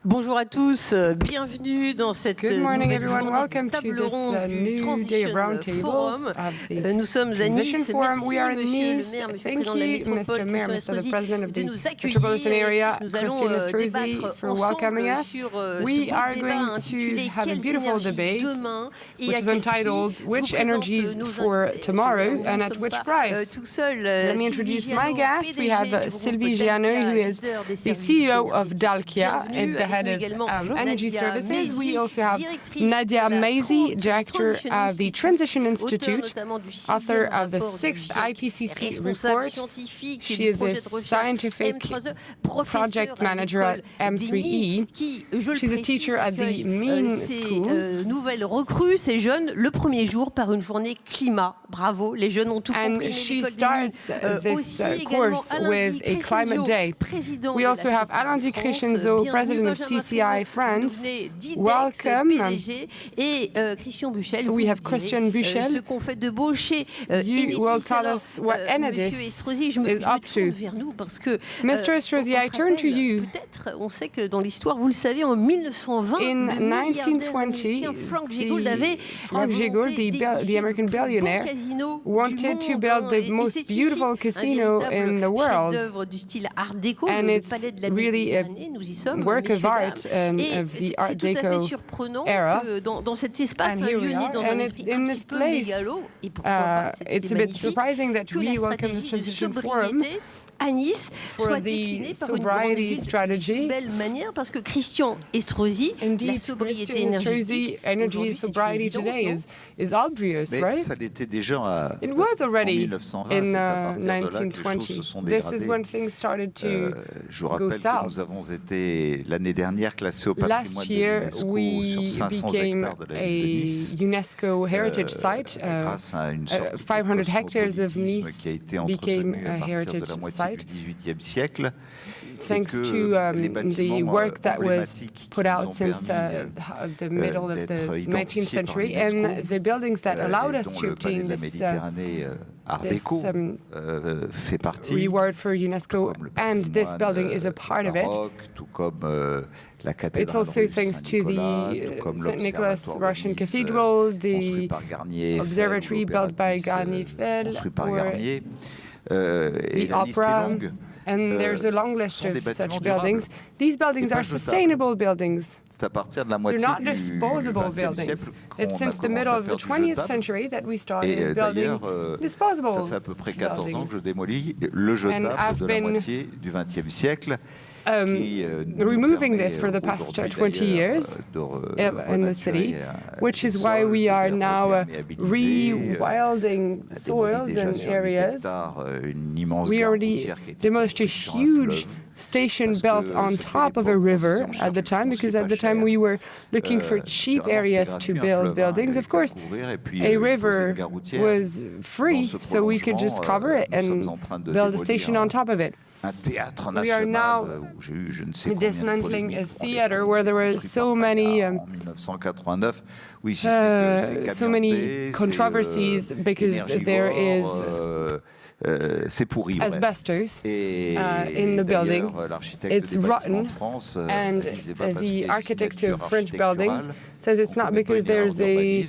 Bonjour à tous, bienvenue dans cette nouvelle journée de table ronde du Transition Forum. Nous sommes à Nice. Merci, Monsieur le maire, Monsieur le Président de la Métropole, Christian Estrosi, de nous accueillir. Nous allons débattre ensemble sur ce beau débat intitulé « Quelles énergies demain ?» et à quel prix. Which energies for tomorrow and at which price? Tout seul, Let me introduce my guest. We have Sylvie Giano, who is the CEO of Dalkia and the head of Energy Services. We also have Nadia Maizi, director of the Transition Institute, author of the 6th IPCC report. She is a scientific project manager at M3E. She's a teacher at the Mean School. Nouvelle recrue, ces jeunes, le premier jour par une journée climat. Bravo, les jeunes ont tout compris. And she starts this course with a climate day. We also have Alain Di Crescenzo, president of CCI France. Welcome. We have Christian Buchel. You will tell us what Enedis is up to. Mr. Estrosi, I turn to you. On sait que dans l'histoire, vous le savez, en 1920, in 1920, Frank Giegold, the American billionaire, wanted to build the most beautiful casino in the world. And it's really a work of art of the Art Deco era. And here we are, and in this place, it's a bit surprising that we welcome this Transition Forum à Nice soit décliné par une grande strategy. Belle manière parce que Christian Estrosi, la sobriété énergétique, energy sobriety today is obvious, right? Ça l'était déjà It was already en 1920, in 1920. This is when things started to je vous rappelle que nous avons été l'année dernière classés au patrimoine de l'UNESCO sur 500 hectares de la ville de Nice. UNESCO heritage site. Grâce à une sorte 500 hectares of Nice qui a été became a entretenue à partir de la moitié du XVIIIe siècle. Thanks to the work that was put out since the middle of the 19th century, and the buildings that allowed us to obtain this reward for UNESCO, and this building is a part of it. It's also thanks to the St. Nicholas Russian Cathedral, the observatory built by Garnier-Fel, or the opera. And there's a long list of such buildings. These buildings are sustainable buildings. They're not disposable buildings. It's since the middle of the 20th century that we started building disposable buildings. And I've been removing this for the past 20 years in the city, which is why we are now rewilding soils and areas. We already demolished a huge station built on top of a river at the time, because at the time we were looking for cheap areas to build buildings. Of course, a river was free, so we could just cover it and build a station on top of it. We are now dismantling a theater where there were so many controversies because there is asbestos in the building. It's rotten, and the architect of French buildings says it's not because there's a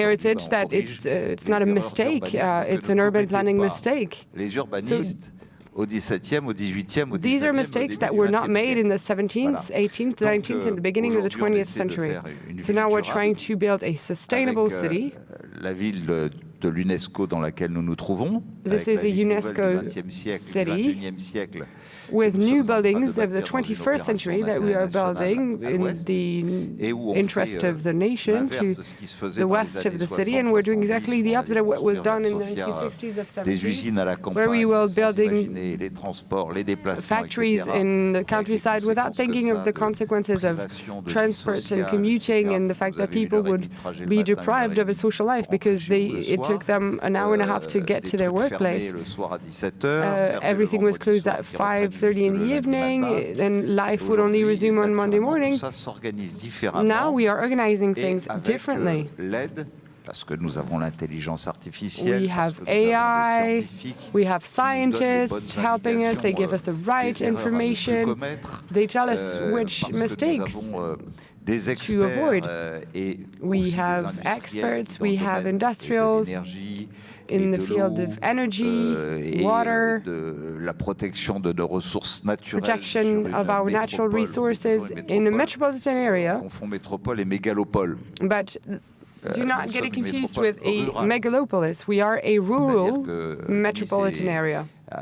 heritage, that it's not a mistake, it's an urban planning mistake. These are mistakes that were not made in the 17th, 18th, 19th, and the beginning of the 20th century. So now we're trying to build a sustainable city. De l'UNESCO dans laquelle nous nous trouvons. This is a UNESCO city with new buildings of the 21st century that we are building in the interest of the nation to the west of the city, and we're doing exactly the opposite of what was done in the 1960s of 70s, where we were building factories in the countryside without thinking of the consequences of transports and commuting, and the fact that people would be deprived of a social life because it took them an hour and a half to get to their workplace. Everything was closed at 5:30 in the evening, and life would only resume on Monday morning. Now we are organizing things differently. parce que nous avons l'intelligence artificielle, we have AI, we have scientists helping us, they give us the right information, they tell us which mistakes to avoid. We have experts, we have industrials in the field of energy, water, protection of our natural resources in a metropolitan area. But do not get it confused with a megalopolis. We are a rural metropolitan area. So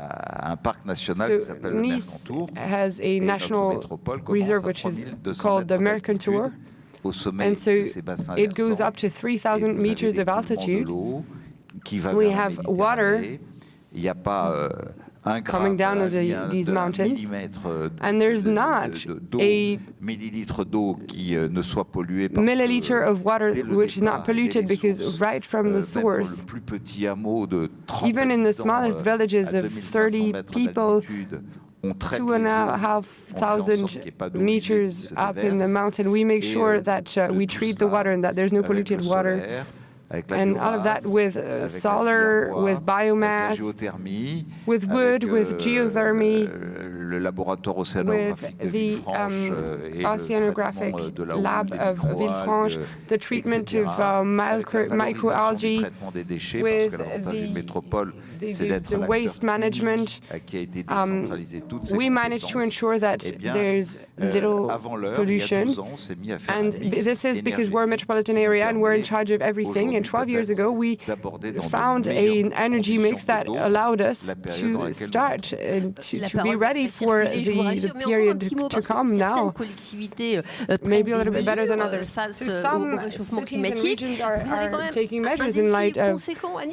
Nice has a national reserve which is called the Mercantour, and so it goes up to 3,000 meters of altitude. We have water coming down of these mountains, and there's not a milliliter of water which is not polluted, because right from the source, even in the smallest villages of 30 people, 2,500 meters up in the mountain, we make sure that we treat the water and that there's no polluted water. And all of that with solar, with biomass, with wood, with geothermy, with the oceanographic lab of Villefranche, the treatment of microalgae, with the waste management. We managed to ensure that there's little pollution. And this is because we're a metropolitan area and we're in charge of everything. And 12 years ago, we found an energy mix that allowed us to start to be ready for the period to come now, maybe a little bit better than others. So some cities and regions are taking measures in light of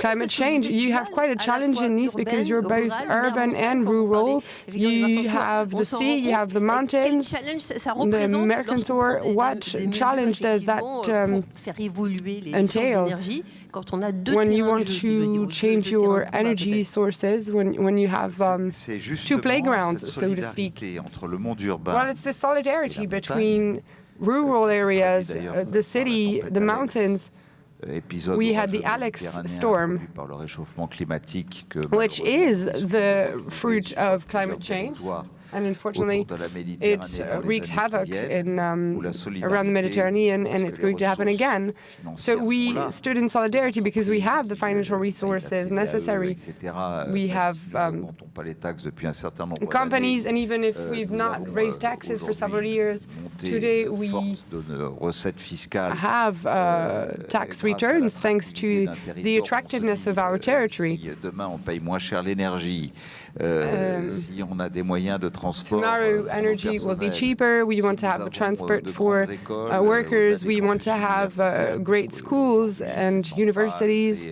climate change. You have quite a challenge in Nice because you're both urban and rural. You have the sea, you have the mountains, the Mercantour. What challenge does that entail when you want to change your energy sources, when you have two playgrounds, so to speak? Well, it's the solidarity between rural areas, the city, the mountains. We had the Alex storm, which is the fruit of climate change. And unfortunately, it wreaked havoc around the Mediterranean, and it's going to happen again. So we stood in solidarity because we have the financial resources necessary. We have companies, and even if we've not raised taxes for several years, today we have tax returns thanks to the attractiveness of our territory. Tomorrow, energy will be cheaper. We want to have transport for workers. We want to have great schools and universities.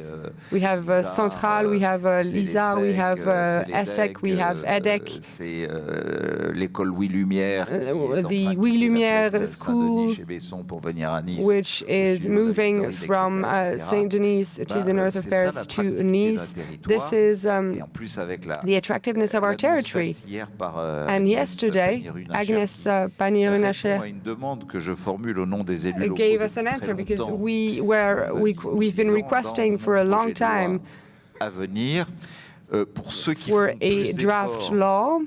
We have Centrale, we have LISA, we have ESSEC, we have EDEC, the Louis Lumière school, which is moving from Saint-Denis to the north of Paris to Nice. This is the attractiveness of our territory. And yesterday, Agnès Pannier-Runacher gave us an answer because we've been requesting for a long time for a draft law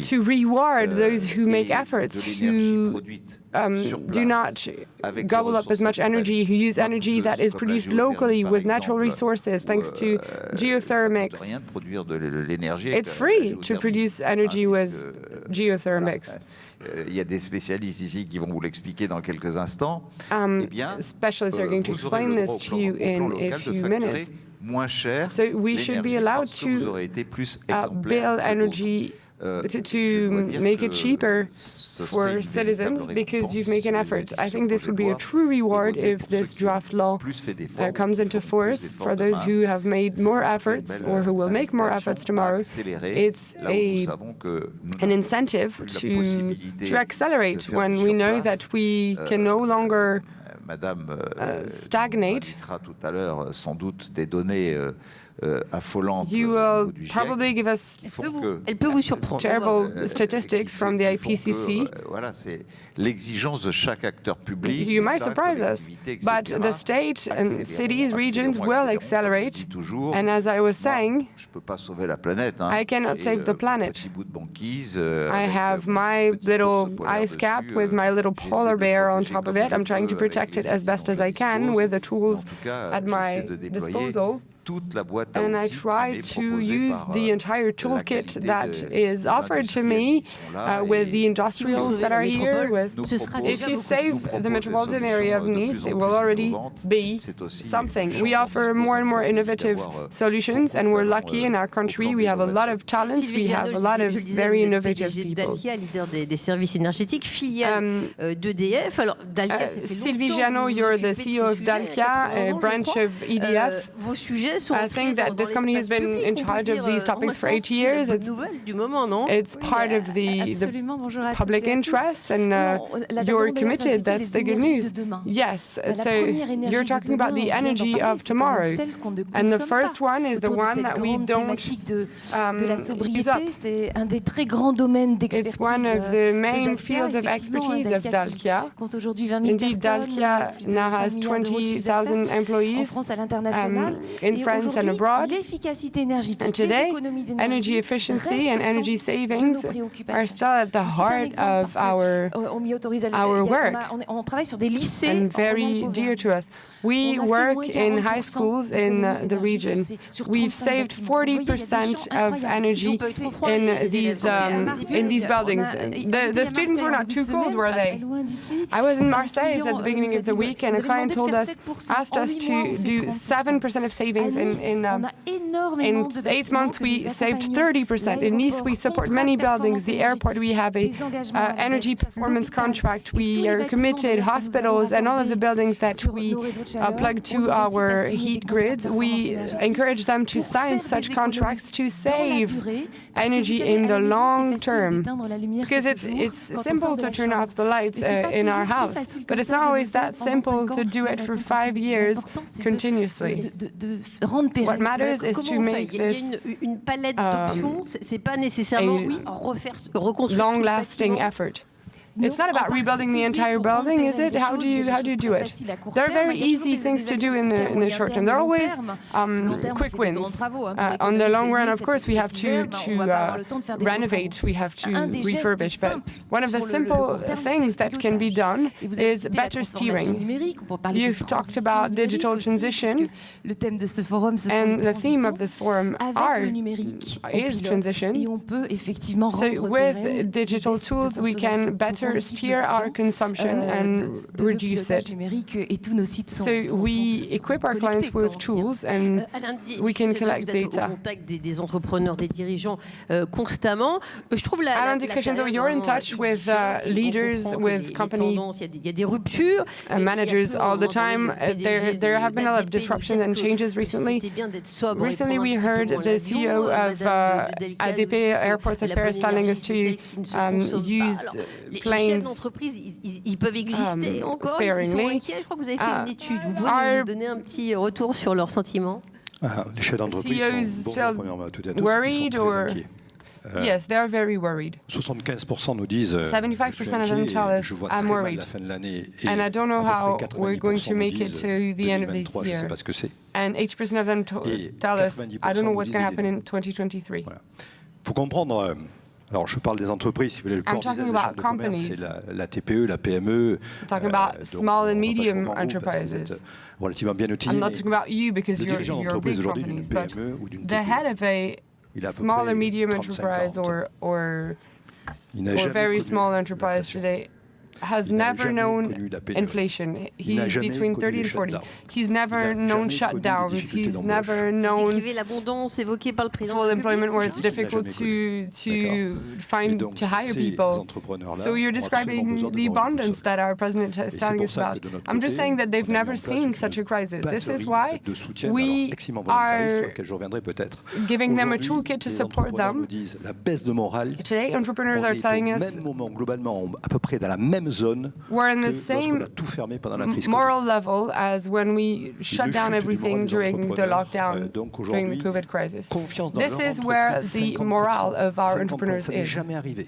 to reward those who make efforts, who do not gobble up as much energy, who use energy that is produced locally with natural resources thanks to geothermics. It's free to produce energy with geothermics. Il y a des spécialistes ici qui vont vous l'expliquer dans quelques instants. Specialists are going to explain this to you in a few minutes. So we should be allowed to bill energy to make it cheaper for citizens because you've made an effort. I think this would be a true reward if this draft law comes into force for those who have made more efforts or who will make more efforts tomorrow. It's an incentive to accelerate when we know that we can no longer stagnate. tout à l'heure sans doute des données affolantes you will probably give us elle peut vous surprendre. terrible statistics from the IPCC. Voilà, c'est l'exigence de chaque acteur public. You might surprise us, but the state and cities, regions will accelerate. And as I was saying, je peux pas sauver la planète. I cannot save the planet. Petit bout de banquise. I have my little ice cap with my little polar bear on top of it. I'm trying to protect it as best as I can with the tools at my disposal. And I try to use the entire toolkit that is offered to me with the industrials that are here. If you save the metropolitan area of Nice, it will already be something. We offer more and more innovative solutions, and we're lucky in our country. We have a lot of talents. We have a lot of very innovative people. Dalkia, leader des services énergétiques, filiale d'EDF. Alors, Dalkia, Sylvie Giano, you're the CEO of Dalkia, a branch of EDF. Vos sujets sont I think that this company has been in charge of these topics for 8 years. It's part of the public interest, and you're committed. That's the good news. Yes, so you're talking about the energy of tomorrow. And the first one is the one that we don't use up. It's one of the main fields of expertise of Dalkia. Indeed, Dalkia now has 20,000 employees in France and abroad. And today, energy efficiency and energy savings are still at the heart of our work and very dear to us. We work in high schools in the region. We've saved 40% of energy in these buildings. The students were not too cold, were they? I was in Marseille at the beginning of the week, and a client asked us to do 7% of savings in 8 months. We saved 30%. In Nice, we support many buildings. The airport, we have a energy performance contract. We are committed. Hospitals and all of the buildings that we plug to our heat grids, we encourage them to sign such contracts to save energy in the long term. Because it's simple to turn off the lights in our house, but it's not always that simple to do it for 5 years continuously. What matters is to make this long-lasting effort. It's not about rebuilding the entire building, is it? How do you do it? There are very easy things to do in the short term. There are always quick wins. On the long run, of course, we have to renovate, we have to refurbish. But one of the simple things that can be done is better steering. You've talked about digital transition, and the theme of this forum is transition. So with digital tools, we can better steer our consumption and reduce it. So we equip our clients with tools, and we can collect data. Alain Di Crescendo, you're in touch with leaders, with company managers all the time. There have been a lot of disruptions and changes recently. Recently, we heard the CEO of ADP Airports of Paris telling us to use planes sparingly. Je crois que vous avez fait une étude. Vous pouvez nous donner un petit retour sur leurs sentiments? Les chefs d'entreprise sont worried, or yes, they are very worried. 75% nous disent 75% of them tell us I'm worried, and I don't know how we're going to make it to the end of this year. And 80% of them tell us I don't know what's going to happen in 2023. Faut comprendre. Alors, je parle des entreprises, si vous voulez, le corps des chambres de commerce, c'est la TPE, la PME. I'm talking about small and medium enterprises. Relativement bien outillés. I'm not talking about you because you're big companies, but the head of a small or medium enterprise or very small enterprise today has never known inflation. He's between 30 and 40. He's never known shutdowns. He's never known full employment where it's difficult to hire people. So you're describing the abundance that our president is telling us about. I'm just saying that they've never seen such a crisis. This is why we are giving them a toolkit to support them. Today, entrepreneurs are telling us même zone we're in que the same lorsqu'on a tout fermé pendant la crise moral Covid. level as when we shut down everything during the lockdown, during the COVID crisis. This is where the morale of our entrepreneurs Ça n'est is. jamais arrivé.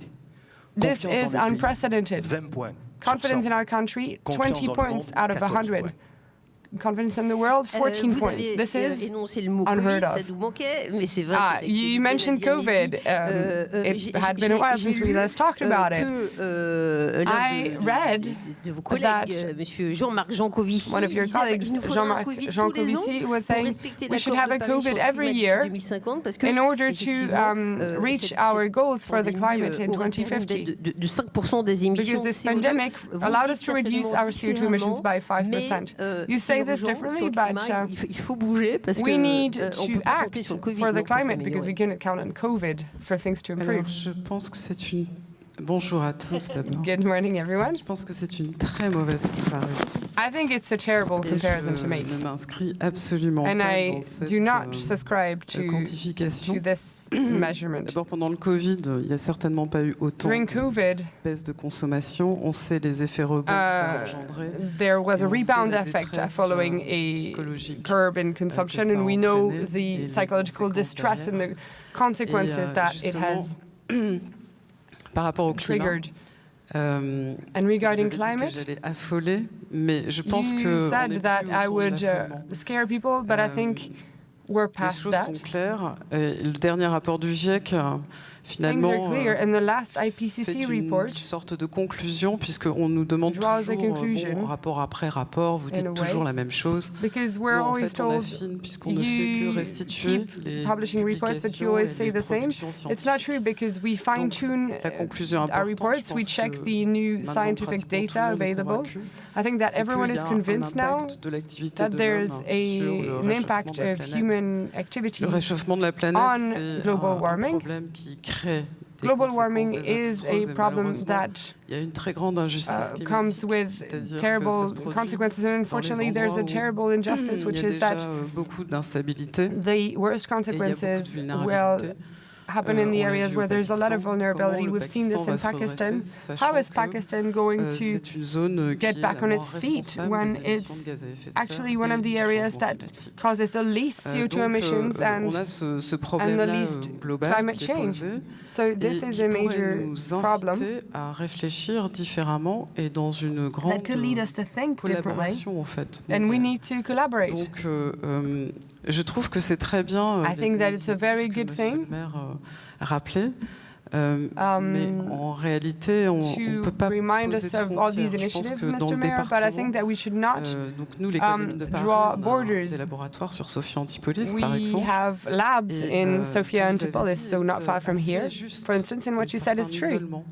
This Confiance is dans le pays, unprecedented. 20 points. Confidence in our country, 20 points out of 100. Confidence in the world, 14 points. This is unheard of. You mentioned COVID. It had been a while since we last talked about it. I read that one of your colleagues, Jean-Marc Jancovici, was saying we should have a COVID every year in order to reach our goals for the climate in 2050. Because this pandemic allowed us to reduce our CO2 emissions by 5%. You say this differently, but we need to act for the climate because we cannot count on COVID for things to improve. Bonjour à tous d'abord. Good morning, everyone. Je pense que c'est une très mauvaise comparaison. I think it's a terrible comparison to make. Je ne m'inscris absolument And pas I dans cette do not subscribe to quantification. this measurement. D'abord, pendant le Covid, il n'y a certainement pas eu autant During COVID, de baisse de consommation. On sait les effets rebonds que ça a engendré. there was a Et on sait rebound la effect détresse, following a psychologique, curb in que consumption, ça a and we know entraîné, et the les psychological conséquences distress and the consequences that it has par rapport au climat. triggered. And Vous regarding avez dit que climate, j'allais affoler, mais je pense you que on said est that plus I autour de would l'affolement. scare people, but I think we're Les past choses that. sont claires. Et le dernier rapport du GIEC, Things are finalement, clear. And the last fait IPCC une report sorte de conclusion, puisqu'on nous demande draws a toujours, conclusion, rapport après rapport, vous in dites a way, toujours la même chose. because we're Non, en always fait, on told affine, puisqu'on ne fait que you restituer keep les publishing reports, but you publications always et say les the same. productions It's not true scientifiques. because we fine-tune La conclusion our importante, reports, je we pense check que the new maintenant, scientific pratiquement tout le data monde est available. convaincu, I think that c'est everyone qu'il y is a un convinced now impact de l'activité that de there's l'homme sur le an réchauffement impact de la of planète. human activities. Le réchauffement de la planète, on c'est global un warming. problème qui crée des Global warming conséquences is désastreuses a et problem malheureusement, that il y a une très grande injustice comes climatique, with c'est-à-dire que terrible ça se produit consequences. And unfortunately, there's a endroits où terrible injustice, il which y a is that déjà beaucoup d'instabilité. the worst Et il y a beaucoup de consequences will vulnérabilité. happen in the On l'a areas vu where au there's a lot of Pakistan. vulnerability. Comment le We've seen this in Pakistan va se Pakistan. redresser, How is sachant que, Pakistan going to c'est une zone qui get est back la on moins its feet responsable when des émissions de it's gaz à effet de actually serre one et of the du areas changement that climatique. causes the least CO2 Donc, emissions on and a ce and the problème-là least global climate qui est change? posé So this et is qui a pourrait major nous problem inciter à réfléchir différemment et dans une that grande could lead us to think differently, collaboration en fait. and we mondiale. need to collaborate. Donc, je trouve que c'est très bien. I think that it's a very good que thing. Monsieur le maire rappelait. Mais en réalité, on ne peut pas remind us poser of all these frontières. Je pense initiatives, que dans Mr. le Mayor, but I think département, that we should not donc nous, l'École de Paris, draw on a borders. des laboratoires sur Sophia Antipolis, par We exemple. have labs Et, in ce que Sophia vous avez Antipolis, dit so est not far from assez here. juste. For instance, in what you said is Un true. isolement.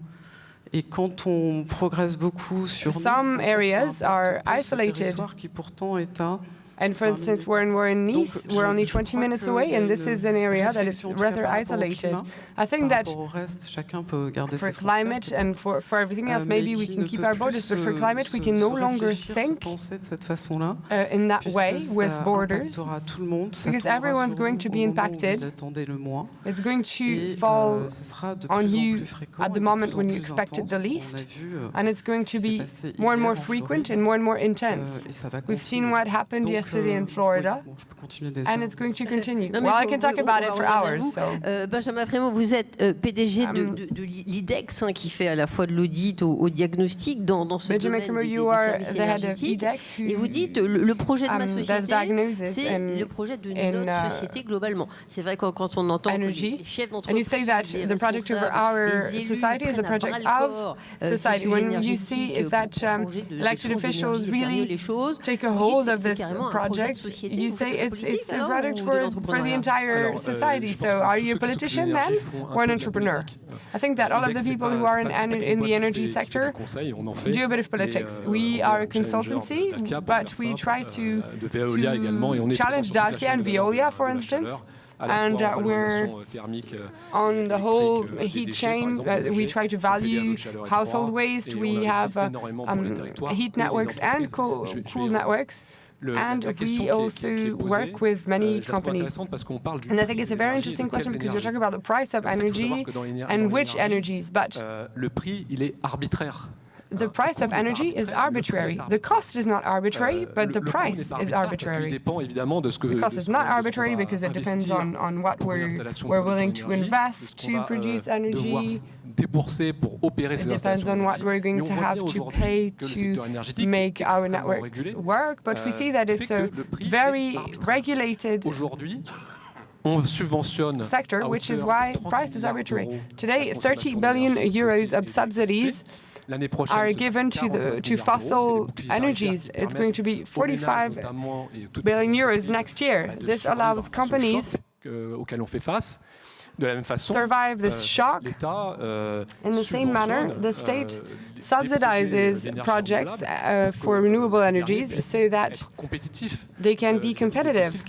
Et quand on progresse beaucoup sur Nice, Some en fait, ça areas are impacte peu ce isolated. territoire qui pourtant est un. And for instance, when we're in Nice, Donc, we're only je 20 crois minutes qu'il away, y a and this une is an area that is réflexion, en tout cas, rather par rapport au isolated. climat. I think Par that rapport au reste, chacun peut garder for ses frontières, climate peut-être. and for everything else, Mais maybe we qui can ne keep peut our plus borders, but for se- climate, we se- can no se longer réfléchir, se think penser de cette façon-là, in that puisque way with ça borders. impactera tout le monde, ça because tombera everyone's sur going vous to be au moment où impacted. vous attendez le moins. It's going to Et fall ce sera de on plus en you plus fréquent, at et the de moment plus en when you plus expect it the intense. least, On a vu, and it's going ce to qui s'est be passé more and hier more en frequent Floride, and more intense. et ça va We've seen continuer. what happened Donc, yesterday in oui, Florida, bon, je peux continuer des and heures. it's going to continue. Non, mais Well, I faut- can talk on about va it for revenir vers hours. vous. So. Benjamin Prémont, vous êtes PDG de l'IDEX, qui fait à la fois de l'audit au diagnostic dans ce Benjamin domaine Crémeau, des you are services the head of énergétiques. IDEX, Et vous dites, le projet de ma does société, diagnosis c'est and le projet de in, notre société globalement. C'est vrai que quand on entend que energy, les chefs and you d'entreprise, say that les the project of responsables, our les élus society is a prennent à project bras-le-corps, of ce society. sujet When you énergétique see pour if that changer de elected sources officials d'énergie et faire mieux really les choses, take a vous dites, hold of c'est this carrément un projet de project, société, you vous say faites de la it's politique, a alors, project ou de for the l'entrepreneuriat? entire society. So are you a politician then, or an entrepreneur? I think that all of the people who are in the energy sector do a bit of politics. We are a consultancy, but we try to challenge Dalkia and Veolia, for instance. And we're on the whole heat chain. We try to value household waste. We have heat networks and cool networks. And we also work with many companies. And I think it's a very interesting question because you're talking about the price of energy and which energies, but le prix, il est arbitraire. the price of energy is arbitrary. The cost is not arbitrary, but the price is arbitrary. The cost is not arbitrary because it depends on what we're willing to invest to produce energy. It depends on what we're going to have to pay to make our networks work, but we see that it's a very regulated sector, which is why price is arbitrary. Today, 30 billion euros of subsidies are given to fossil energies. It's going to be 45 billion euros next year. This allows companies survive this shock. In the same manner, the state subsidizes projects for renewable energies so that they can be competitive.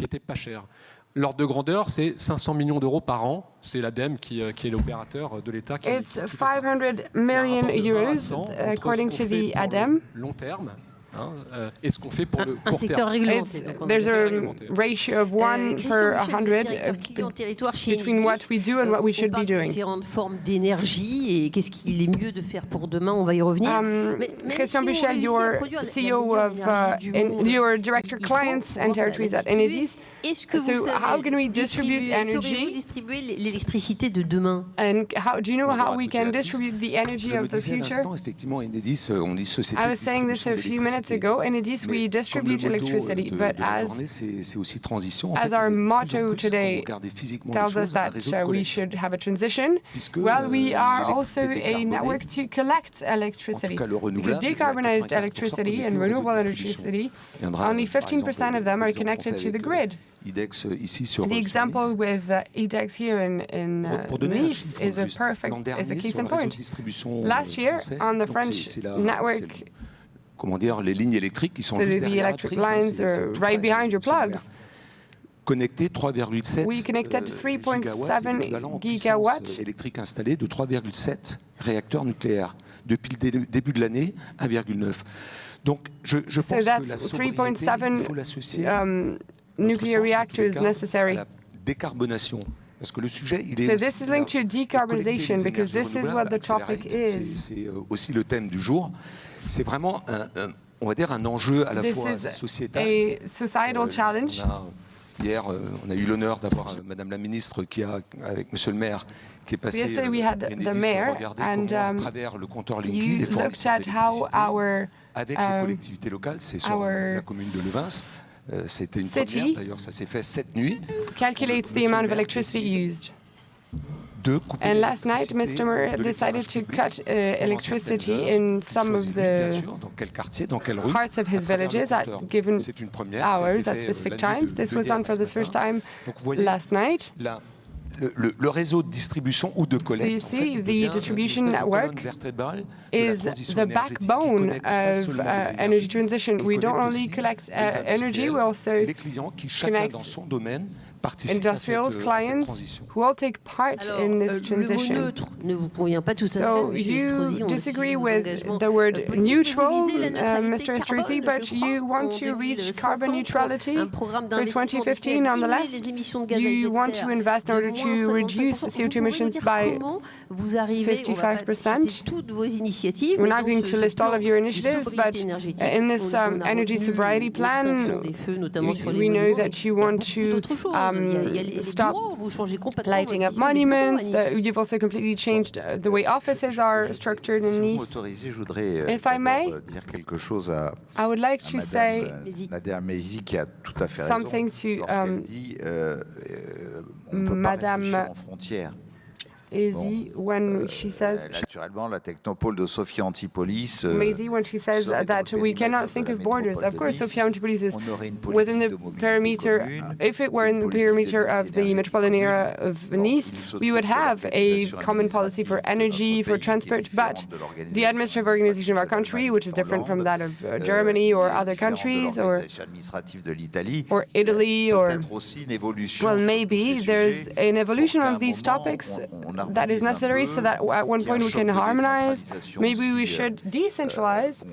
L'ordre de grandeur, c'est 500 millions d'euros par an. C'est l'ADEME qui est l'opérateur de l'État. It's 500 million euros, according to the ADEME. Long terme. Et ce qu'on fait pour le court terme. There's a ratio of 1 per 100 between what we do and what we should be doing. Différentes formes d'énergie et qu'est-ce qu'il est mieux de faire pour demain, on va y revenir. Christian Buchel, your CEO of, your director clients and territories at Enedis. So how can we distribute energy? Saurez-vous distribuer l'électricité de demain? And do you know how we can distribute the energy of the future? I was saying this a few minutes ago. Enedis, we distribute electricity, but as our motto today tells us that we should have a transition, well, we are also a network to collect electricity, because decarbonized electricity and renewable electricity, only 15% of them are connected to the grid. The example with IDEX here in Nice is a case in point. Last year, on the French network, les lignes électriques qui sont so the electric lines are right behind your plugs. Connecté 3,7 We connected 3.7 gigawatts électriques installés de 3,7 réacteurs nucléaires. Depuis le début de l'année, 1,9. Donc je pense que la sobriété, il faut l'associer nuclear reactors necessary. à la décarbonation. Parce que le sujet, il est so this is linked to decarbonization because this is what the topic is. C'est aussi le thème du jour. C'est vraiment, on va dire, un enjeu à la fois sociétal. A societal challenge. Hier, on a eu l'honneur d'avoir Madame la ministre qui a, avec Monsieur le maire, qui est passé yesterday we had the mayor, and à travers le compteur Linky, les looked at how our avec les collectivités locales, c'est sur la commune de Levins. C'était une première, d'ailleurs, ça s'est fait cette nuit. Calculates the amount of electricity used. And last night, Mr. Mayor decided to cut electricity in some of the parts of his villages at given hours, at specific times. This was done for the first time last night. Le réseau de distribution ou de collecte, so you see, the distribution network is the backbone of energy transition. We don't only collect energy, we also connect industrials, clients who all take part in this transition. So you disagree with the word neutral, Mr. Estrosi, but you want to reach carbon neutrality for 2015 on the left. You want to invest in order to reduce CO2 emissions by 55%. We're not going to list all of your initiatives, but in this energy sobriety plan, we know that you want to stop lighting up monuments. You've also completely changed the way offices are structured in Nice. If I may, I would like to say something to Madame Easy when she says naturellement la technopole de Sophia Antipolis Maisie when she says that we cannot think of borders. Of course, Sophia Antipolis is within the perimeter. If it were in the perimeter of the metropolitan area of Nice, we would have a common policy for energy, for transport, but the administrative organization of our country, which is different from that of Germany or other countries or Italy, or well, maybe there's an evolution of these topics that is necessary so that at one point we can harmonize. Maybe we should decentralize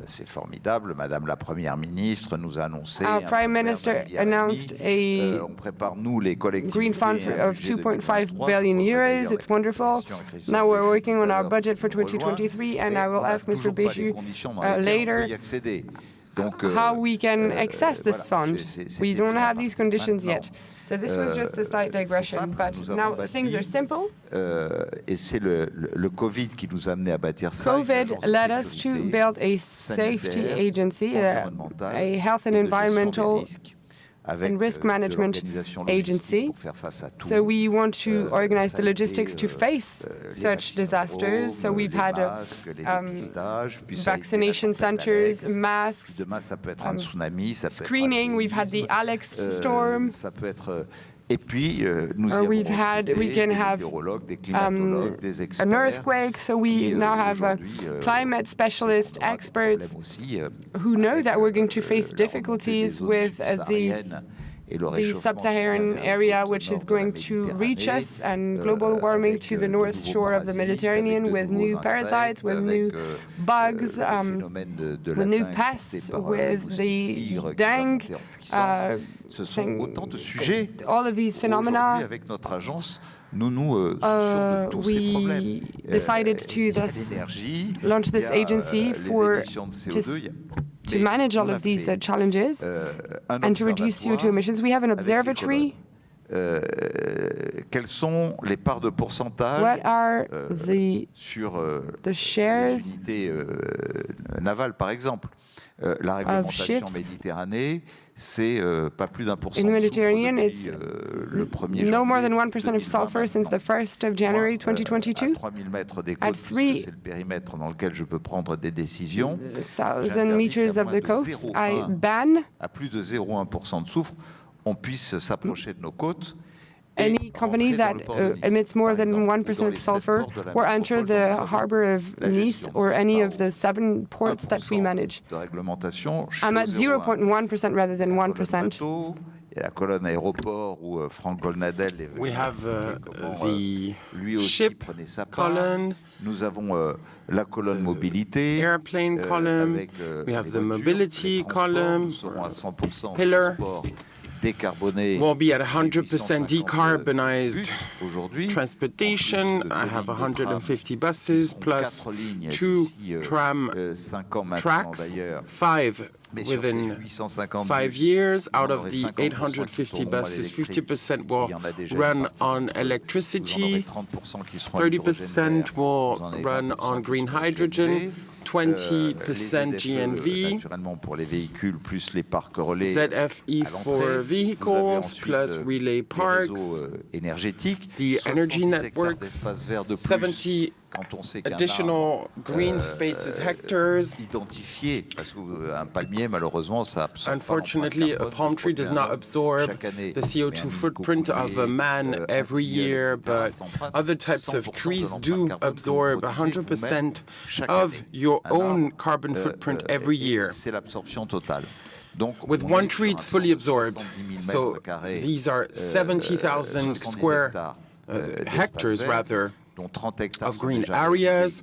c'est formidable. Madame la Première ministre nous a annoncé. Our Prime Minister announced a on prépare, nous, les collectivités, green fund of 2.5 billion euros. It's wonderful. Now we're working on our budget for 2023, and I will ask Mr. Béchu later how we can access this fund. We don't have these conditions yet. So this was just a slight digression, but now things are simple. Et c'est le Covid qui nous a amené à bâtir ça. COVID led us to build a safety agency, a health and environmental and risk management agency. So we want to organize the logistics to face such disasters. So we've had vaccination centers, masks, screening. We've had the Alex storm. Et puis, we can have an earthquake, so we now have climate specialist experts who know that we're going to face difficulties with the sub-Saharan area, which is going to reach us, and global warming to the north shore of the Mediterranean with new parasites, with new bugs, with new pests, with the dengue. Ce sont autant de sujets. All of these phenomena. Avec notre agence, nous soucions de tous ces problèmes. Decided to launch this agency to manage all of these challenges and to reduce CO2 emissions. We have an observatory. Quelles sont les parts de pourcentage What are sur the shares les unités navales, par exemple? La réglementation Méditerranée, c'est pas plus d'1% de Mediterranean, it's le 1er no more than 1% of sulfur since the 1st of January 2022. À 3000 mètres des côtes, c'est le périmètre dans lequel je peux prendre des décisions. 1,000 meters of the coast, I ban à plus de 0,1% de soufre, on puisse s'approcher de nos côtes. Any company that emits more than 1% of sulfur or enter the harbor of Nice or any of the 7 ports that we manage. I'm at 0.1% rather than 1%. La colonne aéroport où Franck Golnadel est venu. We have the ship column. Nous avons la colonne mobilité. Airplane column. We have the mobility column. Nous serons à 100% pillar. Décarboné. We'll be at 100% decarbonized transportation. I have 150 buses plus 2 tram tracks, 5 within 5 years. Out of the 850 buses, 50% will run on electricity, 30% will run on green hydrogen, 20% GNV, ZFE for vehicles plus relay parks, the energy networks, 70 additional green spaces hectares. Unfortunately, a palm tree does not absorb the CO2 footprint of a man every year, but other types of trees do absorb 100% of your own carbon footprint every year. With one tree, it's fully absorbed. So these are 70,000 square hectares, rather, of green areas.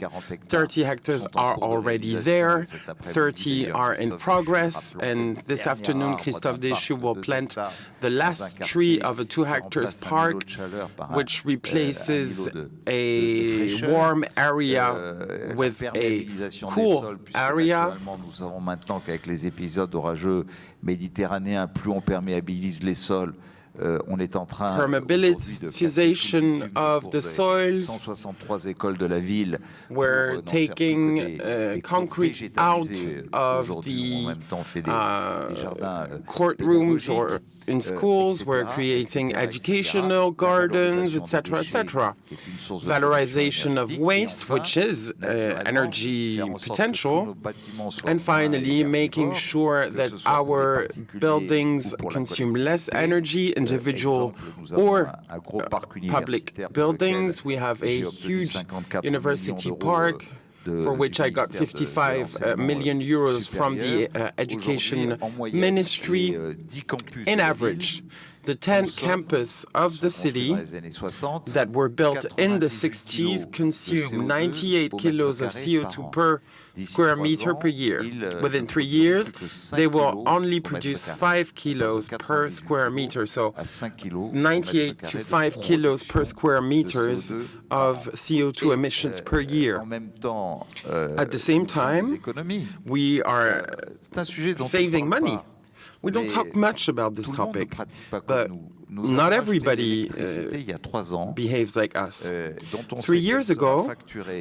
30 hectares are already there, 30 are in progress, and this afternoon Christophe Deschaux will plant the last tree of a 2 hectares park, which replaces a warm area with a cool area. Nous savons maintenant qu'avec les épisodes orageux méditerranéens, plus on perméabilise les sols, on est en train permeabilization of the soils. 163 écoles de la ville. We're taking concrete out of the courtrooms or in schools. We're creating educational gardens, etc., etc. Valorization of waste, which is energy potential. And finally, making sure that our buildings consume less energy, individual or public buildings. We have a huge university park for which I got 55 million euros from the Education Ministry. In average, The 10 campuses of the city that were built in the 60s consume 98 kilos of CO2 per square meter per year. Within 3 years, they will only produce 5 kilos per square meter. So 98 to 5 kilos per square meters of CO2 emissions per year. At the same time, we are saving money. We don't talk much about this topic, but not everybody behaves like us. 3 years ago,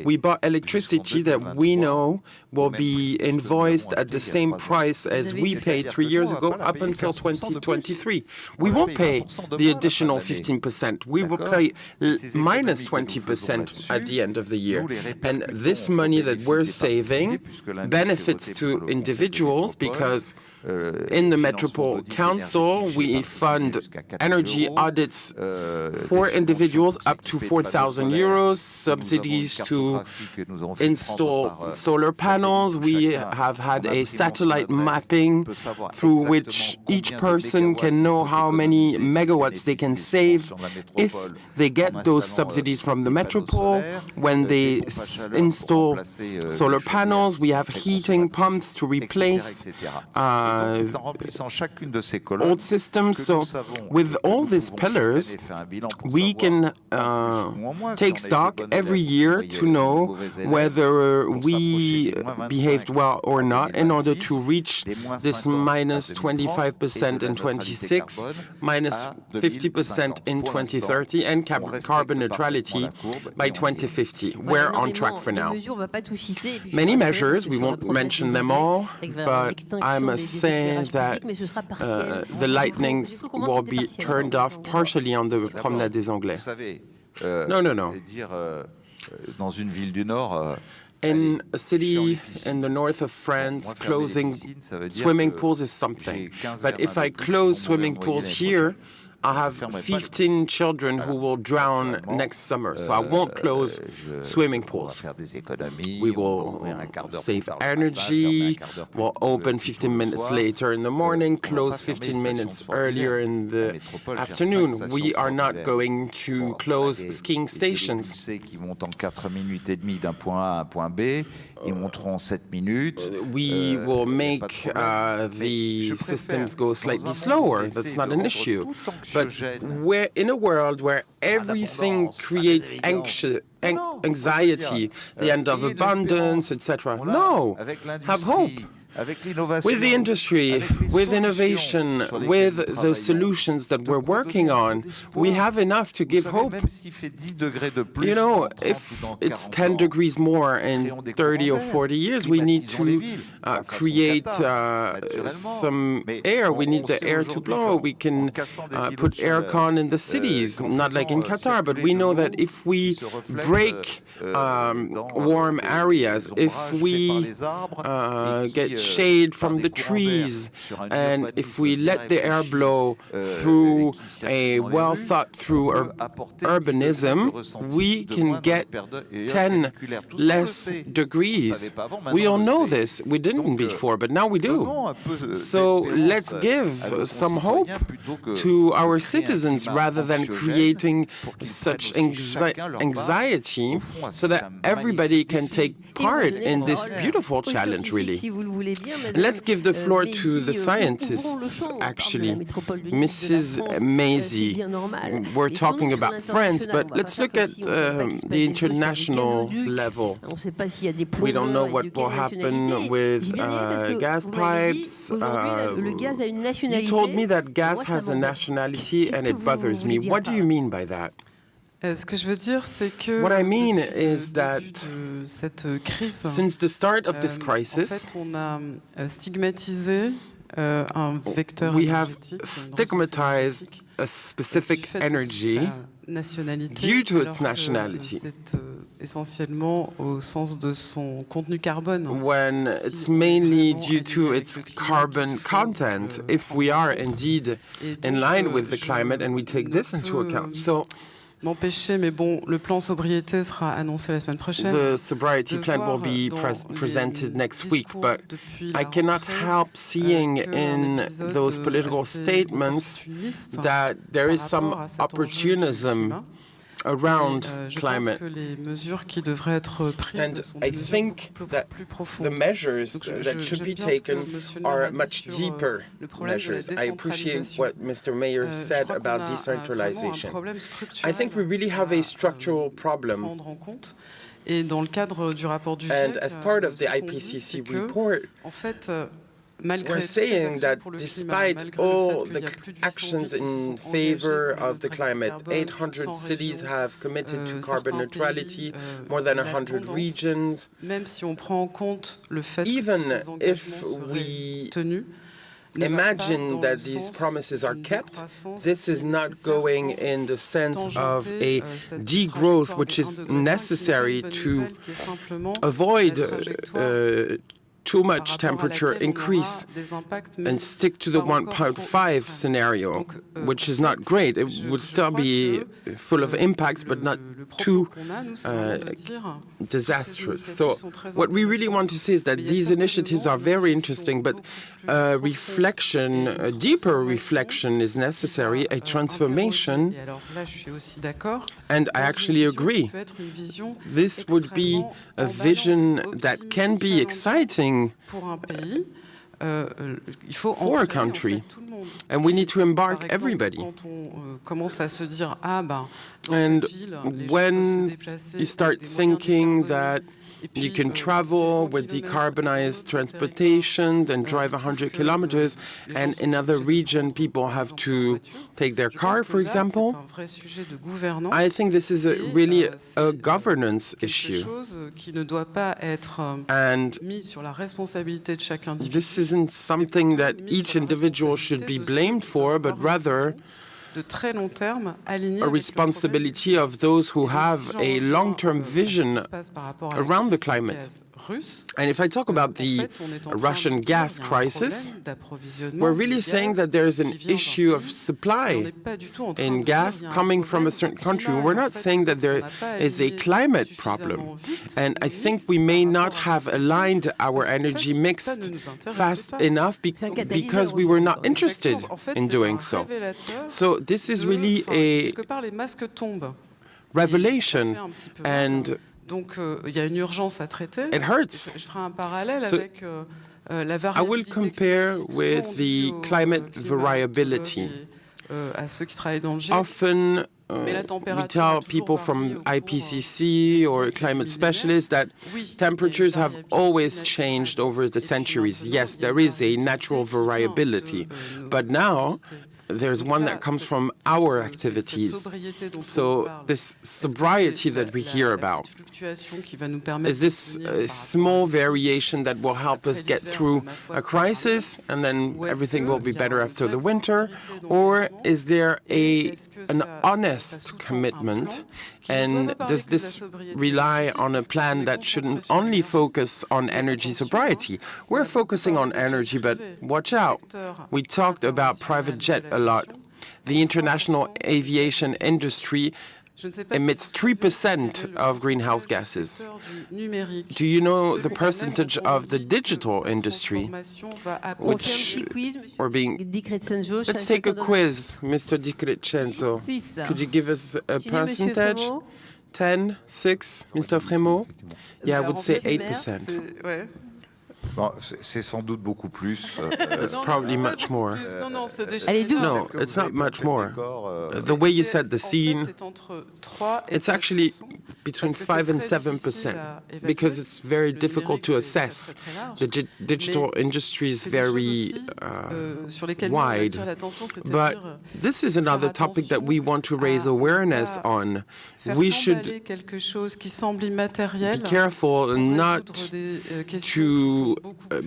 we bought electricity that we know will be invoiced at the same price as we paid 3 years ago up until 2023. We won't pay the additional 15%. We will pay minus 20% at the end of the year. And this money that we're saving benefits to individuals because in the Metropole Council, we fund energy audits for individuals up to 4,000 euros, subsidies to install solar panels. We have had a satellite mapping through which each person can know how many megawatts they can save if they get those subsidies from the Metropole. When they install solar panels, we have heating pumps to replace old systems. So with all these pillars, we can take stock every year to know whether we behaved well or not in order to reach this minus 25% in 26, minus 50% in 2030, and carbon neutrality by 2050. We're on track for now. Many measures, we won't mention them all, but I must say that the lightnings will be turned off partially on the Promenade des Anglais. No. In a city in the north of France, closing swimming pools is something. But if I close swimming pools here, I have 15 children who will drown next summer, so I won't close swimming pools. We will save energy, we'll open 15 minutes later in the morning, close 15 minutes earlier in the afternoon. We are not going to close skiing stations. We will make the systems go slightly slower. That's not an issue. But we're in a world where everything creates anxiety, the end of abundance, etc. No, have hope. With the industry, with innovation, with the solutions that we're working on, we have enough to give hope. You know, if it's 10 degrees more in 30 or 40 years, we need to create some air. We need the air to blow. We can put aircon in the cities, not like in Qatar, but we know that if we break warm areas, if we get shade from the trees, and if we let the air blow through a well-thought-through urbanism, we can get 10 less degrees. We all know this. We didn't before, but now we do. So let's give some hope to our citizens rather than creating such anxiety so that everybody can take part in this beautiful challenge, really. Let's give the floor to the scientists, actually. Mrs. Maisy, we're talking about France, but let's look at the international level. We don't know what will happen with gas pipes. You told me that gas has a nationality and it bothers me. What do you mean by that? Ce que je veux dire, c'est que what I mean is that cette crise, since the start of this crisis, en fait, on a stigmatisé un vecteur we have stigmatized a specific energy due to its nationality. C'est essentiellement au sens de son contenu carbone. When it's mainly due to its carbon content, if we are indeed in line with the climate and we take this into account. So m'empêcher, mais bon, le plan sobriété sera annoncé la semaine prochaine. The sobriety plan will be presented next week, but I cannot help seeing in those political statements that there is some opportunism around climate. And I think that the measures that should be taken are much deeper measures. I appreciate what Mr. Mayor said about decentralization. I think we really have a structural problem. And as part of the IPCC report, we're saying that despite all the actions in favor of the climate, 800 cities have committed to carbon neutrality, more than 100 regions. Even if we imagine that these promises are kept, this is not going in the sense of a degrowth, which is necessary to avoid too much temperature increase and stick to the 1.5 scenario, which is not great. It would still be full of impacts, but not too disastrous. So what we really want to say is that these initiatives are very interesting, but reflection, a deeper reflection is necessary, a transformation, and I actually agree. This would be a vision that can be exciting for a country, and we need to embark everybody. And when you start thinking that you can travel with decarbonized transportation, then drive 100 kilometers, and in another region people have to take their car, for example. I think this is really a governance issue. And this isn't something that each individual should be blamed for, but rather a responsibility of those who have a long-term vision around the climate. And if I talk about the Russian gas crisis, we're really saying that there's an issue of supply in gas coming from a certain country. We're not saying that there is a climate problem. And I think we may not have aligned our energy mix fast enough because we were not interested in doing so. So this is really a revelation, and it hurts. So I will compare with the climate variability. Often we tell people from IPCC or climate specialists that temperatures have always changed over the centuries. Yes, there is a natural variability, but now there's one that comes from our activities. So this sobriety that we hear about, is this a small variation that will help us get through a crisis and then everything will be better after the winter? Or is there an honest commitment? And does this rely on a plan that shouldn't only focus on energy sobriety? We're focusing on energy, but watch out. We talked about private jet a lot. The international aviation industry emits 3% of greenhouse gases. Do you know the percentage of the digital industry which are being... Let's take a quiz, Mr. Di Crescenzo. Could you give us a percentage? 10, 6, Mr. Frémaux? Yeah, I would say 8%. Bon, c'est sans doute beaucoup plus. It's probably much more. No, it's not much more. The way you set the scene, it's actually between 5 and 7%, because it's very difficult to assess. The digital industry is very wide. But this is another topic that we want to raise awareness on. We should be careful not to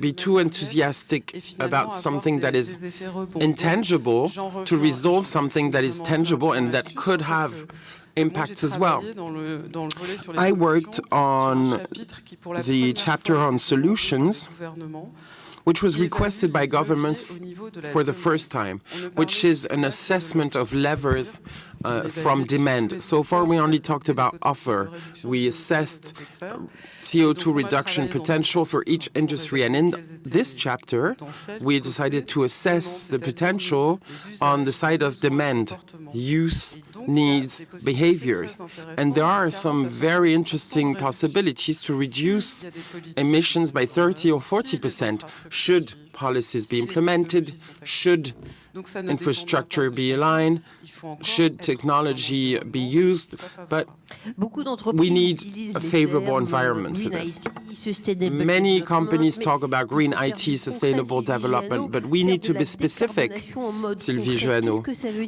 be too enthusiastic about something that is intangible to resolve something that is tangible and that could have impacts as well. I worked on the chapter on solutions, which was requested by governments for the first time, which is an assessment of levers from demand. So far, we only talked about offer. We assessed CO2 reduction potential for each industry. And in this chapter, we decided to assess the potential on the side of demand, use, needs, behaviors. And there are some very interesting possibilities to reduce emissions by 30 or 40%. Should policies be implemented? Should infrastructure be aligned? Should technology be used? But we need a favorable environment for this. Many companies talk about green IT, sustainable development, but we need to be specific, Sylvie Joanneau.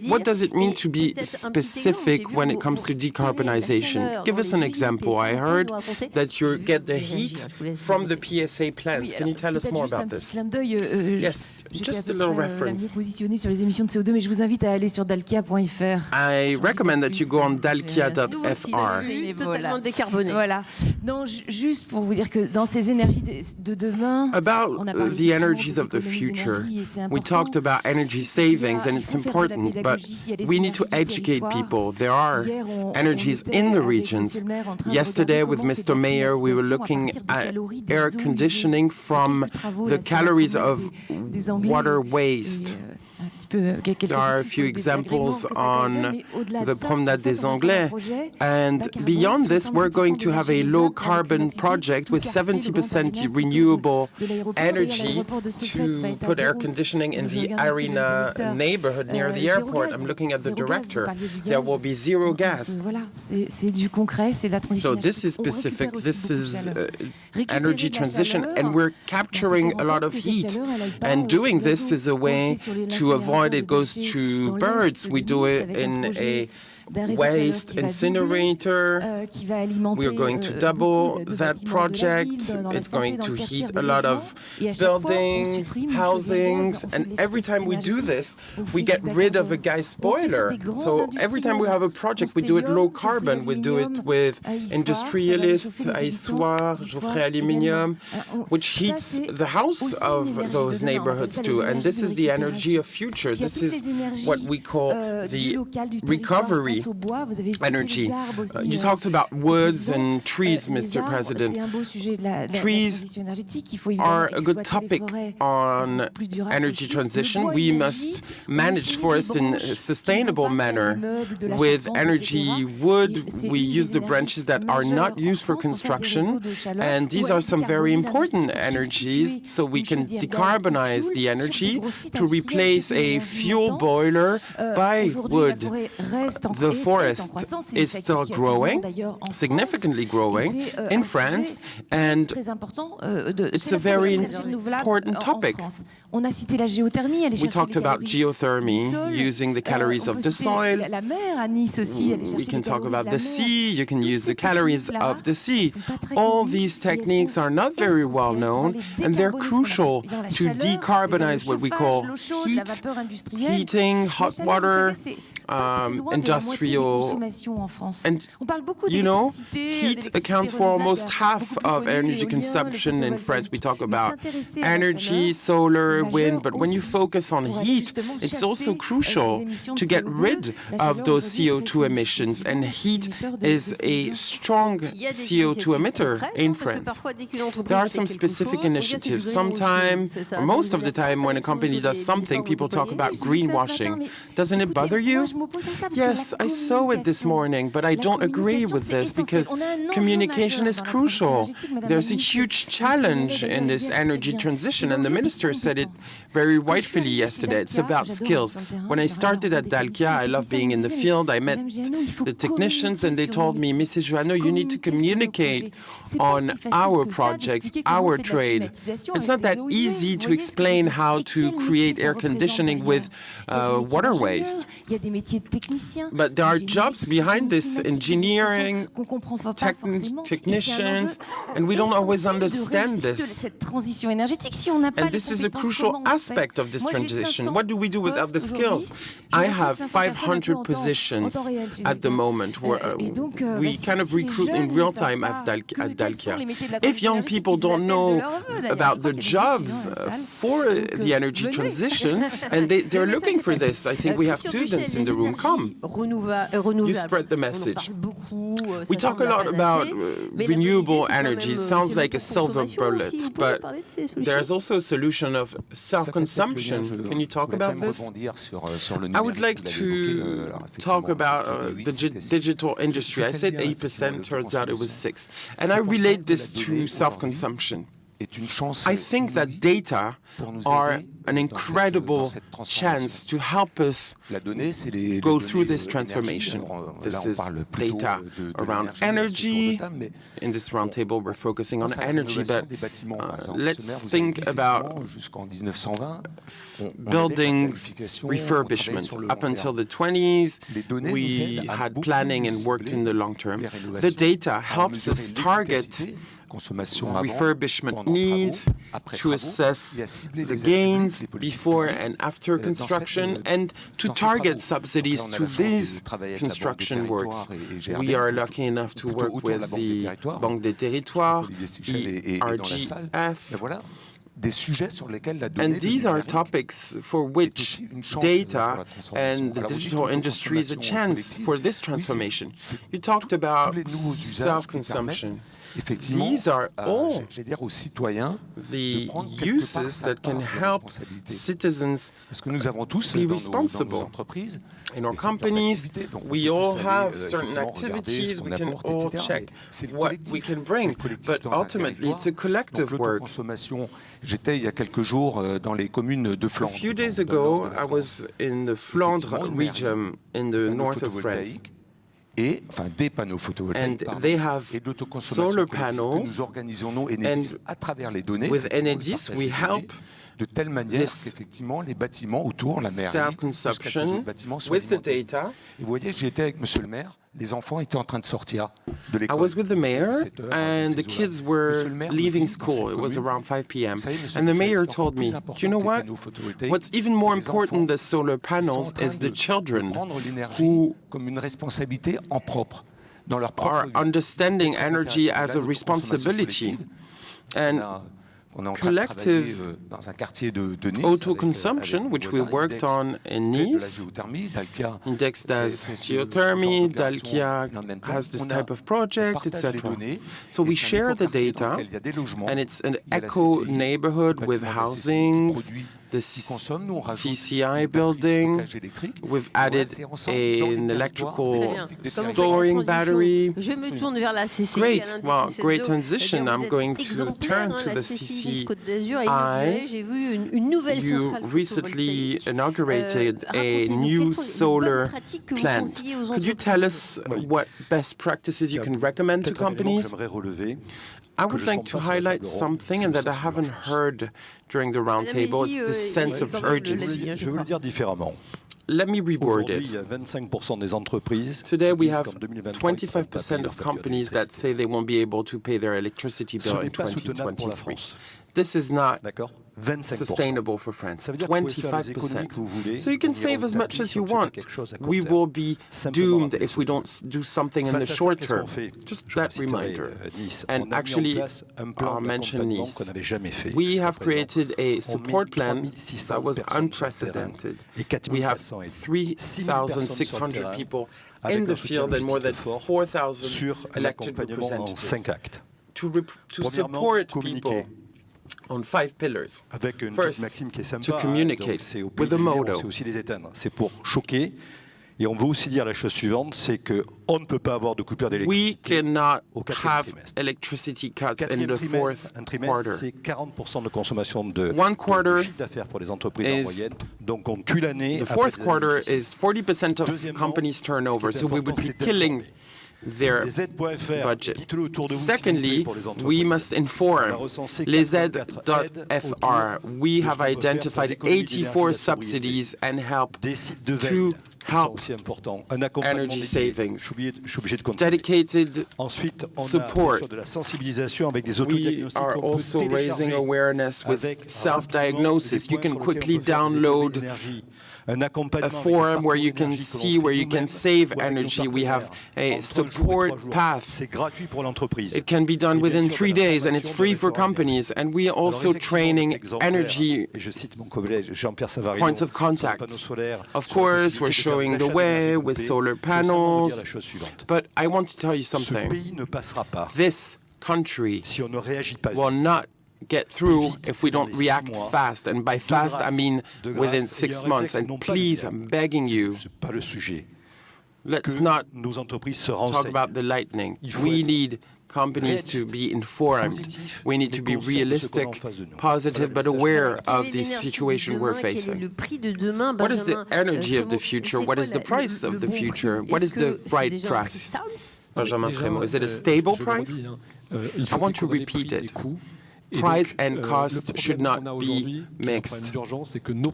What does it mean to be specific when it comes to decarbonization? Give us an example. I heard that you get the heat from the PSA plants. Can you tell us more about this? Yes, just a little reference. Sur les émissions de CO2, mais je vous invite à aller sur dalkia.fr. I recommend that you go on dalkia.fr. Totalement décarboné. Voilà. Non, juste pour vous dire que dans ces énergies de demain, about the energies of the future, we talked about energy savings and it's important, but we need to educate people. There are energies in the regions. Yesterday with Mr. Mayor, we were looking at air conditioning from the calories of water waste. There are a few examples on the Promenade des Anglais. And beyond this, we're going to have a low-carbon project with 70% renewable energy to put air conditioning in the Arena neighborhood near the airport. I'm looking at the director. There will be zero gas. So this is specific. This is energy transition, and we're capturing a lot of heat. And doing this is a way to avoid it goes to birds. We do it in a waste incinerator. We are going to double that project. It's going to heat a lot of buildings, housings, and every time we do this, we get rid of a gas boiler. So every time we have a project, we do it low carbon. We do it with industrialists, Aissoir, Geoffrey Aluminium, which heats the house of those neighborhoods too. And this is the energy of future. This is what we call the recovery energy. You talked about woods and trees, Mr. President. Trees are a good topic on energy transition. We must manage forests in a sustainable manner. With energy wood, we use the branches that are not used for construction, and these are some very important energies, so we can decarbonize the energy to replace a fuel boiler by wood. The forest is still growing, significantly growing in France, and it's a very important topic. We talked about geothermy, using the calories of the soil. We can talk about the sea, you can use the calories of the sea. All these techniques are not very well known, and they're crucial to decarbonize what we call heating, hot water, industrial, and you know, heat accounts for almost half of energy consumption in France. We talk about energy, solar, wind, but when you focus on heat, it's also crucial to get rid of those CO2 emissions, and heat is a strong CO2 emitter in France. There are some specific initiatives. Sometimes, or most of the time, when a company does something, people talk about greenwashing. Doesn't it bother you? Yes, I saw it this morning, but I don't agree with this because communication is crucial. There's a huge challenge in this energy transition, and the minister said it very rightfully yesterday. It's about skills. When I started at Dalkia, I love being in the field. I met the technicians, and they told me, Mrs. Joanneau, you need to communicate on our projects, our trade. It's not that easy to explain how to create air conditioning with water waste. But there are jobs behind this, engineering, technicians, and we don't always understand this. And this is a crucial aspect of this transition. What do we do without the skills? I have 500 positions at the moment where we kind of recruit in real time at Dalkia. If young people don't know about the jobs for the energy transition, and they're looking for this, I think we have students in the the room, come. You spread the message. We talk a lot about renewable energy. It sounds like a silver bullet, but there's also a solution of self-consumption. Can you talk about this? I would like to talk about the digital industry. I said 8%, turns out it was 6%. And I relate this to self-consumption. I think that data are an incredible chance to help us go through this transformation. This is data around energy. In this roundtable, we're focusing on energy, but let's think about buildings refurbishment. Up until the 20s, we had planning and worked in the long term. The data helps us target refurbishment needs, to assess the gains before and after construction, and to target subsidies to these construction works. We are lucky enough to work with the Banque des Territoires, ERGF, and these are topics for which data and the digital industry is a chance for this transformation. You talked about self-consumption. These are all the uses that can help citizens be responsible. In our companies, we all have certain activities, we can all check what we can bring, but ultimately it's a collective work. A few days ago, I was in the Flandre region in the north of France. And they have solar panels, and with Enedis we help this self-consumption with the data. I was with the mayor, and the kids were leaving school. It was around 5 p.m. And the mayor told me, you know what? What's even more important than solar panels is the children who are understanding energy as a responsibility. And collective auto-consumption, which we worked on in Nice. Index does geothermy, Dalkia has this type of project, etc. So we share the data, and it's an eco-neighborhood with housings, the CCI building. We've added an electrical storing battery. Great, well, great transition. I'm going to turn to the CCI. You recently inaugurated a new solar plant. Could you tell us what best practices you can recommend to companies? I would like to highlight something and that I haven't heard during the roundtable. It's the sense of urgency. Let me reword it. Today we have 25% of companies that say they won't be able to pay their electricity bill in 2023. This is not sustainable for France. 25%. So you can save as much as you want. We will be doomed if we don't do something in the short term. Just that reminder. And actually, I'll mention Nice. We have created a support plan that was unprecedented. We have 3,600 people in the field and more than 4,000 elected representatives to support people on 5 pillars. First, to communicate with a motto. Et on veut aussi dire la chose suivante, c'est qu'on ne peut pas avoir de coupure d'électricité. We cannot have electricity cuts in the fourth quarter. C'est 40% de consommation de chiffre d'affaires pour les entreprises en moyenne. Donc on tue l'année. The fourth quarter is 40% of companies' turnover, so we would be killing their budget. Secondly, we must inform. lesaides.fr. We have identified 84 subsidies and help to help energy savings. Dedicated support. We are also raising awareness with self-diagnosis. You can quickly download a forum where you can see where you can save energy. We have a support path. It can be done within 3 days, and it's free for companies. And we are also training energy points of contact. Of course, we're showing showing the way with solar panels. But I want to tell you something. This country will not get through if we don't react fast. And by fast, I mean within 6 months. And please, I'm begging you, let's not talk about the lightning. We need companies to be informed. We need to be realistic, positive, but aware of the situation we're facing. What is the energy of the future? What is the price of the future? What is the right price? Benjamin Frémaux, is it a stable price? I want to repeat it. Price and cost should not be mixed.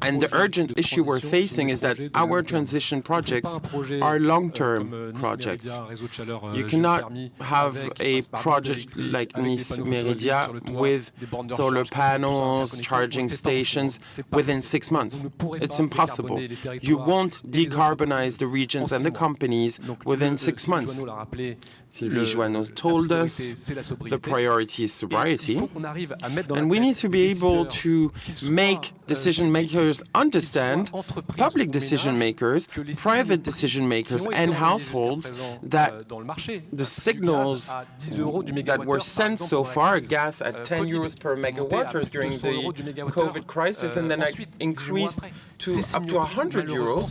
And the urgent issue we're facing is that our transition projects are long-term projects. You cannot have a project like Nice Meridia with solar panels, charging stations within 6 months. It's impossible. You won't decarbonize the regions and the companies within 6 months. Sylvie Joanneau told us the priority is sobriety, and we need to be able to make decision makers understand, public decision makers, private decision makers, and households, that the signals that were sent so far, gas at 10 euros per megawatt during the COVID crisis, and then increased to up to 100 euros,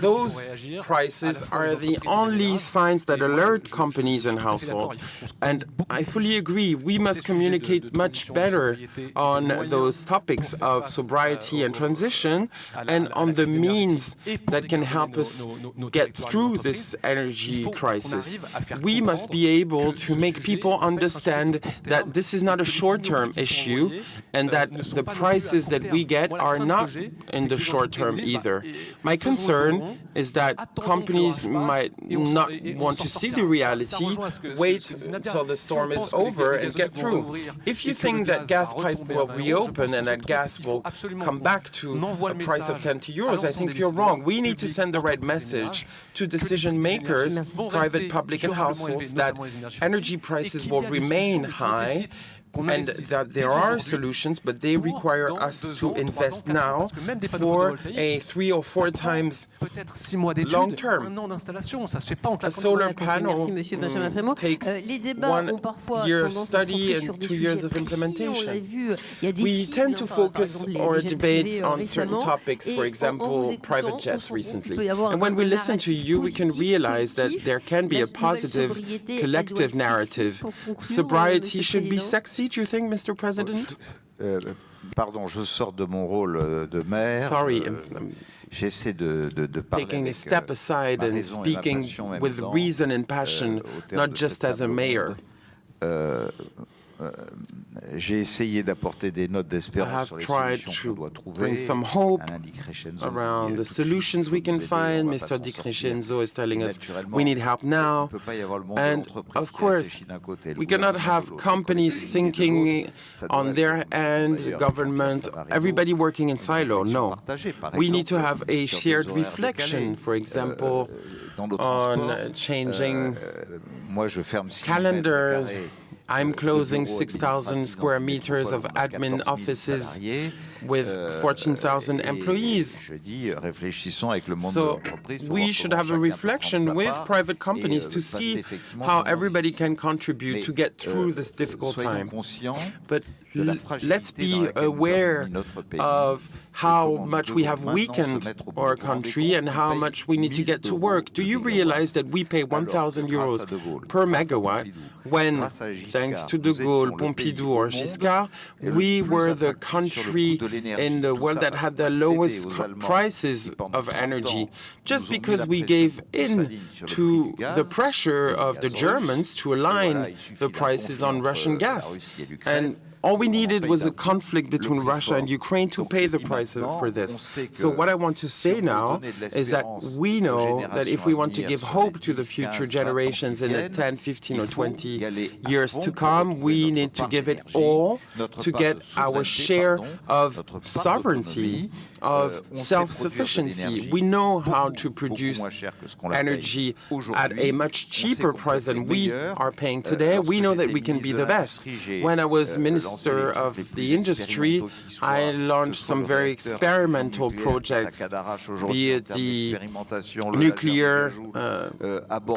those prices are the only signs that alert companies and households. And I fully agree, we must communicate much better on those topics of sobriety and transition, and on the means that can help us get through this energy crisis. We must be able to make people understand that this is not a short-term issue, and that the prices that we get are not in the short term either. My concern is that companies might not want to see the reality, wait until the storm is over and get through. If you think that gas pipes will reopen and that gas will come back to a price of 10 euros, I think you're wrong. We need to send the right message to decision makers, private, public, and households, that energy prices will remain high, and that there are solutions, but they require us to invest now for a 3 or 4 times long term. A solar panel takes 1 year study and 2 years of implementation. We tend to focus our debates on certain topics, for example, private jets recently. And when we listen to you, we can realize that there can be a positive collective narrative. Sobriety should be sexy, do you think, Mr. President? Pardon, je sors de mon rôle de maire. Sorry, j'essaie de parler taking a step aside and speaking with reason and passion, not just as a mayor. J'ai essayé d'apporter des notes d'espérance sur les solutions qu'on doit trouver. Some hope around the solutions we can find. Mr. Di Crescenzo is telling us we need help now. And of course, we cannot have companies thinking on their end, government, everybody working in silo. No. We need to have a shared reflection, for example, on changing calendars. I'm closing 6,000 square meters of admin offices with 14,000 employees. So we should have a reflection with private companies to see how everybody can contribute to get through this difficult time. But let's be aware of how much we have weakened our country and how much we need to get to work. Do you realize that we pay 1,000 euros per megawatt when, thanks to De Gaulle, Pompidou, or Giscard, we were the country in the world that had the lowest prices of energy, just because we gave in to the pressure of the Germans to align the prices on Russian gas. And all we needed was a conflict between Russia and Ukraine to pay the price for this. So what I want to say now is that we know that if we want to give hope to the future generations in the 10, 15, or 20 years to come, we need to give it all to get our share of sovereignty of self-sufficiency. We know how to produce energy at a much cheaper price than we are paying today. We know that we can be the best. When I was Minister of the Industry, I launched some very experimental projects, be it the nuclear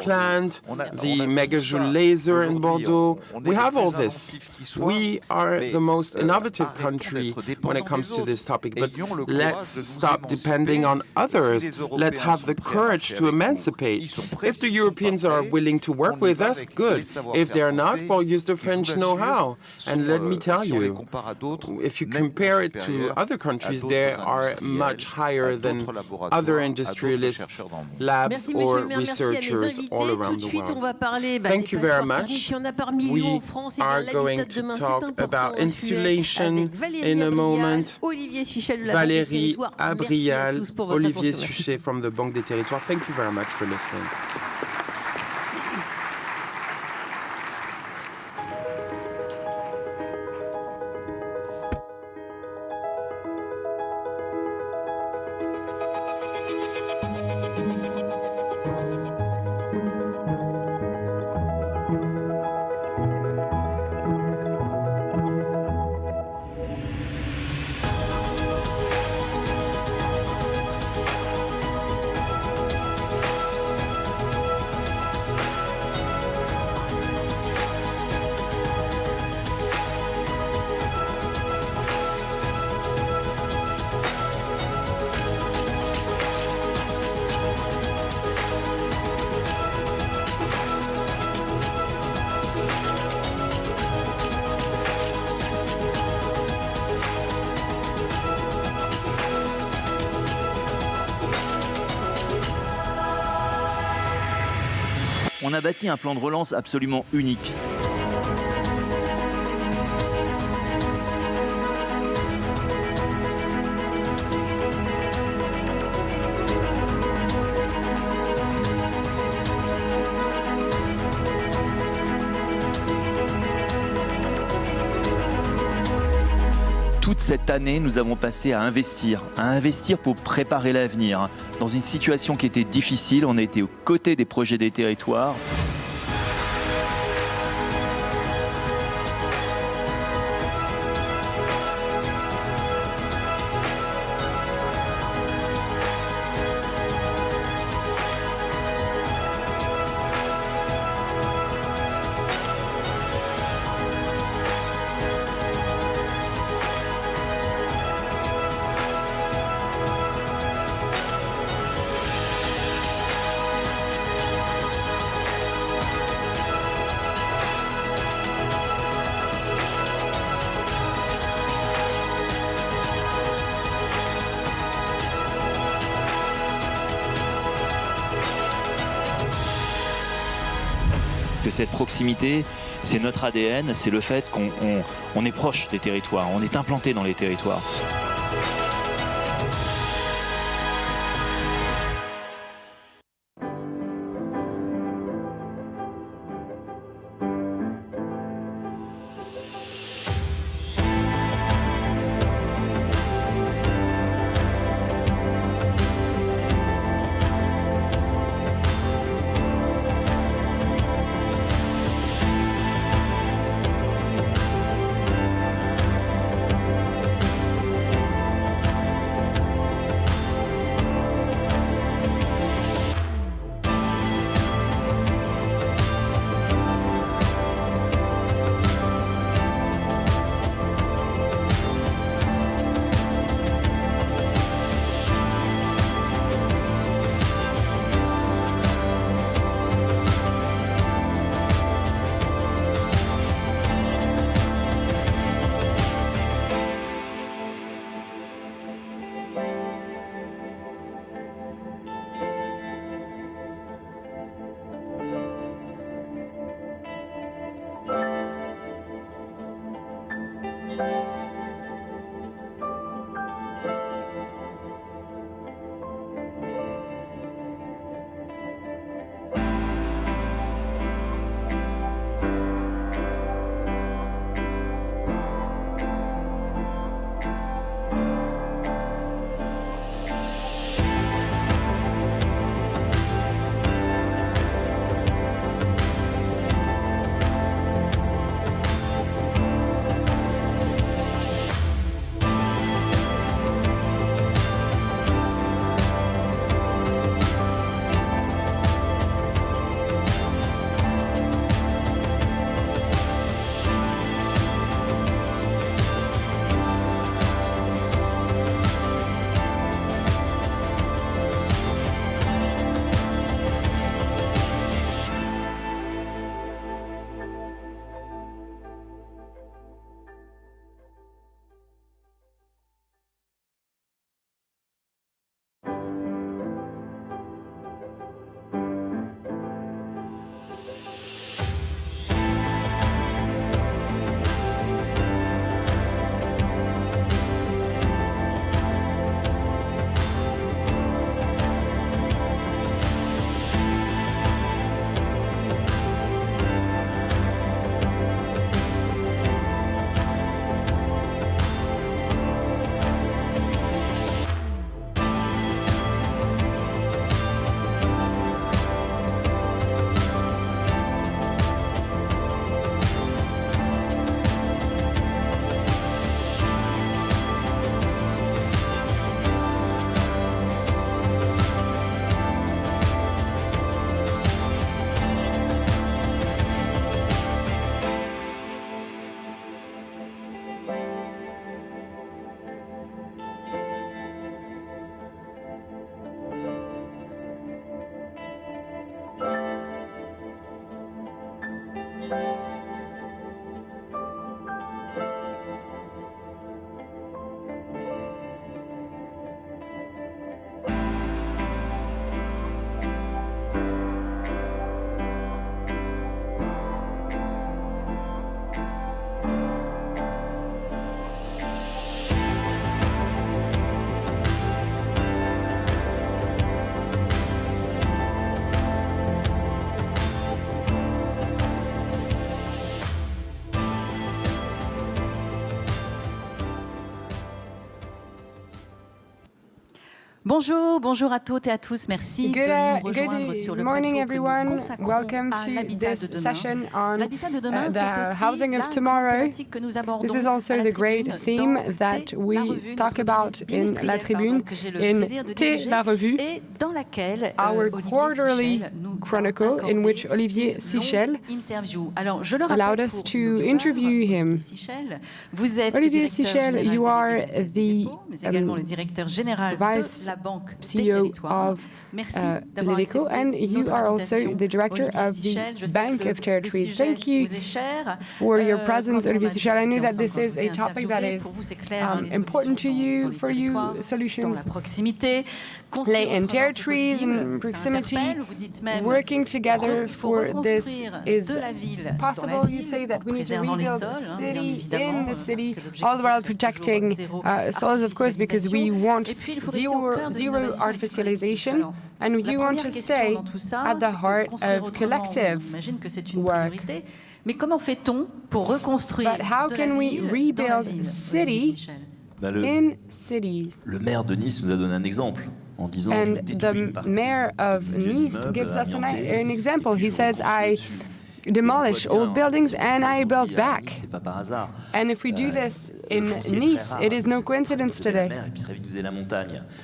plant, the megajoule laser in Bordeaux. We have all this. We are the most innovative country when it comes to this topic, but let's stop depending on others. Let's have the courage to emancipate. If the Europeans are willing to work with us, good. If they're not, well, use the French know-how. And let me tell you, if you compare it to other countries, they are much higher than other industrialists, labs or researchers all around the world. Thank you very much. We are going to talk about insulation in a moment. Valérie Abrial, Olivier Suchet from the Banque des Territoires. Thank you very much for listening. On a bâti un plan de relance absolument unique. Toute cette année, nous avons passé à investir pour préparer l'avenir. Dans une situation qui était difficile, on a été aux côtés des projets des territoires. Que cette proximité, c'est notre ADN, c'est le fait qu'on est proche des territoires, on est implanté dans les territoires. Bonjour, bonjour à toutes et à tous. Merci de nous rejoindre sur le plateau que nous consacrons à l'habitat de demain. L'habitat de demain, c'est aussi la thématique que nous abordons This is also the great theme that we talk about in La Tribune, in T la Revue, our quarterly chronicle in which Olivier Sichel allowed us to interview him. Olivier Sichel, you are the vice CEO of L'Eco, and you are also the director of the Bank of Territories. Thank you for your presence, Olivier Sichel. I know that this is a topic that is important to you, for you, solutions lay in territories and proximity. Working together for this is possible. You say that we need to rebuild the city in the city, all the while protecting soils, of course, because we want zero artificialization, and you want to stay at the heart of collective work. But how can we rebuild city in cities? Le maire de Nice nous a donné un exemple. And the mayor of Nice gives us an example. He says, I demolish old buildings and I build back. And if we do this in Nice, it is no coincidence today.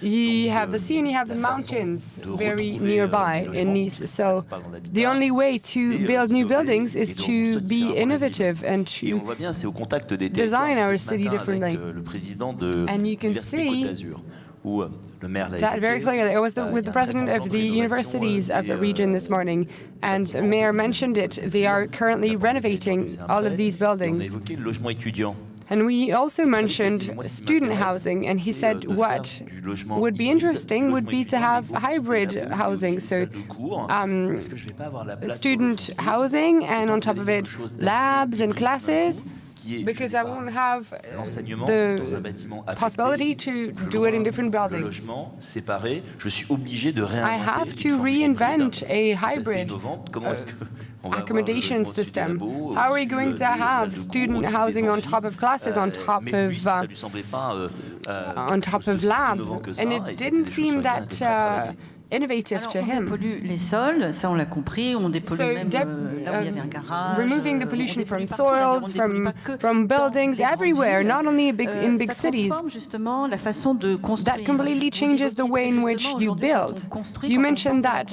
You have the sea and you have the mountains very nearby in Nice. So the only way to build new buildings is to be innovative and to design our city differently. And you can see that very clearly. I was with the president of the universities of the region this morning, and the mayor mentioned it. They are currently renovating all of these buildings. And we also mentioned student housing, and he said what would be interesting would be to have hybrid housing, so student housing and on top of it labs and classes, because I won't have the possibility to do it in different buildings. I have to reinvent a hybrid accommodation system. How are we going to have student housing on top of classes, on top of labs? And it didn't seem that innovative to him. Les sols, ça on l'a compris, on dépollue même là où il y avait un garage. Removing the pollution from soils, from buildings, everywhere, not only in big cities. That completely changes the way in which you build. You mentioned that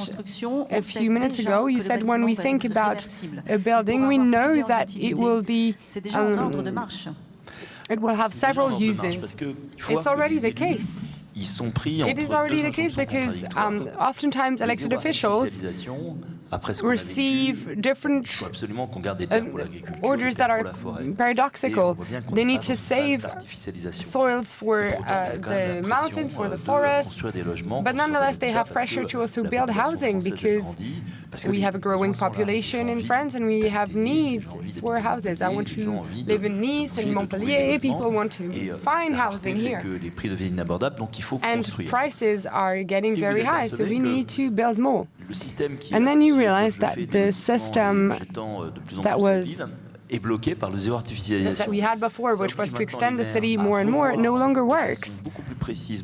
a few minutes ago. You said when we think about a building, we know that it will be it will have several uses. It's already the case. It is already the case because oftentimes elected officials receive different orders that are paradoxical. They need to save soils for the mountains, for the forests, but nonetheless they have pressure to also build housing because we have a growing population in France and we have needs for houses. I want to live in Nice and Montpellier. People want to find housing here. And prices are getting very high, so we need to build more. And then you realize that the system that we had before, which was to extend the city more and more, no longer works.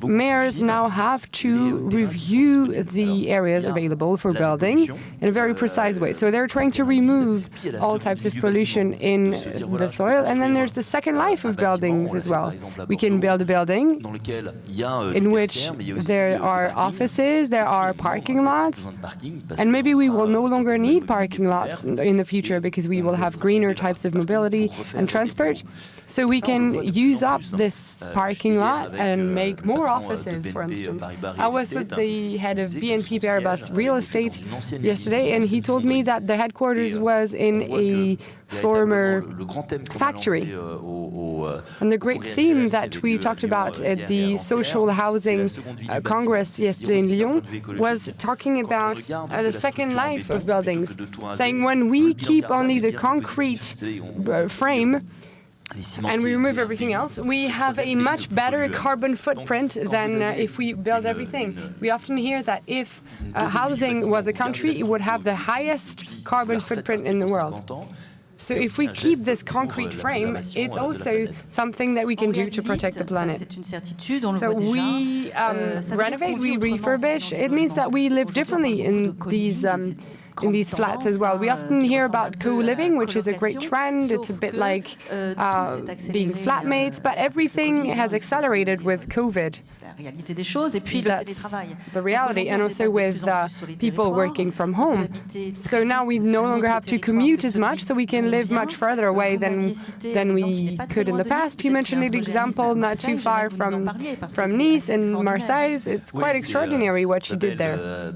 Mayors now have to review the areas available for building in a very precise way. So they're trying to remove all types of pollution in the soil. And then there's the second life of buildings as well. We can build a building in which there are offices, there are parking lots, and maybe we will no longer need parking lots in the future because we will have greener types of mobility and transport. So we can use up this parking lot and make more offices, for instance. I was with the head of BNP Paribas Real Estate yesterday, and he told me that the headquarters was in a former factory. And the great theme that we talked about at the Social Housing Congress yesterday in Lyon was talking about the second life of buildings, saying when we keep only the concrete frame and we remove everything else, we have a much better carbon footprint than if we build everything. We often hear that if housing was a country, it would have the highest carbon footprint in the world. So if we keep this concrete frame, it's also something that we can do to protect the planet. So we renovate, we refurbish. It means that we live differently in these flats as well. We often hear about co-living, which is a great trend. It's a bit like being flatmates, but everything has accelerated with COVID. That's the reality, and also with people working from home. So now we no longer have to commute as much, so we can live much further away than we could in the past. You mentioned an example not too far from Nice and Marseille. It's quite extraordinary what you did there.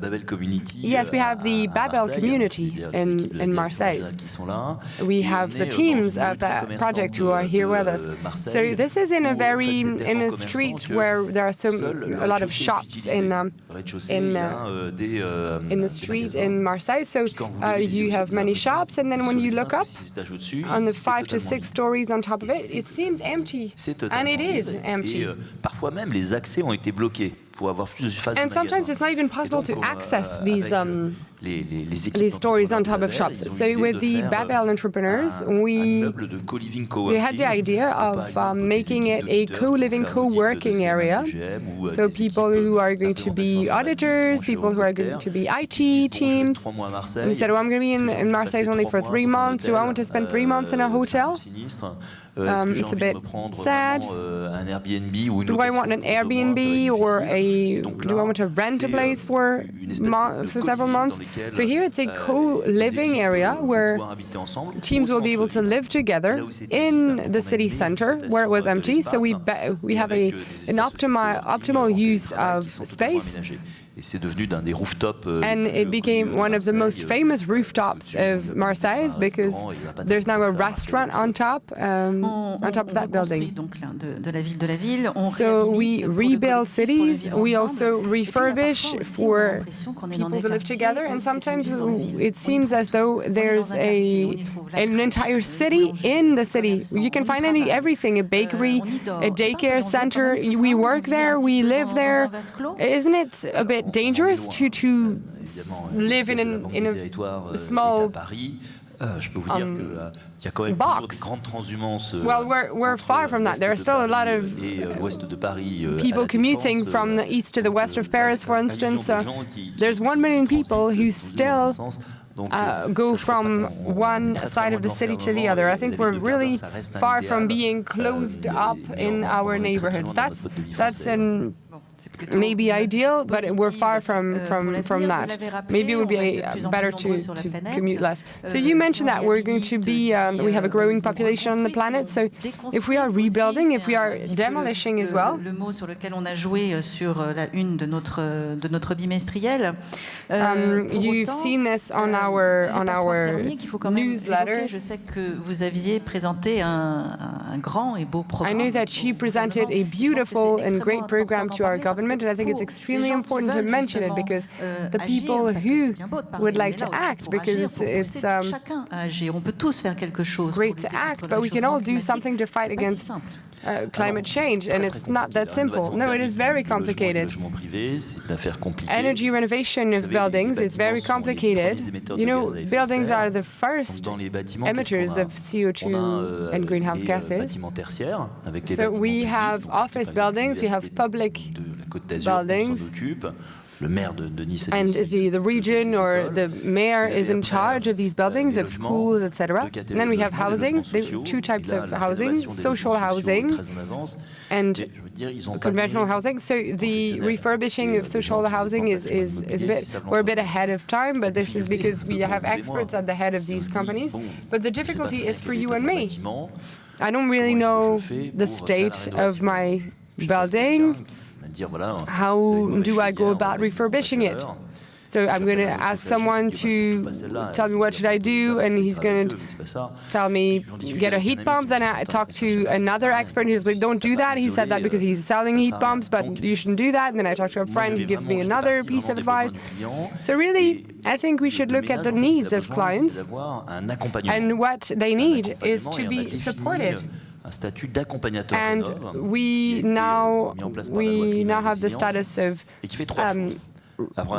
Yes, we have the Babel community in Marseille. We have the teams of that project who are here with us. So this is in a street where there are a lot of shops in the street in Marseille. So you have many shops, and then when you look up on the 5 to 6 stories on top of it, it seems empty, and it is empty. And sometimes it's not even possible to access these stories on top of shops. So with the Babel entrepreneurs, they had the idea of making it a co-living, co-working area. So people who are going to be auditors, people who are going to be IT teams. And we said, well, I'm going to be in Marseille only for 3 months. Do I want to spend 3 months in a hotel? It's a bit sad. Do I want an Airbnb or do I want to rent a place for several months? So here it's a co-living area where teams will be able to live together in the city center where it was empty. So we have an optimal use of space. And it became one of the most famous rooftops of Marseille because there's now a restaurant on top of that building. So we rebuild cities, we also refurbish for people to live together, and sometimes it seems as though there's an entire city in the city. You can find everything, a bakery, a daycare center. We work there, we live there. Isn't it a bit dangerous to live in a small box? Well, we're far from that. There are still a lot of people commuting from the east to the west of Paris, for instance. There's 1 million people who still go from one side of the city to the other. I think we're really far from being closed up in our neighborhoods. That's maybe ideal, but we're far from that. Maybe it would be better to commute less. So you mentioned that we're going to be, we have a growing population on the planet, so if we are rebuilding, if we are demolishing as well. Le mot sur lequel on a joué sur la une de notre bimestriel. You've seen this on our newsletter. Je sais que vous aviez présenté un grand et beau programme. I know that you presented a beautiful and great program to our government, and I think it's extremely important to mention it because the people who would like to act, because it's great to act, but we can all do something to fight against climate change, and it's not that simple. No, it is very complicated. Energy renovation of buildings is very complicated. You know, buildings are the first emitters of CO2 and greenhouse gases. So we have office buildings, we have public buildings, and the region or the mayor is in charge of these buildings, of schools, etc. And then we have housing, two types of housing, social housing and conventional housing. So the refurbishing of social housing is we're a bit ahead of time, but this is because we have experts at the head of these companies. But the difficulty is for you and me. I don't really know the state of my building. How do I go about refurbishing it? So I'm going to ask someone to tell me what should I do, and he's going to tell me get a heat pump. Then I talk to another expert who's like, don't do that. He said that because he's selling heat pumps, but you shouldn't do that. And then I talk to a friend who gives me another piece of advice. So really, I think we should look at the needs of clients, and what they need is to be supported. And we now have the status of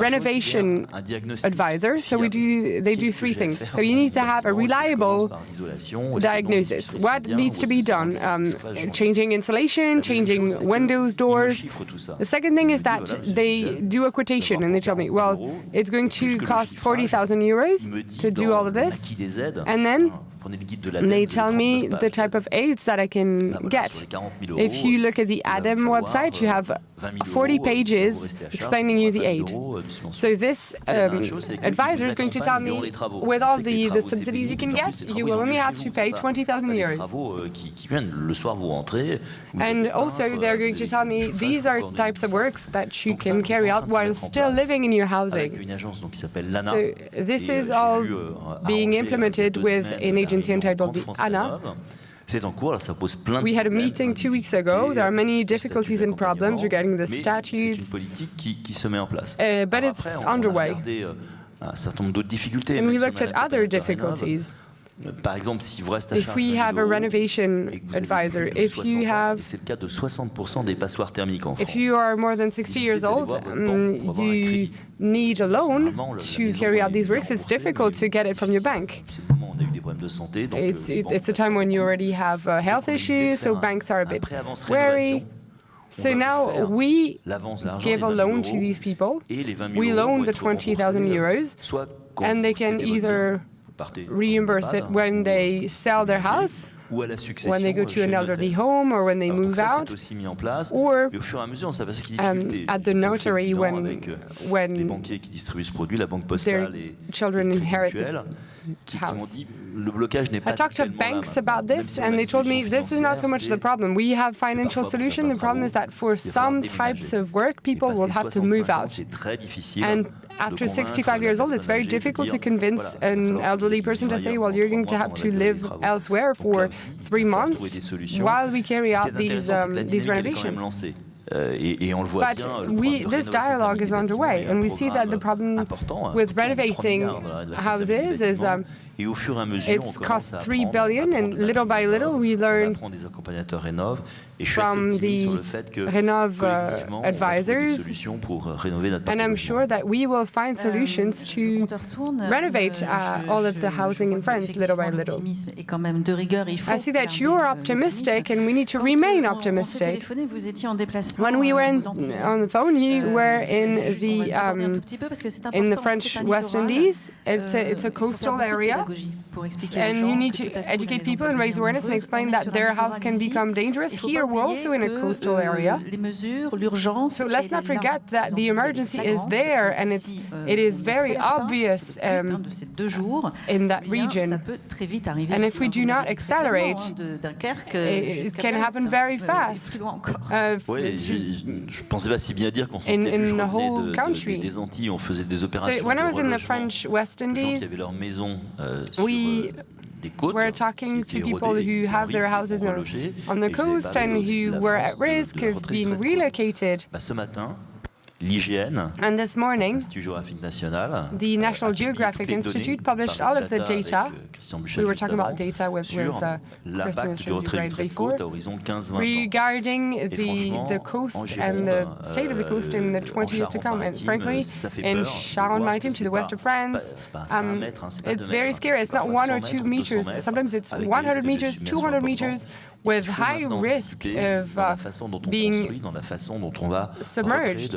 renovation advisor. So they do three things. So you need to have a reliable diagnosis. What needs to be done? Changing insulation, changing windows, doors. The second thing is that they do a quotation and they tell me, well, it's going to cost 40,000 euros to do all of this. And then they tell me the type of aids that I can get. If you look at the ADEME website, you have 40 pages explaining you the aid. So this advisor is going to tell me, with all the subsidies you can get, you will only have to pay 20,000 euros. And also, they're going to tell me these are types of works that you can carry out while still living in your housing. So this is all being implemented with an agency entitled the ANA. We had a meeting 2 weeks ago. There are many difficulties and problems regarding the statutes, but it's underway. And we looked at other difficulties. If we have a renovation advisor, if you are more than 60 years old, you need a loan to carry out these works. It's difficult to get it from your bank. It's a time when you already have health issues, so banks are a bit wary. So now we give a loan to these people. We loan the 20,000 euros, and they can either reimburse it when they sell their house, when they go to an elderly home, or when they move out, or at the notary when their children inherit the house. I talked to banks about this, and they told me this is not so much the problem. We have financial solution. The problem is that for some types of work, people will have to move out. And after 65 years old, it's very difficult to convince an elderly person to say, well, you're going to have to live elsewhere for 3 months while we carry out these renovations. But this dialogue is underway, and we see that the problem with renovating houses is it's cost 3 billion, and little by little we learn from the Rénov advisors, and I'm sure that we will find solutions to renovate all of the housing in France little by little. I see that you're optimistic, and we need to remain optimistic. When we were on the phone, you were in the French West Indies. It's a coastal area, and you need to educate people and raise awareness and explain that their house can become dangerous. Here, we're also in a coastal area. So let's not forget that the emergency is there, and it is very obvious in that region. And if we do not accelerate, it can happen very fast. In the whole country. So when I was in the French West Indies, we're talking to people who have their houses on the coast and who were at risk of being relocated. And this morning, the National Geographic Institute published all of the data. We were talking about data with Christian right before, regarding the coast and the state of the coast in the 20 years to come. And frankly, in Charente-Maritime, to the west of France, it's very scary. It's not 1 or 2 meters. Sometimes it's 100 meters, 200 meters, with high risk of being submerged.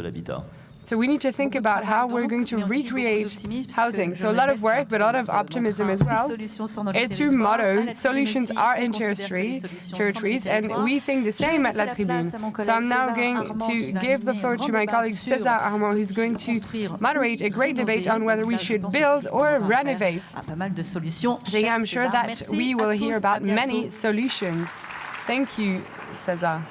So we need to think about how we're going to recreate housing. So a lot of work, but a lot of optimism as well. It's your motto, solutions are in territories, and we think the same at La Tribune. So I'm now going to give the floor to my colleague César Armand, who's going to moderate a great debate on whether we should build or renovate. So I'm sure that we will hear about many solutions. Thank you, César.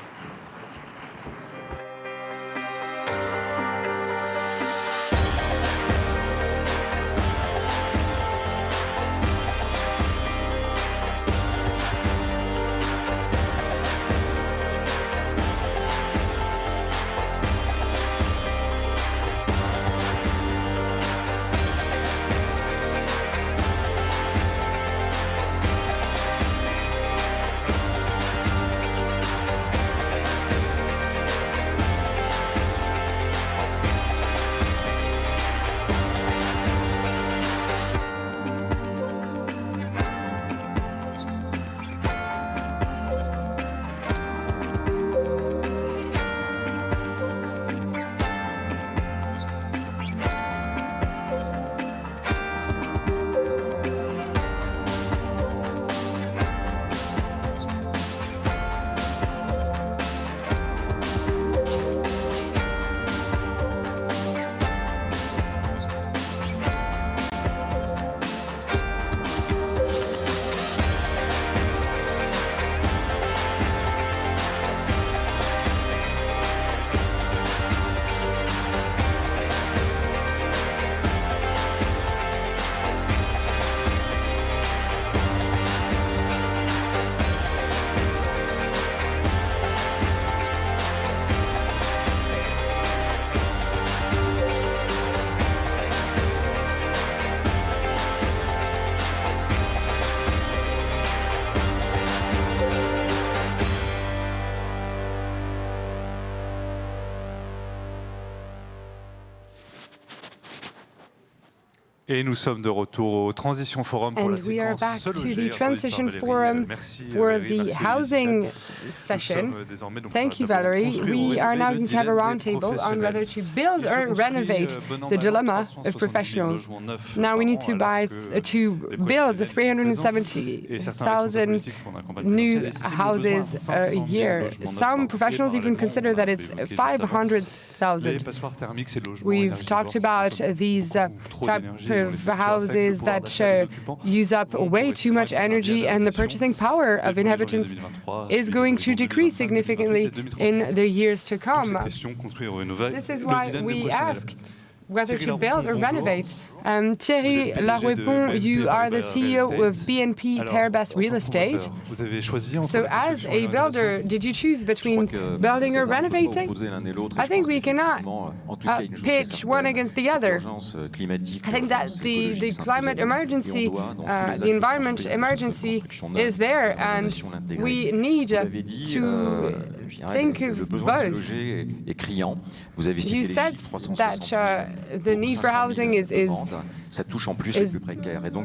Et nous sommes de retour au Transition Forum pour la And we are back séquence to the Valérie, Transition Valérie. Forum Merci, for Valérie, the merci, housing Michel. session. Désormais, donc, Thank you, d'abord Valerie. construire ou We are rénover now le going to have a dilemme des roundtable on whether to build Il se or construit, renovate bon an, the mal an, dilemma 370 of professionals. logements neufs Now we need par to an, buy alors que to les build professionnels et certains responsables 370,000 politiques qu'on accompagne new potentiels estiment le besoin à houses 500 a 000 year. logements Some neufs professionals par even an. consider that it's On l'a évoqué juste avant. Les 500,000. passoires thermiques, ces logements We've énergivores talked qui about consomment these trop type d'énergie, on les of fait plus affecter le houses pouvoir that d'achat des occupants. use up way too much energy, and the purchasing power of inhabitants is going to decrease significantly in the years to come. This is why we ask whether to build or renovate. Thierry Larouepont, you are the CEO of BNP Paribas Real Estate. So as a builder, did you choose between building or renovating? I think we cannot pitch one against the other. I think that the climate emergency, the environment emergency is there, and we need to think of both. You said that the need for housing is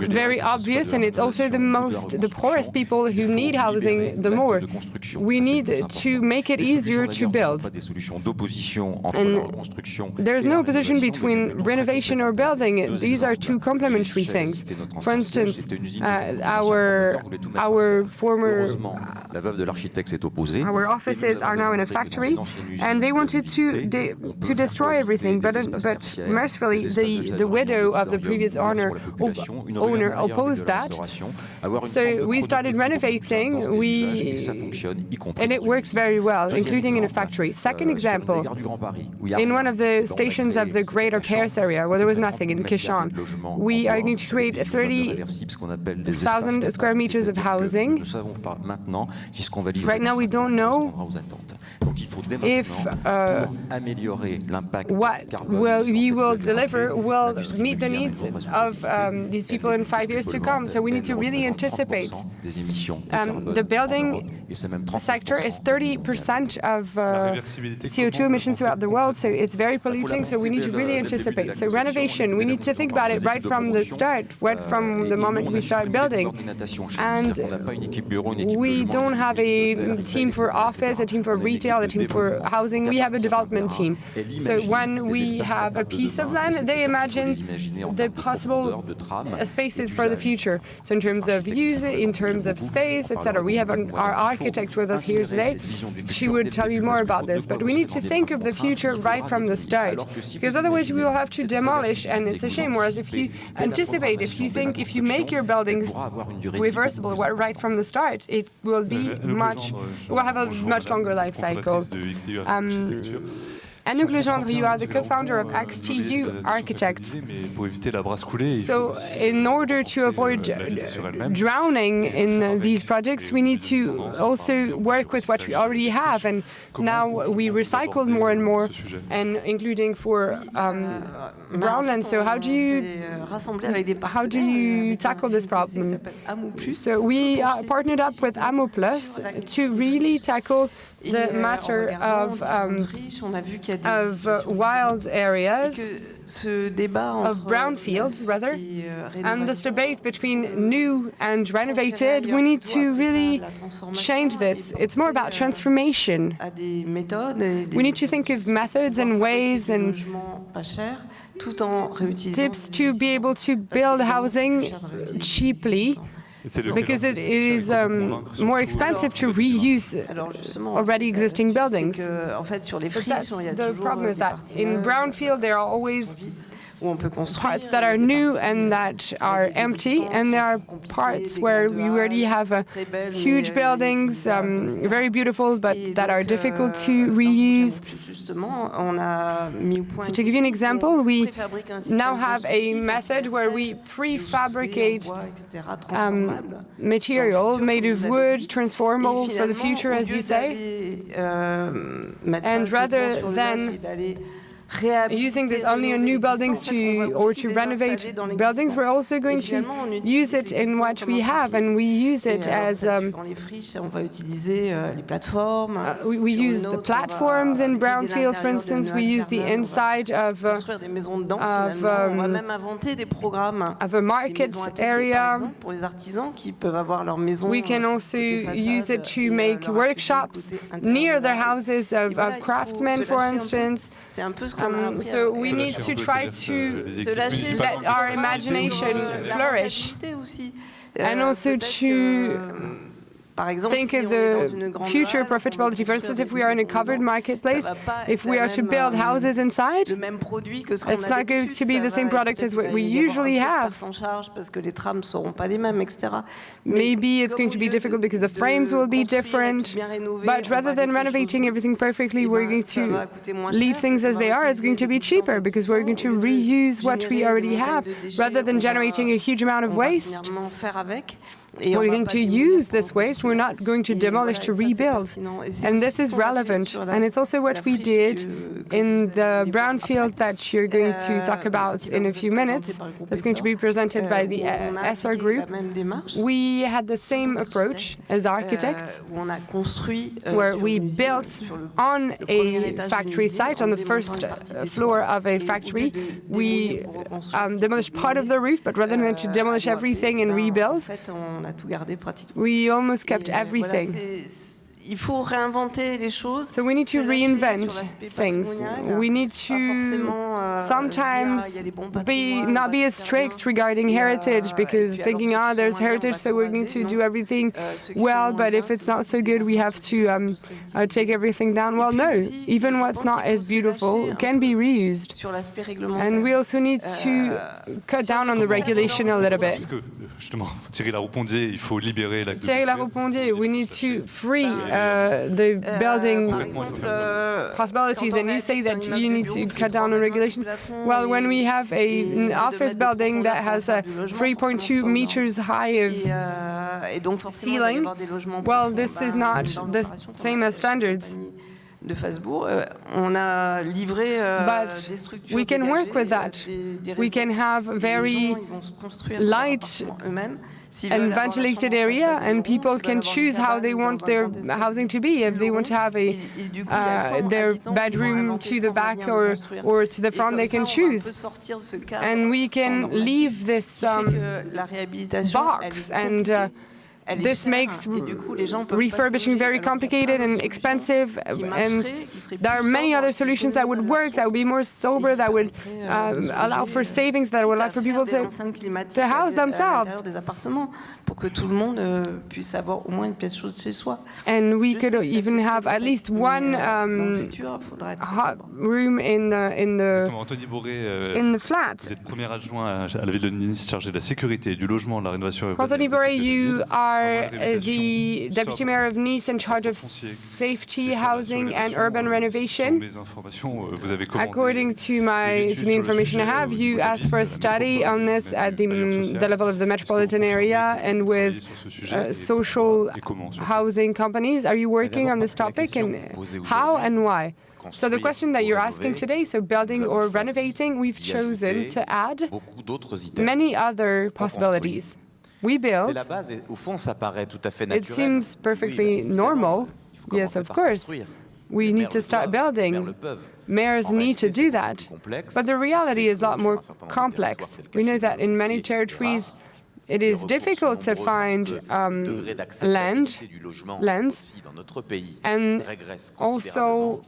very obvious, and it's also the poorest people who need housing the more. We need to make it easier to build. And there's no opposition between renovation or building. These are two complementary things. For instance, our offices are now in a factory, and they wanted to destroy everything, but mercifully the widow of the previous owner opposed that. So we started renovating, and it works very well, including in a factory. Second example, in one of the stations of the Greater Paris area, where there was nothing, in Quichon, we are going to create 30,000 square meters of housing. Right now we don't know if what we will deliver will meet the needs of these people in 5 years to come. So we need to really anticipate. The building sector is 30% of CO2 emissions throughout the world, so it's very polluting, so we need to really anticipate. So renovation, we need to think about it right from the start, right from the moment we start building. And we don't have a team for office, a team for retail, a team for housing. We have a development team. So when we have a piece of land, they imagine the possible spaces for the future. So in terms of use, in terms of space, etc. We have our architect with us here today. She would tell you more about this. But we need to think of the future right from the start, because otherwise we will have to demolish, and it's a shame. Whereas if you anticipate, if you make your buildings reversible right from the start, it will have a much longer life cycle. Anouk Legendre, you are the co-founder of XTU Architects. So in order to avoid drowning in these projects, we need to also work with what we already have. And now we recycle more and more, and including for brownland. So how do you tackle this problem? So we partnered up with Amo Plus to really tackle the matter of wild areas, of brownfields rather, and this debate between new and renovated. We need to really change this. It's more about transformation. We need to think of methods and ways and tips to be able to build housing cheaply, because it is more expensive to reuse already existing buildings. But that's the problem, is that in brownfield there are always parts that are new and that are empty, and there are parts where we already have huge buildings, very beautiful, but that are difficult to reuse. So to give you an example, we now have a method where we prefabricate material made of wood, transformable for the future, as you say, and rather than using this only on new buildings to renovate buildings. We're also going to use it in what we have, and we use it as we use the platforms in brownfields, for instance. We use the inside of a market area. We can also use it to make workshops near the houses of craftsmen, for instance. So we need to try to let our imagination flourish, and also to think of the future profitability. For instance, if we are in a covered marketplace, if we are to build houses inside, it's not going to be the same product as what we usually have. Maybe it's going to be difficult because the frames will be different, but rather than renovating everything perfectly, we're going to leave things as they are. It's going to be cheaper because we're going to reuse what we already have, rather than generating a huge amount of waste. We're going to use this waste. We're not going to demolish to rebuild. And this is relevant. And it's also what we did in the brownfield that you're going to talk about in a few minutes. That's going to be presented by the SR Group. We had the same approach as architects, where we built on a factory site, on the first floor of a factory. We demolished part of the roof, but rather than to demolish everything and rebuild, we almost kept everything. So we need to reinvent things. We need to sometimes not be as strict regarding heritage, because thinking, there's heritage, so we're going to do everything well, but if it's not so good, we have to take everything down. Well, no, even what's not as beautiful can be reused. And we also need to cut down on the regulation a little bit. Thierry Laroupondier, we need to free the building possibilities, and you say that you need to cut down on regulation. Well, when we have an office building that has a 3.2 meters high of ceiling, well, this is not the same as standards. But we can work with that. We can have very light and ventilated area, and people can choose how they want their housing to be. If they want to have their bedroom to the back or to the front, they can choose. And we can leave this box, and this makes refurbishing very complicated and expensive, and there are many other solutions that would work, that would be more sober, that would allow for savings, that would allow for people to house themselves. And we could even have at least one hot room in the flat. Anthony Boré, you are the Deputy Mayor of Nice in charge of safety, housing and urban renovation. According to the information I have, you asked for a study on this at the level of the metropolitan area and with social housing companies. Are you working on this topic, and how and why? So the question that you're asking today, so building or renovating, we've chosen to add many other possibilities. We build. It seems perfectly normal. Yes, of course. We need to start building. Mayors need to do that. But the reality is a lot more complex. We know that in many territories, it is difficult to find land, and also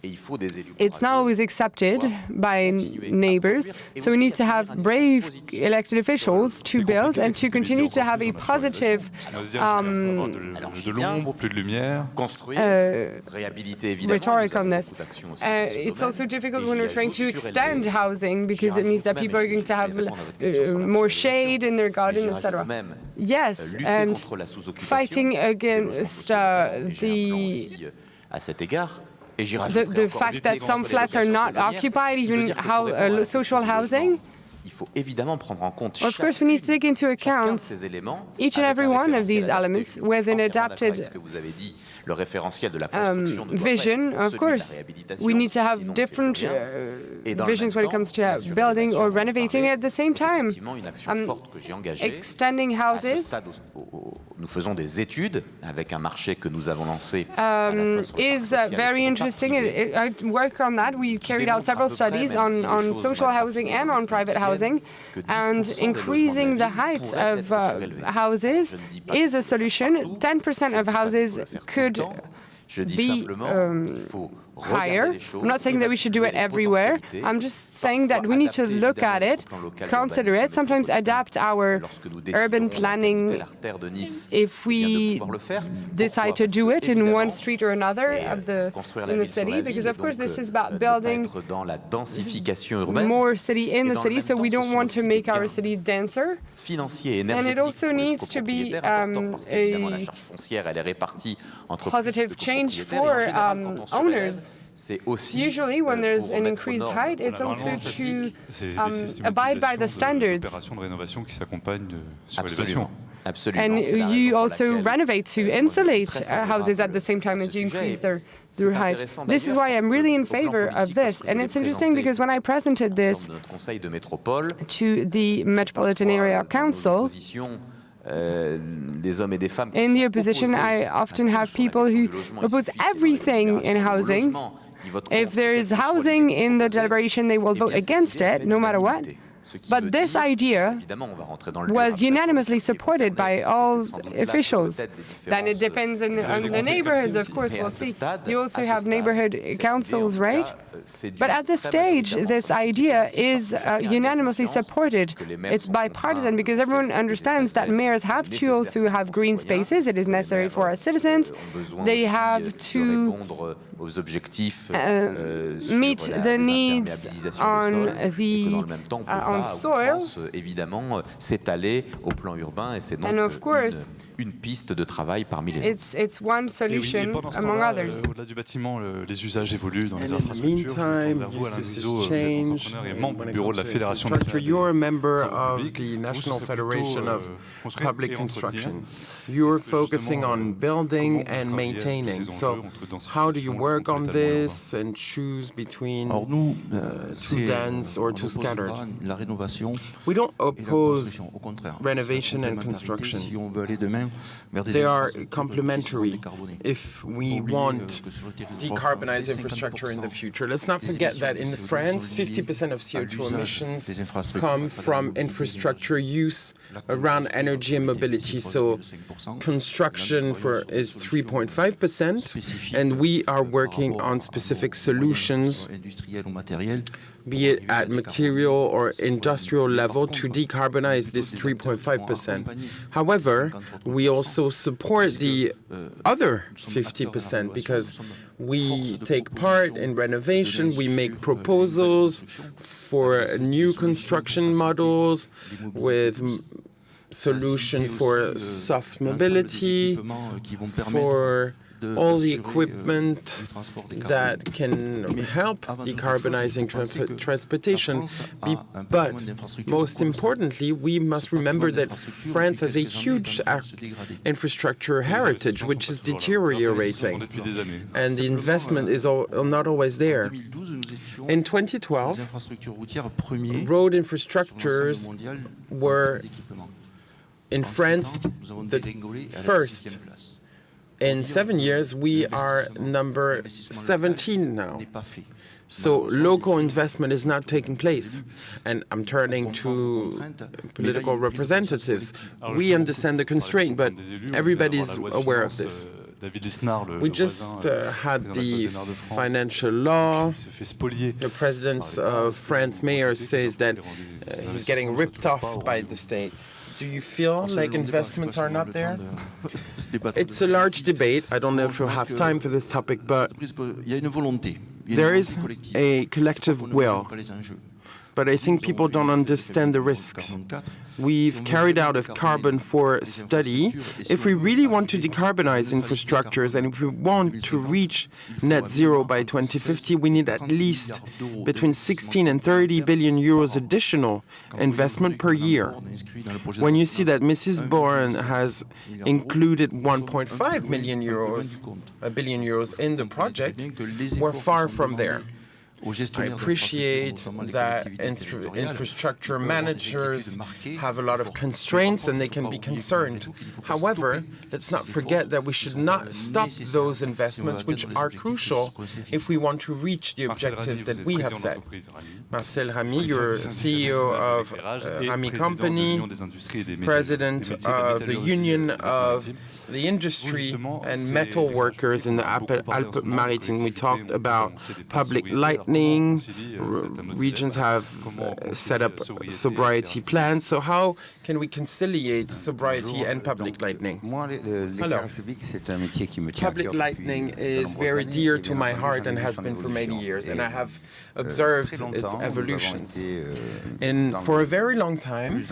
it's not always accepted by neighbors, so we need to have brave elected officials to build and to continue to have a positive rhetoric on this. It's also difficult when we're trying to extend housing, because it means that people are going to have more shade in their garden, etc. Yes, and fighting against the fact that some flats are not occupied, even social housing, il faut évidemment prendre en compte of course, we need to take into account ces éléments, each and every one of these elements with an adapted le référentiel de la construction vision. Of course, we need to have different visions when it comes to building or renovating at the same time. Extending houses nous faisons des études avec un marché que nous avons lancé is very interesting. I work on that. We carried out several studies on social housing and on private housing, and increasing the height of houses is a solution. 10% of houses could be higher. I'm not saying that we should do it everywhere. I'm just saying that we need to look at it, consider it, sometimes adapt our urban planning if we decide to do it in one street or another in the city, because of course this is about building more city in the city, so we don't want to make our city denser. And it also needs to be a positive change for owners. Usually, when there's an increased height, it's also to abide by the standards. And you also renovate to insulate houses at the same time as you increase their height. This is why I'm really in favor of this. And it's interesting because when I presented this to the Metropolitan Area Council, in the opposition, I often have people who oppose everything in housing. If there is housing in the deliberation, they will vote against it, no matter what. But this idea was unanimously supported by all officials. Then it depends on the neighborhoods, of course, we'll see. You also have neighborhood councils, right? But at this stage, this idea is unanimously supported. It's bipartisan because everyone understands that mayors have to also have green spaces. It is necessary for our citizens. They have to meet the needs on soil. And of course, it's one solution among others. Meantime, this is change. You're a member of the National Federation of Public Construction. You're focusing on building and maintaining. So how do you work on this and choose between too dense or too scattered? We don't oppose renovation and construction. They are complementary if we want decarbonized infrastructure in the future. Let's not forget that in France, 50% of CO2 emissions come from infrastructure use around energy and mobility. So construction is 3.5%, and we are working on specific solutions, be it at material or industrial level, to decarbonize this 3.5%. However, we also support the other 50% because we take part in renovation, we make proposals for new construction models with solution for soft mobility, for all the equipment that can help decarbonizing transportation. But most importantly, we must remember that France has a huge infrastructure heritage, which is deteriorating, and the investment is not always there. In 2012, road infrastructures were, in France, the first. In 7 years, we are number 17 now. So local investment is not taking place. And I'm turning to political representatives. We understand the constraint, but everybody's aware of this. We just had the financial law. The president of France, mayor, says that he's getting ripped off by the state. Do you feel like investments are not there? It's a large debate. I don't know if you'll have time for this topic, but there is a collective will. but I think people don't understand the risks. We've carried out a Carbon 4 study. If we really want to decarbonize infrastructures and if we want to reach net zero by 2050, we need at least between 16 and 30 billion euros additional investment per year. When you see that Mrs. Borne has included 1.5 billion euros in the project, we're far from there. I appreciate that infrastructure managers have a lot of constraints and they can be concerned. However, let's not forget that we should not stop those investments, which are crucial if we want to reach the objectives that we have set. Marcel Ramy, you're CEO of Ramy Company, president of the Union of the Industry and Metal Workers in the Alpes-Maritimes. We talked about public lighting. Regions have set up sobriety plans. So how can we conciliate sobriety and public lighting? Hello. Public lighting is very dear to my heart and has been for many years, and I have observed its evolutions. And for a very long time,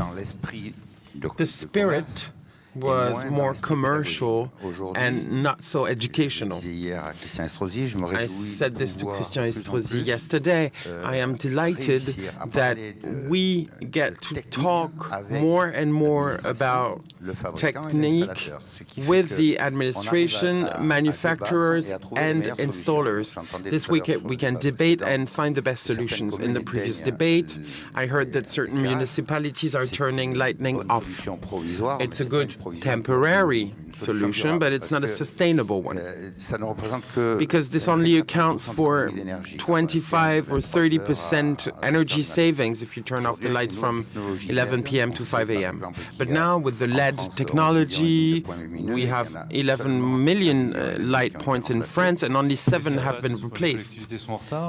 the spirit was more commercial and not so educational. I said this to Christian Estrosi yesterday. I am delighted that we get to talk more and more about technique with the administration, manufacturers, and installers. This week we can debate and find the best solutions. In the previous debate, I heard that certain municipalities are turning lighting off. It's a good temporary solution, but it's not a sustainable one, because this only accounts for 25 or 30% energy savings if you turn off the lights from 11 p.m. to 5 a.m. But now with the LED technology, we have 11 million light points in France and only 7 have been replaced.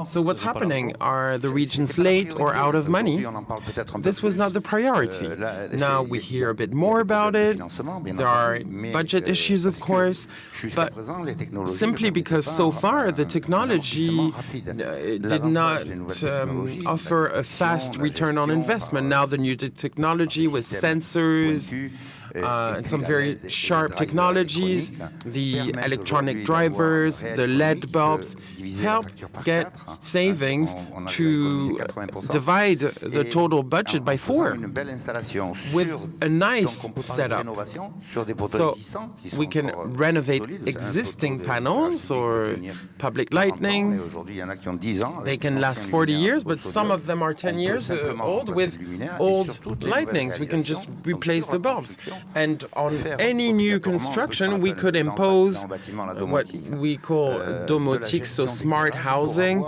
So what's happening? Are the regions late or out of money? This was not the priority. Now we hear a bit more about it. There are budget issues, of course, but simply because so far the technology did not offer a fast return on investment. Now the new technology with sensors and some very sharp technologies, the electronic drivers, the LED bulbs, help get savings to divide the total budget by 4 with a nice setup. So we can renovate existing panels or public lighting. They can last 40 years, but some of them are 10 years old with old lightnings. We can just replace the bulbs. And on any new construction, we could impose what we call domotique, so smart housing,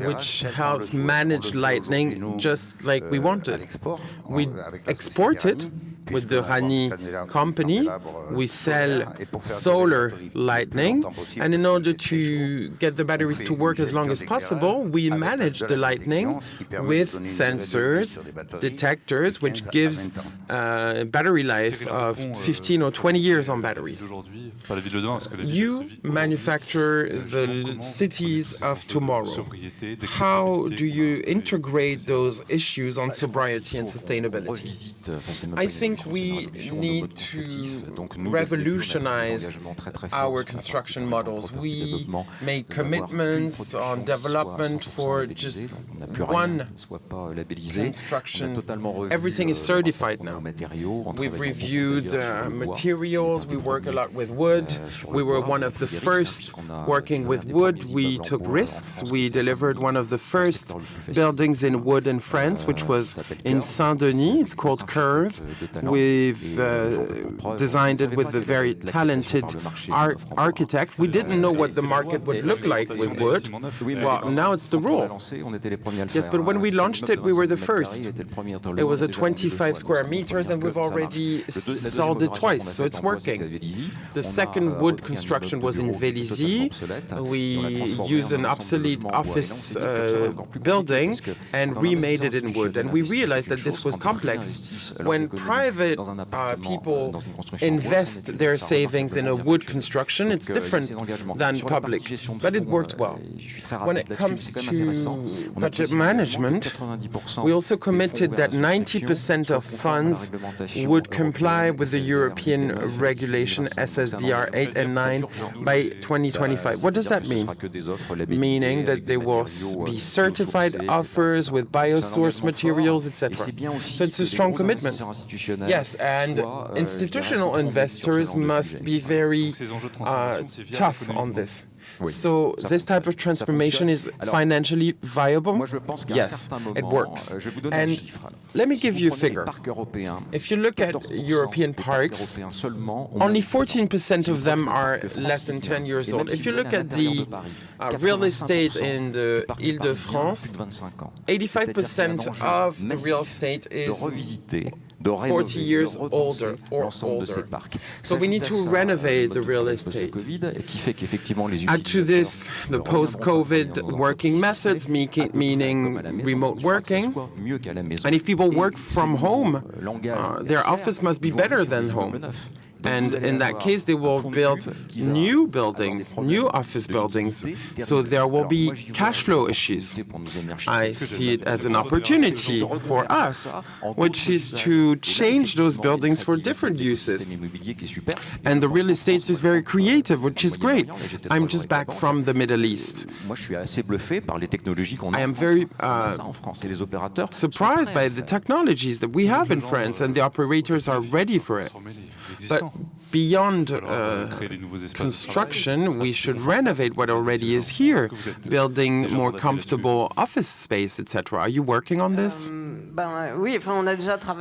which helps manage lighting just like we want it. We export it. With the Rany company, we sell solar lighting, and in order to get the batteries to work as long as possible, we manage the lighting with sensors, detectors, which gives battery life of 15 or 20 years on batteries. You manufacture the cities of tomorrow. How do you integrate those issues on sobriety and sustainability? I think we need to revolutionize our construction models. We make commitments on development for just one construction. Everything is certified now. We've reviewed materials. We work a lot with wood. We were one of the first working with wood. We took risks. We delivered one of the first buildings in wood in France, which was in Saint-Denis. It's called Curve. We've designed it with a very talented architect. We didn't know what the market would look like with wood. Well, now it's the rule. Yes, but when we launched it, we were the first. It was at 25 square meters, and we've already sold it twice, so it's working. The second wood construction was in Vélizy. We used an obsolete office building and remade it in wood. And we realized that this was complex. When prior private people invest their savings in a wood construction, it's different than public, but it worked well. When it comes to budget management, we also committed that 90% of funds would comply with the European regulation SSDR 8 and 9 by 2025. What does that mean? Meaning that they will be certified offers with biosourced materials, etc. So it's a strong commitment. Yes, and institutional investors must be very tough on this. So this type of transformation is financially viable? Yes, it works. And let me give you a figure. If you look at European parks, only 14% of them are less than 10 years old. If you look at the real estate in the Île-de-France, 85% of the real estate is 40 years older or older. So we need to renovate the real estate. Add to this the post-COVID working methods, meaning remote working. And if people work from home, their office must be better than home. And in that case, they will build new buildings, new office buildings, so there will be cash flow issues. I see it as an opportunity for us, which is to change those buildings for different uses. And the real estate is very creative, which is great. I'm just back from the Middle East. I am very surprised by the technologies that we have in France, and the operators are ready for it. But beyond construction, we should renovate what already is here, building more comfortable office space, etc. Are you working on this?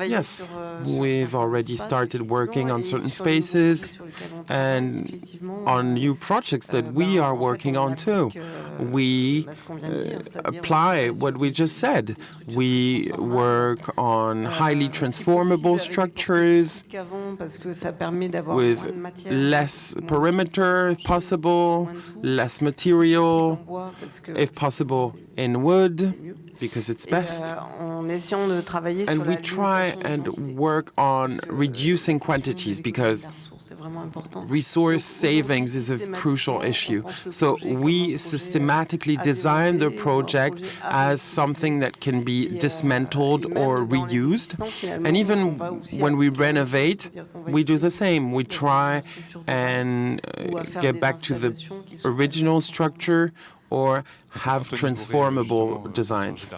Yes, we've already started working on certain spaces and on new projects that we are working on too. We apply what we just said. We work on highly transformable structures with less perimeter if possible, less material, if possible in wood, because it's best. And we try and work on reducing quantities because resource savings is a crucial issue. So we systematically design the project as something that can be dismantled or reused. And even when we renovate, we do the same. We try and get back to the original structure or have transformable designs.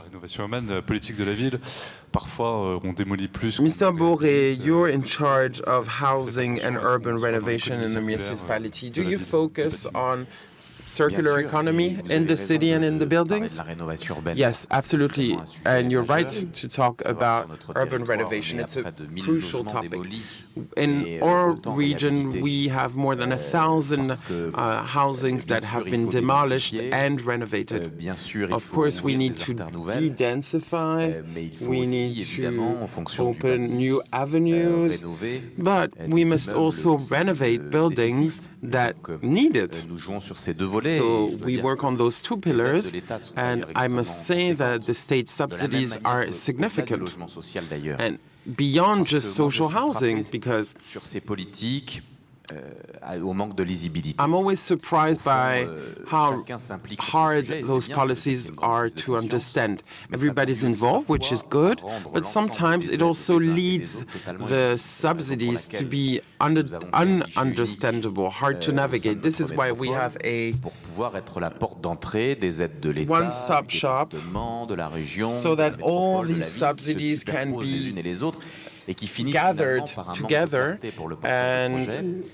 Mr. Boré, you're in charge of housing and urban renovation in the municipality. Do you focus on circular economy in the city and in the buildings? Yes, absolutely. And you're right to talk about urban renovation. It's a crucial topic. In our region, we have more than 1,000 housings that have been demolished and renovated. Of course, we need to de-densify, we need to open new avenues, but we must also renovate buildings that need it. So we work on those two pillars, and I must say that the state subsidies are significant. And beyond just social housing, because I'm always surprised by how hard those policies are to understand. Everybody's involved, which is good, but sometimes it also leads the subsidies to be ununderstandable, hard to navigate. This is why we have a one-stop shop so that all these subsidies can be gathered together, and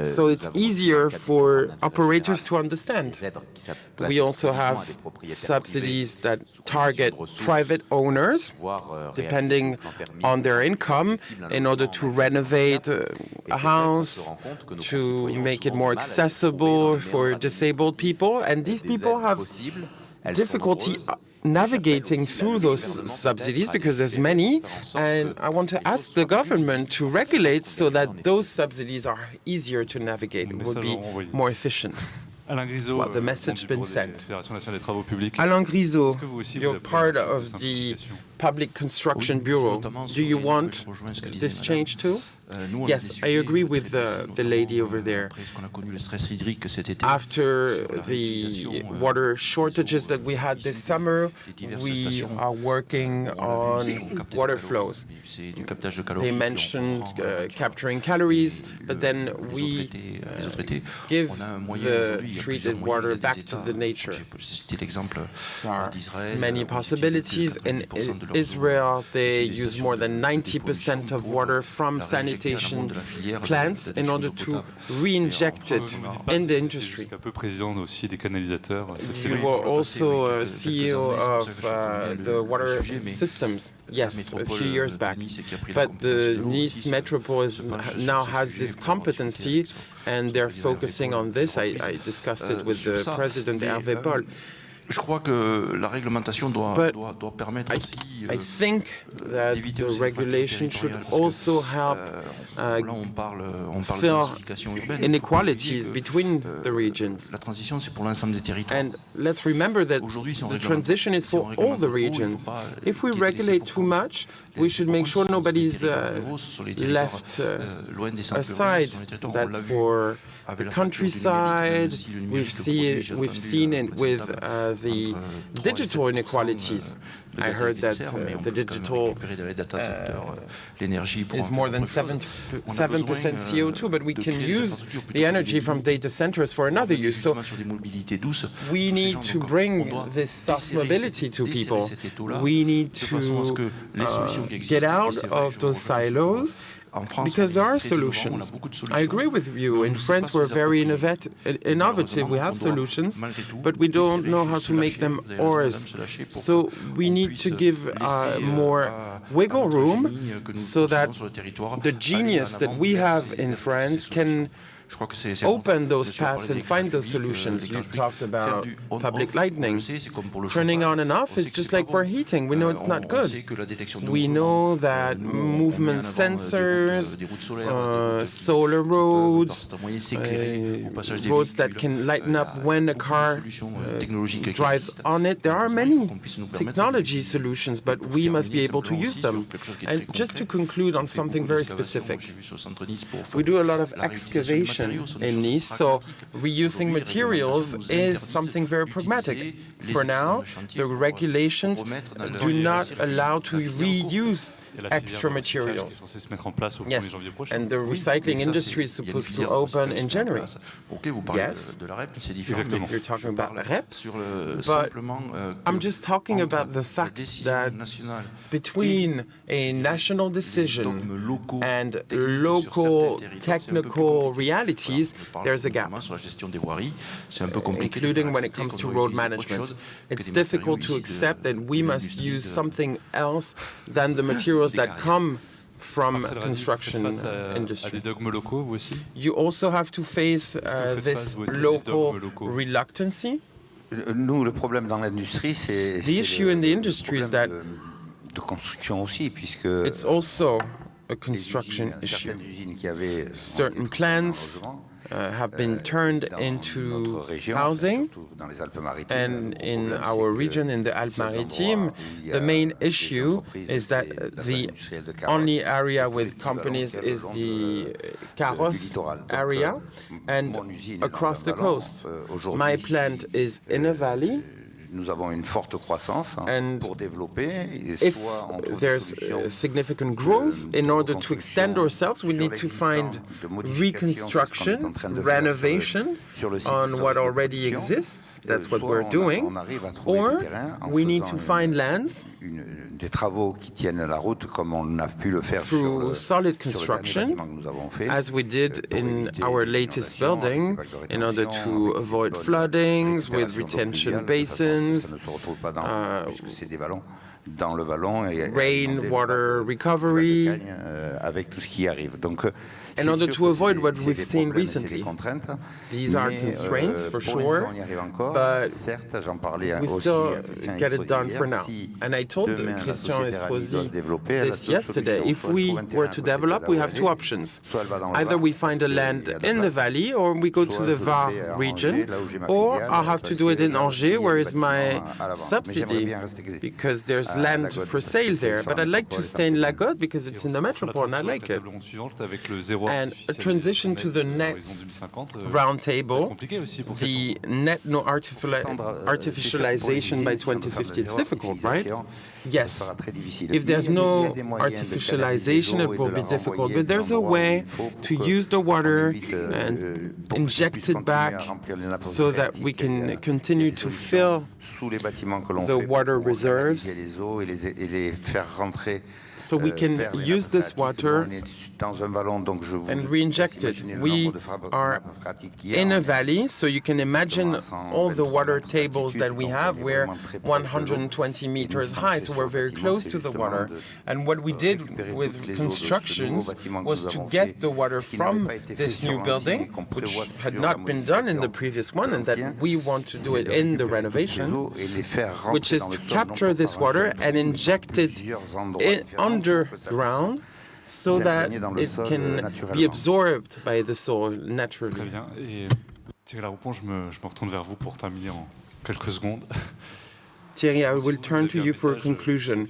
so it's easier for operators to understand. We also have subsidies that target private owners, depending on their income, in order to renovate a house, to make it more accessible for disabled people, and these people have difficulty navigating through those subsidies because there's many, and I want to ask the government to regulate so that those subsidies are easier to navigate, it will be more efficient. Well, the message has been sent. Alain Grisot, you're part of the Public Construction Bureau. Do you want this change too? Yes, I agree with the lady over there. After the water shortages that we had this summer, we are working on water flows. They mentioned capturing calories, but then we give the treated water back to the nature. There are many possibilities. In Israel, they use more than 90% of water from sanitation plants in order to re-inject it in the industry. You were also CEO of the water systems, yes, a few years back. But the Nice Metropole now has this competency, and they're focusing on this. I discussed it with the president, Hervé Paul. Je crois que la réglementation doit permettre aussi. I think that the regulation should also help fill inequalities between the regions. La transition, c'est pour l'ensemble des territoires. And let's remember that the transition is for all the regions. If we regulate too much, we should make sure nobody's left aside. That's for the countryside. We've seen it with the digital inequalities. I heard that the digital is more than 7% CO2, but we can use the energy from data centers for another use. So we need to bring this soft mobility to people. We need to get out of those silos, because there are solutions. I agree with you. In France, we're very innovative. We have solutions, but we don't know how to make them ours. So we need to give more wiggle room so that the genius that we have in France can open those paths and find those solutions. You talked about public lighting. Turning on and off is just like for heating. We know it's not good. We know that movement sensors, solar roads, roads that can lighten up when a car drives on it. There are many technology solutions, but we must be able to use them. And just to conclude on something very specific, we do a lot of excavation in Nice, so reusing materials is something very pragmatic. For now, the regulations do not allow to reuse extra materials. Yes, and the recycling industry is supposed to open in January. Yes, you're talking about REP, but I'm just talking about the fact that between a national decision and local technical realities, there's a gap, including when it comes to road management. It's difficult to accept that we must use something else than the materials that come from construction industry. You also have to face this local reluctancy. Nous, le problème dans l'industrie, c'est the issue in the industry is that de construction aussi, puisque it's also a construction issue. Certain plants have been turned into housing, and in our region, in the Alpes-Maritimes, the main issue is that the only area with companies is the Carros area and across the coast. My plant is in a valley. Nous avons une forte croissance pour développer. If there's significant growth, in order to extend ourselves, we need to find reconstruction, renovation on what already exists. That's what we're doing. Or we need to find lands des travaux qui tiennent la route comme on a pu le faire through solid construction, as we did in our latest building, in order to avoid floodings with retention basins, rain water recovery. Avec tout ce qui arrive. Donc, in order to avoid what we've seen recently. These are constraints for sure, but we still get it done for now. And I told Christian Estrosi this yesterday. If we were to develop, we have two options. Either we find a land in the valley, or we go to the Var region, or I'll have to do it in Angers, where is my subsidy, because there's land for sale there. But I'd like to stay in Lagode because it's in the metropole and I like it. And a transition to the next roundtable, the net no artificialization by 2050. It's difficult, right? Yes. If there's no artificialization, it will be difficult. But there's a way to use the water and inject it back so that we can continue to fill the water reserves, so we can use this water and re-inject it. We are in a valley, so you can imagine all the water tables that we have. We're 120 meters high, so we're very close to the water. And what we did with constructions was to get the water from this new building, which had not been done in the previous one, and that we want to do it in the renovation, which is to capture this water and inject it underground so that it can be absorbed by the soil naturally. Très bien. Et Thierry Laroupon, je me retourne vers vous pour terminer en quelques secondes. Thierry, I will turn to you for a conclusion.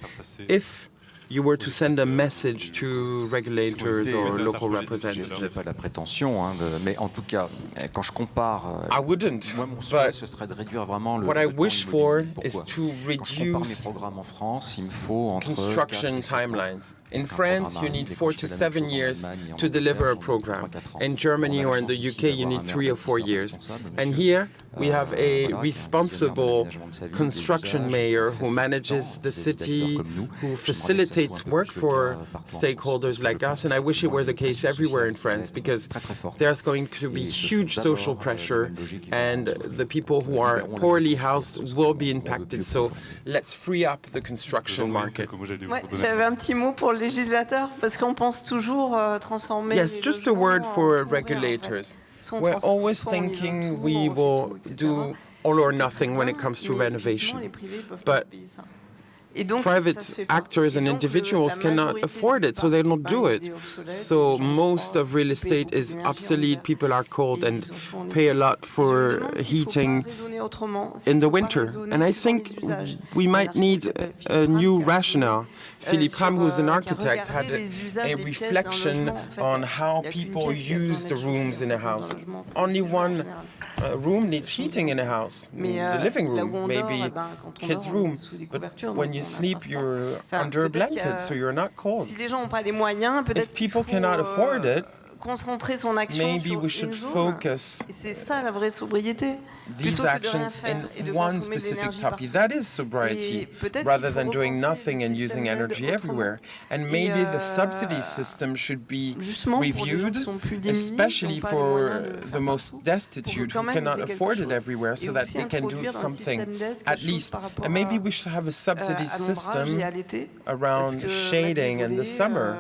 If you were to send a message to regulators or local representatives. Je n'ai pas la prétention, mais en tout cas, quand je compare, I wouldn't, moi mon souhait ce serait de réduire vraiment le what I wish for is Pourquoi? to Quand je compare mes reduce programmes en France, il me faut entre construction 4 et 7 ans. timelines. In France, you need 4 to 7 years to deliver a program. In Germany or in the UK, you need 3 or 4 years. And here, we have a responsible construction mayor who manages the city, who facilitates work for stakeholders like us. And I wish it were the case everywhere in France, because there's going to be huge social pressure, and the people who are poorly housed will be impacted. So let's free up the construction market. Ouais, j'avais un petit mot pour le législateur, parce qu'on pense toujours transformer. Yes, just a word for regulators. We're always thinking we will do all or nothing when it comes to renovation. But private actors and individuals cannot afford it, so they don't do it. So most of real estate is obsolete. People are cold and pay a lot for heating in the winter. And I think we might need a new rationale. Philippe Ram, who's an architect, had a reflection on how people use the rooms in a house. Only one room needs heating in a house. The living room, maybe kids' room. But when you sleep, you're under a blanket, so you're not cold. If people cannot afford it, maybe we should focus these actions in one specific topic. That is sobriety, rather than doing nothing and using energy everywhere. And maybe the subsidy system should be reviewed, especially for the most destitute who cannot afford it everywhere, so that they can do something at least. And maybe we should have a subsidy system around shading in the summer.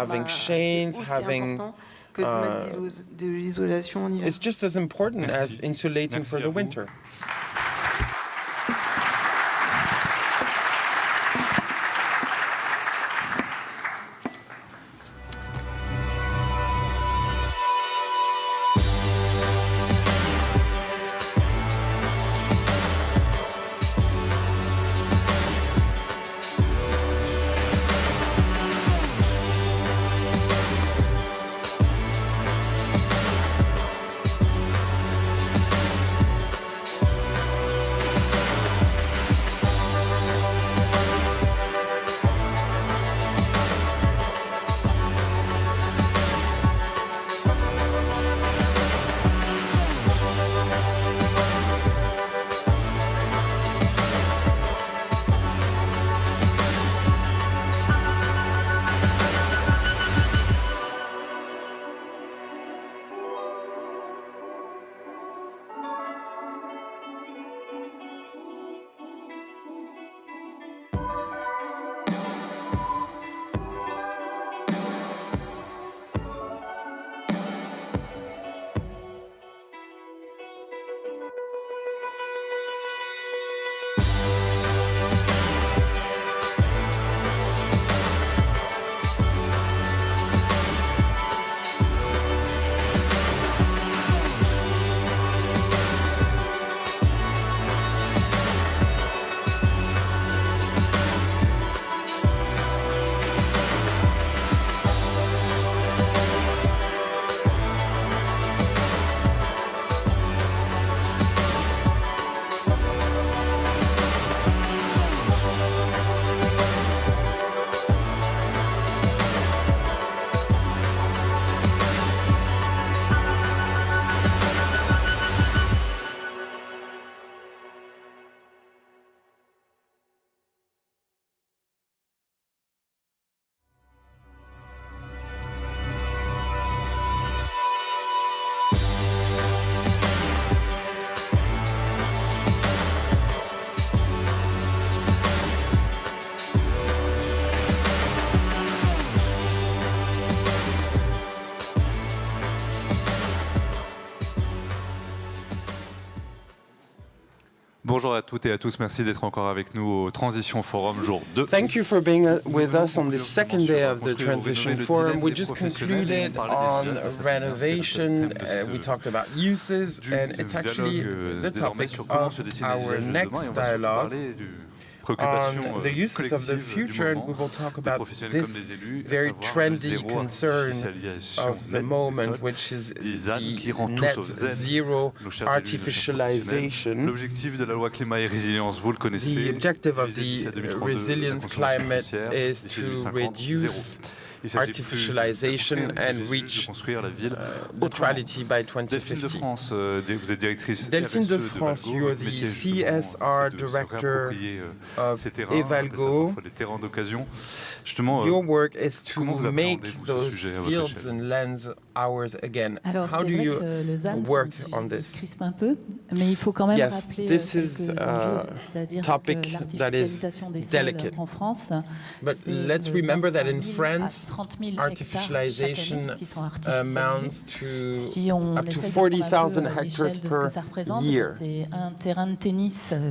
Having shades, having it's just as important as insulating for the winter. Bonjour à toutes et à tous, merci d'être encore avec nous au Transition Forum jour 2. Thank you for being with us on the second day of the Transition Forum. We just concluded on renovation, we talked about uses, and it's actually the topic of our next dialogue on the uses of the future, and we will talk about this very trendy concern of the moment, which is the net zero artificialization. L'objectif de la loi climat et résilience, vous le connaissez. The objective of the resilience climate is to reduce artificialization and reach neutrality by 2050. Delphine de France, you're the CSR director of Evalgo. Your work is to make those fields and lands ours again. How do you work on this? Yes, this is a topic that is delicate. But let's remember that in France, artificialization amounts to up to 40,000 hectares per year.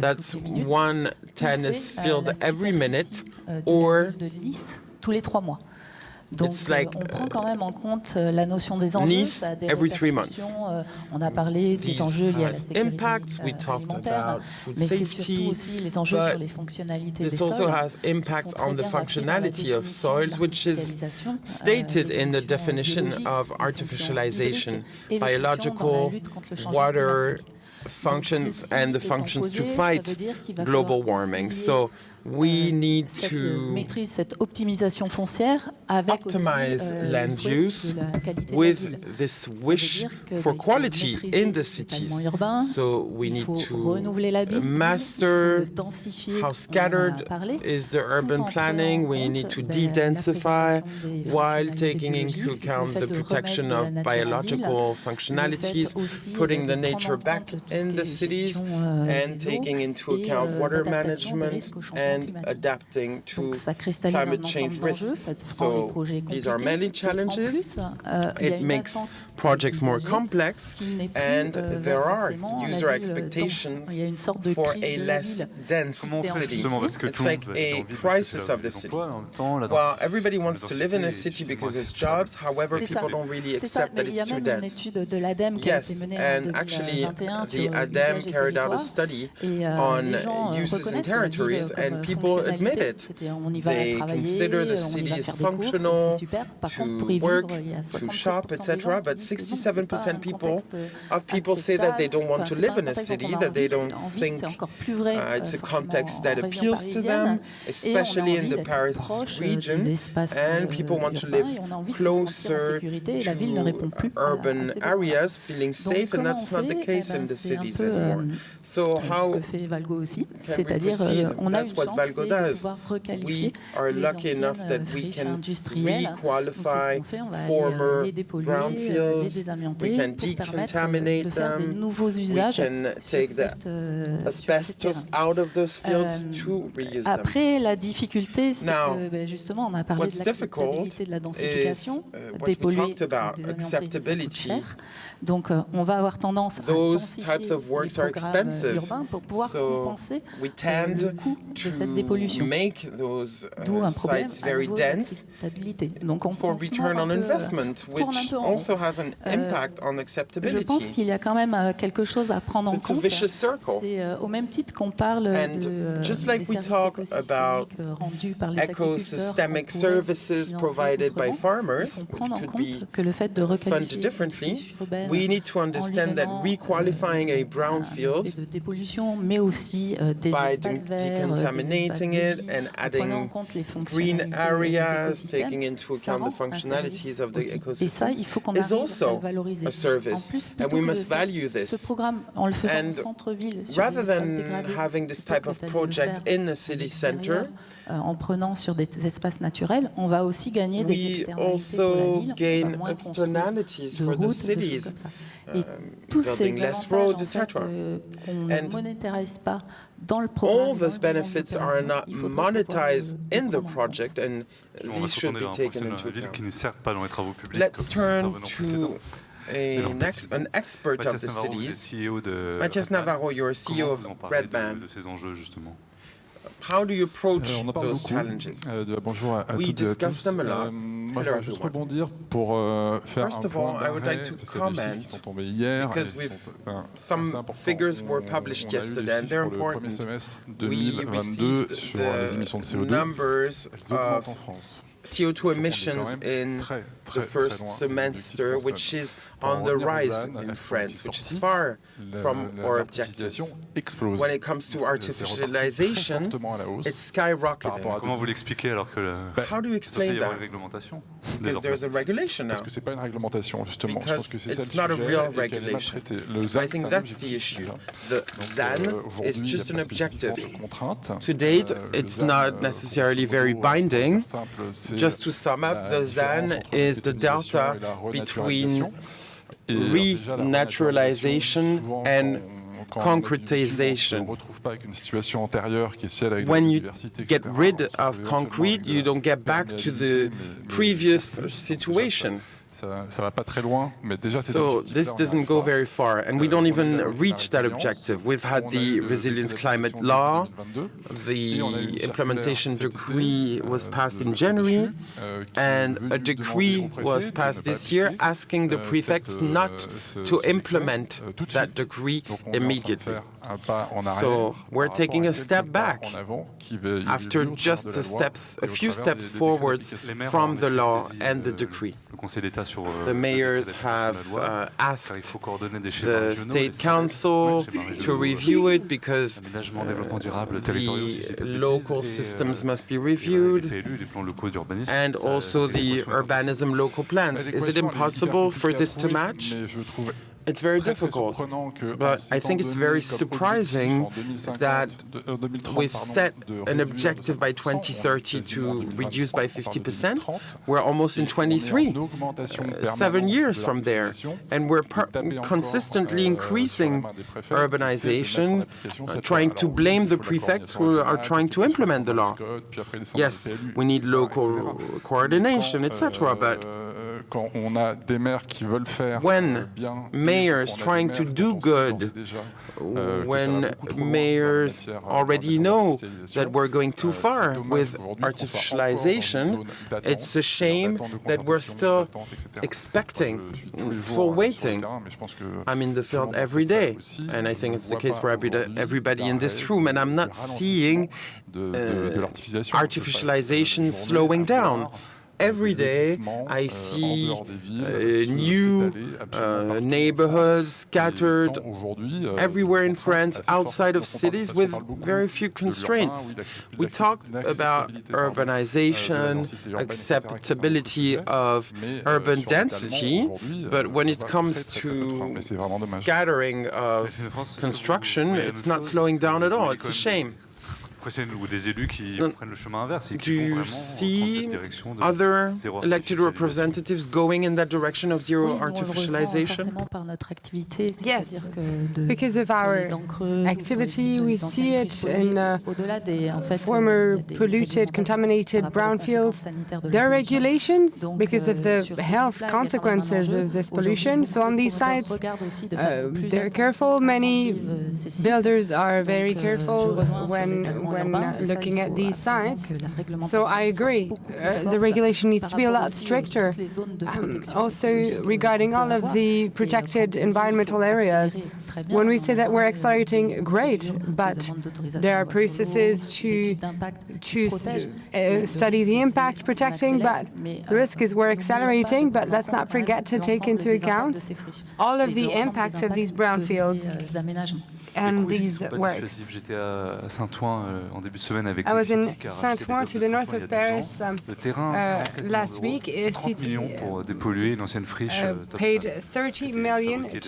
That's one tennis field every minute, or Donc, on prend quand même en compte la notion des enjeux, ça des on a parlé des enjeux liés à la sécurité alimentaire, mais c'est surtout aussi les enjeux sur les fonctionnalités des sols. This also has impacts on the functionality of soils, which is stated in the definition of artificialization, biological, water functions, and the functions to fight global warming. So we need to optimize land use with this wish for quality in the cities. So we need to master how scattered is the urban planning. We need to de-densify while taking into account the protection of biological functionalities, putting the nature back in the cities, and taking into account water management and adapting to climate change risks. So these are many challenges. It makes projects more complex, and there are user expectations for a less dense city. It's like a crisis of the city. Well, everybody wants to live in a city because there's jobs, however, people don't really accept that it's too dense. Yes, and actually the ADEME carried out a study on uses and territories, and people admit it. They consider the city is functional to work, to shop, etc. But 67% of people say that they don't want to live in a city, that they don't think it's a context that appeals to them, especially in the Paris region. And people want to live closer to urban areas, feeling safe, and that's not the case in the cities anymore. So how can we proceed? That's what Valgo does. We are lucky enough that we can re-qualify former brownfields, we can decontaminate them, we can take the asbestos out of those fields to reuse them. Après, la difficulté, c'est que justement, on a parlé de l'acceptabilité de la densification, dépolluer des environnements. Donc, on va avoir tendance à densifier les programmes urbains pour pouvoir compenser le coût de cette dépollution. D'où un problème à nouveau d'acceptabilité. Donc, on pense je pense qu'il y a quand même quelque chose à prendre en compte. C'est au même titre qu'on parle de services écosystémiques rendus par les agriculteurs. Il faut prendre en compte que le fait de requalifier les friches urbaines we need to understand that requalifying a brownfield de dépollution, mais aussi des espaces verts, decontaminating it and adding green areas, taking into account the functionalities of the ecosystem, is also a service, and we must value this. And rather than having this type of project in the city center, en prenant sur des espaces naturels, on va aussi gagner des externalités pour la ville, on va moins construire de routes, de choses comme ça. Et tous ces avantages en fait, qu'on ne monétarise pas dans le programme, all those benefits are not monetized in the project, and these should be taken into account. Let's turn to an expert of the cities. Mathias Navarro, you're CEO of Red Band. How do you approach those challenges? We discuss them a lot. First of all, I would like to comment, because some figures were published yesterday, and they're important. We received the numbers of CO2 emissions in the first semester, which is on the rise in France, which is far from our objectives. When it comes to artificialization, it's skyrocketing. How do you explain that? Because there's a regulation now. Because it's not a real regulation. I think that's the issue. The ZAN is just an objective. To date, it's not necessarily very binding. Just to sum up, the ZAN is the delta between renaturalization and concretization. When you get rid of concrete, you don't get back to the previous situation. So this doesn't go very far, and we don't even reach that objective. We've had the Resilience Climate Law, the implementation decree was passed in January, and a decree was passed this year asking the prefects not to implement that decree immediately. So we're taking a step back after just a few steps forwards from the law and the decree. The mayors have asked the State Council to review it because the local systems must be reviewed, and also the urbanism local plans. Is it impossible for this to match? It's very difficult, but I think it's very surprising that we've set an objective by 2030 to reduce by 50%. We're almost in 23, 7 years from there, and we're consistently increasing urbanization, trying to blame the prefects who are trying to implement the law. Yes, we need local coordination, etc., but when mayors trying to do good, when mayors already know that we're going too far with artificialization, it's a shame that we're still expecting, for waiting. I'm in the field every day, and I think it's the case for everybody in this room, and I'm not seeing artificialization slowing down. Every day I see new neighborhoods scattered everywhere in France, outside of cities, with very few constraints. We talked about urbanization, acceptability of urban density, but when it comes to scattering of construction, it's not slowing down at all. It's a shame. Do you see other elected representatives going in that direction of zero artificialization? Yes, because of our activity, we see it in former polluted, contaminated brownfields. There are regulations because of the health consequences of this pollution. So on these sites, they're careful. Many builders are very careful when looking at these sites. So I agree, the regulation needs to be a lot stricter. Also, regarding all of the protected environmental areas, when we say that we're accelerating, great, but there are processes to study the impact protecting, but the risk is we're accelerating, but let's not forget to take into account all of the impact of these brownfields and these works. I was in Saint-Ouen, to the north of Paris, last week. City paid 30 million to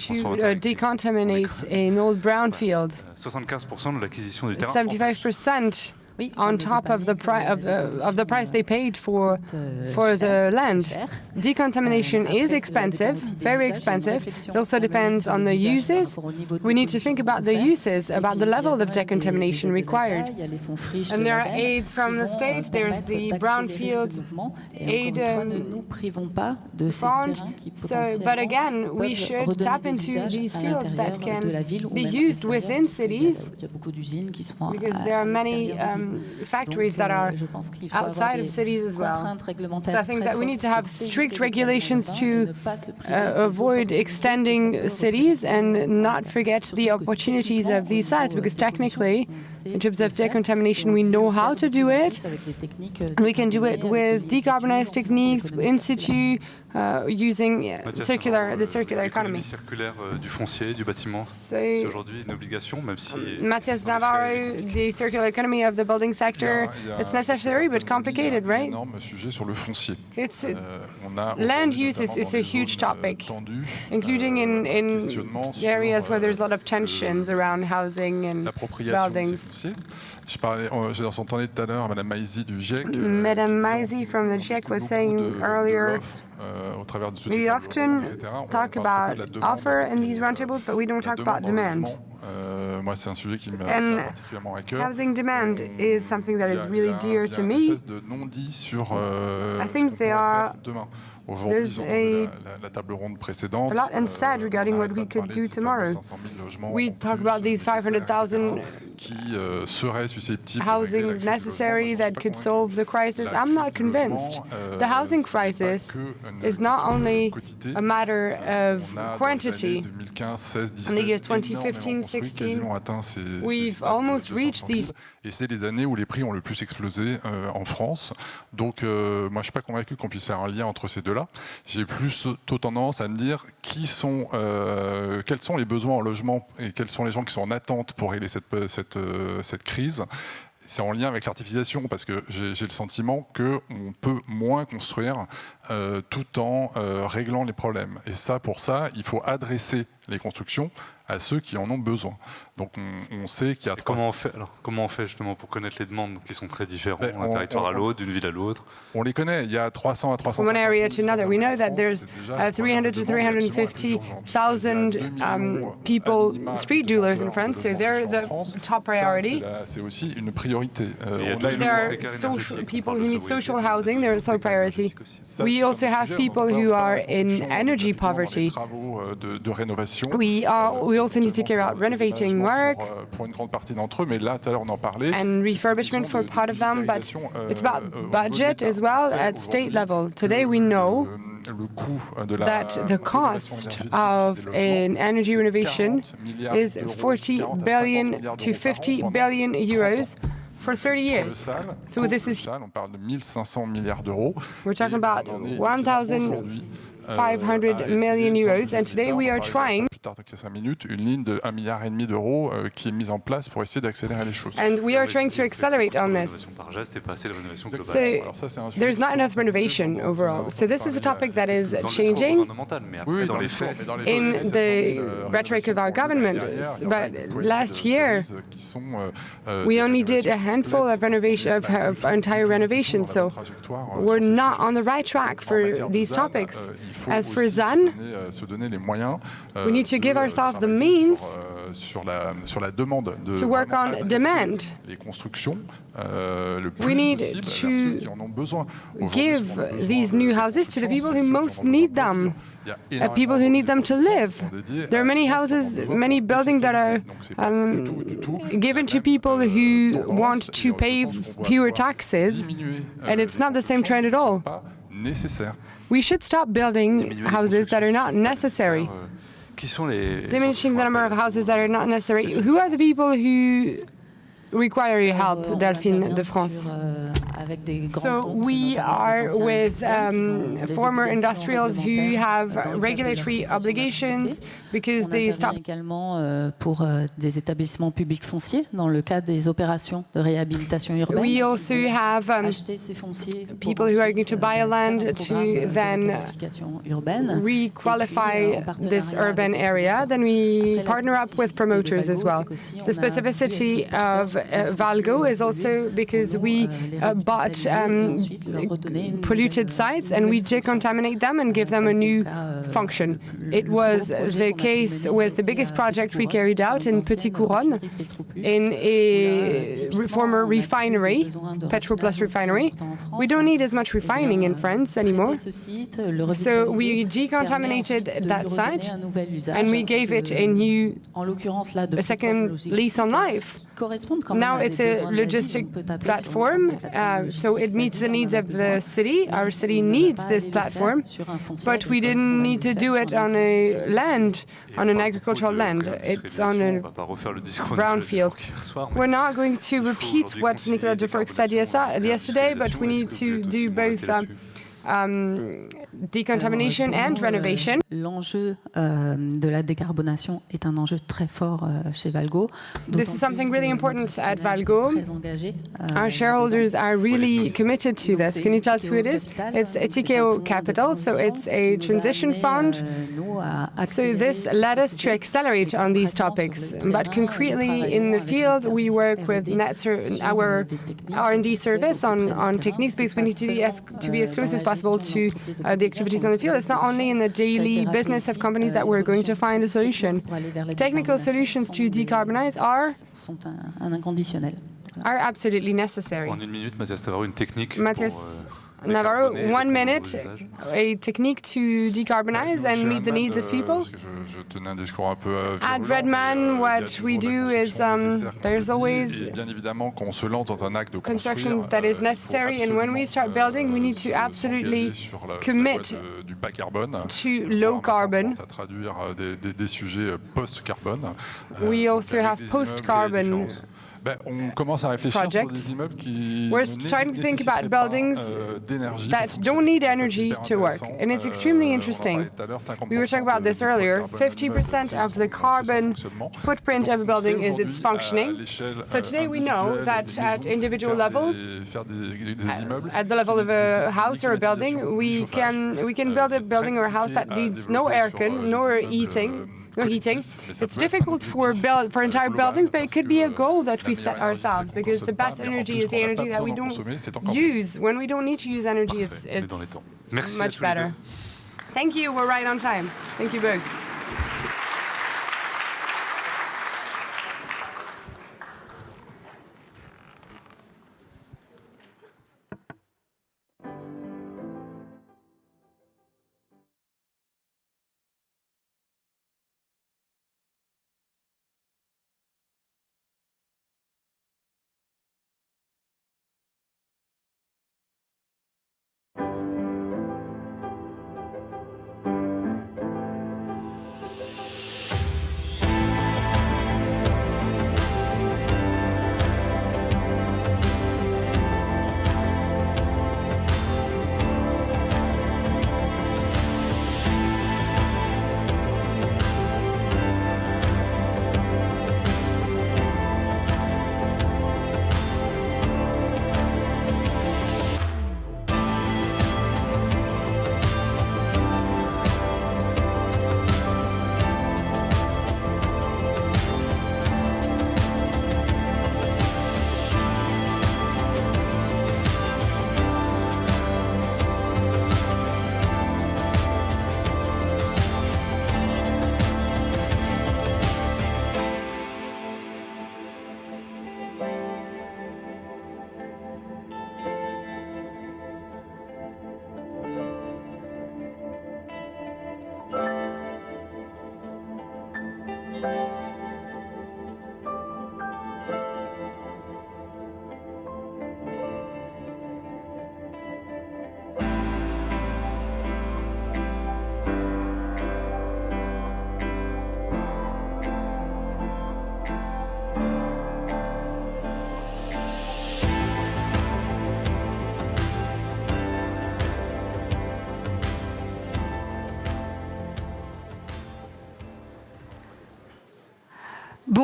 decontaminate an old brownfield. 75% on top of the price they paid for the land. Decontamination is expensive, very expensive. It also depends on the uses. We need to think about the uses, about the level of decontamination required. And there are aids from the state. There's the brownfield aid fund. But again, we should tap into these fields that can be used within cities, because there are many factories that are outside of cities as well. So I think that we need to have strict regulations to avoid extending cities and not forget the opportunities of these sites, because technically, in terms of decontamination, we know how to do it. We can do it with decarbonized techniques, in situ, using the circular economy. Circulaire du foncier, du bâtiment, c'est aujourd'hui une obligation, même si... Matthias Navarro, the circular economy of the building sector, it's necessary but complicated, right? Énorme sujet sur le foncier. Land use is a huge topic, including in areas where there's a lot of tensions around housing and buildings. J'entendais tout à l'heure Madame Maisy du GIEC. Madame Maisy from the GIEC was saying earlier, we often talk about offer in these roundtables, but we don't talk about demand. Moi, c'est un sujet qui me tient particulièrement à cœur. Housing demand is something that is really dear to me. I think there are. There's la table ronde précédente, a lot unsaid regarding what we could do tomorrow. We talk about these 500,000 housings necessary that could solve the crisis. I'm not convinced. The housing crisis is not only a matter of quantity. In the years 2015-16, we've almost reached these. Et c'est les années où les prix ont le plus explosé en France. Donc, moi, je ne suis pas convaincu qu'on puisse faire un lien entre ces deux-là. J'ai plutôt tendance à me dire quels sont les besoins en logement et quels sont les gens qui sont en attente pour régler cette crise. C'est en lien avec l'artificialisation, parce que j'ai le sentiment qu'on peut moins construire tout en réglant les problèmes. Et ça, pour ça, il faut adresser les constructions à ceux qui en ont besoin. Donc on sait qu'il y a comment on fait justement pour connaître les demandes qui sont très différentes d'un territoire à l'autre, d'une ville à l'autre? On les connaît, il y a 300 à 300. From one area to another, we know that there's 300 to 350,000 people, street dealers in France, so they're the top priority. C'est aussi une priorité. There are people who need social housing, they're also a priority. We also have people who are in energy poverty. De rénovation. We also need to carry out renovating work pour une grande partie d'entre eux, mais là, tout à l'heure, on en parlait. And refurbishment for part of them, but it's about budget as well at state level. Today we know that the cost of an energy renovation is 40 billion to 50 billion euros for 30 years. So this is. On parle de 1 500 milliards d'euros. We're talking about 1,500 million euros, and today we are trying. Plus tard que 5 minutes, une ligne de 1,5 milliard d'euros qui est mise en place pour essayer d'accélérer les choses. And we are trying to accelerate on this. So there's not enough renovation overall. So this is a topic that is changing in the rhetoric of our government. But last year, we only did a handful of entire renovations. So we're not on the right track for these topics. As for ZAN, we need to give ourselves the means to work on demand. We need to give these new houses to the people who most need them, people who need them to live. There are many houses, many buildings that are given to people who want to pay fewer taxes, and it's not the same trend at all. We should stop building houses that are not necessary. Diminishing the number of houses that are not necessary. Who are the people who require your help, Delphine de France? So we are with former industrials who have regulatory obligations because they stop. Également pour des établissements publics fonciers dans le cadre des opérations de réhabilitation urbaine. We also have people who are going to buy a land to then re-qualify this urban area. Then we partner up with promoters as well. The specificity of Valgo is also because we bought polluted sites and we decontaminate them and give them a new function. It was the case with the biggest project we carried out in Petit Couronne, in a former refinery, Petroplus refinery. We don't need as much refining in France anymore. So we decontaminated that site and we gave it a second lease on life. Now it's a logistic platform, so it meets the needs of the city. Our city needs this platform, but we didn't need to do it on a land, on an agricultural land. It's on a brownfield. We're not going to repeat what Nicolas Dufourcq said yesterday, but we need to do both decontamination and renovation. L'enjeu de la décarbonation est un enjeu très fort chez Valgo. This is something really important at Valgo. Our shareholders are really committed to this. Can you tell us who it is? It's Tikeo Capital, so it's a transition fund. So this led us to accelerate on these topics. But concretely in the field, we work with our R&D service on techniques because we need to be as close as possible to the activities on the field. It's not only in the daily business of companies that we're going to find a solution. Technical solutions to decarbonize are absolutely necessary. En une minute, Mathias Navarro, une technique. Mathias Navarro, 1 minute, a technique to decarbonize and meet the needs of people. At Redman, what we do is there's always construction that is necessary, and when we start building, we need to absolutely commit to low carbon. We also have post-carbon projects. We're trying to think about buildings that don't need energy to work, and it's extremely interesting. We were talking about this earlier. 50% of the carbon footprint of a building is its functioning. So today we know that at individual level, at the level of a house or a building, we can build a building or a house that needs no aircon, nor heating. It's difficult for entire buildings, but it could be a goal that we set ourselves, because the best energy is the energy that we don't use. When we don't need to use energy, it's much better. Thank you. We're right on time. Thank you both.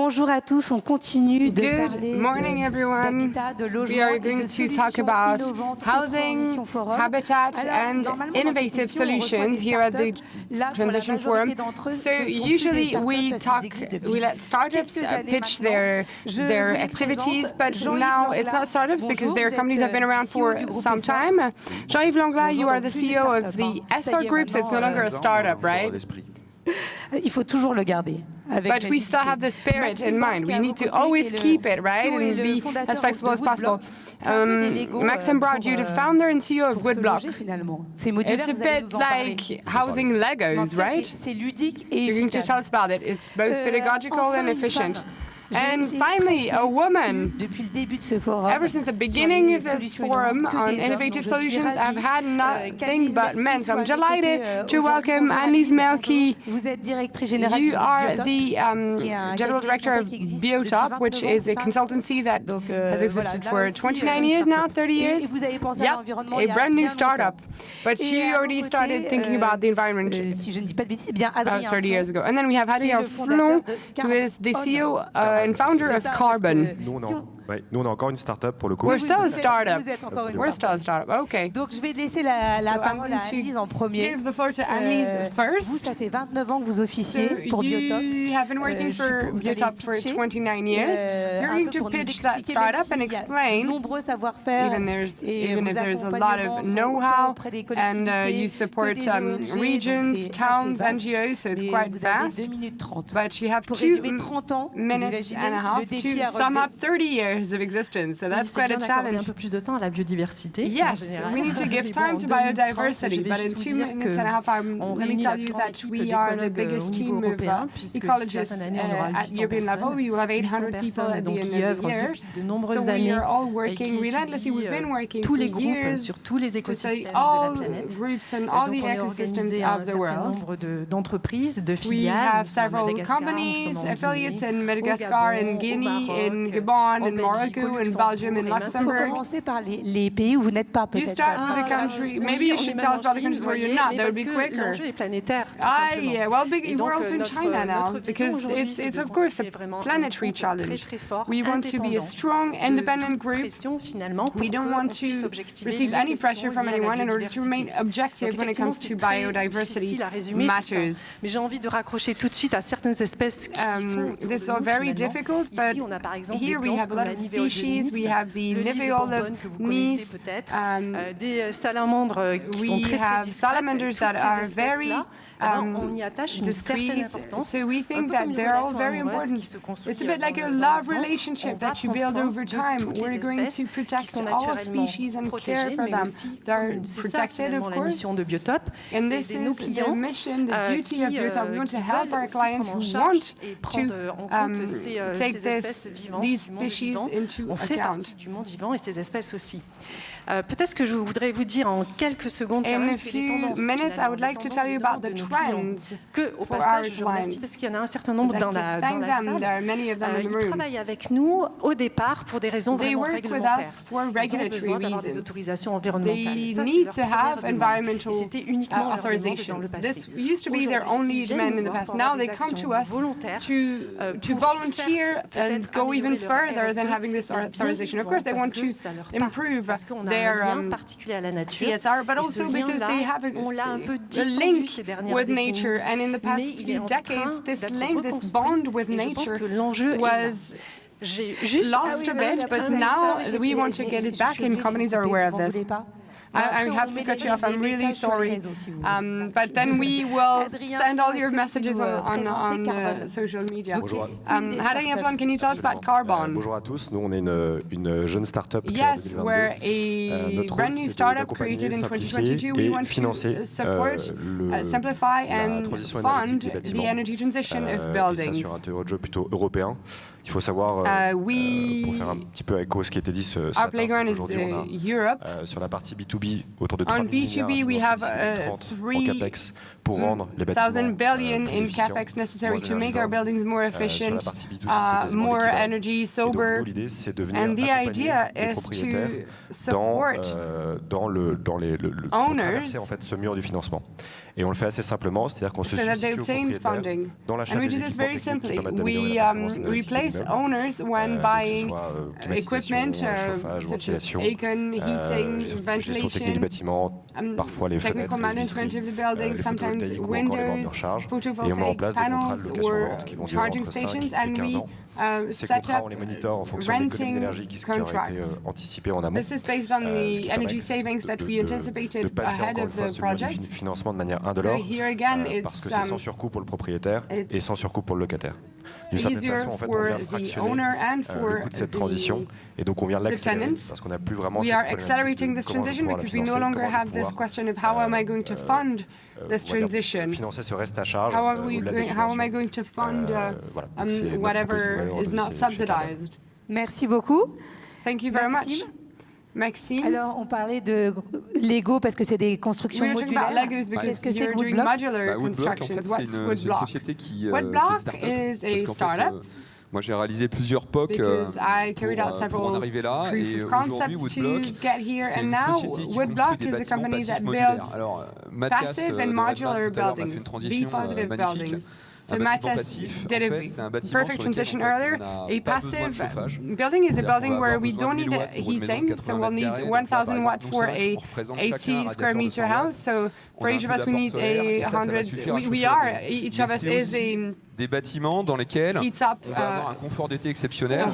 Bonjour à tous, on continue de Good parler morning, everyone. de We logement are et going de to solutions talk about innovantes au housing, Transition Forum. habitat, Alors, and normalement, dans innovative ces sessions, on reçoit solutions des here at the startups. Là, pour la Transition majorité Forum. d'entre eux, So ce ne sont plus des usually startups we parce talk, qu'ils existent depuis we let startups quelques années pitch maintenant. Je their vous les activities, présente. but Jean-Yves now it's Langla. not startups because Bonjour, their vous companies êtes have been around CEO for du groupe some SR. time. Jean-Yves Langla, you are the Bonjour, donc, CEO plus of des the startups, hein. SR Group, so it's no longer a startup, right? Il faut toujours le garder. But we still have the spirit in mind. We need to always keep it, right, and be as flexible as possible. Maxime Broad, you're the founder and CEO of Woodblock. It's a bit like housing Legos, right? C'est ludique et You're going to tell us about it. It's both pedagogical and efficient. And finally, a woman. Depuis le début de ce forum, ever since the beginning of this forum on innovative solutions, I've had nothing but men. So I'm delighted to welcome Annelise Melki. Vous êtes directrice générale You are the General Director of Biotop, which is a consultancy that has existed for 29 years now, 30 years. Yep, a brand new startup. But you already started thinking about the environment about 30 years ago. And then we have Hadrien Flon, who is the CEO and founder of Carbon. Nous, on est encore une start-up pour le coup. We're still a startup. Vous êtes encore une We're still a startup. Okay. Donc, je vais laisser la parole à Annelise en premier. Give the floor to Annelise first. Vous, ça fait 29 ans que vous officiez pour Biotop. You have been working for Biotop for 29 years. You're going to pitch that startup and explain. Nombreux savoir-faire. Even if there's a lot of know-how, and you support regions, towns, NGOs, so it's quite vast. But you have 2 minutes and a half to sum up 30 years of existence, so that's quite a challenge. Un peu plus de temps à la biodiversité. Yes, we need to give time to biodiversity, but in 2 minutes and a half, let me tell you that we are the biggest team of ecologists at European level. We will have 800 people at the end of the year. So we are all working relentlessly. We've been working for years to study all groups and all the ecosystems of the world. We have several companies, affiliates in Madagascar, in Guinea, in Gabon, in Morocco, in Belgium, in Luxembourg. Commencer par les pays où vous n'êtes pas You peut-être. start with the country. Maybe you should tell us about the countries where you're not. That would be quicker. Yeah. Well, we're also in China now because it's of course a planetary challenge. We want to be a strong, independent group. We don't want to receive any pressure from anyone in order to remain objective when it comes to biodiversity matters. Mais j'ai envie de raccrocher tout de suite à certaines espèces qui sont This is all very difficult, but here we have a lot of species. We have the Niveole of Nice. Des salamandres qui sont très have salamanders that are very on y attache une certaine importance. So we think that they're all very important. It's a bit like a love relationship that you build over time. We're going to protect all species and care for them. They're protected, of course. And this is the mission, the duty of Biotop. We want to help our clients who want to take these species into account. Du monde vivant et ces espèces aussi. Peut-être que je voudrais vous dire en quelques secondes In a few minutes, I would like to tell you about the trends au for our passage, je remercie clients. parce qu'il y en a un certain nombre dans la salle. Ils travaillent avec nous au départ pour des raisons vraiment réglementaires. Ils ont besoin d'avoir des autorisations environnementales. They need to have environmental authorizations. This used to be their only demand in the past. Now they come to us to volunteer and go even further than having this authorization. Of course, they want to improve their CSR, but also because they have a link with nature. And in the past few decades, this link, this bond with nature was lost a bit, but now we want to get it back, and companies are aware of this. I have to cut you off. I'm really sorry. But then we will send all your messages on social media. Hadrien Flon, can you tell us about Carbon? Bonjour à tous. Nous, on est une jeune start-up. Yes, we're a brand new startup created in 2022. We want to support, simplify, and fund the energy transition of buildings. Sur un terreau de jeu plutôt européen. Il faut savoir, pour faire un petit peu écho à ce qui était dit ce matin, aujourd'hui, sur la partie B2B, B2B, autour de 3 On B2B, we have 3,000 billion in capex necessary to make our buildings more efficient, more energy sober. And the idea is to support owners en fait ce mur du financement. Et on le fait assez simplement, c'est-à-dire qu'on se substitue aux propriétaires dans l'achat des équipements techniques qui permettent d'améliorer la performance énergétique de replace owners when buying equipment such as aircon, heating, gestion technique du bâtiment, parfois les fenêtres, technical management of the building, sometimes windows, photovoltaic panels or charging stations, and we set up renting contracts. This is based on the energy savings that we anticipated ahead of the project. So here again, parce que c'est sans surcoût pour le propriétaire et sans surcoût pour le locataire. D'une certaine façon, en fait, on vient fractionner le coût de cette transition et donc on vient l'accélérer parce qu'on n'a plus vraiment cette problématique. We are accelerating this transition because we no longer have this question of how am I going to fund this transition? Financer ce reste à charge. How am I going to fund whatever is not subsidized? Merci beaucoup. Thank you very much. Maxime. Alors, on parlait de Lego parce que c'est des constructions modulaires. Qu'est-ce que c'est que Woodblock? Woodblock, en fait, c'est une société qui est une start-up. Moi, j'ai réalisé plusieurs POC pour en arriver là. Et aujourd'hui, Woodblock, c'est une société qui construit des bâtiments passifs modulaires. Alors, Mathias, tout à l'heure, m'a fait une transition magnifique. So Matthias did a perfect transition earlier. A passive building is a building where we don't need heating, so we'll need 1,000 watts for a 80 square meter house. So for each of us, we need 100. Each of us is a des bâtiments dans lesquels on va avoir un confort d'été exceptionnel.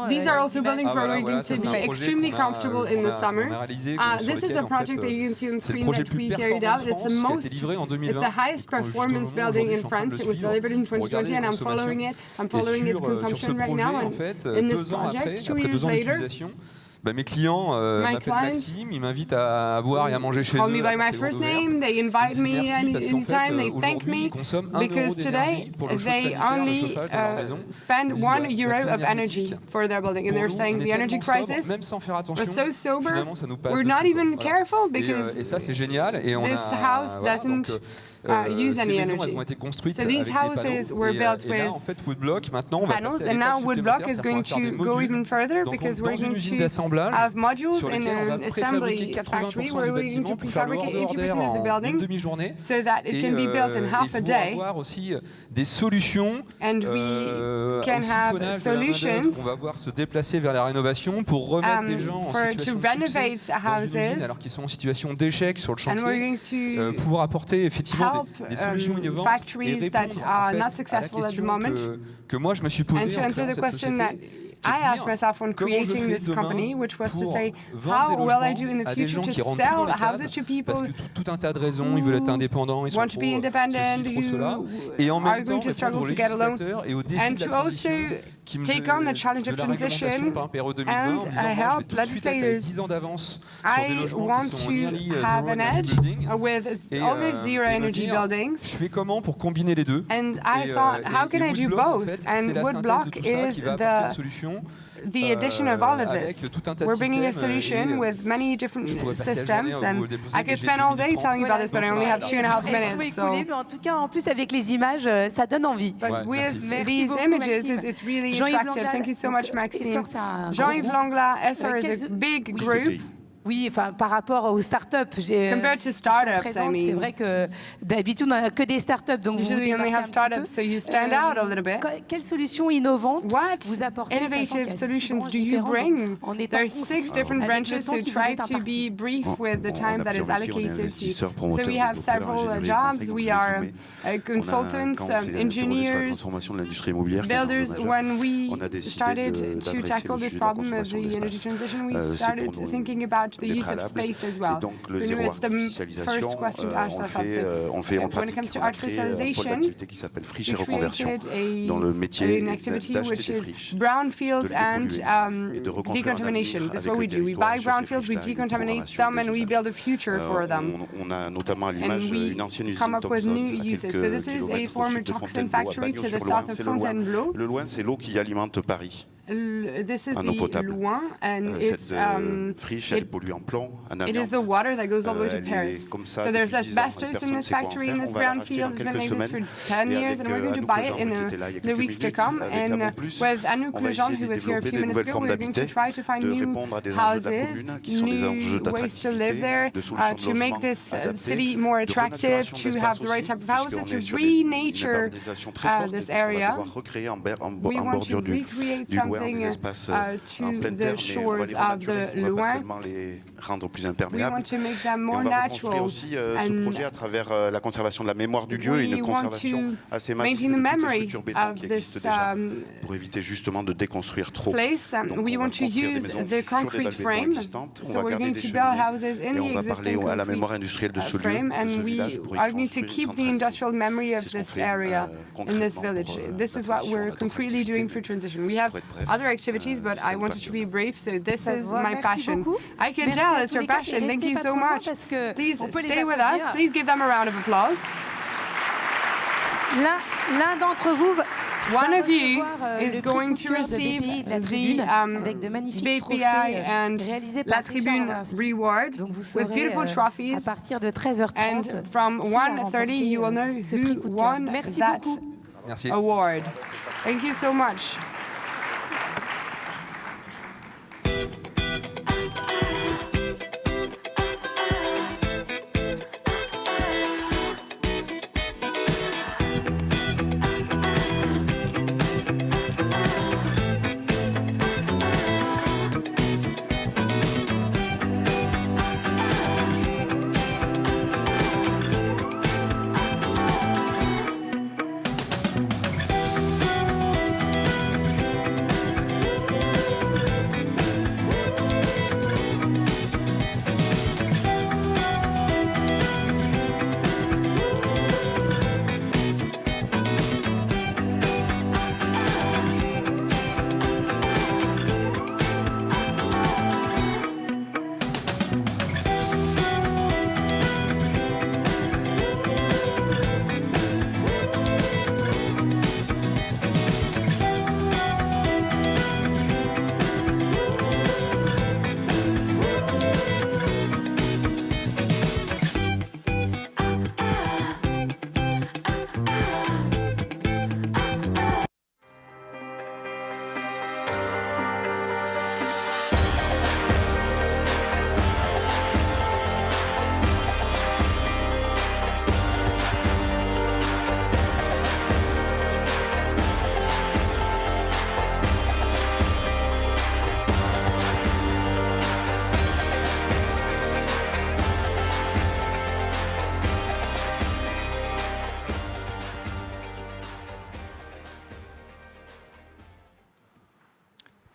These are also buildings where we're going to be extremely comfortable in the summer. This is a project that you can see on screen that we carried out. It's the highest performance building in France. It was delivered in 2020, and I'm following its consumption right now. And in this project, 2 years later, mes clients m'appellent Maxime, ils m'invitent à boire et à manger chez eux. Call me by my first name, they invite me anytime, they thank me, because today they only spend €1 of energy for their building. And they're saying the energy crisis was so sober, we're not even careful because et ça c'est génial. Et this house doesn't use any energy. So these houses were built with panels, and now Woodblock is going to go even further because we're going to have modules in an assembly factory where we're going to prefabricate 80% of the building so that it can be built in half a day. And we can have solutions on va voir se déplacer vers la rénovation pour remettre des gens en situation alors qu'ils sont en situation d'échec sur le chantier, pouvoir apporter effectivement des solutions innovantes et répondre à la question que moi je me suis posée en créant cette société. I asked myself when creating this company, which was to say, how will I do in the future to sell houses to people tout un tas de raisons, ils veulent être indépendants, ils sont want to be independent, et en are même going temps to struggle to get a loan, and to also take on the challenge of transition and help legislators. I want to have an edge with almost zero energy buildings. Je fais comment pour combiner les deux? And I thought, how can I do both? And Woodblock is the addition of all of this. We're bringing a solution with many different systems, and I could spend all day telling you about this, but I only have 2.5 minutes. So. Mais en tout cas, en plus avec les images, ça donne envie. But with these images, it's really attractive. Thank you so much, Maxime. Jean-Yves Langla, Essor is a big group. Oui, enfin, par rapport aux startups, compared to startups, I mean, c'est vrai que d'habitude on n'a que des startups, donc vous only have startups, so you stand out a little bit. Quelles solutions innovantes vous apportez? Innovative solutions do you bring? There are 6 different branches, so try to be brief with the time that is allocated to you. So we have several jobs. We are consultants, engineers, builders. When we started to tackle this problem of the energy transition, we started thinking about the use of space as well. It's the first question to ask ourselves. When it comes to artificialization, we created an activity which is brownfield and decontamination. That's what we do. We buy brownfields, we decontaminate them, and we build a future for them. And we come up with new uses. So this is a former toxin factory to the south of Fontainebleau. Le Loing, c'est l'eau qui alimente Paris. un eau potable. Cette friche, elle est polluée en plomb, en amiante. It is the water that goes all the way to Paris. So there's asbestos in this factory, in this brownfield. It's been like this for 10 years, and we're going to buy it in the weeks to come. And with Anouk Lejean, who was here a few minutes ago, we're going to try to find new houses, new ways to live there, to make this city more attractive, to have the right type of houses, to re-nature this area. We want to recreate something to the shores of the Loire. We want to make them more natural. On va aussi ce projet à travers la conservation de la mémoire du lieu et une conservation assez massive des structures béton qui existent déjà pour éviter justement de déconstruire trop. Donc, we want to use the concrete frame. So we're going to build houses in the existing à la mémoire industrielle de ce lieu, and we are going to keep the industrial memory of this area in this village. This is what we're concretely doing for transition. We have other activities, but I wanted to be brief, so this is my passion. I can tell it's your passion. Thank you so much. Please stay with us. Please give them a round of applause. L'un d'entre vous One of you is going to receive the BPI and La Tribune reward with beautiful trophies. And from 1:30 you will know who won that award. Thank you so much.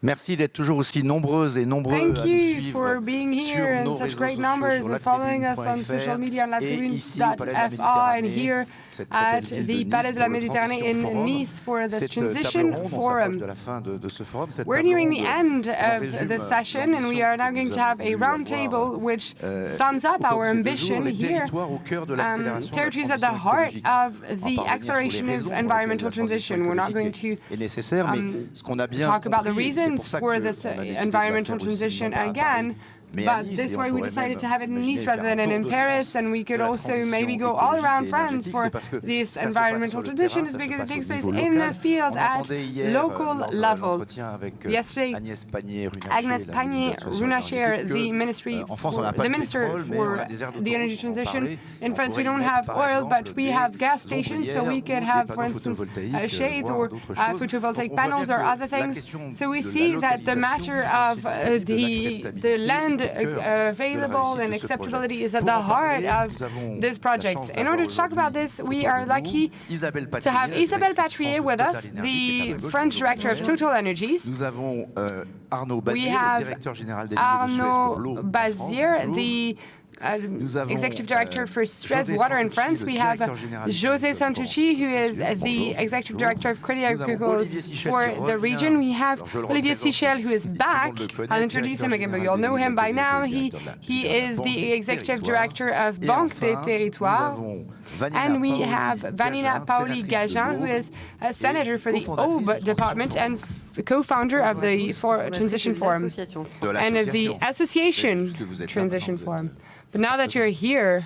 Merci d'être toujours aussi nombreuses et nombreux à nous suivre sur nos réseaux sociaux, sur latribune.fr et ici au Palais de la Méditerranée at the Palais de la Méditerranée in Nice for this transition forum. We're nearing the end of the session, and we are now going to have a roundtable which sums up our ambition here. Territories at the heart of the acceleration of environmental transition. We're not going to talk about the reasons for this environmental transition again. But this is why we decided to have it in Nice rather than in Paris, and we could also maybe go all around France for this environmental transition, is because it takes place in the field at local level. Yesterday, Agnès Pannier-Runacher, the Minister for the Energy Transition, in France we don't have oil, but we have gas stations, so we could have, for instance, shades or photovoltaic panels or other things. So we see that the matter of the land available and acceptability is at the heart of this project. In order to talk about this, we are lucky to have Isabelle Patrier with us, the French director of Total Energies. We have Arnaud Bazir, the Executive Director for Suez Water in France. We have José Santucci, who is the Executive Director of Crédit Agricole for the region. We have Olivier Sichel, who is back. I'll introduce him again, but you'll know him by now. He is the Executive Director of Banque des Territoires. And we have Vanina Paoli-Gagin, who is a Senator for the Aube Department. And co-founder of the Transition Forum and of the Association Transition Forum. But now that you're here,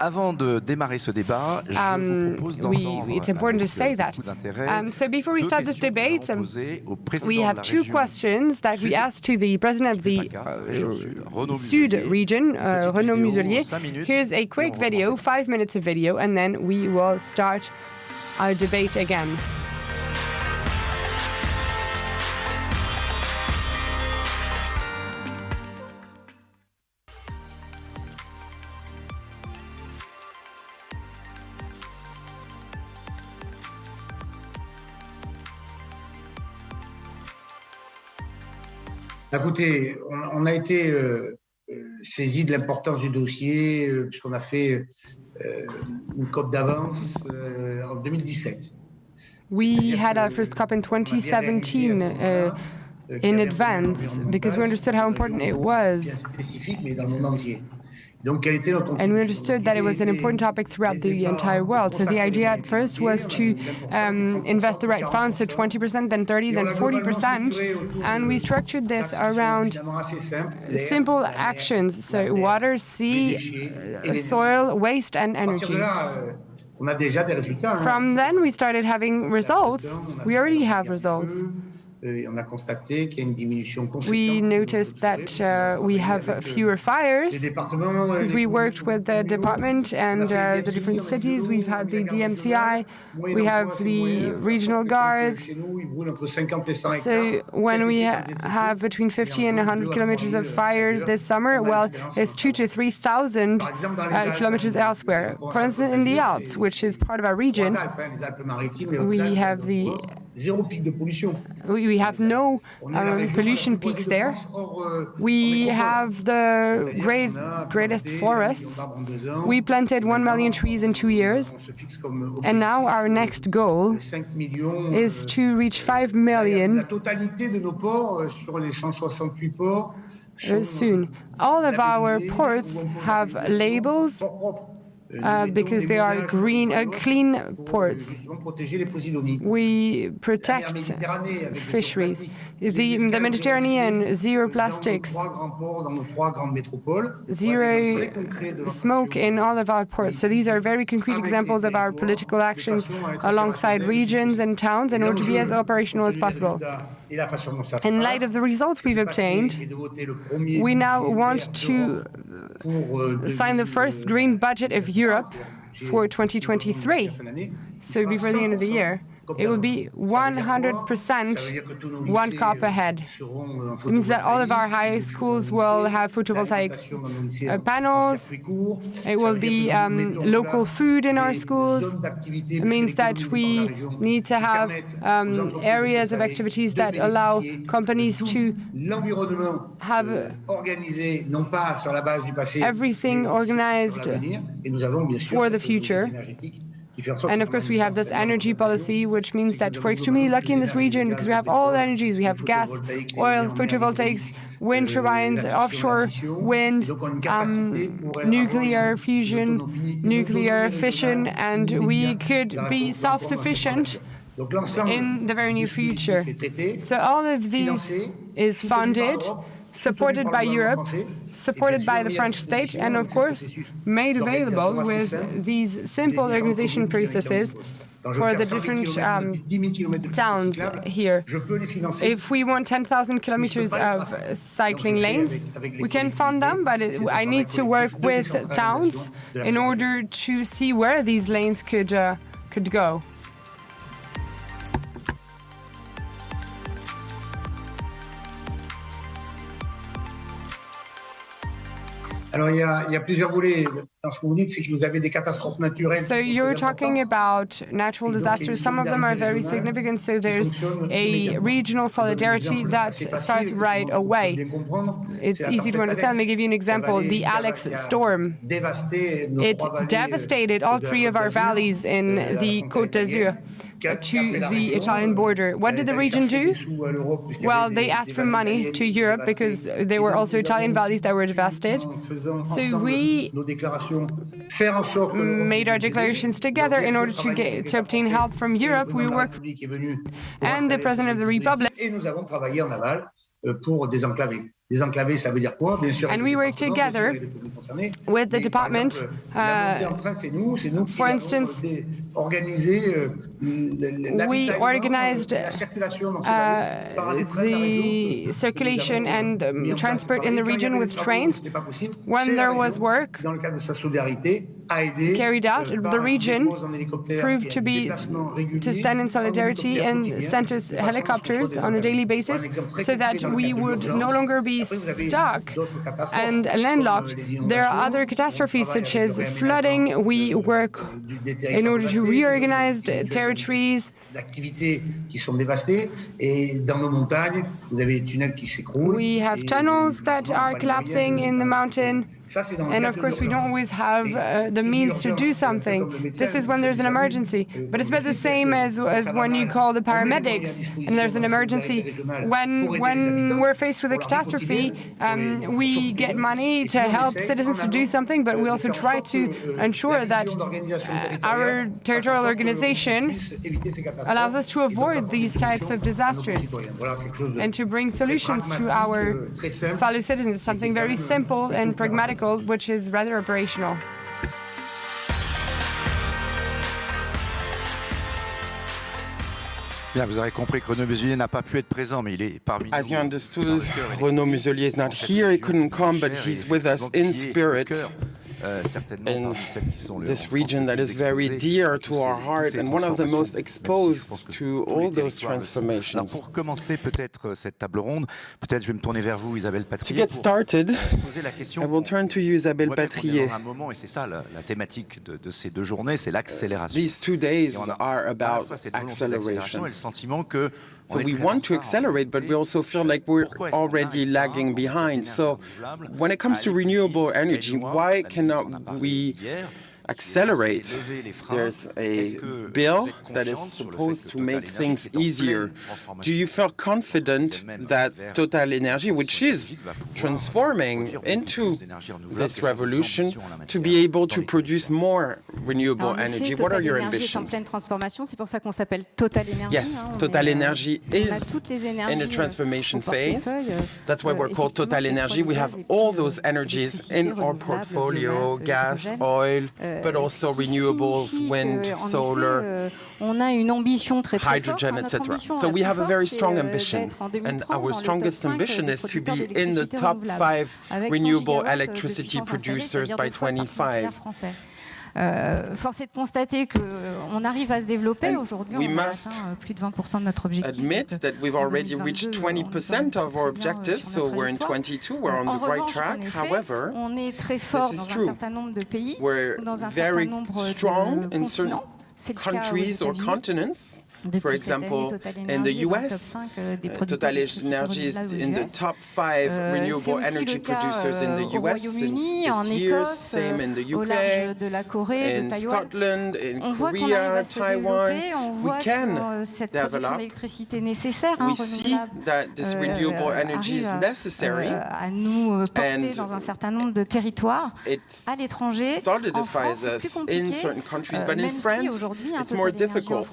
avant de démarrer ce débat, je vous propose d'entendre it's important to say that. So before we start this debate, we have two questions that we asked to the president of the Sud region, Renaud Muselier. Here's a quick video, 5 minutes of video, and then we will start our debate again. Écoutez, on a été saisi de l'importance du dossier puisqu'on a fait une COP d'avance en 2017. We had our first COP in 2017 in advance because we understood how important it was. And we understood that it was an important topic throughout the entire world. So the idea at first was to invest the right funds, so 20%, then 30%, then 40%. And we structured this around simple actions, so water, sea, soil, waste, and energy. From then, we started having results. We already have results. We noticed that we have fewer fires because we worked with the department and the different cities. We've had the DMCI, we have the regional guards. So when we have between 50 and 100 kilometers of fire this summer, well, it's 2,000 to 3,000 kilometers elsewhere. For instance, in the Alps, which is part of our region, we have the we have no pollution peaks there. We have the greatest forests. We planted 1 million trees in 2 years. And now our next goal is to reach 5 million soon. All of our ports have labels because they are clean ports. We protect fisheries. The Mediterranean, zero plastics, zero smoke in all of our ports. So these are very concrete examples of our political actions alongside regions and towns in order to be as operational as possible. In light of the results we've obtained, we now want to sign the first green budget of Europe for 2023. So before the end of the year, it will be 100% one COP ahead. It means that all of our high schools will have photovoltaic panels. It will be local food in our schools. It means that we need to have areas of activities that allow companies to have everything organized for the future. And of course, we have this energy policy, which means that we're extremely lucky in this region because we have all the energies. We have gas, oil, photovoltaics, wind turbines, offshore wind, nuclear fusion, nuclear fission, and we could be self-sufficient in the very near future. So all of this is funded, supported by Europe, supported by the French state, and of course made available with these simple organization processes for the different towns here. If we want 10,000 kilometers of cycling lanes, we can fund them, but I need to work with towns in order to see where these lanes could go. Alors, il y a plusieurs volets dans ce que vous dites, c'est que vous avez des catastrophes naturelles. So you're talking about natural disasters. Some of them are very significant, so there's a regional solidarity that starts right away. It's easy to understand. Let me give you an example. The Alex storm. It devastated all three of our valleys in the Côte d'Azur. to the Italian border. What did the region do? Well, they asked for money to Europe because there were also Italian valleys that were devastated. So we made our declarations together in order to obtain help from Europe. We worked and the President of the Republic. And we work together with the department. For instance, we organized the circulation and transport in the region with trains. When there was work carried out, the region proved to stand in solidarity and sent us helicopters on a daily basis so that we would no longer be stuck and landlocked. There are other catastrophes such as flooding. We work in order to reorganize territories. We have tunnels that are collapsing in the mountain. And of course, we don't always have the means to do something. This is when there's an emergency. But it's about the same as when you call the paramedics and there's an emergency. When we're faced with a catastrophe, we get money to help citizens to do something, but we also try to ensure that our territorial organization allows us to avoid these types of disasters and to bring solutions to our fellow citizens. Something very simple and pragmatic, which is rather operational. Bien, vous avez compris que Renaud Muselier n'a pas pu être présent, mais il est parmi nous. As you understood, Renaud Muselier is not here. He couldn't come, but he's with us in spirit. In this region that is very dear to our heart and one of the most exposed to all those transformations. Pour commencer peut-être cette table ronde, peut-être je vais me tourner vers vous, Isabelle Patrier. To get started, I will turn to you, Isabelle Patrier. Un moment, et c'est ça la thématique de ces deux journées, c'est l'accélération. These 2 days are about acceleration. Et le sentiment que So we want to accelerate, but we also feel like we're already lagging behind. So when it comes to renewable energy, why cannot we accelerate? There's a bill that is supposed to make things easier. Do you feel confident that TotalEnergies, which is transforming into this revolution, to be able to produce more renewable energy? What are your ambitions? Yes, TotalEnergies is in a transformation phase. That's why we're called TotalEnergies. We have all those energies in our portfolio: gas, oil, but also renewables, wind, solar, hydrogen, etc. So we have a very strong ambition, and our strongest ambition is to be in the top 5 renewable electricity producers by 2025. Force est de constater qu'on arrive à se développer. Aujourd'hui, on a atteint plus de 20% de notre objectif. Admit that we've already reached 20% of our objectives, so we're in 22, we're on the right track. However, on est très fort dans un certain nombre de pays, we're very strong in certain countries or continents. For example, in the US, TotalEnergies is in the top 5 renewable energy producers in the US since this year, same in the UK, in Scotland, in Korea, Taiwan. We can develop. We see that this renewable energy is necessary, and it solidifies us in certain countries, but in France, it's more difficult.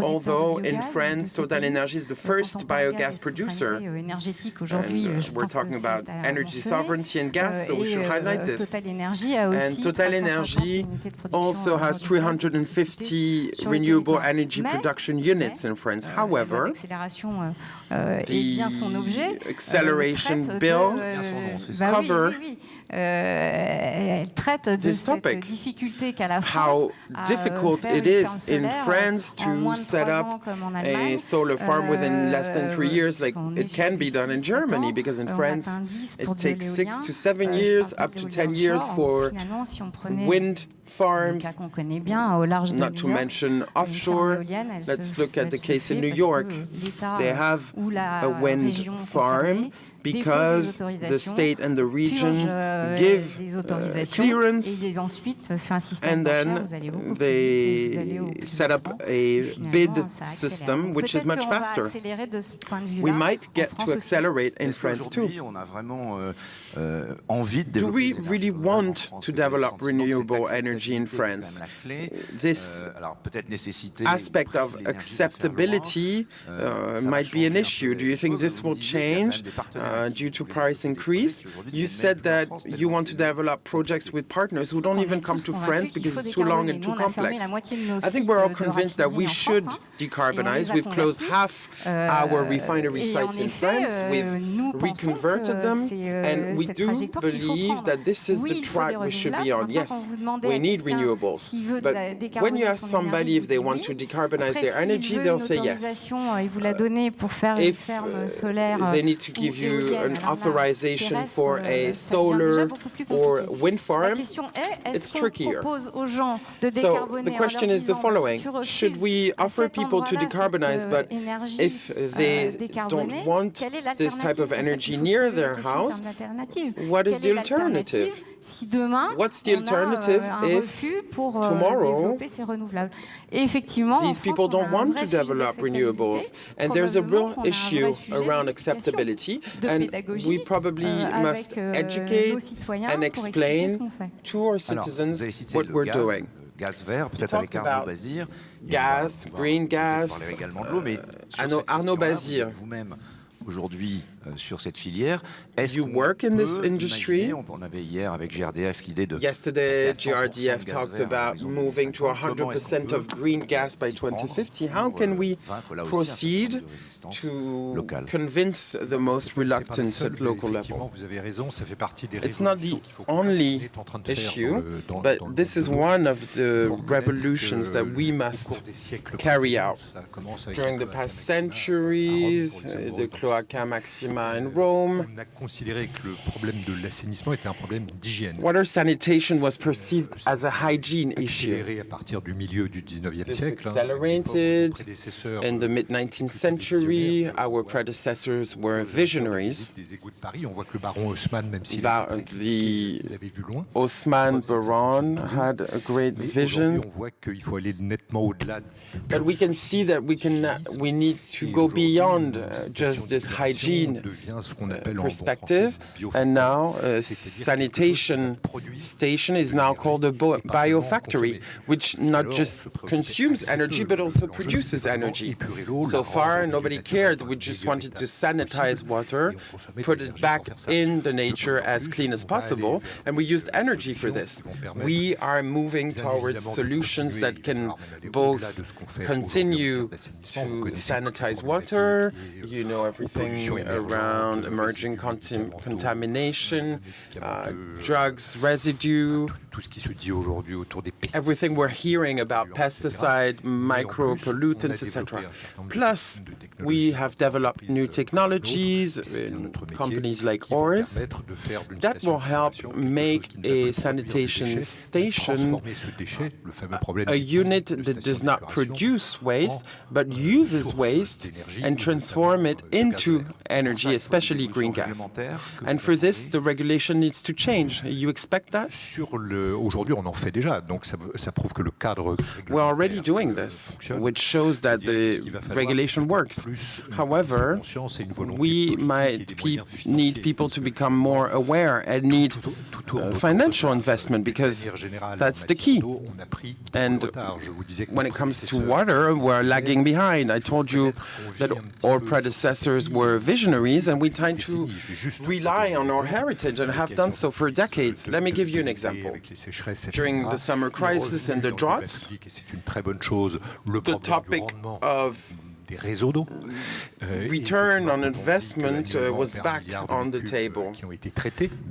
Although in France, TotalEnergies is the first biogas producer, and we're talking about energy sovereignty and gas, so we should highlight this. And TotalEnergies also has 350 renewable energy production units in France. However, the acceleration bill cover this topic, how difficult it is in France to set up a solar farm within less than 3 years, like it can be done in Germany, because in France it takes 6 to 7 years, up to 10 years for wind farms, qu'on connaît bien au large de not to mention offshore. Let's look at the case in New York. They have a wind farm because the state and the region give clearance, and then they set up a bid system which is much faster. We might get to accelerate in France too. Do we really want to develop renewable energy in France? This aspect of acceptability might be an issue. Do you think this will change due to price increase? You said that you want to develop projects with partners who don't even come to France because it's too long and too complex. I think we're all convinced that we should decarbonize. We've closed half our refinery sites in France. We've reconverted them, and we do believe that this is the track we should be on. Yes, we need renewables. But when you ask somebody if they want to decarbonize their energy, they'll say yes. If they need to give you an authorization for a solar or wind farm, it's trickier. So the question is the following. Should we offer people to decarbonize, but if they don't want this type of energy near their house, what is the alternative? What's the alternative if tomorrow these people don't want to develop renewables? And there's a real issue around acceptability, and we probably must educate and explain to our citizens what we're doing. Talk about gas, green gas. Arnaud Bazir. Aujourd'hui sur cette filière. You work in this industry. On avait hier avec GRDF l'idée de. Yesterday, GRDF talked about moving to 100% of green gas by 2050. How can we proceed to convince the most reluctant at local level? It's not the only issue, but this is one of the revolutions that we must carry out. During the past centuries, the Cloaca Maxima in Rome, water sanitation was perceived as a hygiene issue. This accelerated in the mid-19th century. Our predecessors were visionaries. The Haussmann Baron had a great vision. But we can see that we need to go beyond just this hygiene perspective, and now sanitation station is now called a biofactory, which not just consumes energy but also produces energy. So far, nobody cared. We just wanted to sanitize water, put it back in the nature as clean as possible, and we used energy for this. We are moving towards solutions that can both continue to sanitize water, you know, everything around emerging contamination, drugs, residue, everything we're hearing about pesticide, micropollutants, etc. Plus, we have developed new technologies in companies like ours that will help make a sanitation station a unit that does not produce waste but uses waste and transform it into energy, especially green gas. And for this, the regulation needs to change. You expect that? We're already doing this, which shows that the regulation works. However, we might need people to become more aware and need financial investment, because that's the key. And when it comes to water, we're lagging behind. I told you that our predecessors were visionaries, and we tend to rely on our heritage and have done so for decades. Let me give you an example. During the summer crisis and the droughts, the topic of return on investment was back on the table.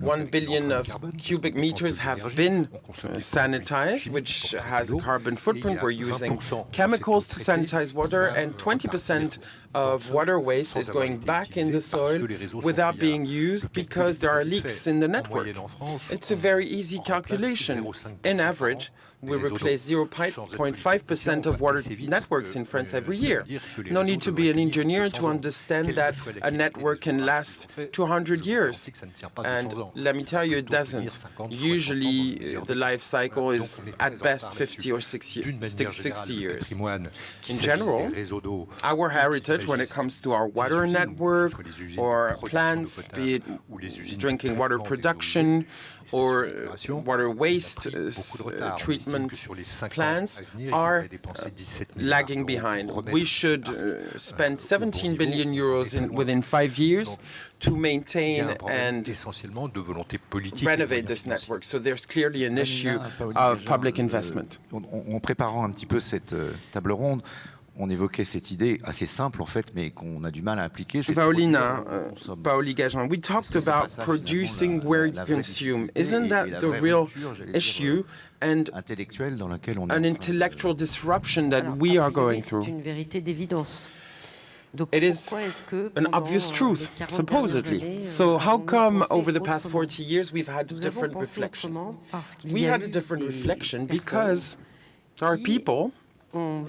1 billion of cubic meters have been sanitized, which has a carbon footprint. We're using chemicals to sanitize water, and 20% of water waste is going back in the soil without being used because there are leaks in the network. It's a very easy calculation. In average, we replace 0.5% of water networks in France every year. No need to be an engineer to understand that a network can last 200 years. And let me tell you, it doesn't. Usually, the life cycle is at best 50 or 60 years. In general, our heritage when it comes to our water network or plants, be it drinking water production or water waste treatment plants, are lagging behind. We should spend 17 billion euros within 5 years to maintain and renovate this network. So there's clearly an issue of public investment. En préparant un petit peu cette table ronde, on évoquait cette idée assez simple en fait, mais qu'on a du mal à appliquer. Paoli Gajan, we talked about producing where you consume. Isn't that the real issue and an intellectual disruption that we are going through? It is an obvious truth, supposedly. So how come over the past 40 years we've had a different reflection? We had a different reflection because there are people who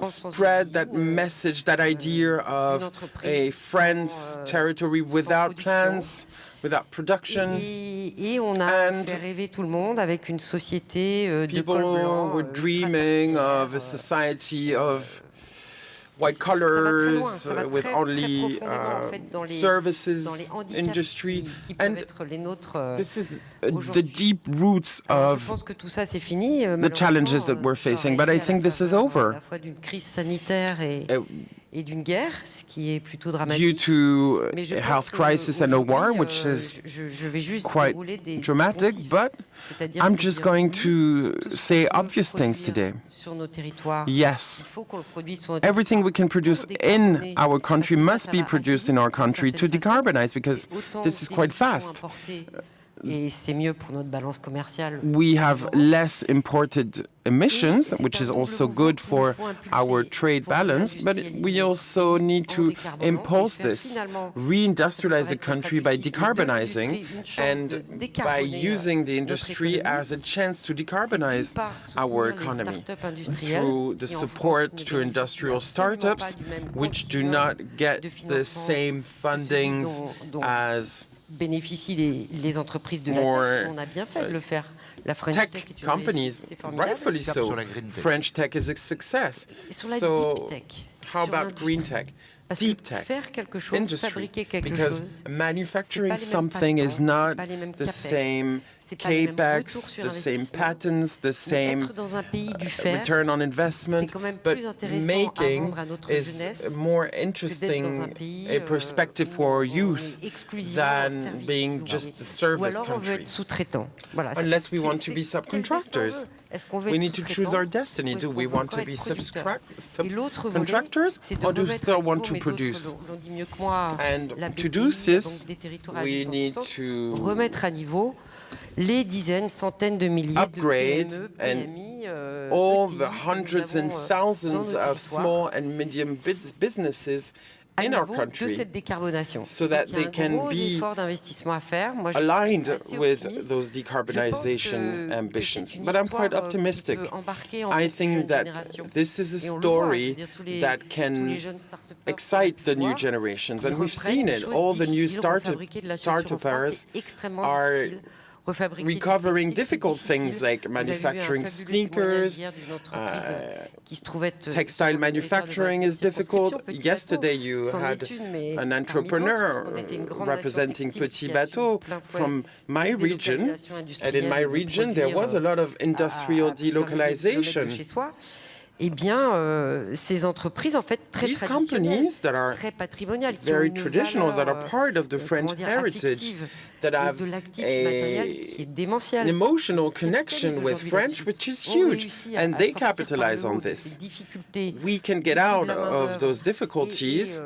spread that message, that idea of a France territory without plans, without production. Et on a fait rêver tout le monde avec une société de col blanc. People were dreaming of a society of white collars with only services industry, and this is the deep roots of the challenges that we're facing. But I think this is over. Due to a health crisis and a war, which is quite dramatic, but I'm just going to say obvious things today. Yes, everything we can produce in our country must be produced in our country to decarbonize, because this is quite fast. We have less imported emissions, which is also good for our trade balance, but we also need to impulse this, reindustrialize the country by decarbonizing and by using the industry as a chance to decarbonize our economy through the support to industrial startups, which do not get the same fundings as bénéficient les entreprises de la tech. On a bien fait de le faire. La French Tech est companies, rightfully so. French tech is a success. So, how about green tech? Deep tech, industry, because manufacturing something is not the same capex, the same patents, the same return on investment, but making is a more interesting a perspective for our youth than being just a service country. Unless we want to be subcontractors. We need to choose our destiny. Do we want to be subcontractors, or do we still want to produce? And to do this, we need to les dizaines, centaines de milliers upgrade de PME, all the hundreds and thousands of small and medium businesses in our country, so that they can be aligned with those decarbonization ambitions. But I'm quite optimistic. I think that this is a story that can excite the new generations, and we've seen it. All the new startup-ers are recovering difficult things like manufacturing sneakers, textile manufacturing is difficult. Yesterday you had an entrepreneur representing Petit Bateau from my region, and in my region there was a lot of industrial delocalization. Eh bien, ces entreprises, en fait, très traditionnelles, très patrimoniales, qui ont une valeur affective that have an emotional connection with French, which is huge, and they capitalize on this. We can get out of those difficulties,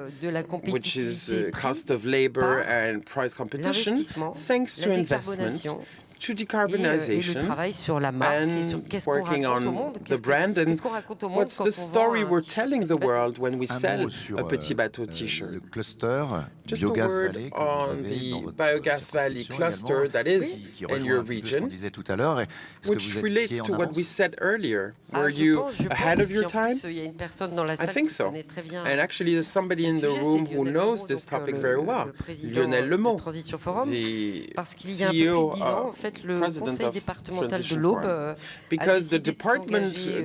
which is cost of labor and price competition, thanks to investment, to decarbonization and working on the brand and what's the story we're telling the world when we sell a Petit Bateau t-shirt. Just a word on the Biogas Valley cluster that is in your region, which relates to what we said earlier. Were you ahead of your time? I think so. And actually there's somebody in the room who knows this topic very well, Lionel Lemont, the CEO president of Transition Forum, because the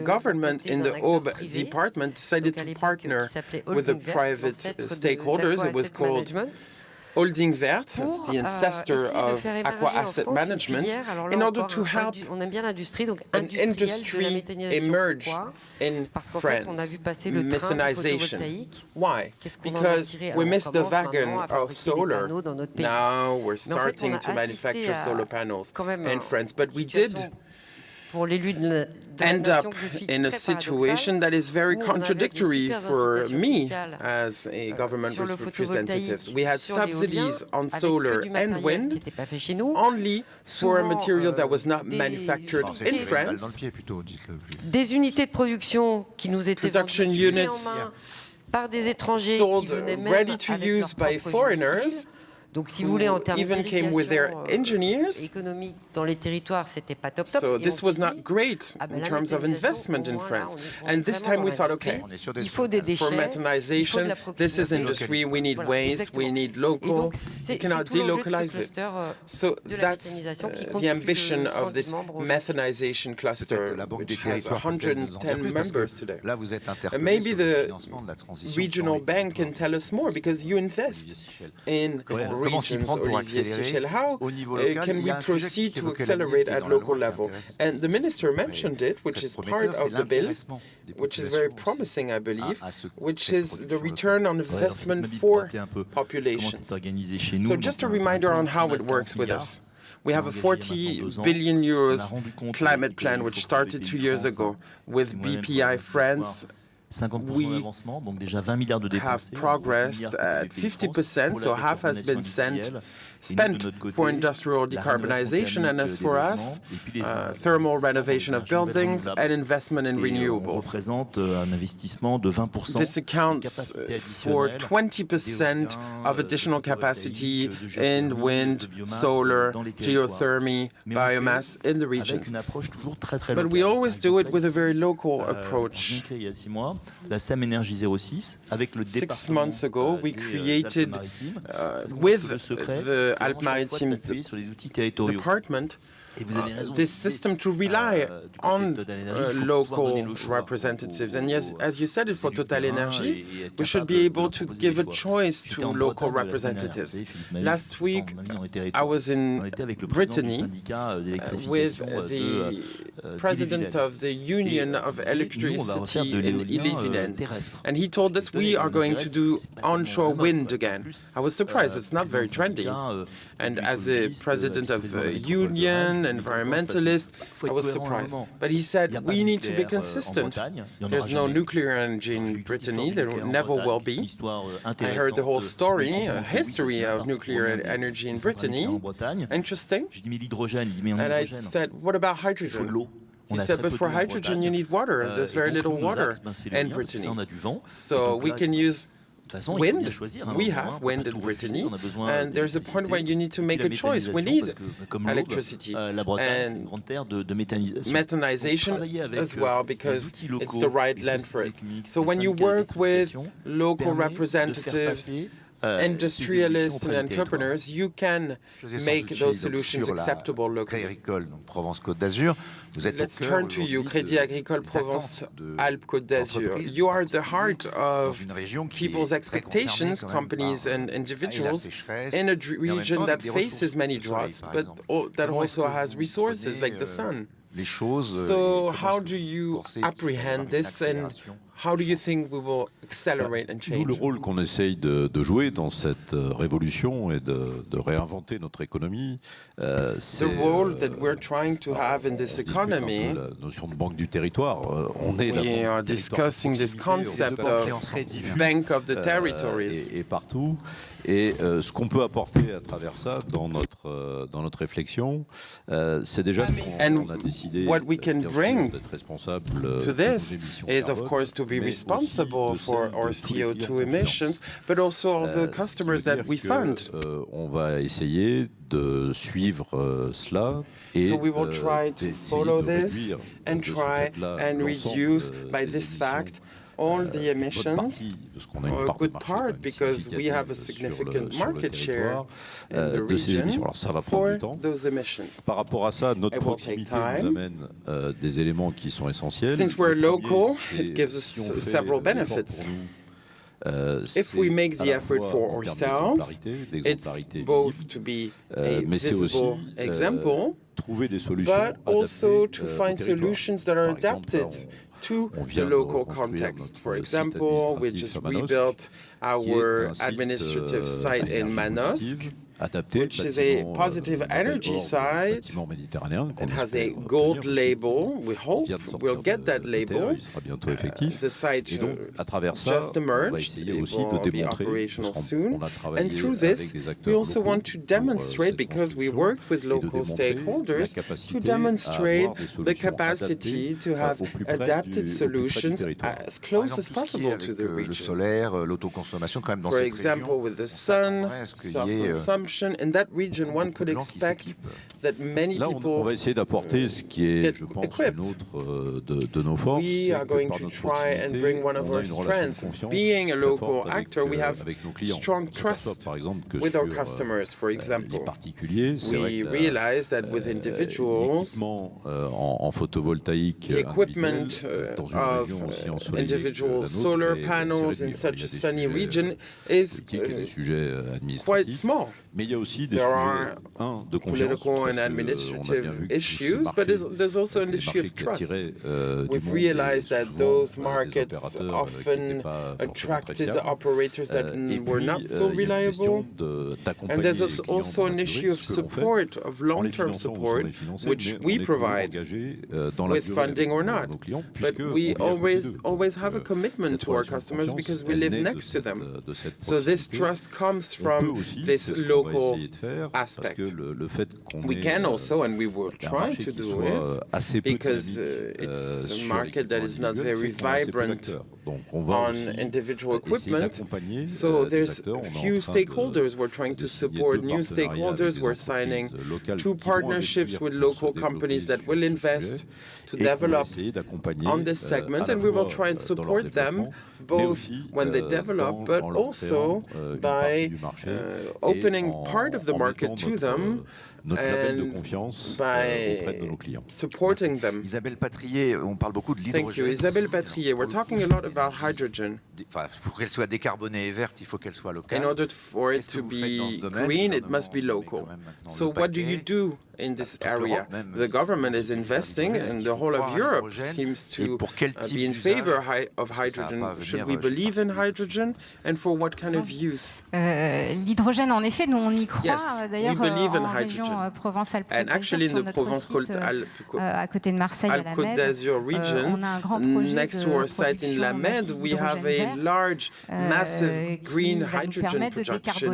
government in the Aube department decided to partner with the private stakeholders. It was called Holding Vert, it's the ancestor of Aqua Asset Management, in order to help an industry emerge in France, methanization. Why? Because we missed the wagon of solar. Now we're starting to manufacture solar panels in France, but we did end up in a situation that is very contradictory for me as a government representative. We had subsidies on solar and wind only for a material that was not manufactured in France. Des unités de production qui nous étaient production units par des étrangers sold qui venaient même ready to use by foreigners. Donc, si vous voulez, en termes d'implication économique dans les territoires, c'était pas top top. So this was not great in terms of investment in France. And this time we thought, okay, for methanization, this is industry, we need waste, we need local, we cannot delocalize it. So that's the ambition of this methanization cluster, which has 110 members today. And maybe the regional bank can tell us more, because you invest in regions, Olivier Sichel. How can we proceed to accelerate at local level? And the minister mentioned it, which is part of the bill, which is very promising, I believe, which is the return on investment for population. So just a reminder on how it works with us. We have a 40 billion euros climate plan, which started 2 years ago with BPI France. We have progressed at 50%, so half has been spent for industrial decarbonization, and as for us, thermal renovation of buildings and investment in renewables. This accounts for 20% of additional capacity in wind, solar, geothermy, biomass in the region. But we always do it with a very local approach. 6 months ago, we created, with the Alpes-Maritimes department, this system to rely on local representatives. And yes, as you said it for TotalEnergies, we should be able to give a choice to local representatives. Last week, I was in Brittany with the president of the Union of Electricity in Ille-et-Vilaine, and he told us we are going to do onshore wind again. I was surprised, it's not very trendy. And as a president of the union, environmentalist, I was surprised. But he said, we need to be consistent. There's no nuclear energy in Brittany, there never will be. I heard the whole story, a history of nuclear energy in Brittany. Interesting. And I said, what about hydrogen? He said, but for hydrogen you need water. There's very little water in Brittany. So we can use wind. We have wind in Brittany, and there's a point where you need to make a choice. We need electricity and methanization as well, because it's the right land for it. So when you work with local representatives, industrialists and entrepreneurs, you can make those solutions acceptable locally. Let's turn to you, Crédit Agricole Provence-Alpes-Côte d'Azur. You are the heart of people's expectations, companies and individuals, in a region that faces many droughts, but that also has resources like the sun. So how do you apprehend this, and how do you think we will accelerate and change? Nous, le rôle qu'on essaye de jouer dans cette révolution et de réinventer notre économie, c'est the role that we're trying to have in this economy. La notion de banque du territoire. We are discussing this concept of bank of the territories. Et partout. Et ce qu'on peut apporter à travers ça dans notre réflexion, c'est déjà qu'on a décidé d'être responsable to this is of course to be responsible for our CO2 emissions, but also all the customers that we fund. On va essayer de suivre cela et so we will try to follow this and try and reduce by this fact all the emissions, or a good part, because we have a significant market share in the region for those emissions. Par rapport à ça, notre proximité nous amène des éléments qui sont essentiels. Since we're local, it gives us several benefits. If we make the effort for ourselves, it's both to be a visible example, but also to find solutions that are adapted to the local context. For example, we just rebuilt our administrative site in Manosque, which is a positive energy site. It has a gold label. We hope we'll get that label. The site just emerged. It will be operational soon. And through this, we also want to demonstrate, because we worked with local stakeholders, to demonstrate the capacity to have adapted solutions as close as possible to the region. For example, with the sun, self-consumption, in that region, one could expect that many people on va essayer d'apporter ce qui est, je pense, une autre de nos forces. We are going to try and bring one of our strengths. Being a local actor, we have strong trust with our customers, for example. We realize that with individuals, en photovoltaïque, the equipment of individual solar panels in such a sunny region is quite small. Mais il y a aussi des sujets de political and administrative issues, but there's also an issue of trust. We've realized that those markets often attracted the operators that were not so reliable. And there's also an issue of support, of long-term support, which we provide with funding or not. But we always have a commitment to our customers because we live next to them. So this trust comes from this local aspect. We can also, and we will try to do it, because it's a market that is not very vibrant on individual equipment. So there's few stakeholders we're trying to support, new stakeholders. We're signing 2 partnerships with local companies that will invest to develop on this segment, and we will try and support them both when they develop, but also by opening part of the market to them and by supporting them. Isabelle Patrier, on parle beaucoup de l'hydrogène. Thank you. Isabelle Patrier, we're talking a lot about hydrogen. Pour qu'elle soit décarbonée et verte, il faut qu'elle soit locale. In order for it to be green, it must be local. So what do you do in this area? The government is investing, and the whole of Europe seems to be in favor of hydrogen. Should we believe in hydrogen, and for what kind of use? L'hydrogène, en effet, nous on y croit. Yes, d'ailleurs, we believe in en hydrogen. région Provence-Alpes-Côte d'Azur, actually, in the Provence-Alpes à côté de Marseille, à la Côte d'Azur region, on a un grand projet next to our site in La Mède, we have a large, massive green hydrogen production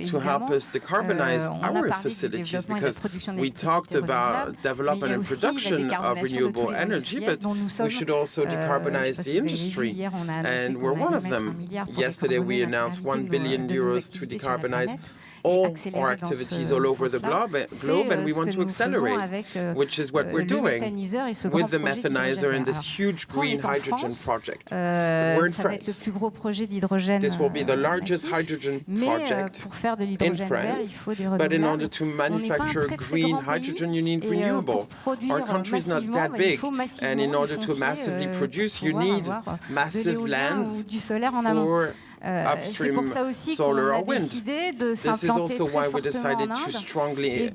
to help us decarbonize our facilities, because we talked about development and production of renewable energy, but we should also decarbonize the industry, and we're one of them. Yesterday, we announced €1 billion to decarbonize all our activities all over the globe, and we want to accelerate, which is what we're doing with the methanizer and this huge green hydrogen project. We're in France. This will be the largest hydrogen project in France, but in order to manufacture green hydrogen, you need renewable. Our country is not that big, and in order to massively produce, you need massive lands for upstream solar or wind. This is also why we decided to strongly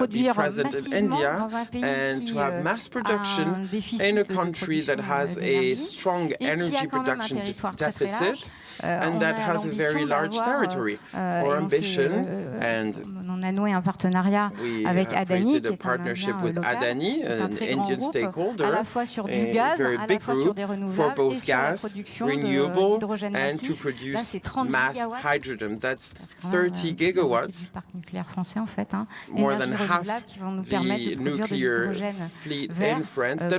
be present in India and to have mass production in a country that has a strong energy production deficit and that has a very large territory. Our ambition, and on a noué un partenariat avec Adani, qui est un Indien local, un très grand groupe, à la fois sur du gaz, à la fois sur des renouvelables et sur la production d'hydrogène massif. Là, c'est 30 gigawatts. That's 30 gigawatts. Du parc nucléaire français, en fait, énergie renouvelable qui vont nous permettre de produire de l'hydrogène vert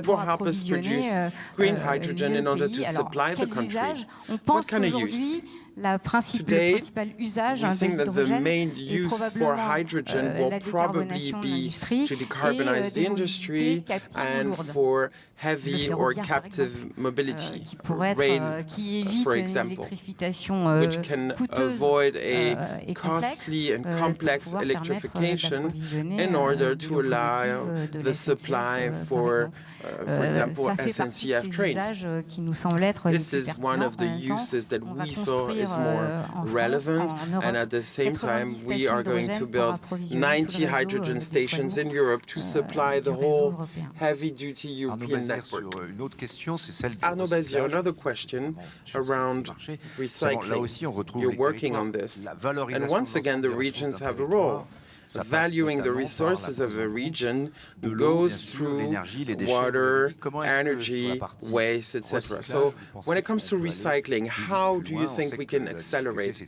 pour approvisionner green hydrogen in order to supply the country. On pense qu'aujourd'hui, le principal usage de l'hydrogène est probablement la décarbonation de l'industrie et des mobilités captives lourdes. Heavy or captive mobility, qui évite une électrification coûteuse et costly and complex electrification in order to allow the supply for example, SNCF trains. Qui nous semble être This is one of the uses that we feel is more relevant, and at the same time, we are going to build 90 hydrogen stations in Europe to supply the whole heavy-duty European network. Une autre question, c'est celle du Arnaud Bazir, another question around recycling. You're working on this. And once again, the regions have a role. Valuing the resources of a region goes through water, energy, waste, etc. So when it comes to recycling, how do you think we can accelerate?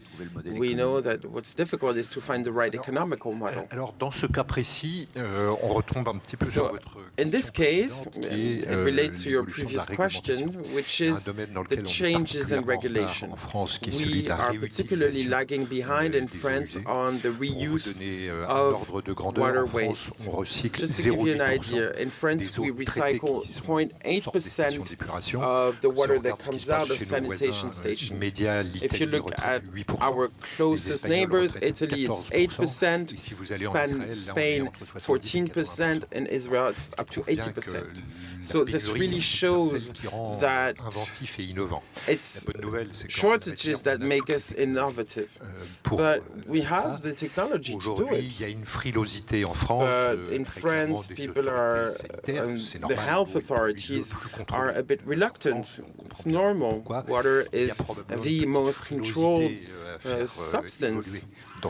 We know that what's difficult is to find the right economical model. Alors dans ce cas précis, on retombe un petit peu sur votre in this case, it relates to your previous question, which is the changes in regulation. We are particularly lagging behind in France on the reuse of water waste. Just to give you an idea, in France we recycle 0.8% of the water that comes out of sanitation stations. If you look at our closest neighbors, Italy it's 8%, Spain 14%, and Israel it's up to 80%. So this really shows that it's shortages that make us innovative. But we have the technology to do it. But in France, people are, the health authorities are a bit reluctant. It's normal. Water is the most controlled substance. So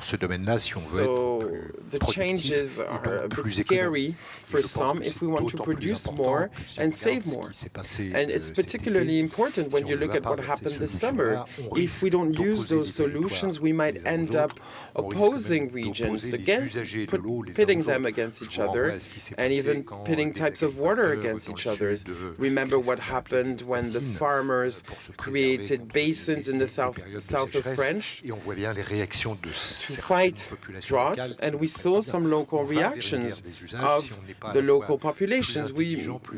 the changes are a bit scary for some if we want to produce more and save more. And it's particularly important when you look at what happened this summer. If we don't use those solutions, we might end up opposing regions, pitting them against each other, and even pitting types of water against each other. Remember what happened when the farmers created basins in the south of France to fight droughts, and we saw some local reactions of the local populations.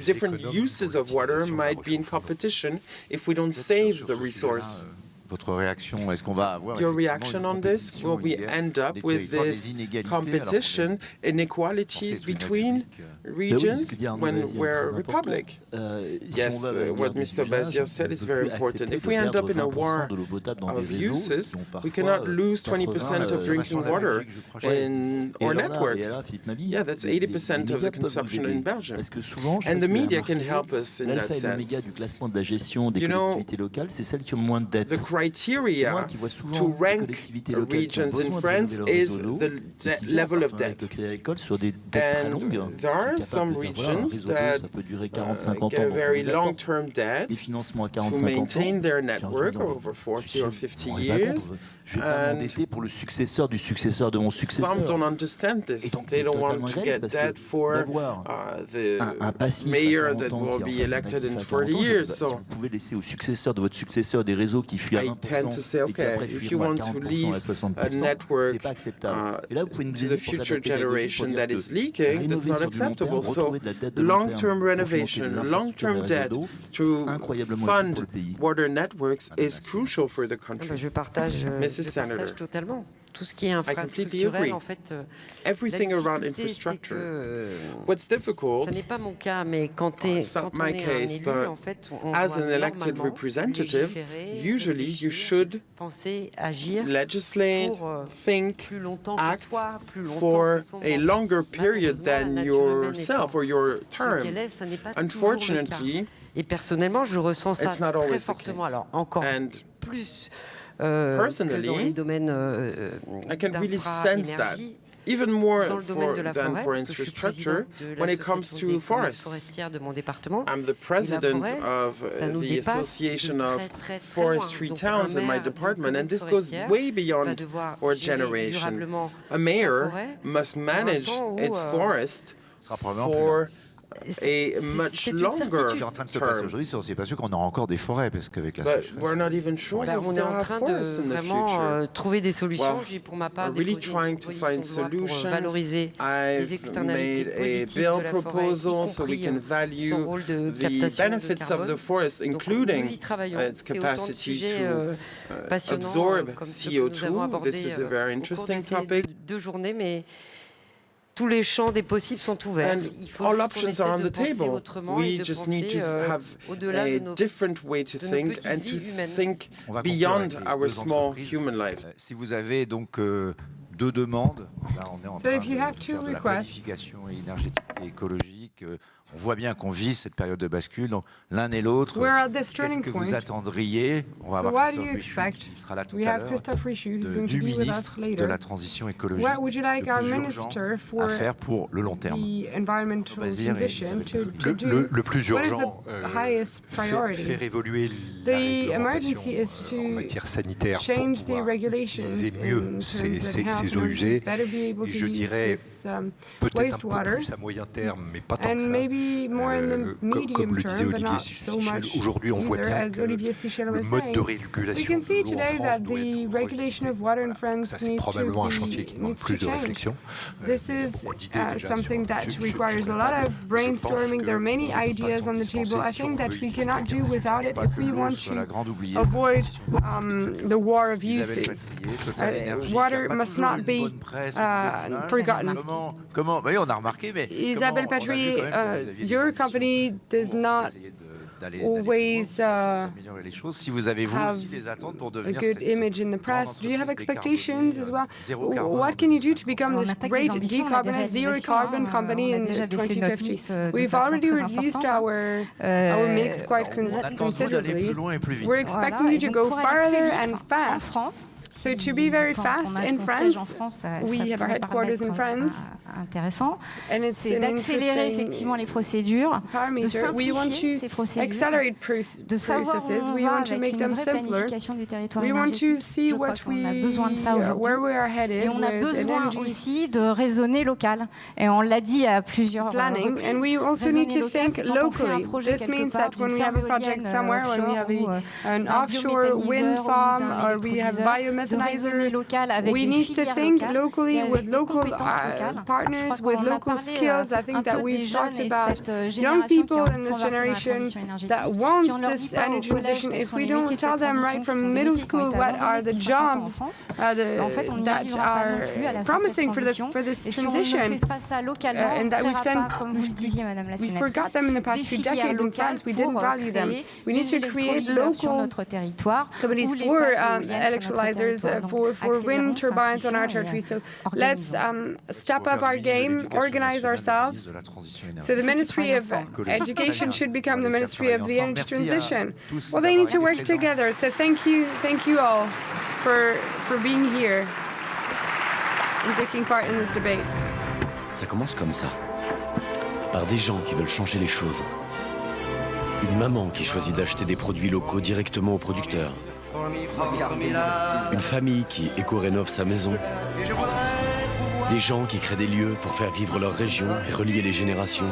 Different uses of water might be in competition if we don't save the resource. Votre réaction, est-ce qu'on va avoir your reaction on this? Will we end up with this competition, inequalities between regions when we're a republic? Yes, what Mr. Bazir said is very important. If we end up in a war of uses, we cannot lose 20% of drinking water in our networks. Yeah, that's 80% of the consumption in Belgium. And the media can help us in that sense. You know, the criteria to rank regions in France is the level of debt. And there are some regions that get a very long-term debt to maintain their network over 40 or 50 years. And some don't understand this. They don't want to get debt for the mayor that will be elected in 40 years. So I tend to say, okay, if you want to leave a network to the future generation that is leaking, that's not acceptable. So long-term renovation, long-term debt to fund water networks is crucial for the country. Je partage totalement. Tout ce qui est infrastructurel, en fait, everything around infrastructure. What's difficult, ça n'est pas mon cas, mais quand on est un élu, en fait, on as an elected representative, usually you should penser, agir, legislate, think, act for a longer period than yourself or your term. Unfortunately, et personnellement, je ressens ça très fortement. Alors encore plus. Personally, que dans les domaines I can really sense that. even more dans le domaine de la than forêt, for parce que je suis infrastructure présidente de when it comes l'association to des forests. forestières de mon département. I'm the president forêt, of ça nous the dépasse Association de of très, très, très Forestry loin. Donc, Towns un in my maire department, d'une and this commune goes forestière way va beyond devoir our gérer generation. durablement A mayor sa forêt must manage temps où, its forest for a much longer Ce qui est en train de se passer aujourd'hui, c'est pas sûr qu'on aura encore des forêts, parce qu'avec la sécheresse. We're not even sure we'll on est still en have train de forests in the vraiment future. trouver des solutions. Well, J'ai pour ma part we're really déposé trying une to proposition find de loi pour solutions. valoriser les I've externalités made a positives bill de la forêt, y proposal so we compris can son value rôle de the captation de benefits of carbone. the forest, Donc, including nous y travaillons. its C'est autant de capacity sujets to passionnants absorb comme ceux que nous avons CO2. abordés This is a very au cours interesting de ces topic. 2 journées, mais tous les champs des possibles sont ouverts. Il faut All juste qu'on options essaie are on de the penser table. autrement et We de just need to penser have au-delà a de nos different way to think petites and to vies humaines. think On va beyond conclure avec les our deux small entreprises. human lives. Si vous avez donc 2 demandes, là on est en train de faire de la planification énergétique et écologique. On voit bien qu'on vit cette période de bascule, donc l'un et l'autre. Qu'est-ce que vous attendriez? On va avoir Christophe Richoud qui sera là tout à l'heure, du ministre de la Transition écologique, le plus urgent à faire pour le long terme. Le plus urgent, faire évoluer la réglementation en matière sanitaire pour pouvoir utiliser mieux ces eaux usées. Et je dirais peut-être un peu plus à moyen terme, mais pas tant que ça. Comme le disait Olivier Sichel, aujourd'hui on voit bien que le mode de régulation de l'eau en France doit être revu. Ça c'est probablement un chantier qui demande plus de réflexion. This is something that requires a lot of brainstorming. There are many ideas on the table. I think that we cannot do without it if we want to avoid the war of uses. Water must not be forgotten. Comment oui, on a remarqué, mais Isabelle Patry, your company does not always si vous avez vous aussi des attentes pour devenir a good image in the press. Do you have expectations as well? What can you do to become this great decarbonized zero carbon company in 2050? We've already reduced our mix quite considerably. We're expecting you to go farther and fast. So to be very fast in France, we have our headquarters in France. Intéressant. C'est d'accélérer effectivement les procédures, de simplifier ces procédures, de savoir où on va avec une vraie planification du territoire énergétique. Je crois qu'on a besoin de ça aujourd'hui. Et on a besoin aussi de raisonner local. Et on l'a dit à plusieurs reprises. And we also need to think locally. This means that when we have a project somewhere, when we have an offshore wind farm or we have biometanizer, we need to think locally with local partners, with local skills. I think that we've talked about young people in this generation that want this energy transition. If we don't tell them right from middle school what are the jobs that are promising for this transition, and that we forgot them in the past few decades in France, we didn't value them. We need to create local companies for electrolyzers, for wind turbines on our territory. So let's step up our game, organize ourselves. So the Ministry of Education should become the Ministry of the Energy Transition. Well, they need to work together. So thank you all for being here and taking part in this debate. Ça commence comme ça, par des gens qui veulent changer les choses. Une maman qui choisit d'acheter des produits locaux directement aux producteurs. Une famille qui éco-rénove sa maison. Des gens qui créent des lieux pour faire vivre leur région et relier les générations.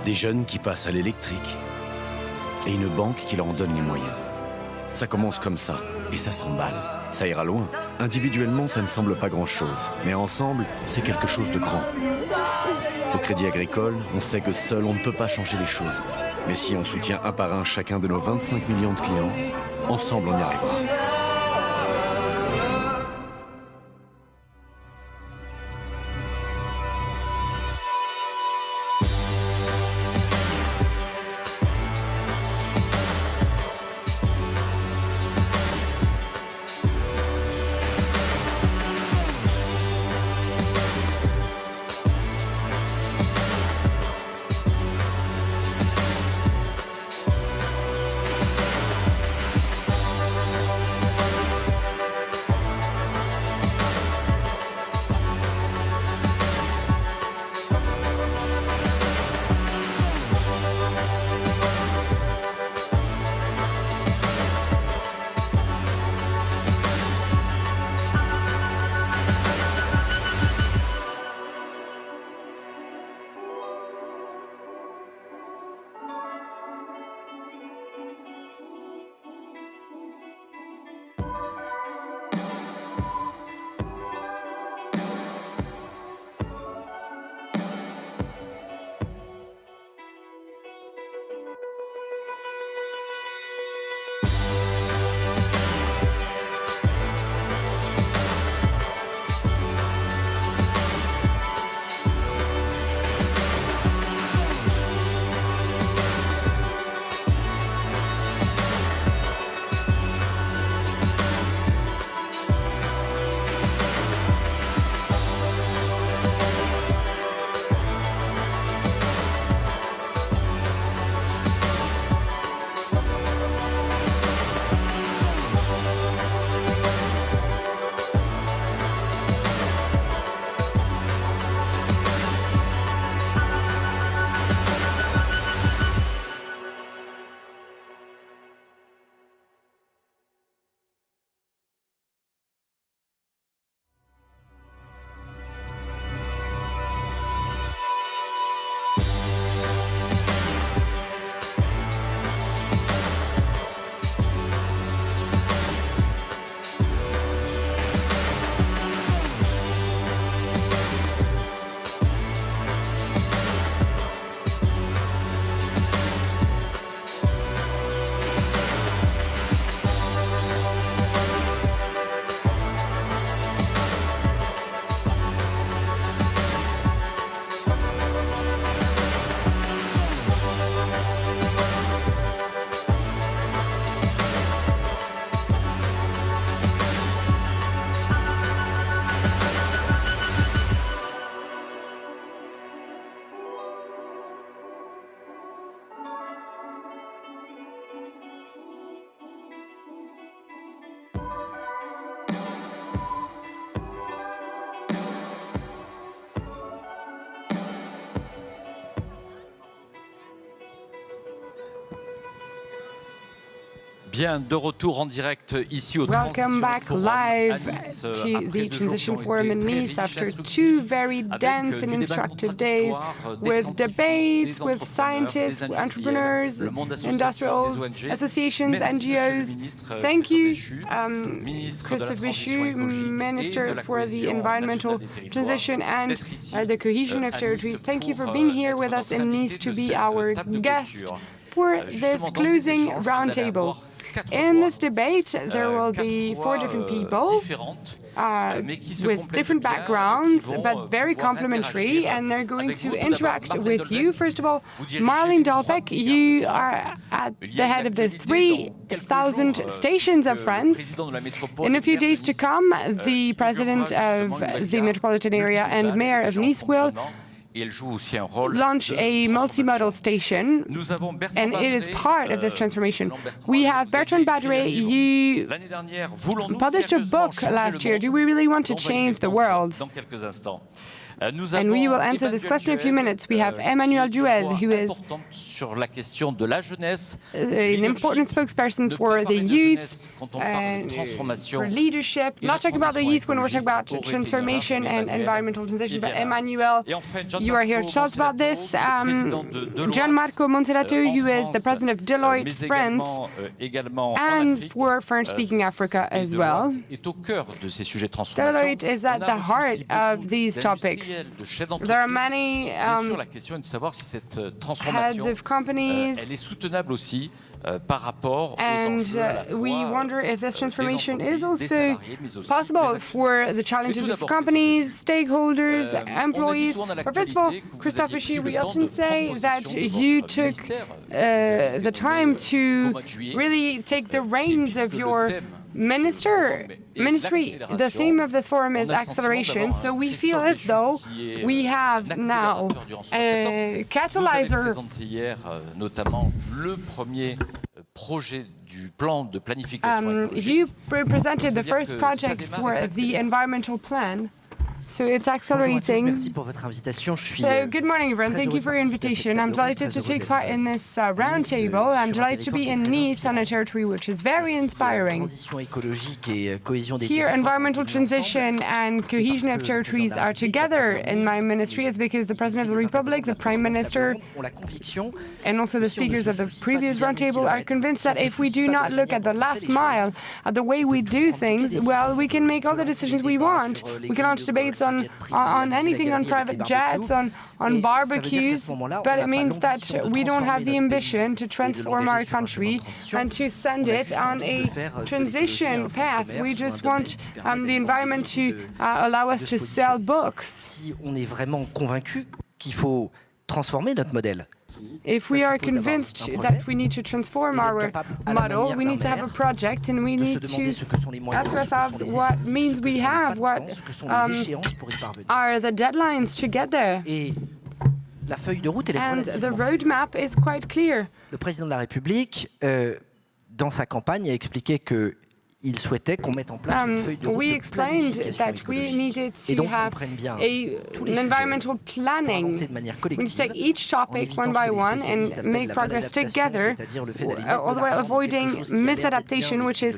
Des jeunes qui passent à l'électrique. Et une banque qui leur en donne les moyens. Ça commence comme ça, et ça s'emballe. Ça ira loin. Individuellement, ça ne semble pas grand-chose. Mais ensemble, c'est quelque chose de grand. Au Crédit Agricole, on sait que seul, on ne peut pas changer les choses. Mais si on soutient un par un chacun de nos 25 millions de clients, ensemble, on y arrivera. Bien, de retour en direct ici au Welcome back live to the Transition Forum in Nice after 2 very dense and instructive days with debates with scientists, entrepreneurs, industrials, associations, NGOs. Thank you, Christophe Béchu, Minister for the Environmental Transition and the Cohesion of Territories. Thank you for being here with us in Nice to be our guest for this closing roundtable. In this debate, there will be 4 different people with different backgrounds, but very complementary, and they're going to interact with you. First of all, Marlene Dahlbeck, you are at the head of the 3,000 Stations of France. In a few days to come, the president of the metropolitan area and mayor of Nice will launch a multimodal station, and it is part of this transformation. We have Bertrand Badré. You published a book last year. Do we really want to change the world? And we will answer this question in a few minutes. We have Emmanuel Duez, who is an important spokesperson for the youth, for leadership. Not talking about the youth when we're talking about transformation and environmental transition, but Emmanuel, you are here to tell us about this. Gianmarco Monserrato, who is the president of Deloitte France, and for French-speaking Africa as well. Deloitte is at the heart of these topics. There are many heads of companies, and we wonder if this transformation is also possible for the challenges of companies, stakeholders, employees. But first of all, Christophe Béchu, we often say that you took the time to really take the reins of your ministry. The theme of this forum is acceleration, so we feel as though we have now a catalyzer. You presented the first project for the environmental plan. So it's accelerating. So good morning, everyone. Thank you for your invitation. I'm delighted to take part in this roundtable. I'm delighted to be in Nice on a territory which is very inspiring. Here, environmental transition and cohesion of territories are together in my ministry. It's because the President of the Republic, the Prime Minister, and also the speakers of the previous roundtable are convinced that if we do not look at the last mile, at the way we do things, well, we can make all the decisions we want. We can launch debates on anything, on private jets, on barbecues, but it means that we don't have the ambition to transform our country and to send it on a transition path. We just want the environment to allow us to sell books. If we are convinced that we need to transform our model, we need to have a project, and we need to ask ourselves what means we have, what are the deadlines to get there. And the roadmap is quite clear. Le président de la République, dans sa campagne, a expliqué que il souhaitait qu'on mette en place une feuille de route we explained that we needed to have an environmental planning. We need to take each topic one by one and make progress together, all the way avoiding misadaptation, which is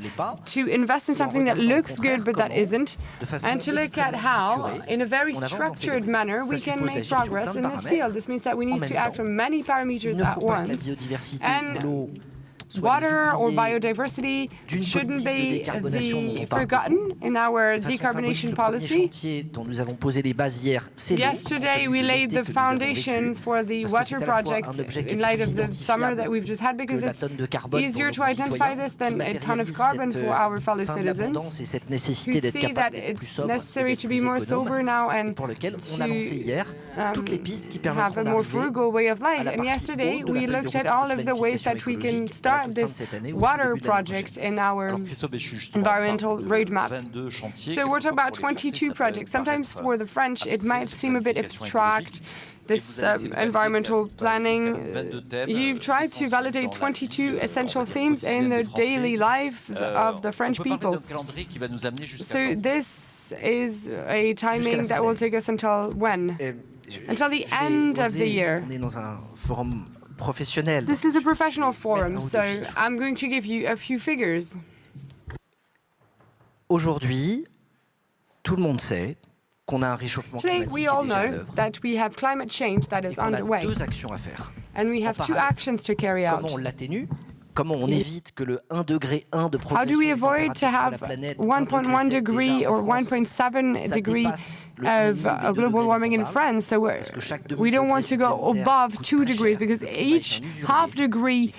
to invest in something that looks good but that isn't, and to look at how, in a very structured manner, we can make progress in this field. This means that we need to act on many parameters at once. And water or biodiversity shouldn't be forgotten in our decarbonation policy. Yesterday, we laid the foundation for the water project in light of the summer that we've just had, because it's easier to identify this than a ton of carbon for our fellow citizens, who see that it's necessary to be more sober now and to have a more frugal way of life. And yesterday, we looked at all of the ways that we can start this water project in our environmental roadmap. So we're talking about 22 projects. Sometimes for the French, it might seem a bit abstract, this environmental planning. You've tried to validate 22 essential themes in the daily lives of the French people. So this is a timing that will take us until when? Until the end of the year. professionnel. This is a professional forum, so I'm going to give you a few figures. Aujourd'hui, tout le monde sait qu'on a un réchauffement climatique we all know that we have climate change that is underway. Deux actions à faire. And we have two actions to carry out. Comment on l'atténue? Comment on évite que le 1,1 degré de progression How do we avoid to have 1.1 degree or 1.7 degree of global warming in France? So we don't want to go above 2 degrees because each half degree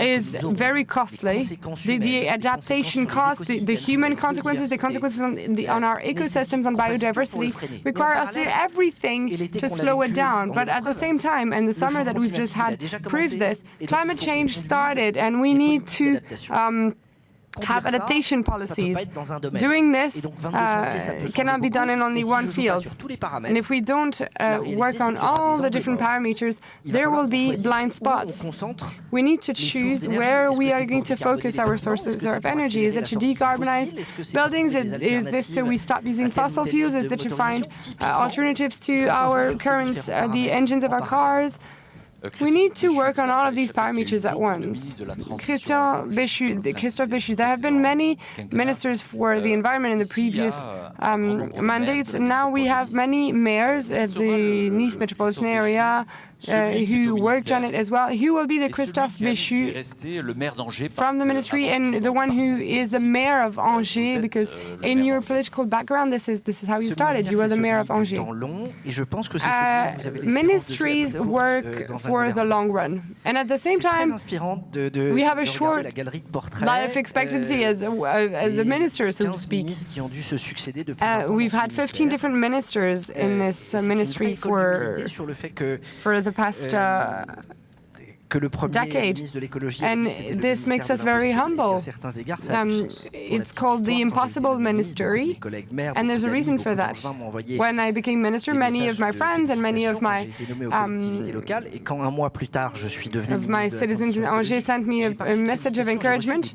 is very costly. The adaptation cost, the human consequences, the consequences on our ecosystems, on biodiversity, require us to do everything to slow it down. But at the same time, and the summer that we've just had proves this, climate change started, and we need to have adaptation policies. Doing this cannot be done in only one field. And if we don't work on all the different parameters, there will be blind spots. We need to choose where we are going to focus our sources of energy. Is it to decarbonize buildings? Is this so we stop using fossil fuels? Is it to find alternatives to our current, the engines of our cars? We need to work on all of these parameters at once. Christophe Béchu, there have been many ministers for the environment in the previous mandates, and now we have many mayors at the Nice metropolitan area who worked on it as well. Who will be the Christophe Béchu from the ministry, and the one who is the mayor of Angers, because in your political background, this is how you started. You were the mayor of Angers. Ministries work for the long run, and at the same time, we have a short life expectancy as a minister, so to speak. We've had 15 different ministers in this ministry for the past decade, and this makes us very humble. It's called the Impossible Ministry, and there's a reason for that. When I became minister, many of my friends and many of my citizens in Angers sent me a message of encouragement.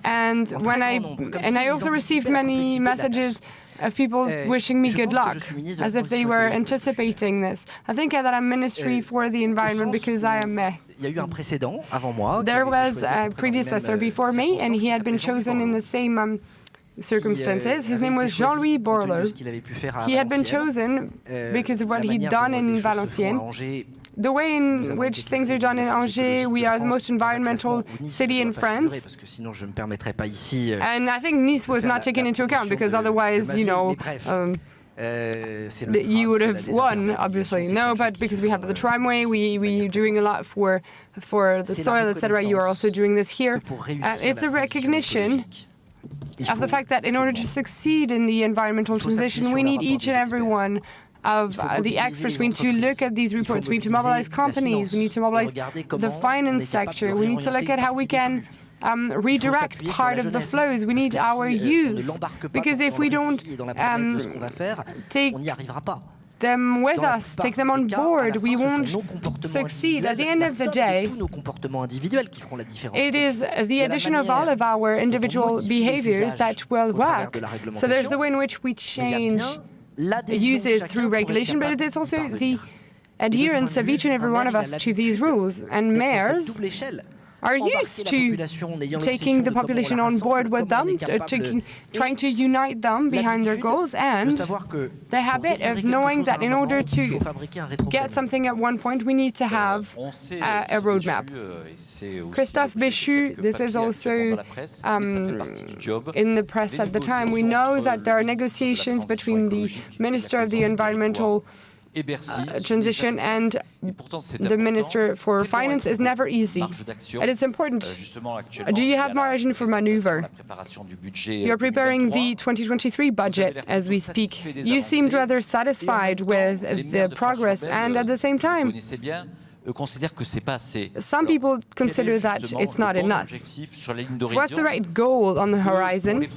And I also received many messages of people wishing me good luck, as if they were anticipating this. I think that I'm ministry for the environment because I am me. There was a predecessor before me, and he had been chosen in the same circumstances. His name was Jean-Louis Borloo. He had been chosen because of what he'd done in Valenciennes. The way in which things are done in Angers, we are the most environmental city in France. And I think Nice was not taken into account because otherwise, you know, you would have won, obviously. No, but because we have the tramway, we're doing a lot for the soil, etc. You are also doing this here. It's a recognition of the fact that in order to succeed in the environmental transition, we need each and every one of the experts. We need to look at these reports. We need to mobilize companies. We need to mobilize the finance sector. We need to look at how we can redirect part of the flows. We need our youth, because if we don't take them with us, take them on board, we won't succeed. At the end of the day, it is the addition of all of our individual behaviors that will work. So there's the way in which we change uses through regulation, but it's also the adherence of each and every one of us to these rules. And mayors are used to taking the population on board with them, trying to unite them behind their goals, and the habit of knowing that in order to get something at one point, we need to have a roadmap. Christophe Béchu, this is also in the press at the time. We know that there are negotiations between the Minister of the Environmental transition and the Minister for Finance. Is never easy, and it's important. Do you have margin for maneuver? You're preparing the 2023 budget as we speak. You seemed rather satisfied with the progress, and at the same time, some people consider that it's not enough. So what's the right goal on the horizon?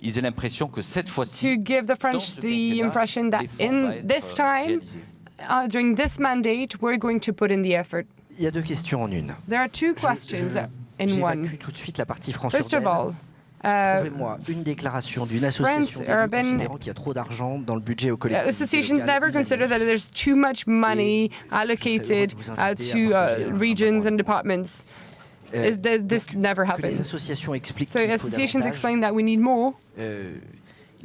To give the French the impression that in this time, during this mandate, we're going to put in the effort. There are two questions in one. First of all, Prouvez-moi une déclaration d'une association considérant qu'il y a trop d'argent dans le budget aux collectivités. Associations never consider that there's too much money allocated to regions and departments. This never happens. Les associations expliquent so associations explain that we need more.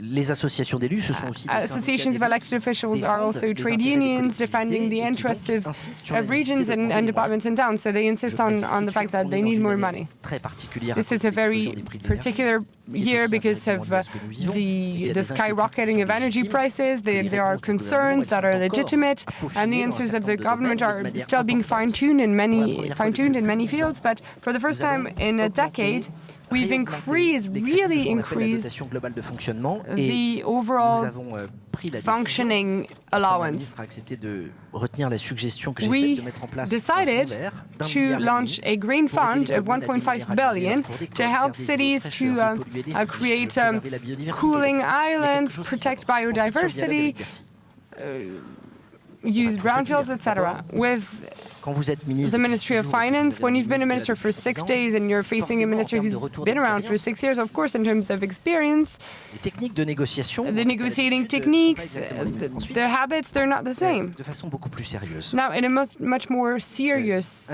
Les associations d'élus, ce sont aussi des associations of elected officials are also trade unions defending the interests of regions and departments and towns. So they insist on the fact that they need more money. This is a very particular year because of the skyrocketing of energy prices. There are concerns that are legitimate, and the answers of the government are still being fine-tuned in many fields. But for the first time in a decade, we've really increased the overall functioning allowance. We decided to launch a green fund of 1.5 billion to help cities to create cooling islands, protect biodiversity, use brownfields, etc. With the Ministry of Finance, when you've been a minister for 6 days and you're facing a minister who's been around for 6 years, of course, in terms of experience, the negotiating techniques, the habits, they're not the same. Now, in a much more serious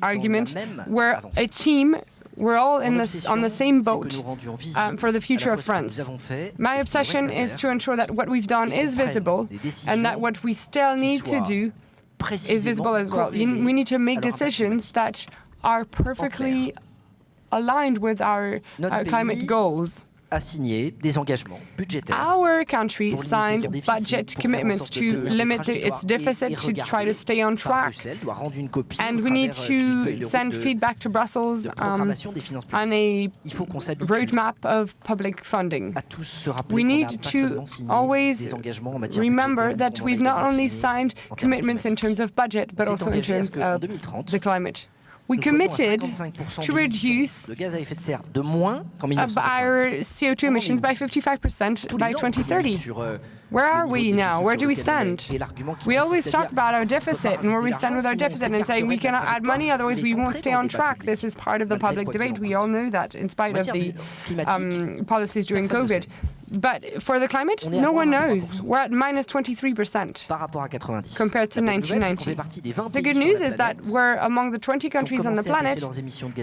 argument, we're a team. We're all on the same boat for the future of France. My obsession is to ensure that what we've done is visible and that what we still need to do is visible as well. We need to make decisions that are perfectly aligned with our climate goals. Our country signed budget commitments to limit its deficit, to try to stay on track, and we need to send feedback to Brussels on a roadmap of public funding. We need to always remember that we've not only signed commitments in terms of budget, but also in terms of the climate. We committed to reduce our CO2 emissions by 55% by 2030. Where are we now? Where do we stand? We always talk about our deficit and where we stand with our deficit and say we cannot add money, otherwise we won't stay on track. This is part of the public debate. We all know that, in spite of the policies during COVID. But for the climate, no one knows. We're at minus 23% compared to 1990. The good news is that we're among the 20 countries on the planet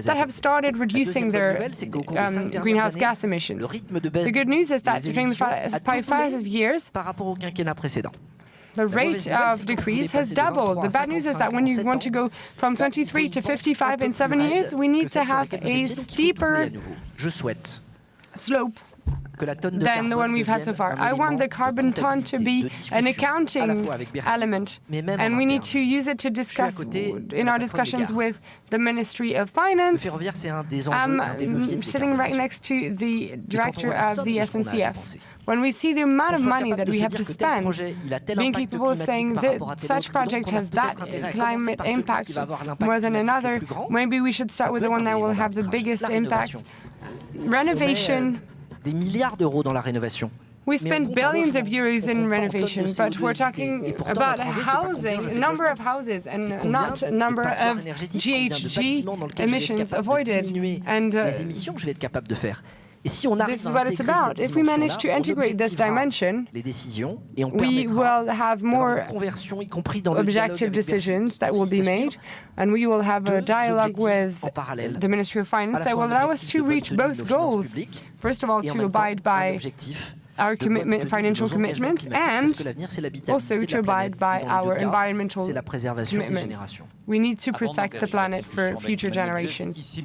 that have started reducing their greenhouse gas emissions. The good news is that during the 5 years, the rate of decrease has doubled. The bad news is that when you want to go from 23 to 55 in 7 years, we need to have a steeper slope than the one we've had so far. I want the carbon ton to be an accounting element, and we need to use it to discuss in our discussions with the Ministry of Finance. I'm sitting right next to the director of the SNCF. When we see the amount of money that we have to spend, being capable of saying that such project has that climate impact more than another, maybe we should start with the one that will have the biggest impact. Renovation. We spend billions of euros in renovation, but we're talking about housing, number of houses, and not number of GHG emissions avoided. And this is what it's about. If we manage to integrate this dimension, we will have more objective decisions that will be made, and we will have a dialogue with the Ministry of Finance that will allow us to reach both goals. First of all, to abide by our financial commitments, and also to abide by our environmental commitments. We need to protect the planet for future generations.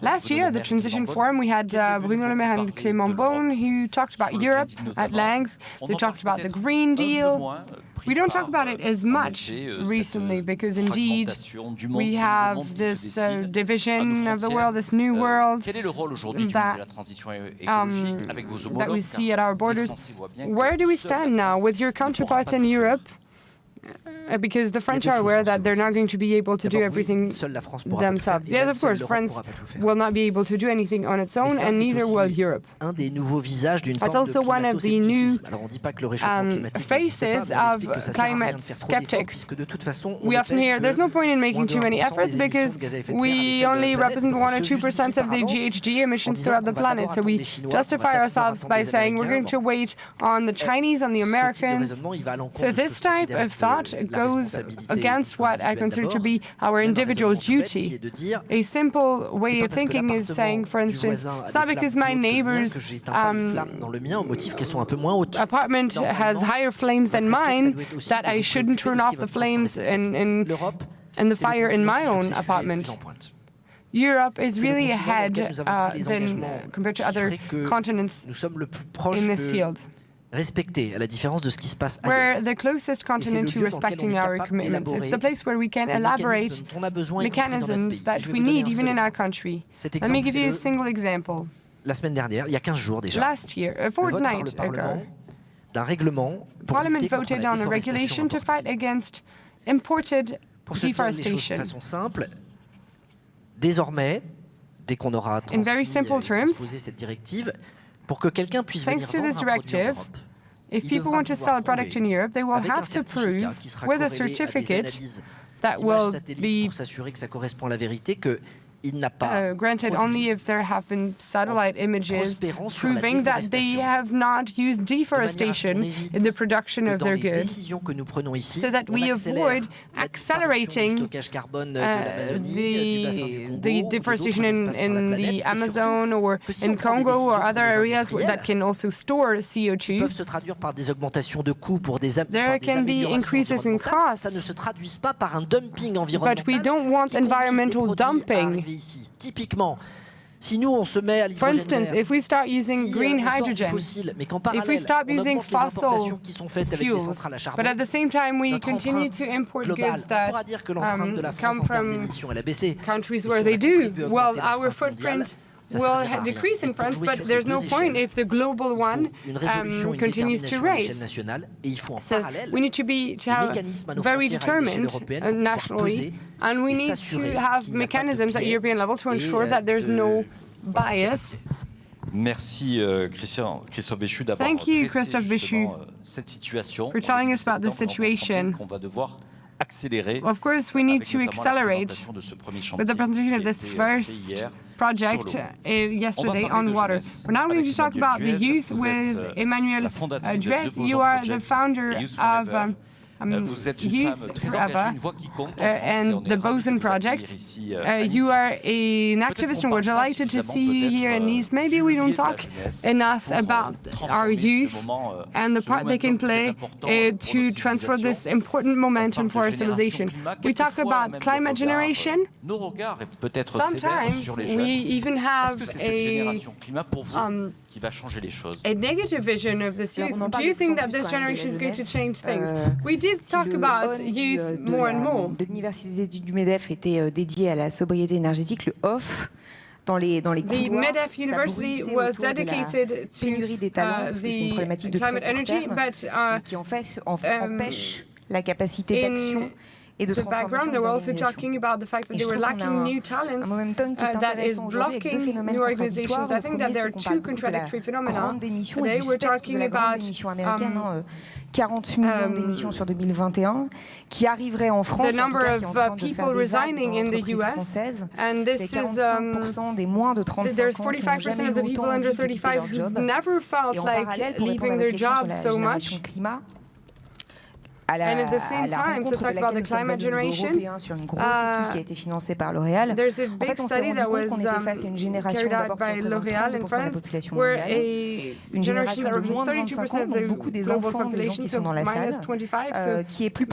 Last year, at the Transition Forum, we had Bruno Le Maire and Clément Beaune, who talked about Europe at length. They talked about the Green Deal. We don't talk about it as much recently because, indeed, we have this division of the world, this new world that we see at our borders. Where do we stand now with your counterparts in Europe? because the French are aware that they're not going to be able to do everything themselves. Yes, of course, France will not be able to do anything on its own, and neither will Europe. It's also one of the new faces of climate skeptics. We often hear there's no point in making too many efforts because we only represent 1 or 2% of the GHG emissions throughout the planet. So we justify ourselves by saying we're going to wait on the Chinese, on the Americans. So this type of thought goes against what I consider to be our individual duty. A simple way of thinking is saying, for instance, it's not because my neighbor's apartment has higher flames than mine that I shouldn't turn off the flames and the fire in my own apartment. Europe is really ahead compared to other continents in this field. We're the closest continent to respecting our commitments. It's the place where we can elaborate mechanisms that we need even in our country. Let me give you a single example. Last year, a fortnight ago, Parliament voted on a regulation to fight against imported deforestation. In very simple terms, thanks to this directive, if people want to sell a product in Europe, they will have to prove with a certificate that will be granted only if there have been satellite images proving that they have not used deforestation in the production of their goods, so that we avoid accelerating the deforestation in the Amazon or in Congo or other areas that can also store CO2. There can be increases in costs, but we don't want environmental dumping. For instance, if we start using green hydrogen, if we stop using fossil fuels, but at the same time we continue to import goods that come from countries where they do, well, our footprint will decrease in France, but there's no point if the global one continues to rise. So we need to have very determined nationally, and we need to have mechanisms at European level to ensure that there's no bias. Merci Christophe Béchu d'avoir présenté cette situation. For telling us about this situation. Of course, we need to accelerate with the presentation of this first project yesterday on water. We're now going to talk about the youth with Emmanuel Duez. You are the founder of Youth Forever and the Boson Project. You are an activist and we're delighted to see you here in Nice. Maybe we don't talk enough about our youth and the part they can play to transfer this important momentum for our civilization. We talk about climate generation. Sometimes we even have a negative vision of this youth. Do you think that this generation is going to change things? We did talk about youth more and more. De l'université du MEDEF était dédié à la sobriété énergétique, le OFF. Dans les couloirs, the MEDEF University was dedicated to the climate energy, but qui empêche la capacité d'action. The background, they were also talking about the fact that they were lacking new talents that is blocking new organizations. I think that there are two contradictory phenomena. Today we're talking about 40 millions d'émissions sur 2021 qui arriveraient en France. The number of people resigning in the US, and this is des moins de 35 there's 45% of the people under 35 who never felt like leaving their jobs so much. And at the same time, to talk about the climate generation, there's a big study that was carried out by L'Oréal in France, where a generation that represents 32% of the global population, so minus 25, so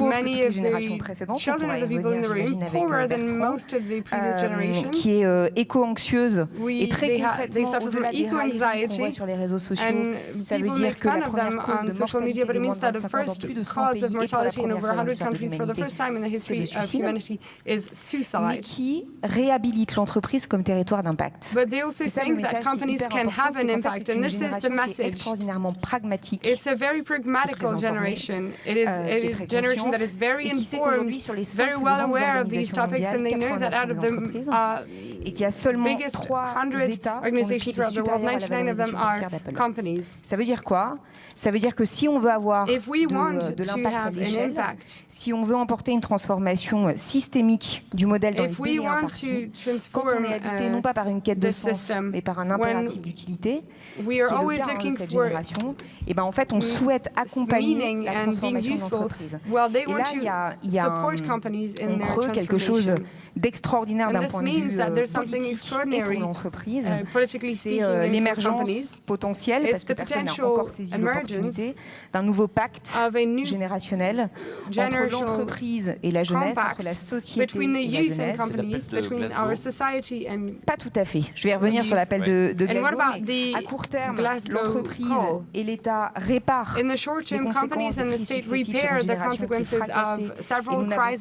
many of the children of the people in the room, poorer than most of the previous generations. Qui est éco-anxieuse et très concrètement au-delà des râles qu'on voit sur les réseaux sociaux. Ça veut dire que la première cause de mortalité des moins de 25 ans dans plus de 100 pays fatality in over 100 countries for the first time in the history of humanity is suicide. Mais qui réhabilite l'entreprise comme territoire d'impact. But they also think that companies can have an impact, and this is the message. Extraordinairement pragmatique. It's a very pragmatical generation. It is a generation that is very informed, very well aware of these topics, and they know that out of the biggest 100 organizations throughout the world, 99 of them are companies. Ça veut dire quoi? Ça veut dire que si on veut avoir de l'impact à l'échelle, si on veut emporter une transformation systémique du modèle dans les délais impartis, quand on est habité non pas par une quête de sens, mais par un impératif d'utilité, ce qui est le cas de cette génération, et ben en fait on souhaite accompagner la transformation de l'entreprise. Et là il y a on creuse quelque chose d'extraordinaire d'un point de vue politique et pour l'entreprise. C'est l'émergence potentielle, parce que personne n'a encore saisi l'opportunité, d'un nouveau pacte générationnel entre l'entreprise et la jeunesse, entre la société et la jeunesse. Pas tout à fait. Je vais revenir sur l'appel de Glasgow, mais à court terme, l'entreprise et l'État réparent les conséquences des crises successives sur une génération qui est fracassée, et nous n'avons pas une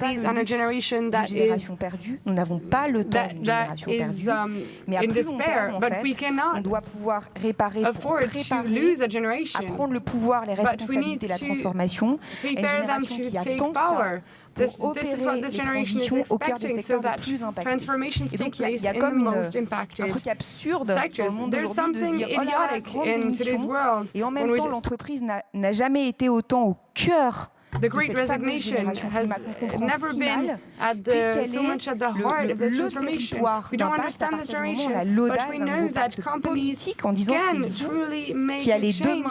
génération perdue. Nous n'avons pas le temps d'une génération perdue, mais à plus long terme, en fait, on doit pouvoir réparer pour préparer, apprendre le pouvoir, les responsabilités, la transformation à une génération qui attend ça pour opérer les transitions au cœur des secteurs les plus impactés. Et donc il y a comme un truc absurde dans le monde d'aujourd'hui de se dire « Oh là là, grande démission », et en même temps l'entreprise n'a jamais été autant au cœur. The Great Resignation has never been so much at the heart of this transformation. We don't understand this generation, but we know that companies can truly make a change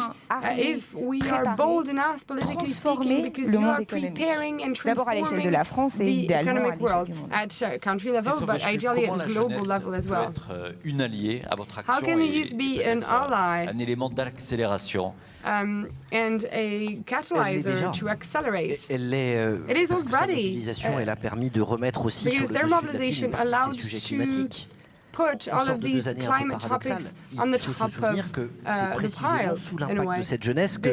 if we are bold enough, politically speaking, because you are preparing and transforming the economic world at country level, but ideally at global level as well. Une alliée à votre action. How can the youth be an ally? Un élément d'accélération. And a catalyzer to accelerate. It is already. Sa mobilisation, elle a permis de remettre aussi sur le dessus de la pile ces sujets climatiques. Put all of these climate topics on the top of the pile, in a way. This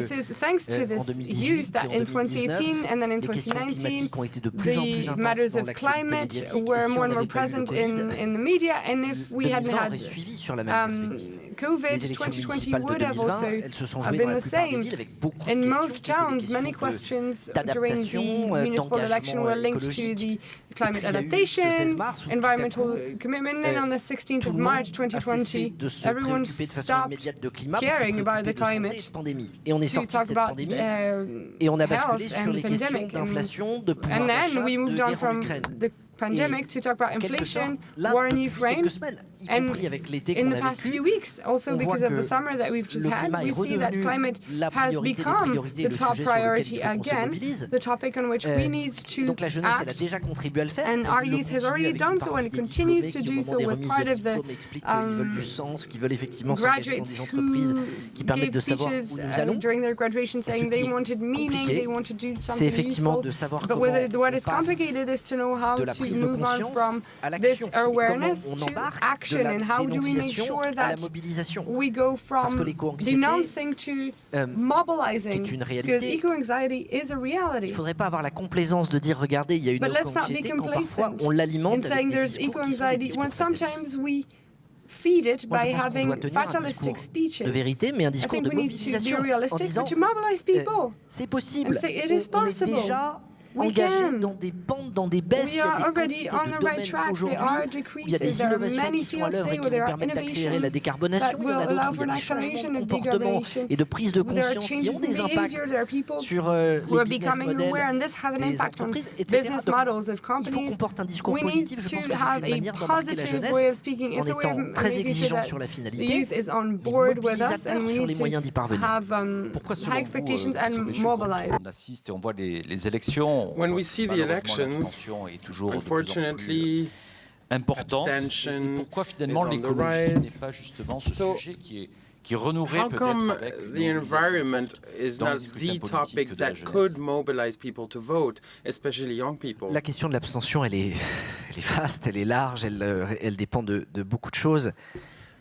is thanks to this youth that in 2018 and then in 2019, the matters of climate were more and more present in the media, and if we hadn't had COVID, 2020 would have also been the same. In most towns, many questions during the municipal election were linked to the climate adaptation, environmental commitment, and on the 16th of March 2020, everyone stopped caring about the climate to talk about health and pandemic. And then we moved on from the pandemic to talk about inflation, war in Ukraine, and in the past few weeks, also because of the summer that we've just had, we see that climate has become the top priority again, the topic on which we need to act, and our youth has already done so and continues to do so with part of the graduates who gave speeches during their graduation saying they wanted meaning, they want to do something useful, but what is complicated is to know how to move on from this awareness to action, and how do we make sure that we go from denouncing to mobilizing, because eco-anxiety is a reality. Il ne faudrait pas avoir la complaisance de dire regardez, il y a une éco-anxiété quand parfois on l'alimente avec des discours qui sont sometimes we feed it by having fatalistic speeches. De vérité, mais un discours de mobilisation en disant c'est possible, on est déjà engagés dans des pentes, dans des baisses, il y a des quantités de domaines aujourd'hui où il y a des innovations qui sont à l'œuvre et qui nous permettent d'accélérer la décarbonation. Il y en a d'autres où il y a des changements de comportement et de prise de conscience qui ont des impacts sur les business models et les entreprises, etc. Donc, il faut qu'on porte un discours positif. Je pense que c'est une manière d'embarquer la jeunesse en étant très exigeant sur la finalité, mais mobilisateur sur les moyens d'y parvenir. Pourquoi selon vous, on assiste et on voit les élections? When we see the elections, unfortunately, abstention pourquoi finalement l'écologie n'est pas justement ce sujet qui renouerait peut-être avec the environment is not the topic that could mobilize people to vote, especially young people? La question de l'abstention, elle est vaste, elle est large, elle dépend de beaucoup de choses.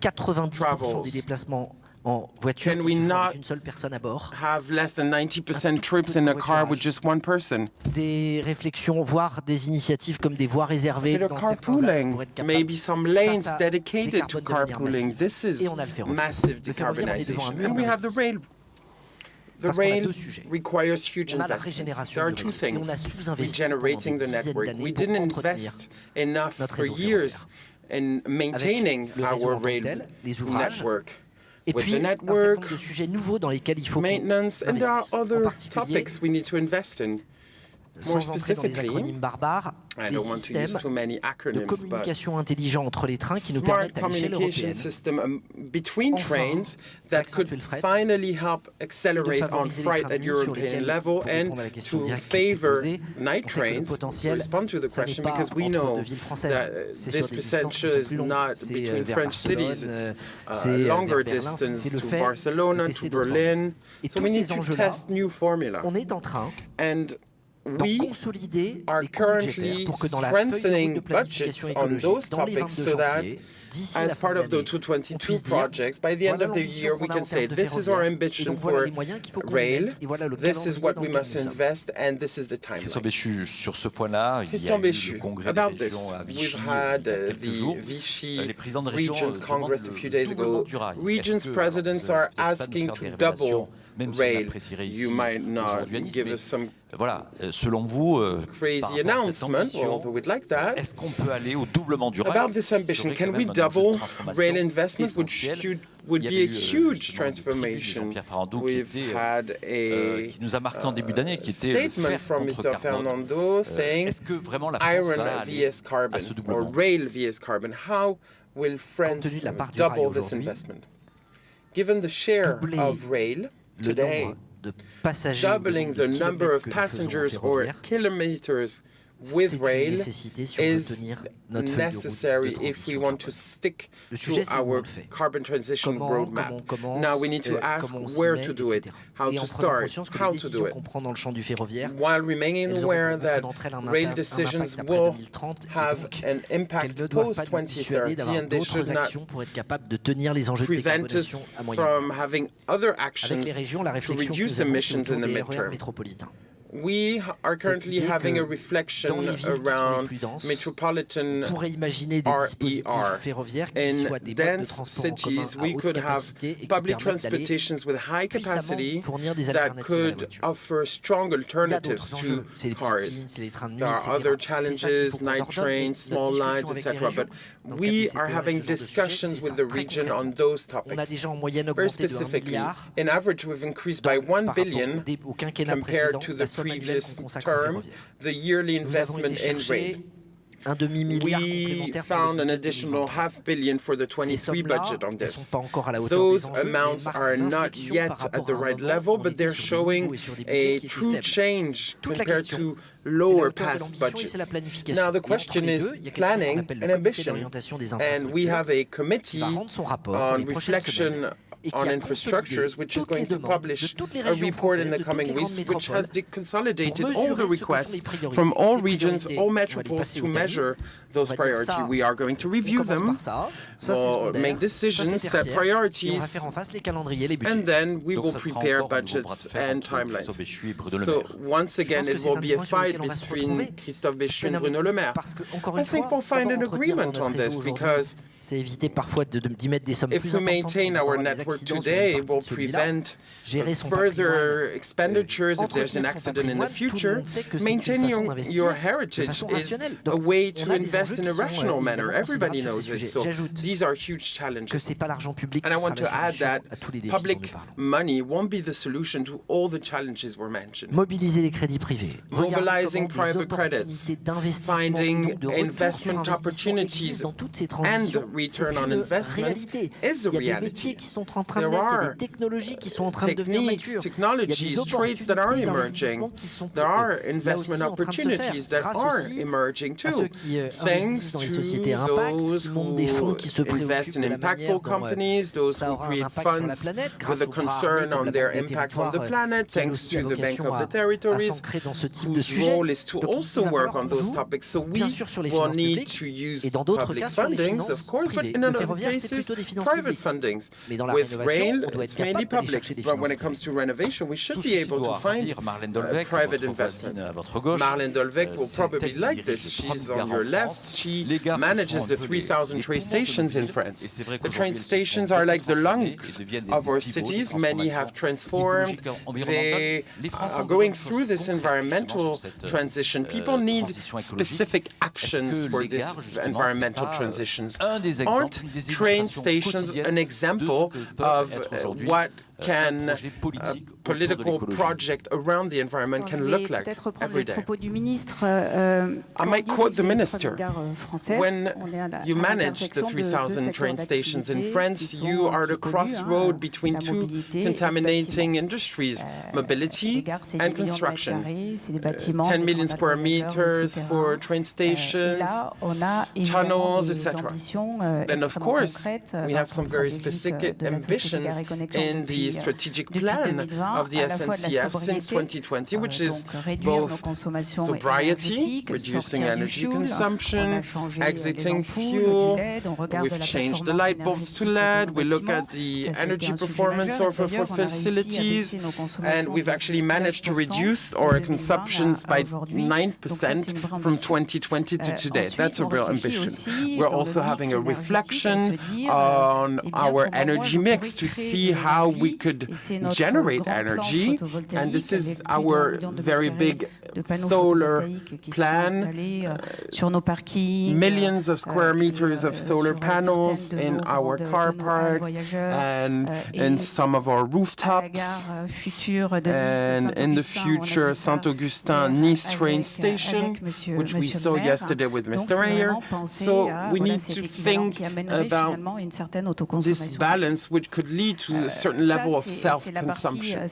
90% des déplacements en voiture qui se font avec une seule personne à bord. Have less than 90% trips in a car with just one person. Des réflexions, voire des initiatives comme des voies réservées dans certains axes pour être capable. Maybe some lanes dedicated to carpooling. This is massive decarbonization. And we have the rail. The rail requires huge investments. There are two things. Regenerating the network. We didn't invest enough for years in maintaining our rail network. Et puis, un certain nombre de sujets nouveaux dans lesquels il faut qu'on investisse, and there are other topics we need to invest in. More specifically, I don't want to use too many acronyms, de communication intelligente entre les trains qui nous permettent à l'échelle européenne, system between trains that could finally help accelerate on freight at European level and to favor night trains. To respond to the question, because we know that this percentage is not between French cities, it's longer distance to Barcelona, to Berlin. So we need to test new formula. On est en train we are currently strengthening budgets on those topics so that, as part of the 222 projects, by the end of the year, we can say this is our ambition for rail, this is what we must invest, and this is the timeline. Christian Béchu, sur ce point-là, il y a eu le congrès des régions à Vichy il y a quelques jours. Les présidents de régions demandent le doublement du rail. Regions presidents are asking to double rail. You might not give us some voilà, selon vous, crazy announcement, although we'd like that. Est-ce qu'on peut aller au doublement du rail? About this ambition, can we double rail investment, which would be a huge transformation? We've had a qui nous a marqué en début d'année, qui était statement from Mr. Fernando saying iron vs carbon or rail vs carbon. How will France double this investment? Given the share of rail today, doubling the number of passengers or kilometers with rail is necessary if we want to stick to our carbon transition roadmap. Now we need to ask where to do it, how to start, how to do it, while remaining aware that rail decisions will have an impact post-2030 and they should not prevent us from having other actions to reduce emissions in the midterm. We are currently having a reflection around metropolitan RER. In dense cities, we could have public transportations with high capacity that could offer strong alternatives to cars. There are other challenges, night trains, small lines, etc. But we are having discussions with the region on those topics. Very specifically, in average, we've increased by 1 billion compared to the previous term, the yearly investment in rail. We found an additional $500 million for the 23 budget on this. Those amounts are not yet at the right level, but they're showing a true change compared to lower past budgets. Now the question is planning and ambition, and we have a committee on reflection on infrastructures, which is going to publish a report in the coming weeks, which has consolidated all the requests from all regions, all metropoles to measure those priorities. We are going to review them, we'll make decisions, set priorities, and then we will prepare budgets and timelines. So once again, it will be a fight between Christophe Béchu and Bruno Le Maire. I think we'll find an agreement on this because if we maintain our network today, it will prevent further expenditures if there's an accident in the future. Maintaining your heritage is a way to invest in a rational manner. Everybody knows it. So these are huge challenges. And I want to add that public money won't be the solution to all the challenges were mentioned. Mobilizing private credits, finding investment opportunities, and return on investment is a reality. There are techniques, technologies, trades that are emerging. There are investment opportunities that are emerging too. Thanks to those who invest in impactful companies, those who create funds with a concern on their impact on the planet, thanks to the Bank of the Territories, whose role is to also work on those topics. So we will need to use public fundings, of course, but in another cases, private fundings. With with rail, it's mainly public. But when it comes to renovation, we should be able to find private investment. Marlène Dolvec will probably like this. She's on your left. She manages the 3,000 train stations in France. The train stations are like the lungs of our cities. Many have transformed. They are going through this environmental transition. People need specific actions for this environmental transitions. Aren't train stations an example of what can a political project around the environment can look like every day? I might quote the minister. When you manage the 3,000 train stations in France, you are the crossroad between two contaminating industries, mobility and construction. 10 million square meters for train stations, tunnels, etc. And of course, we have some very specific ambitions in the strategic plan of the SNCF since 2020, which is both sobriety, reducing energy consumption, exiting fuel. We've changed the light bulbs to LED. We look at the energy performance of our facilities, and we've actually managed to reduce our consumptions by 9% from 2020 to today. That's a real ambition. We're also having a reflection on our energy mix to see how we could generate energy, and this is our very big solar plan. Millions of square meters of solar panels in our car parks and in some of our rooftops, and in the future Saint-Augustin-Nice train station, which we saw yesterday with Mr. Ayer. So we need to think about this balance, which could lead to a certain level of self-consumption.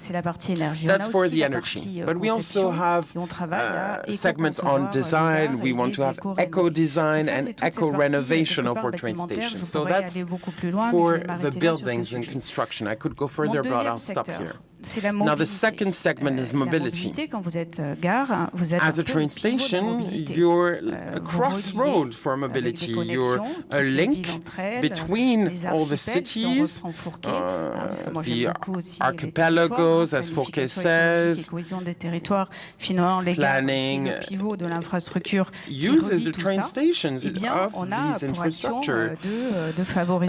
That's for the energy. But we also have a segment on design. We want to have eco-design and eco-renovation of our train stations. So that's for the buildings and construction. I could go further, but I'll stop here. Now, the second segment is mobility. As a train station, you're a crossroad for mobility. You're a link between all the cities, the archipelagos, as Fourquet says. Planning uses the train stations of these infrastructure.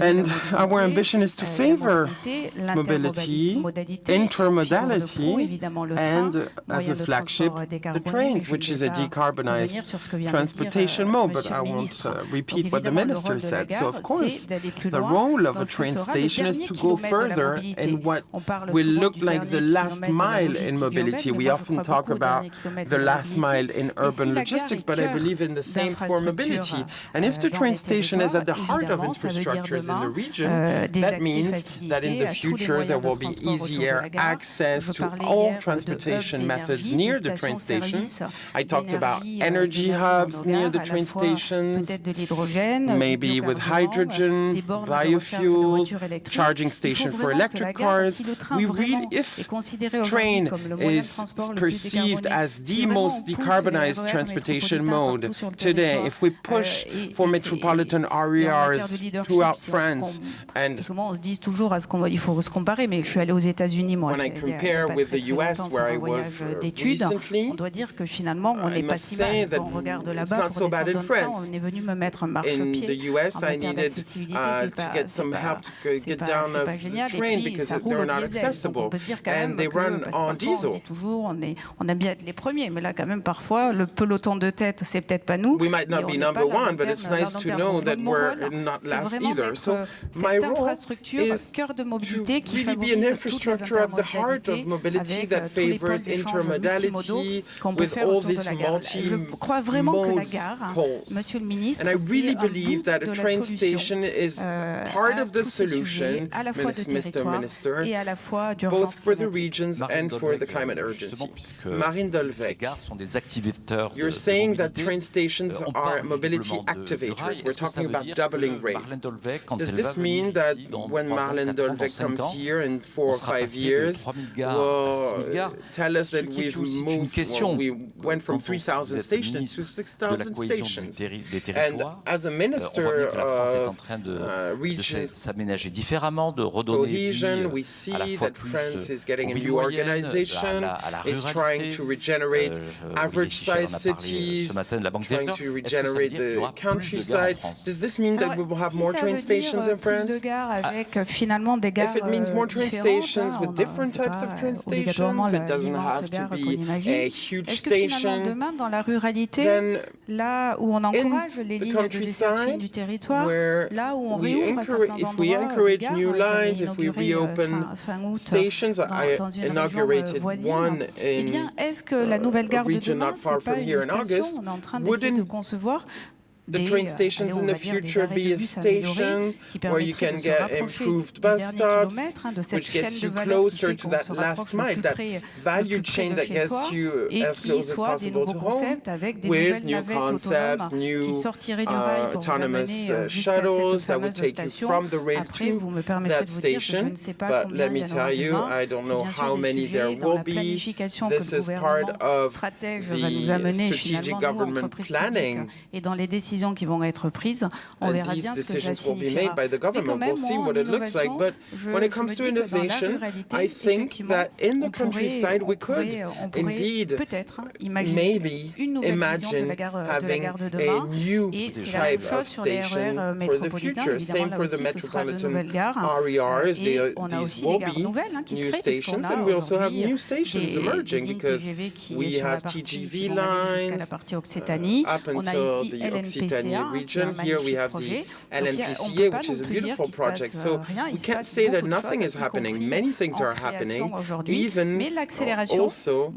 And our ambition is to favor mobility, intermodality, and as a flagship, the trains, which is a decarbonized transportation mode. But I won't repeat what the minister said. So, of course, the role of a train station is to go further in what will look like the last mile in mobility. We often talk about the last mile in urban logistics, but I believe in the same for mobility. And if the train station is at the heart of infrastructures in the region, that means that in the future there will be easier access to all transportation methods near the train stations. I talked about energy hubs near the train stations, maybe with hydrogen, biofuels, charging station for electric cars. If train is perceived as the most decarbonized transportation mode today, if we push for metropolitan areas throughout France, and when I compare with the US, where I was recently, I must say that it's not so bad in France. In the US, I needed to get some help to get down a train because they're not accessible, and they run on diesel. We might not be number one, but it's nice to know that we're not last either. So my role is to really be an infrastructure of the heart of mobility that favors intermodality with all these multi-modes calls. And I really believe that a train station is part of the solution, Mr. Minister, both for the regions and for the climate urgency. Marine Dolvec, you're saying that train stations are mobility activators. We're talking about doubling rail. Does this mean that when Marlène Dolvec comes here in 4 or 5 years, engineers will tell us that we went from 3,000 stations to 6,000 stations. And as a minister of s'aménager différemment, de redonner vie à la fois plus aux moyennes, à la ruralité. To regenerate average-sized cities, trying to regenerate the countryside. Does this mean that we will have more train stations in France? If it means more train stations with different types of train stations, it doesn't have to be a huge station. Then in the countryside, where if we encourage new lines, if we reopen stations, I inaugurated one in a region not far from here in August, wouldn't the train stations in the future be a station where you can get improved bus stops, which gets you closer to that last mile, that value chain that gets you as close as possible to home, with new concepts, new autonomous shuttles that would take you from the rail to that station. But let me tell you, I don't know how many there will be. This is part of the strategic government planning. Qui vont être prises, on verra bien ce que ça signifiera. Mais quand même, en innovation, je me dis que dans la ruralité, effectivement, on pourrait peut-être imaginer une nouvelle vision de la gare de demain, et c'est la même chose sur les RER métropolitains. Évidemment, là aussi, ce sera de nouvelles gares, et on a aussi des gares nouvelles qui se créent, puisqu'on a aujourd'hui des lignes TGV qui est sur la partie jusqu'à la partie Occitanie. On a ici LNPCA, region. Here we have the LNPCA, which is a beautiful project. So we can't say that nothing is happening. Many things are happening, even also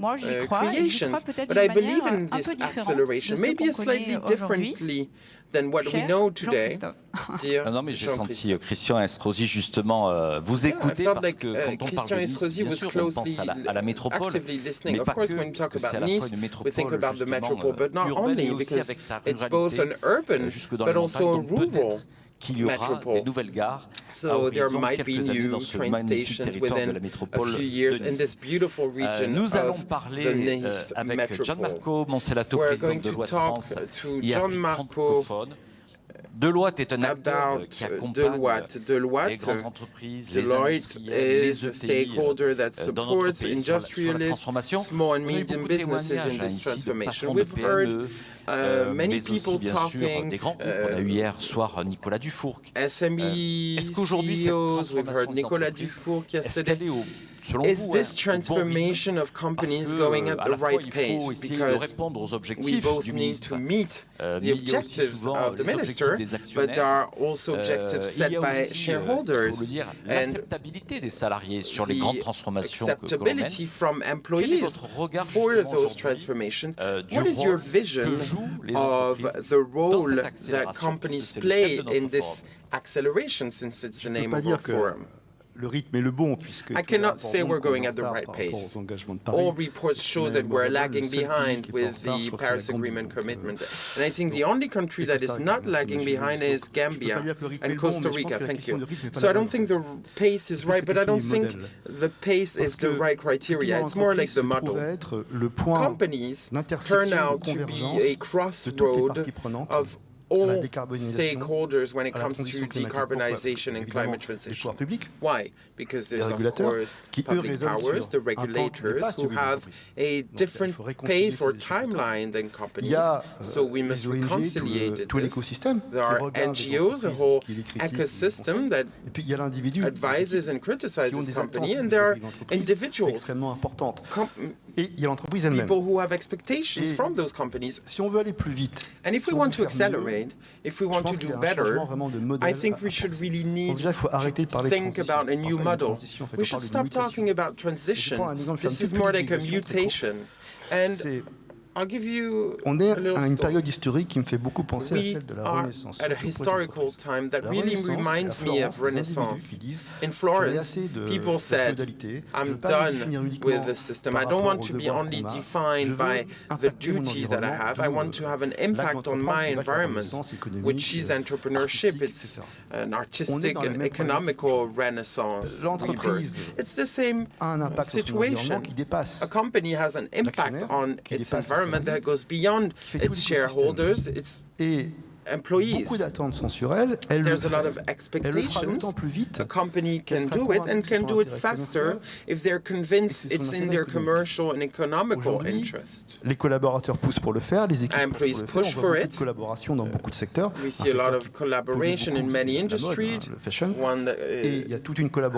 creations. But I believe in this acceleration, maybe slightly differently than what we know today. Non, mais j'ai senti Christian Estrosi justement vous écouter parce que quand on parle de Nice, bien sûr, on pense à la métropole, mais pas que, parce que c'est à la fois une métropole justement urbaine, mais aussi avec sa ruralité, jusque dans les montagnes, donc peut-être qu'il y aura des nouvelles gares à horizon quelques années dans ce magnifique territoire de la métropole de Nice. Nous allons parler avec Gianmarco Monsellato, président de Deloitte France et Afrique francophone. Deloitte est un acteur qui accompagne les grandes entreprises, les industriels, les ETI dans notre pays sur la transformation. On a eu beaucoup de témoignages ici de patrons de PME, mais aussi bien sûr des grands groupes. On a eu hier soir Nicolas Dufourcq. Est-ce qu'aujourd'hui cette transformation des entreprises, est-ce qu'elle est Is this transformation of companies going at the right pace? Because we both need to meet the objectives of the minister, but there are also objectives set by shareholders and acceptability from employees for those transformations. What is your vision of the role that companies play in this acceleration, since it's the name of our forum? Le rythme est le bon, puisque I cannot say we're going at the right pace. All reports show that we're lagging behind with the Paris Agreement commitment. And I think the only country that is not lagging behind is Gambia and Costa Rica. Thank you. So I don't think the pace is right, but I don't think the pace is the right criteria. It's more like the model. Companies turn out to be a crossroad of all stakeholders when it comes to decarbonization and climate transition. Why? Because there's, of course, public powers, the regulators, who have a different pace or timeline than companies. So we must reconciliate this. There are NGOs, a whole ecosystem that advises and criticizes companies, and there are individuals, people who have expectations from those companies. And if we want to accelerate, if we want to do better, I think we should really need to think about a new model. We should stop talking about transition. This is more like a mutation. And On est à une période historique qui me fait beaucoup penser à celle de la Renaissance. At a historical time that really reminds me of Renaissance. In Florence, people said, I'm done with the system. I don't want to be only defined by the duty that I have. I want to have an impact on my environment, which is entrepreneurship. It's an artistic and economical renaissance. It's the same situation. A company has an impact on its environment that goes beyond its shareholders, its employees. Beaucoup d'attentes sont sur elle. There's a lot of expectations. A company can do it and can do it faster if they're convinced it's in their commercial and economical interest. Les collaborateurs poussent pour le faire, les équipes employees push for it. Collaboration dans beaucoup de secteurs. We see a lot of collaboration in many industries. One that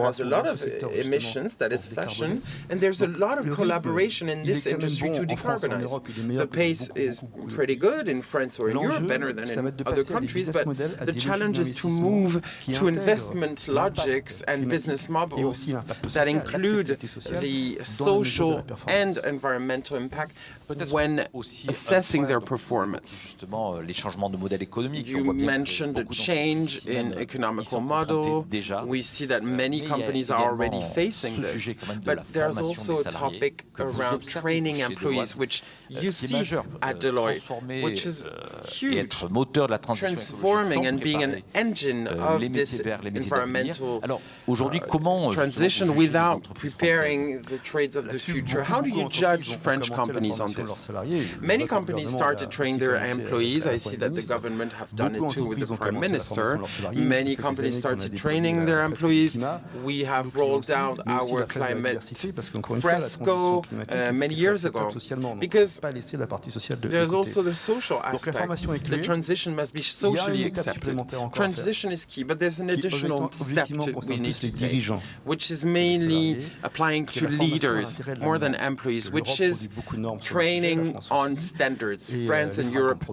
has a lot of emissions, that is fashion, and there's a lot of collaboration in this industry to decarbonize. The pace is pretty good in France or in Europe, better than in other countries, but the challenge is to move to investment logics and business models that include the social and environmental impact when assessing their performance. You mentioned the change in economical model. We see that many companies are already facing this, but there's also a topic around training employees, which you see at Deloitte, which is huge. Transforming and being an engine of this environmental transition without preparing the trades of the future. How do you judge French companies on this? Many companies start to train their employees. I see that the government have done it too with the Prime Minister. Many companies started training their employees. We have rolled out our climate fresco many years ago because there's also the social aspect. The transition must be socially accepted. Transition is key, but there's an additional step we need to take, which is mainly applying to leaders more than employees, which is training on standards. France and Europe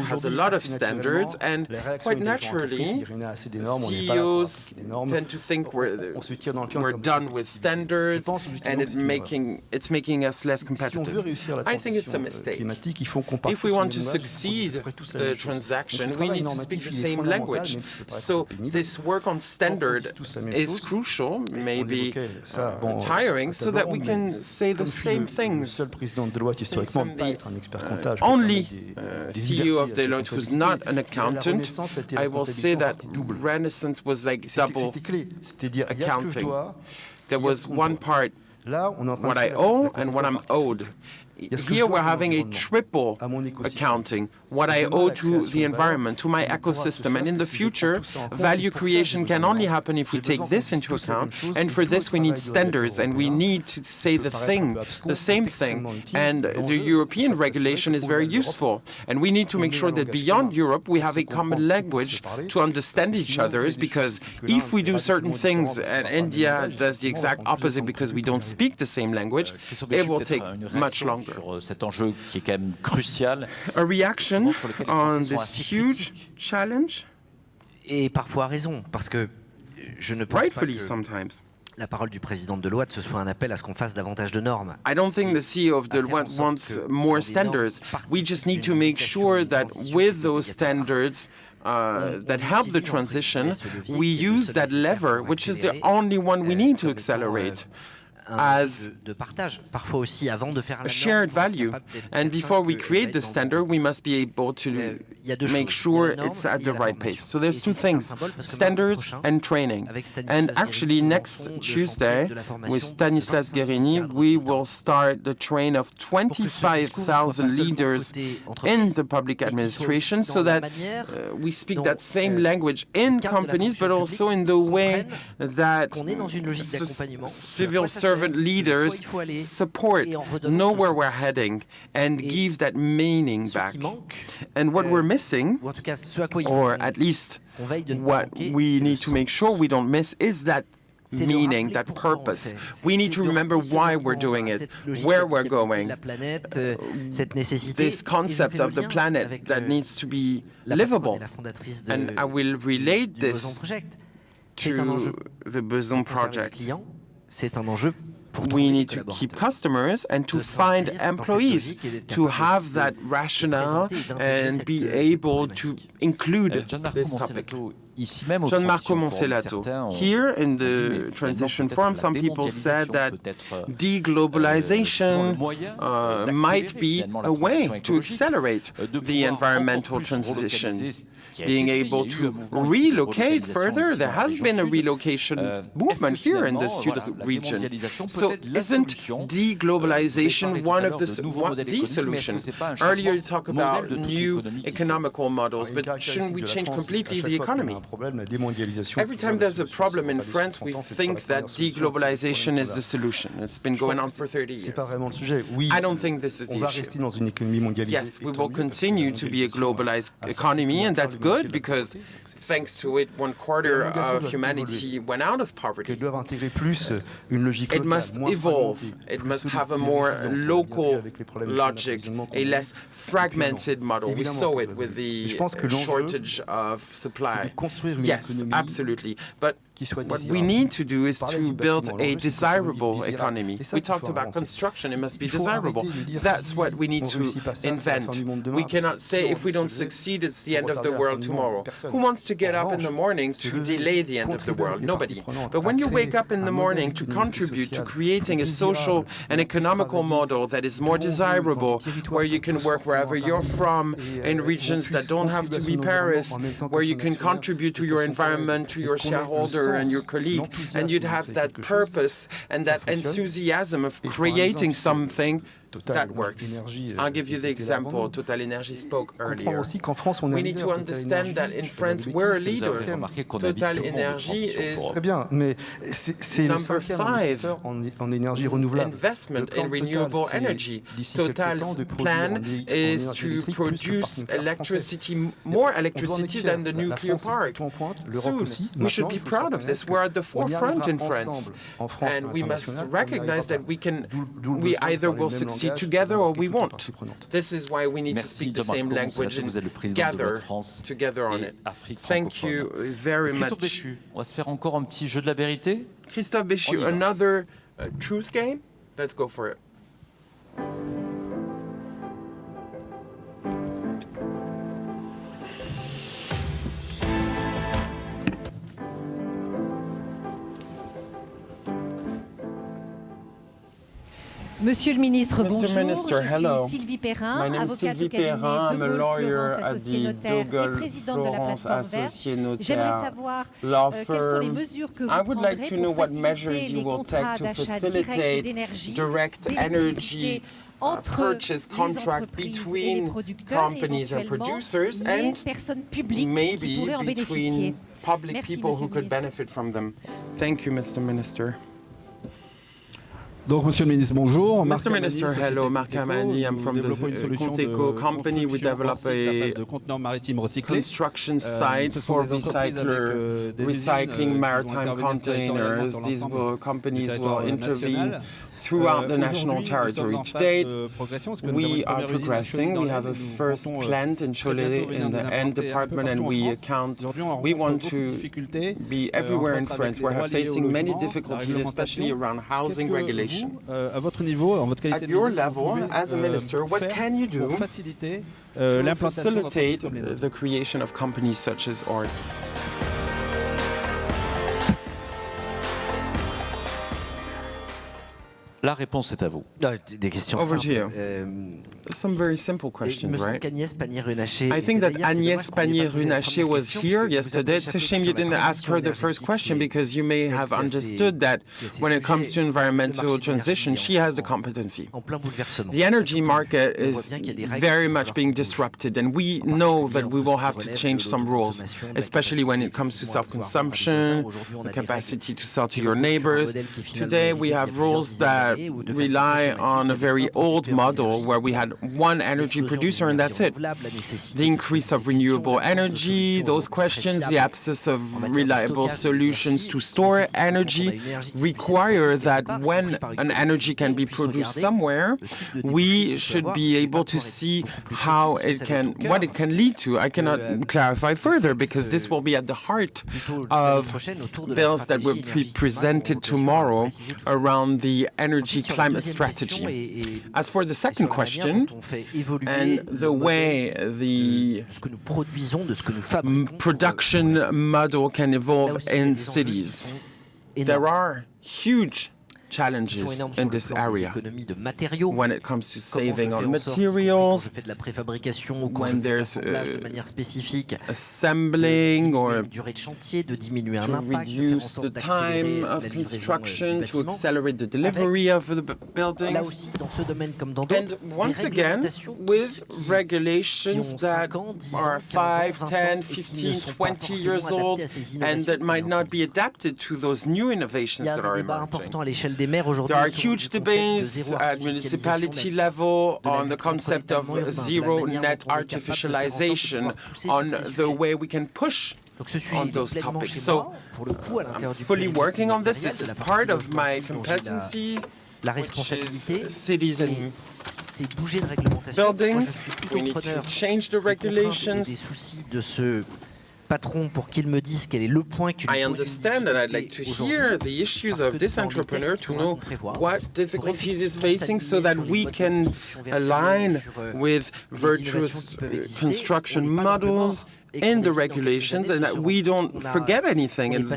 has a lot of standards, and quite naturally, CEOs tend to think we're done with standards, and it's making us less competitive. I think it's a mistake. If we want to succeed the transaction, we need to speak the same language. So this work on standard is crucial, maybe tiring, so that we can say the same things. Only CEO of Deloitte who's not an accountant, I will say that Renaissance was like double accounting. There was one part, what I owe and what I'm owed. Here we're having a triple accounting, what I owe to the environment, to my ecosystem. And in the future, value creation can only happen if we take this into account. And for this, we need standards, and we need to say the same thing. And the European regulation is very useful. And we need to make sure that beyond Europe, we have a common language to understand each other, because if we do certain things and India does the exact opposite because we don't speak the same language, it will take much longer. Sur cet enjeu qui est quand même crucial. A reaction on this huge challenge? Et parfois raison, parce que je ne pense pas que la parole du président de Deloitte ce soit un appel à ce qu'on fasse davantage de normes. I don't think the CEO of Deloitte wants more standards. We just need to make sure that with those standards that help the transition, we use that lever, which is the only one we need to accelerate. As a shared value. And before we create the standard, we must be able to make sure it's at the right pace. So there's two things, standards and training. And actually next Tuesday, with Stanislas Guerini, we will start the train of 25,000 leaders in the public administration so that we speak that same language in companies, but also in the way that civil servant leaders support, know where we're heading, and give that meaning back. And what we're missing, or at least what we need to make sure we don't miss, is that meaning, that purpose. We need to remember why we're doing it, where we're going. This concept of the planet that needs to be livable. And I will relate this to the Beson project. C'est un enjeu we need to keep customers and to find employees, to have that rationale and be able to include this topic. Gianmarco Monsellato. Here in the Transition Forum, some people said that deglobalization might be a way to accelerate the environmental transition. Being able to relocate further, there has been a relocation movement here in the Sud region. So isn't deglobalization one of the solutions? Earlier you talked about new economical models, but shouldn't we change completely the economy? Every time there's a problem in France, we think that deglobalization is the solution. It's been going on for 30 years. I don't think this is the issue. Yes, we will continue to be a globalized economy, and that's good because thanks to it, 1/4 of humanity went out of poverty. It must evolve. It must have a more local logic, a less fragmented model. We saw it with the shortage of supply. Yes, absolutely. But what we need to do is to build a desirable economy. We talked about construction, it must be desirable. That's what we need to invent. We cannot say if we don't succeed, it's the end of the world tomorrow. Who wants to get up in the morning to delay the end of the world? Nobody. But when you wake up in the morning to contribute to creating a social and economical model that is more desirable, where you can work wherever you're from, in regions that don't have to be Paris, where you can contribute to your environment, to your shareholder and your colleague, and you'd have that purpose and that enthusiasm of creating something that works. I'll give you the example. Total Energy spoke earlier. We need to understand that in France, we're a leader. Total Energy is number 5 investment in renewable energy. Total's plan is to produce electricity, more electricity than the nuclear park. Soon, we should be proud of this. We're at the forefront in France, and we must recognize that we either will succeed together or we won't. This is why we need to speak the same language and gather together on it. Thank you very much. On va se faire encore un petit jeu de la vérité. Christophe Béchu, another truth game? Let's go for it. Monsieur le ministre, bonjour. Minister, hello. Je suis Sylvie Perrin, My name is avocate Sylvie au cabinet Perrin. I'm a lawyer Florence at Associés the Notaires et Dougall présidente de la Florence plateforme verte. Associés J'aimerais Notaires savoir law quelles sont les firm. mesures que vous I would like to prendrez know pour what measures faciliter you les will contrats take to d'achat direct facilitate d'énergie, direct energy entre purchase contract les between producteurs companies and éventuellement producers les and personnes publiques qui maybe pourraient en bénéficier. between public Merci, people Monsieur who le could ministre. benefit from them. Thank you, Mr. Minister. Donc, Monsieur le Ministre, bonjour. Mr. Minister, hello. Marc Amani. I'm from the Conteco company. We develop a construction site for recycling maritime containers. These companies will intervene throughout the national territory. To date, we are progressing. We have a first plant in Cholet in the Aisne department, and we want to be everywhere in France. We're facing many difficulties, especially around housing regulation. At your level, as a minister, what can you do to facilitate the creation of companies such as ours? La réponse est à vous. Des questions Over to you. Some very simple questions, right? I think that Agnès Pannier-Runacher was here yesterday. It's a shame you didn't ask her the first question because you may have understood that when it comes to environmental transition, she has the competency. The energy market is very much being disrupted, and we know that we will have to change some rules, especially when it comes to self-consumption, the capacity to sell to your neighbors. Today, we have rules that that rely on a very old model where we had one energy producer and that's it. The increase of renewable energy, those questions, the absence of reliable solutions to store energy require that when an energy can be produced somewhere, we should be able to see what it can lead to. I cannot clarify further because this will be at the heart of bills that will be presented tomorrow around the energy climate strategy. As for the second question, and the way the production model can evolve in cities, there are huge challenges in this area when it comes to saving on materials, when there's assembling or to reduce the time of construction, to accelerate the delivery of the buildings. And once again, with regulations that are 5, 10, 15, 20 years old and that might not be adapted to those new innovations that are emerging. There are huge debates at municipality level on the concept of zero net artificialization, on the way we can push on those topics. So I'm fully working on this. This is part of my competency, which is cities and buildings. We need to change the regulations. I understand and I'd like to hear the issues of this entrepreneur to know what difficulties he's facing so that we can align with virtuous construction models in the regulations and that we don't forget anything and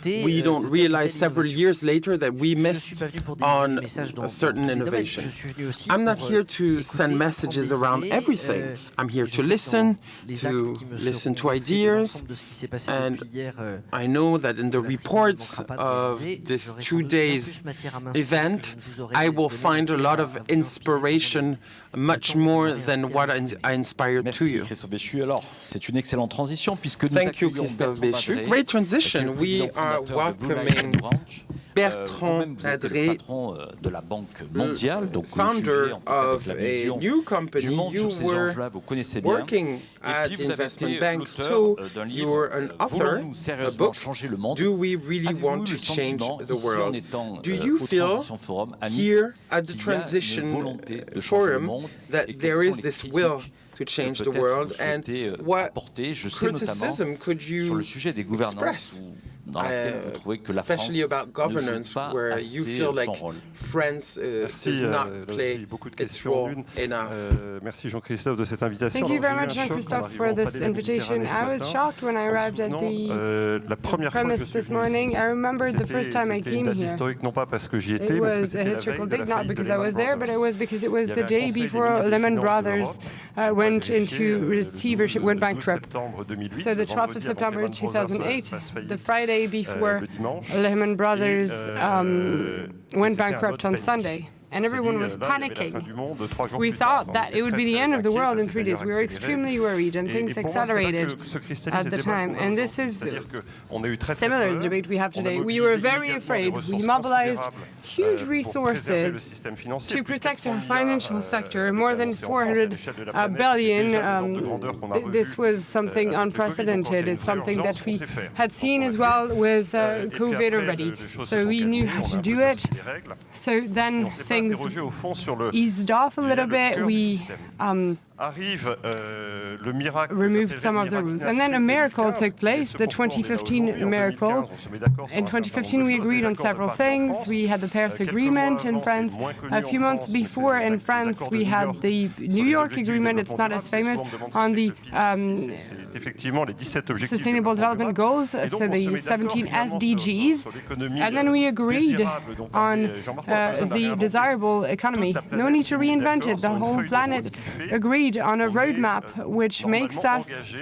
we don't realize several years later that we missed on a certain innovation. I'm not here to send messages around everything. I'm here to listen to ideas, and I know that in the reports of this 2 days event, I will find a lot of inspiration, much more than what I inspired to you. Thank you, Christophe Béchu. Great transition. We are welcoming Bertrand Adré, founder of a new company. You were working at the investment bank too. You were an author, a book, Do We Really Want to Change the World? Do you feel here at the Transition Forum that there is this will to change the world, and what criticism could you express? Especially about governance, where you feel like France does not play its role enough. Merci Jean-Christophe de cette invitation. Thank you very much, Jean-Christophe, for this invitation. I was shocked when I arrived at the premise this morning. I remember the first time I came here. It was a historical date, not because I was there, but it was because it was the day before Lehman Brothers went into receivership, went bankrupt. So the 12th of September 2008, the Friday before Lehman Brothers went bankrupt on Sunday. And everyone was panicking. We thought that it would be the end of the world in 3 days. We were extremely worried, and things accelerated at the time. And this is similar to the debate we have today. We were very afraid. We mobilized huge resources to protect our financial sector, more than 400 billion. This was something unprecedented. It's something that we had seen as well with COVID already. So we knew how to do it. So then things eased off a little bit. We removed some of the rules. And then a miracle took place, the 2015 miracle. In 2015, we agreed on several things. We had the Paris Agreement in France. A few months before, in France, we had the New York Agreement. It's not as famous, on the Sustainable Development Goals, so the 17 SDGs. And then we agreed on the desirable economy. No need to reinvent it. The whole planet agreed on a roadmap which makes us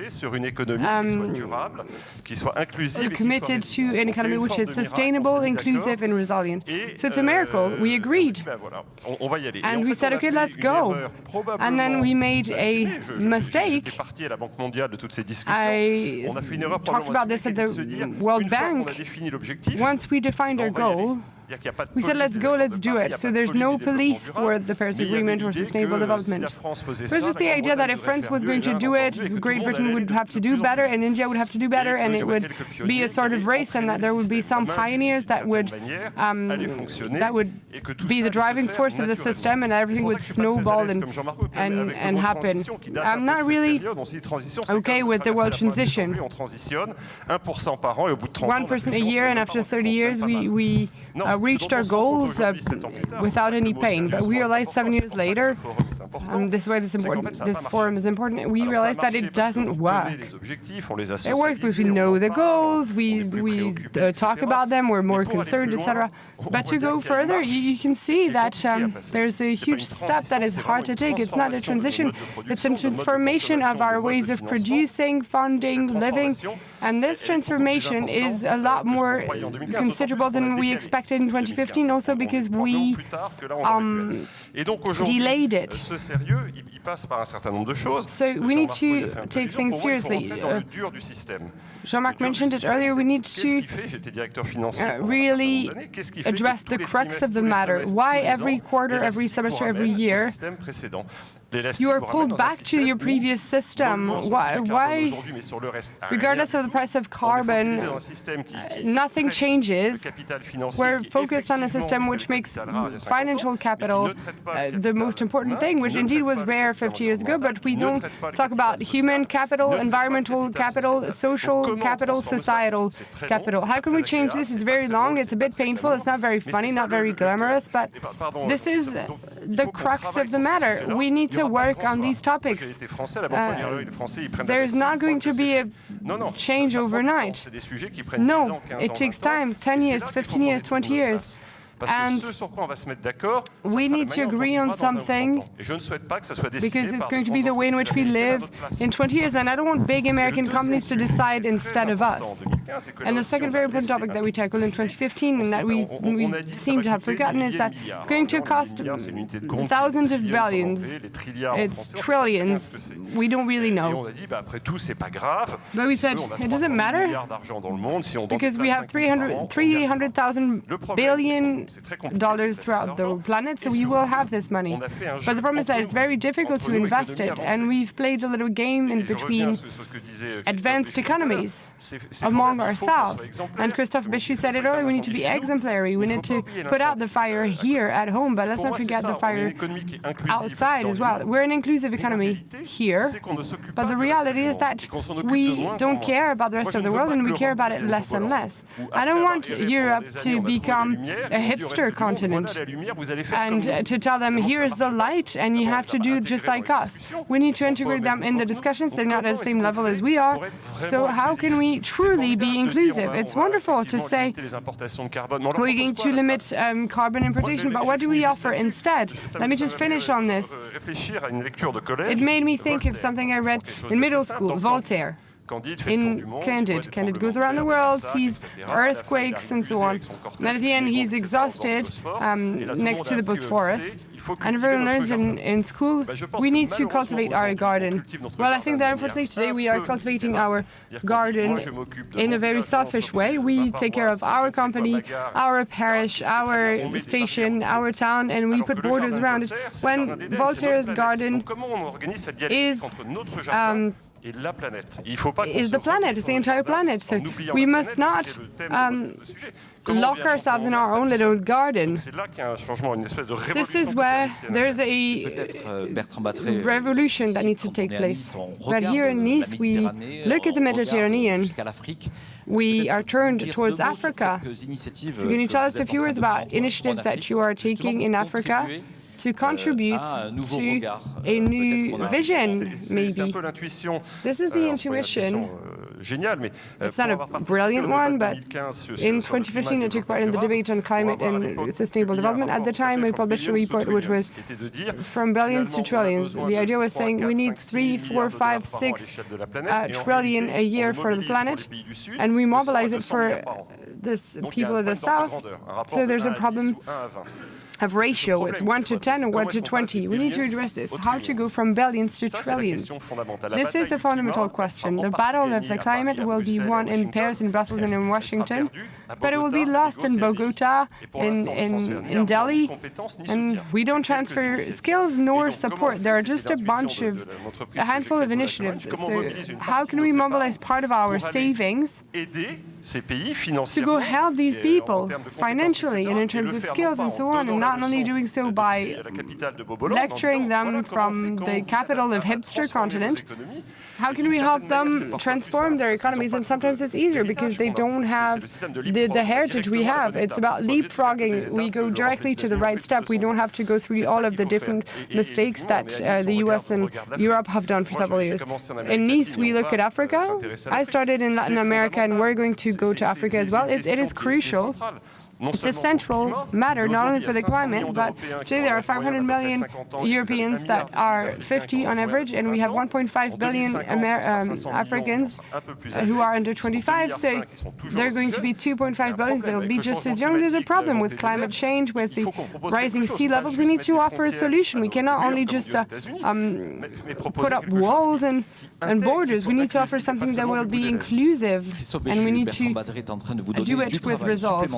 committed to an economy which is sustainable, inclusive, and resilient. So it's a miracle. We agreed. And we said, okay, let's go. And then we made a mistake. I talked about this at the World Bank. Once we defined our goal, We said, let's go, let's do it. So there's no police for the Paris Agreement or sustainable development. It was just the idea that if France was going to do it, Great Britain would have to do better, and India would have to do better, and it would be a sort of race, and that there would be some pioneers that would be the driving force of the system, and everything would snowball and happen. I'm not really okay with the world transition. 1% a year, and after 30 years, we reached our goals without any pain. But we realized 7 years later, this is why this forum is important, we realized that it doesn't work. It works because we know the goals, we talk about them, we're more concerned, etc. But to go further, you can see that there's a huge step that is hard to take. It's not a transition, it's a transformation of our ways of producing, funding, living. And this transformation is a lot more considerable than we expected in 2015, also because we delayed it. So we need to take things seriously. Jean-Marc mentioned it earlier, we need to really address the crux of the matter. Why every quarter, every semester, every year, you are pulled back to your previous system? Why, regardless of the price of carbon, nothing changes? We're focused on a system which makes financial capital the most important thing, which indeed was rare 50 years ago, but we don't talk about human capital, environmental capital, social capital, societal capital. How can we change this? It's very long, it's a bit painful, it's not very funny, not very glamorous, but this is the crux of the matter. We need to work on these topics. There's not going to be a change overnight. No, it takes time, 10 years, 15 years, 20 years. And we need to agree on something because it's going to be the way in which we live in 20 years. And I don't want big American companies to decide instead of us. And the second very important topic that we tackled in 2015 and that we seem to have forgotten is that it's going to cost thousands of billions. It's trillions. We don't really know. But we said, it doesn't matter because we have 300,000 billion dollars throughout the planet, so we will have this money. But the problem is that it's very difficult to invest it, and we've played a little game in between advanced economies among ourselves. And Christophe Béchu said it earlier, we need to be exemplary. We need to put out the fire here at home, but let's not forget the fire outside as well. We're an inclusive economy here, but the reality is that we don't care about the rest of the world, and we care about it less and less. I don't want Europe to become a hipster continent and to tell them, here's the light and you have to do just like us. We need to integrate them in the discussions. They're not at the same level as we are. So how can we truly be inclusive? It's wonderful to say we're going to limit carbon importation, but what do we offer instead? Let me just finish on this. It made me think of something I read in middle school, Voltaire. In Candide. Candide goes around the world, sees earthquakes and so on. And at the end, he's exhausted next to the Bosphorus. And everyone learns in school, we need to cultivate our garden. Well, I think that unfortunately today we are cultivating our garden in a very selfish way. We take care of our company, our parish, our station, our town, and we put borders around it. When Voltaire's garden is the planet, it's the entire planet. So we must not lock ourselves in our own little garden. This is where there's a revolution that needs to take place. But here in Nice, we look at the Mediterranean. We are turned towards Africa. So can you tell us a few words about initiatives that you are taking in Africa to contribute to a new vision, maybe? This is the intuition. It's not a brilliant one, but in 2015 I took part in the debate on climate and sustainable development. At the time, we published a report which was from billions to trillions. The idea was saying we need 3, 4, 5, 6 trillion a year for the planet, and we mobilize it for the people of the South. So there's a problem of ratio. It's 1 to 10 or 1 to 20. We need to address this. How to go from billions to trillions. This is the fundamental question. The battle of the climate will be won in Paris, in Brussels, and in Washington, but it will be lost in Bogota, in Delhi, and we don't transfer skills nor support. There are just a handful of initiatives. So how can we mobilize part of our savings to go help these people financially and in terms of skills and so on, and not only doing so by lecturing them from the capital of hipster continent? How can we help them transform their economies? And sometimes it's easier because they don't have the heritage we have. It's about leapfrogging. We go directly to the right step. We don't have to go through all of the different mistakes that the US and Europe have done for several years. In Nice, we look at Africa. I started in Latin America, and we're going to go to Africa as well. It is crucial. It's a central matter, not only for the climate, but today there are 500 million Europeans that are 50 on average, and we have 1.5 billion Africans who are under 25, so there are going to be 2.5 billion that will be just as young. There's a problem with climate change, with the rising sea levels. We need to offer a solution. We cannot only just put up walls and borders. We need to offer something that will be inclusive, and we need to do it with resolve.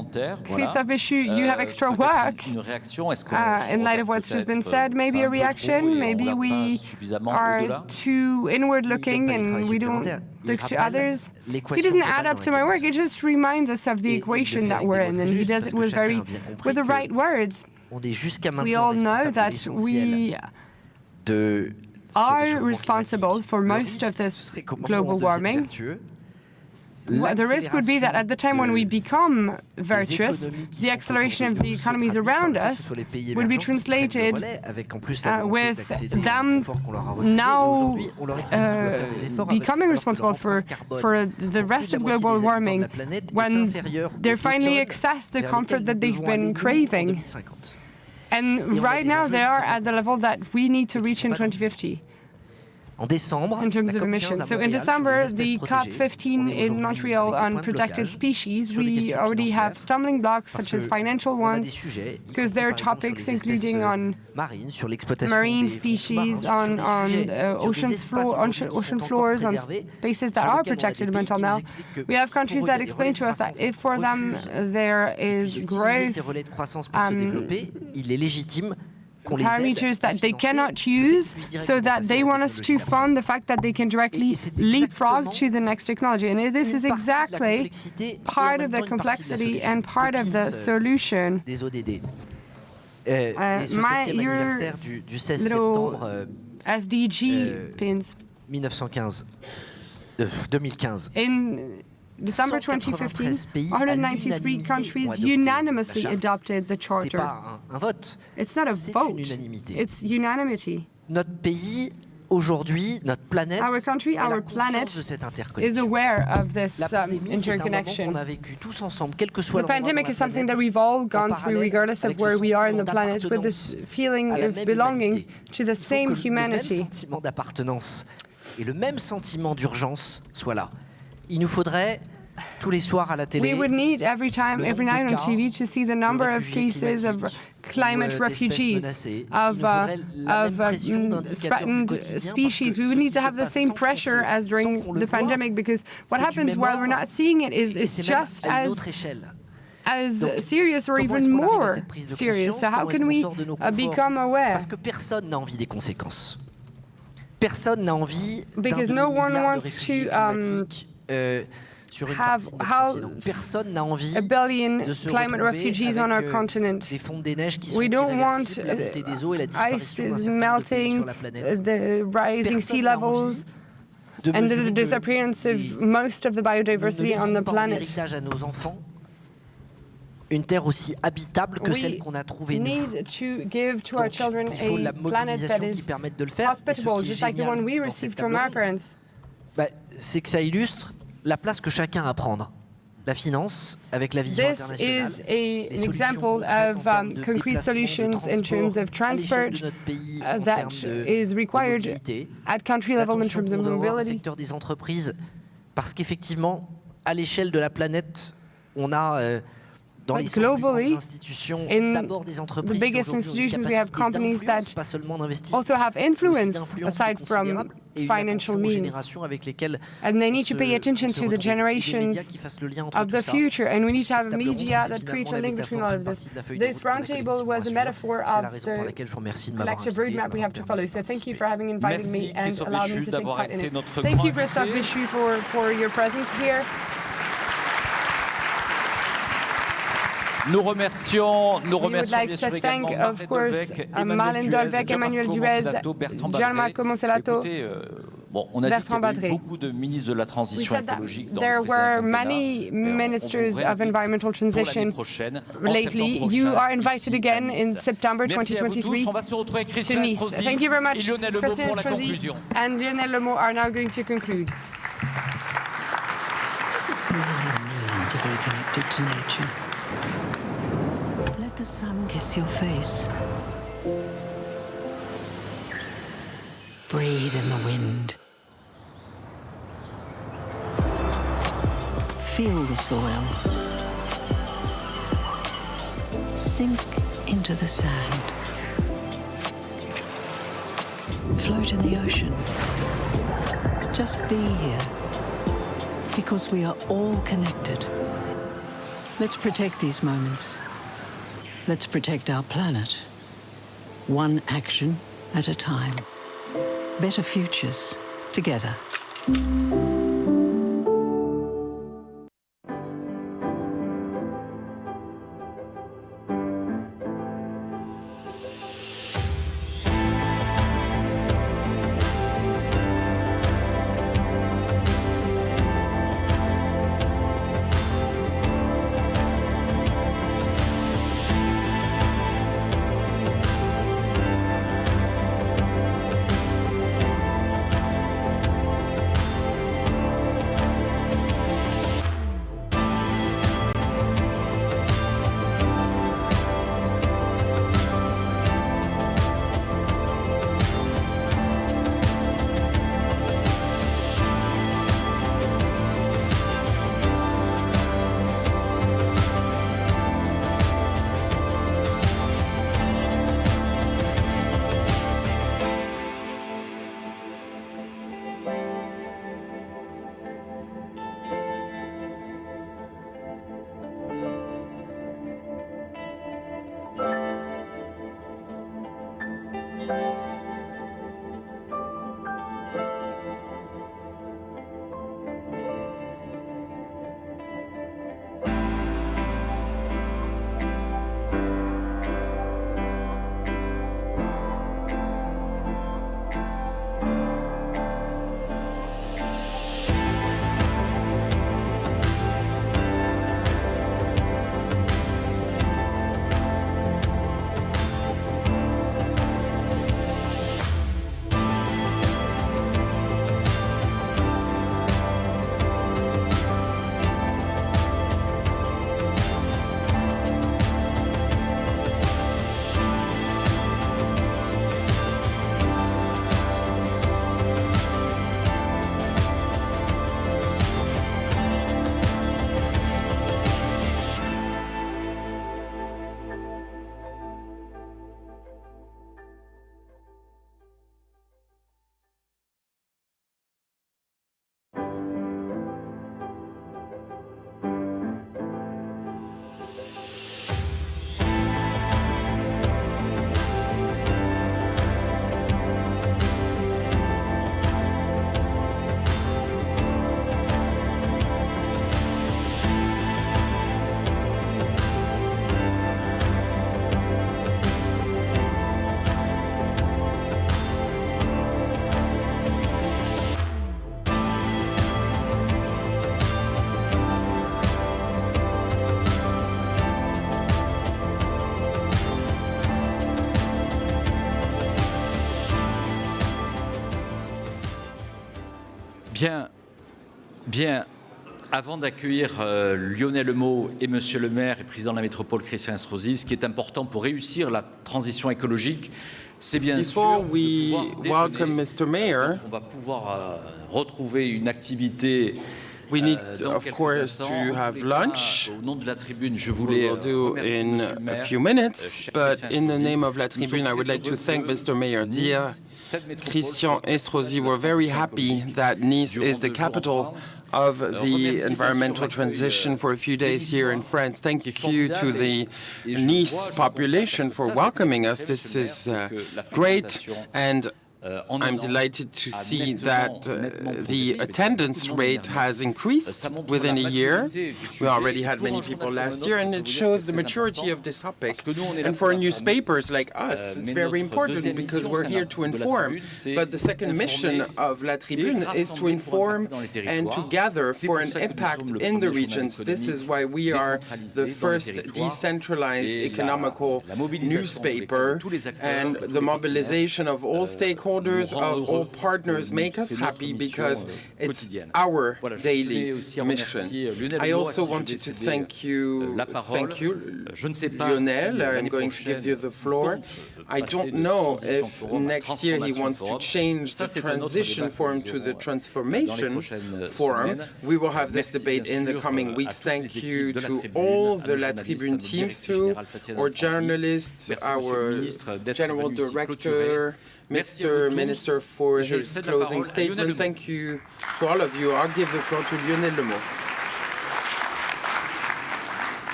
Christophe Béchu, you have extra work. In light of what's just been said, maybe a reaction, maybe we are too inward-looking and we don't look to others. He doesn't add up to my work. It just reminds us of the equation that we're in, and he does it with the right words. We all know that we are responsible for most of this global warming. The risk would be that at the time when we become virtuous, the acceleration of the economies around us would be translated with them now becoming responsible for the rest of global warming when they're finally access the comfort that they've been craving. And right now they are at the level that we need to reach in 2050. In terms of emissions. So in December, the COP15 in Montreal on protected species, we already have stumbling blocks such as financial ones, because there are topics including on marine species, on ocean floors, on spaces that are protected until now. We have countries that explain to us that if for them there is growth, parameters that they cannot use, so that they want us to fund the fact that they can directly leapfrog to the next technology. And this is exactly part of the complexity and part of the solution. Your little SDG pins. 2015. In December 2015, 193 countries unanimously adopted the Charter. It's not a vote, it's unanimity. Our country, our planet, is aware of this interconnection. The pandemic is something that we've all gone through, regardless of where we are in the planet, with this feeling of belonging to the same humanity. Et le même sentiment d'urgence soit là. Il nous faudrait tous les soirs à la télé. We would need every night on TV to see the number of cases of climate refugees, of threatened species. We would need to have the same pressure as during the pandemic, because what happens while we're not seeing it is just as serious or even more serious. So how can we become aware? Parce que personne n'a envie des conséquences. Personne n'a envie because no one wants to have a billion climate refugees on our continent. We don't want ice melting, the rising sea levels, and the disappearance of most of the biodiversity on the planet. Une terre aussi habitable que celle qu'on a trouvée nous. Il faut la mobilisation qui permette de le faire. C'est que ça illustre la place que chacun a à prendre. La finance, avec la vision internationale. This is an example of concrete solutions in terms of transport that is required at country level in terms of mobility. Secteur des entreprises, parce qu'effectivement, à l'échelle de la planète, on a Dans les grandes institutions, d'abord des entreprises qui aujourd'hui ont une capacité d'influence, pas seulement d'investissement, also have influence aside from financial means. And they need to pay attention to the generations of the future, and we need to have media that create a link between all of this. This roundtable was a metaphor of the collective roadmap we have to follow. So thank you for having invited me and allowed me to take part in it. Thank you, Christophe Béchu, for your presence here. Nous remercions bien sûr également Marlène Dolvec, Emmanuel Duez, Gianmarco Monselato, on a dit qu'il y avait beaucoup de ministres de la transition écologique dans le précédent many ministers of environmental transition lately. You are invited again in September 2023 to Nice. Thank you very much, Christian Estrosi and Lionel Lemeau are now going to conclude. Let the sun kiss your face. Breathe in the wind. Feel the soil. Sink into the sand. Float in the ocean. Just be here. Because we are all connected. Let's protect these moments. Let's protect our planet. One action at a time. Better futures together. Bien. Avant d'accueillir Lionel Lemeau et Monsieur le maire et président de la métropole Christian Estrosi, ce qui est important pour réussir la transition écologique, c'est bien sûr on va pouvoir retrouver une activité We need, of course, to have lunch. We will do in a few minutes, but in the name of La Tribune, I would like to thank Mr. Mayor. Dear Christian Estrosi, we're very happy that Nice is the capital of the environmental transition for a few days here in France. Thank you to the Nice population for welcoming us. This is great, and I'm delighted to see that the attendance rate has increased within a year. We already had many people last year, and it shows the maturity of this topic. And for newspapers like us, it's very important because we're here to inform. But the second mission of La Tribune is to inform and to gather for an impact in the regions. This is why we are the first decentralized economical newspaper, and the mobilization of all stakeholders, of all partners make us happy because it's our daily mission. I also wanted to thank you, Lionel. I'm going to give you the floor. I don't know if next year he wants to change the transition forum to the transformation forum. We will have this debate in the coming weeks. Thank you to all the La Tribune teams too, our journalists, our general director, Mr. Minister, for his closing statement. Thank you to all of you. I'll give the floor to Lionel Lemot.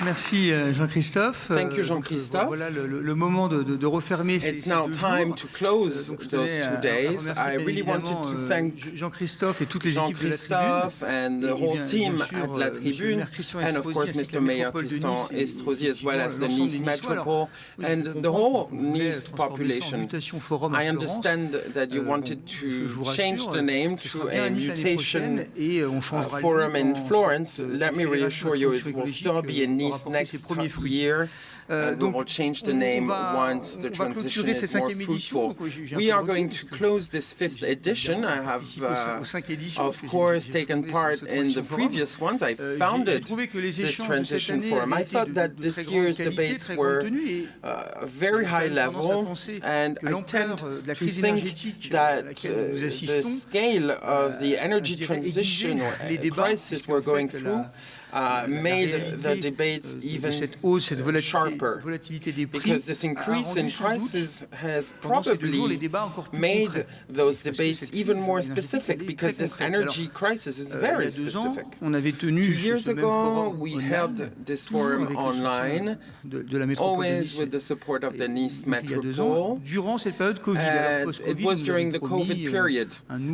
Merci Jean-Christophe. Thank you, Jean-Christophe. Voilà le moment de refermer ces 2 jours. It's now time to close those 2 days. I really wanted to thank Jean-Christophe et toutes les équipes de La Tribune, and the whole team at La Tribune, and of course Mr. Mayor Christian Estrosi, as well as the Nice Metropole and the whole Nice population. I understand that you wanted to change the name to a mutation forum in Florence. Let me reassure you, it will still be in Nice next year. We will change the name once the transition is more fruitful. We are going to close this 5th edition. I have, of course, taken part in the previous ones. I founded this transition forum. I thought that this year's debates were very high level, and I tend to think that the scale of the energy transition or crisis we're going through made the debates even sharper, because this increase in prices has probably made those debates even more specific, because this energy crisis is very specific. 2 years ago, we held this forum online, always with the support of the Nice Metropole, and it was during the COVID period.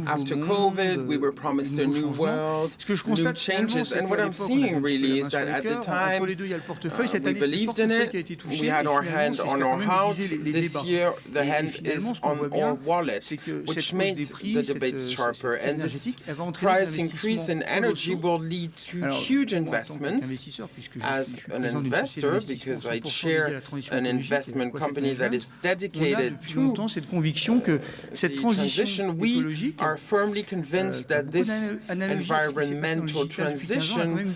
After COVID, we were promised a new world, new changes, and what I'm seeing really is that at the time we believed in it, we had our hand on our heart. This year the hand is on our wallet, which made the debates sharper, and this price increase in energy will lead to huge investments. As an investor, because I chair an investment company that is dedicated to the transition, we are firmly convinced that this environmental transition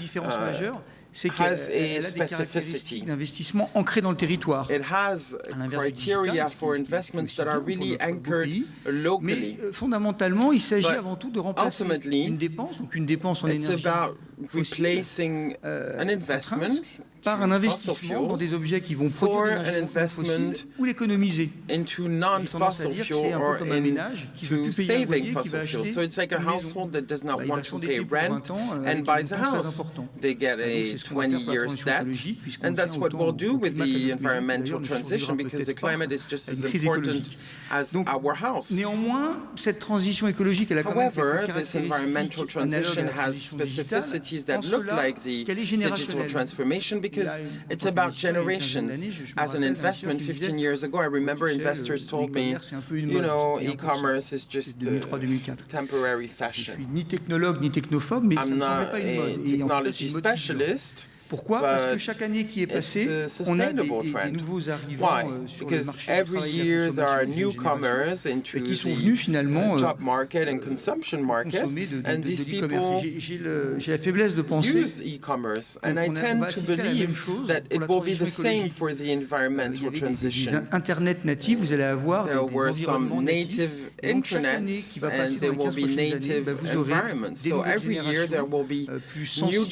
has a specificity. It has criteria for investments that are really anchored locally. But ultimately, it's about replacing an investment par un investissement dans des objets qui vont produire de l'énergie fossile ou l'économiser. Into non-fossil fuel or into saving fossil fuel. So it's like a household that does not want to pay rent and buys a house. They get a 20-year debt, and that's what we'll do with the environmental transition, because the climate is just as important as our house. Néanmoins, cette transition écologique, elle a quand même However, this environmental transition has specificities that look like the digital transformation, because it's about generations. As an investment 15 years ago, I remember investors told me, you know, e-commerce is just temporary fashion. Ni technologue ni technophobe, mais I'm not a technology specialist, Pourquoi? Parce que chaque année qui est passée, on a des nouveaux arrivants sur le marché du travail et la consommation et qui sont venus finalement consommer de l'e-commerce. J'ai la faiblesse de penser qu'on va assister à la même chose pour la transition écologique. Il y a des Internet natifs, vous allez avoir des environnements natifs. Et donc chaque année qui va passer dans les 15 prochaines années, vous aurez des nouvelles générations plus sensibles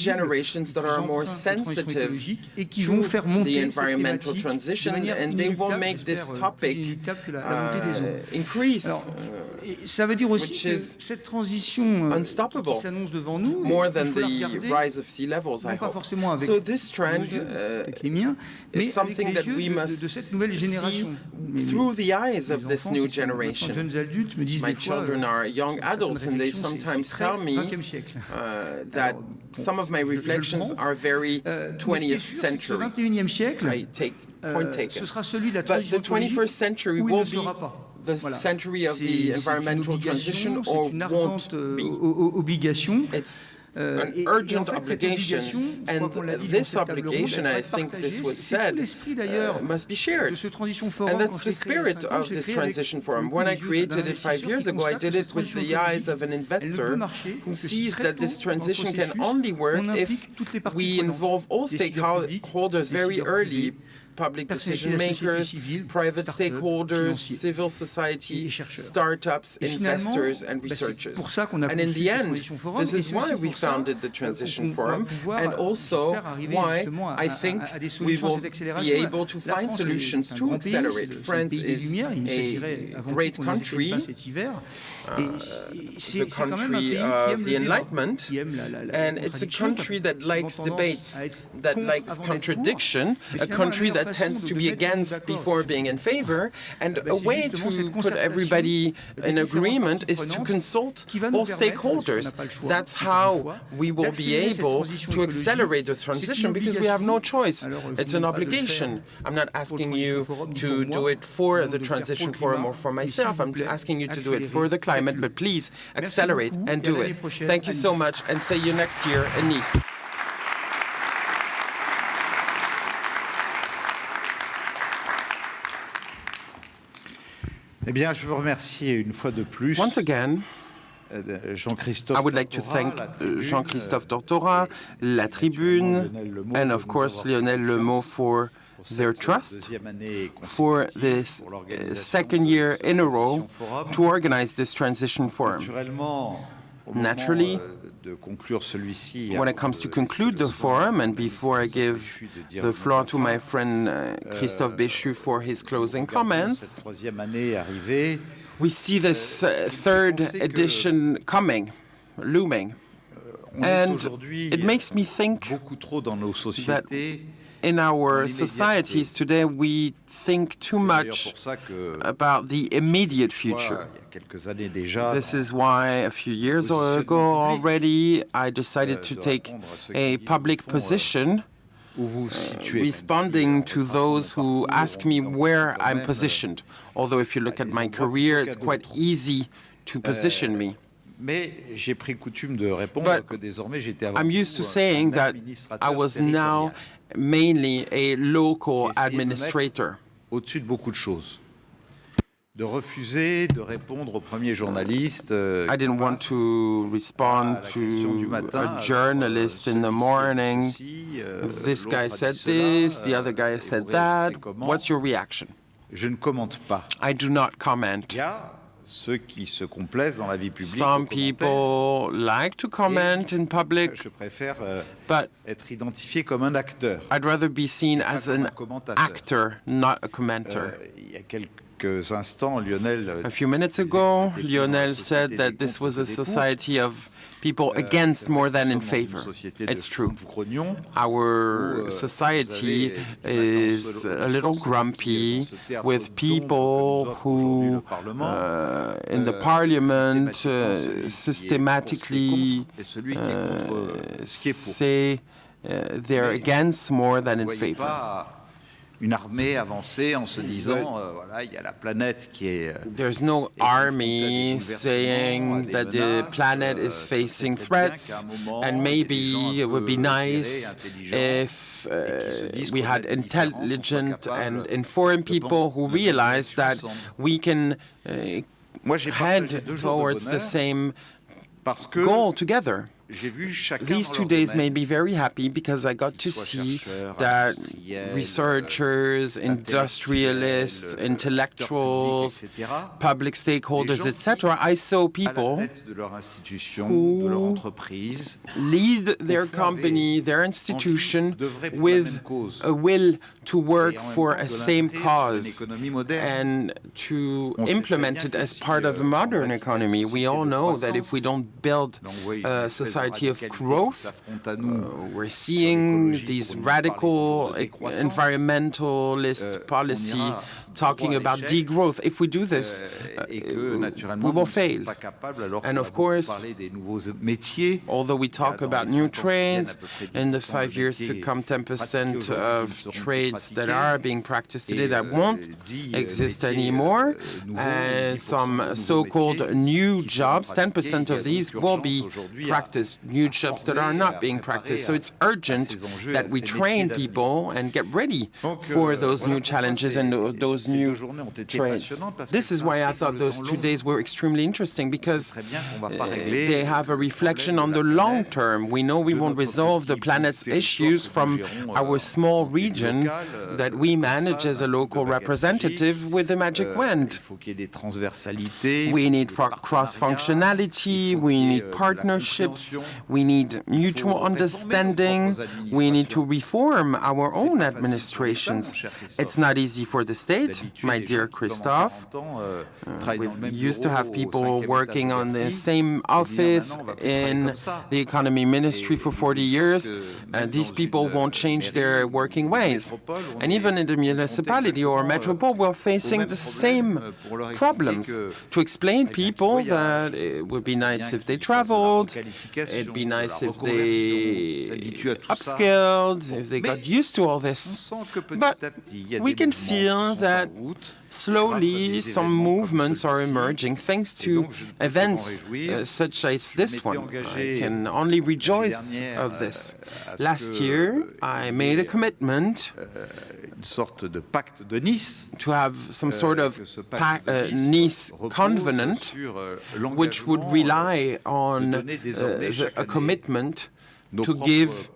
et qui vont faire monter cette thématique de manière inéluctable, j'espère plus inéluctable que la montée des eaux. Alors, ça veut dire aussi que cette transition qui s'annonce devant nous, il faut la regarder, non pas forcément avec nos yeux, avec les miens, mais avec les yeux de cette nouvelle génération. Through the eyes of this new generation. My children are young adults and they sometimes tell me that some of my reflections are very 20th century. I take point taken. But the 21st century will be the century of the environmental transition or won't be. It's an urgent obligation, and this obligation, I think this was said, must be shared. And that's the spirit of this transition forum. When I created it 5 years ago, I did it with the eyes of an investor who sees that this transition can only work if we involve all stakeholders very early. Public decision makers, private stakeholders, civil society, startups, investors, and researchers. And in the end, this is why we founded the Transition Forum, and also why I think we will be able to find solutions to accelerate. France is a great country, the country of the Enlightenment, and it's a country that likes debates, that likes contradiction, a country that tends to be against before being in favor, and a way to put everybody in agreement is to consult all stakeholders. That's how we will be able to accelerate the transition, because we have no choice. It's an obligation. I'm not asking you to do it for the Transition Forum or for myself. I'm asking you to do it for the climate, but please accelerate and do it. Thank you so much, and see you next year in Nice. Eh bien, je vous remercie une fois de plus. Once again, Jean-Christophe I would like to thank Jean-Christophe Tortora, La Tribune, and of course Lionel Lemot for their trust for this second year in a row to organize this transition forum. Naturally, when it comes to conclude the forum, and before I give the floor to my friend Christophe Béchu for his closing comments, we see this third edition coming, looming. And it makes me think that in our societies today, we think too much about the immediate future. This is why a few years ago already, I decided to take a public position responding to those who ask me where I'm positioned. Although if you look at my career, it's quite easy to position me. But I'm used to saying that I was now mainly a local administrator. Au-dessus de beaucoup de choses. De refuser de répondre au premier journaliste. I didn't want to respond to a journalist in the morning. This guy said this, the other guy said that. What's your reaction? Je ne commente pas. I do not comment. Ceux qui se complaisent dans la vie publique. Some people like to comment in public, je préfère but être identifié comme un acteur. I'd rather be seen as an actor, not a commenter. Il y a quelques instants, Lionel. A few minutes ago, Lionel said that this was a society of people against more than in favor. It's true. Our society is a little grumpy, with people who in the parliament systematically say they're against more than in favor. une armée avancée en se disant voilà, il y a la planète qui est there's no army saying that the planet is facing threats, and maybe it would be nice if we had intelligent and informed people who realize that we can head towards the same goal together. These 2 days made me very happy because I got to see that researchers, industrialists, intellectuals, public stakeholders, etc. I saw people who lead their company, their institution, with a will to work for a same cause and to implement it as part of a modern economy. We all know that if we don't build a society of growth, we're seeing these radical environmentalist policy talking about degrowth. If we do this, we will fail. And of course, although we talk about new trades, in the 5 years to come, 10% of trades that are being practiced today that won't exist anymore, and some so-called new jobs, 10% of these will be practiced, new jobs that are not being practiced. So it's urgent that we train people and get ready for those new challenges and those new trades. This is why I thought those 2 days were extremely interesting, because they have a reflection on the long term. We know we won't resolve the planet's issues from our small region that we manage as a local representative with a magic wand. We need cross-functionality, we need partnerships, we need mutual understanding, we need to reform our own administrations. It's not easy for the state, my dear Christophe. We used to have people working on the same office in the economy ministry for 40 years. These people won't change their working ways. And even in the municipality or metropole, we're facing the same problems. To explain people that it would be nice if they traveled, it'd be nice if they upskilled, if they got used to all this. But we can feel that slowly some movements are emerging thanks to events such as this one. I can only rejoice of this. Last year, I made a commitment to have some sort of Nice covenant, which would rely on a commitment to give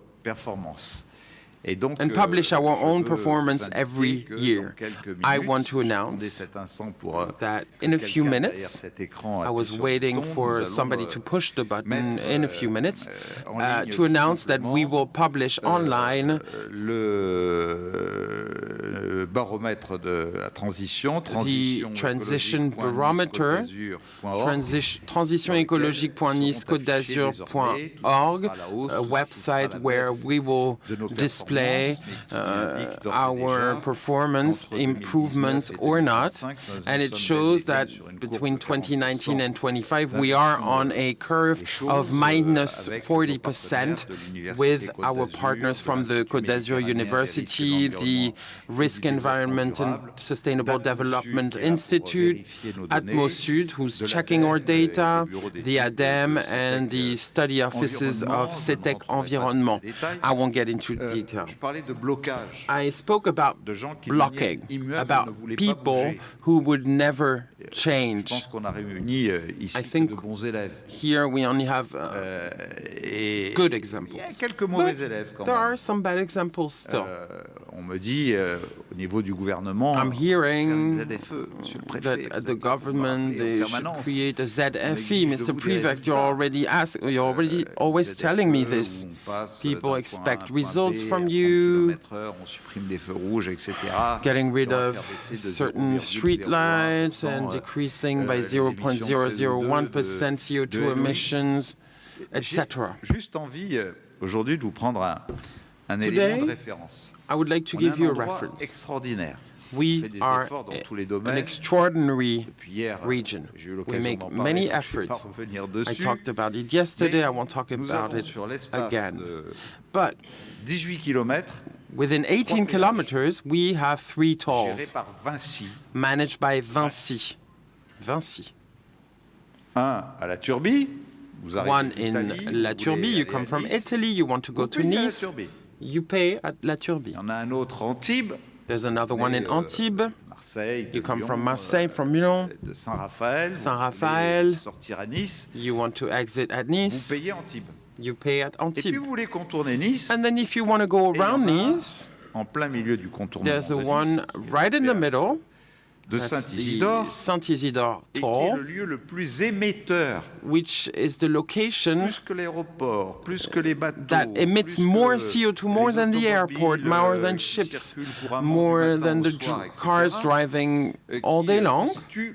and publish our own performance every year. I want to announce that in a few minutes, I was waiting for somebody to push the button in a few minutes, to announce that we will publish online the transition barometer, transitionécologique.nice-côte-d'azur.org, a website where we will display our performance improvement or not, and it shows that between 2019 and 25 we are on a curve of minus 40% with our partners from the Côte d'Azur University, the Risk Environment and Sustainable Development Institute, Atmosud, who's checking our data, the ADEME, and the study offices of CETEC Environnement. I won't get into detail. I spoke about blocking, about people who would never change. I think here we only have good examples. But there are some bad examples still. I'm hearing that at the government they should create a ZFE. Mr. Prefect, you're already always telling me this. People expect results from you, getting rid of certain street lights and decreasing by 0.001% CO2 emissions, etc. Today, I would like to give you a reference. We are an extraordinary region. We make many efforts. I talked about it yesterday, I won't talk about it again. But Within 18 kilometers, we have 3 tolls managed by Vinci. Vinci. Un à La Turbie. One in La Turbie, you come from Italy, you want to go to Nice, you pay at La Turbie. Il y en a un autre Antibes. There's another one in Antibes. Marseille, you come from Marseille, from Lyon. De Saint-Raphaël. Saint-Raphaël. Sortir à Nice. You want to exit at Nice. Vous payez Antibes. You pay at Antibes. Et puis vous voulez contourner Nice. And then if you want to go around Nice, en plein milieu du contournement there's the one right in the middle. De Saint-Isidore, Saint-Isidore Toll, qui est le lieu le plus émetteur, which is the location plus que l'aéroport, plus que les bateaux, that emits more CO2, more than the airport, more than ships, more than the cars driving all day long,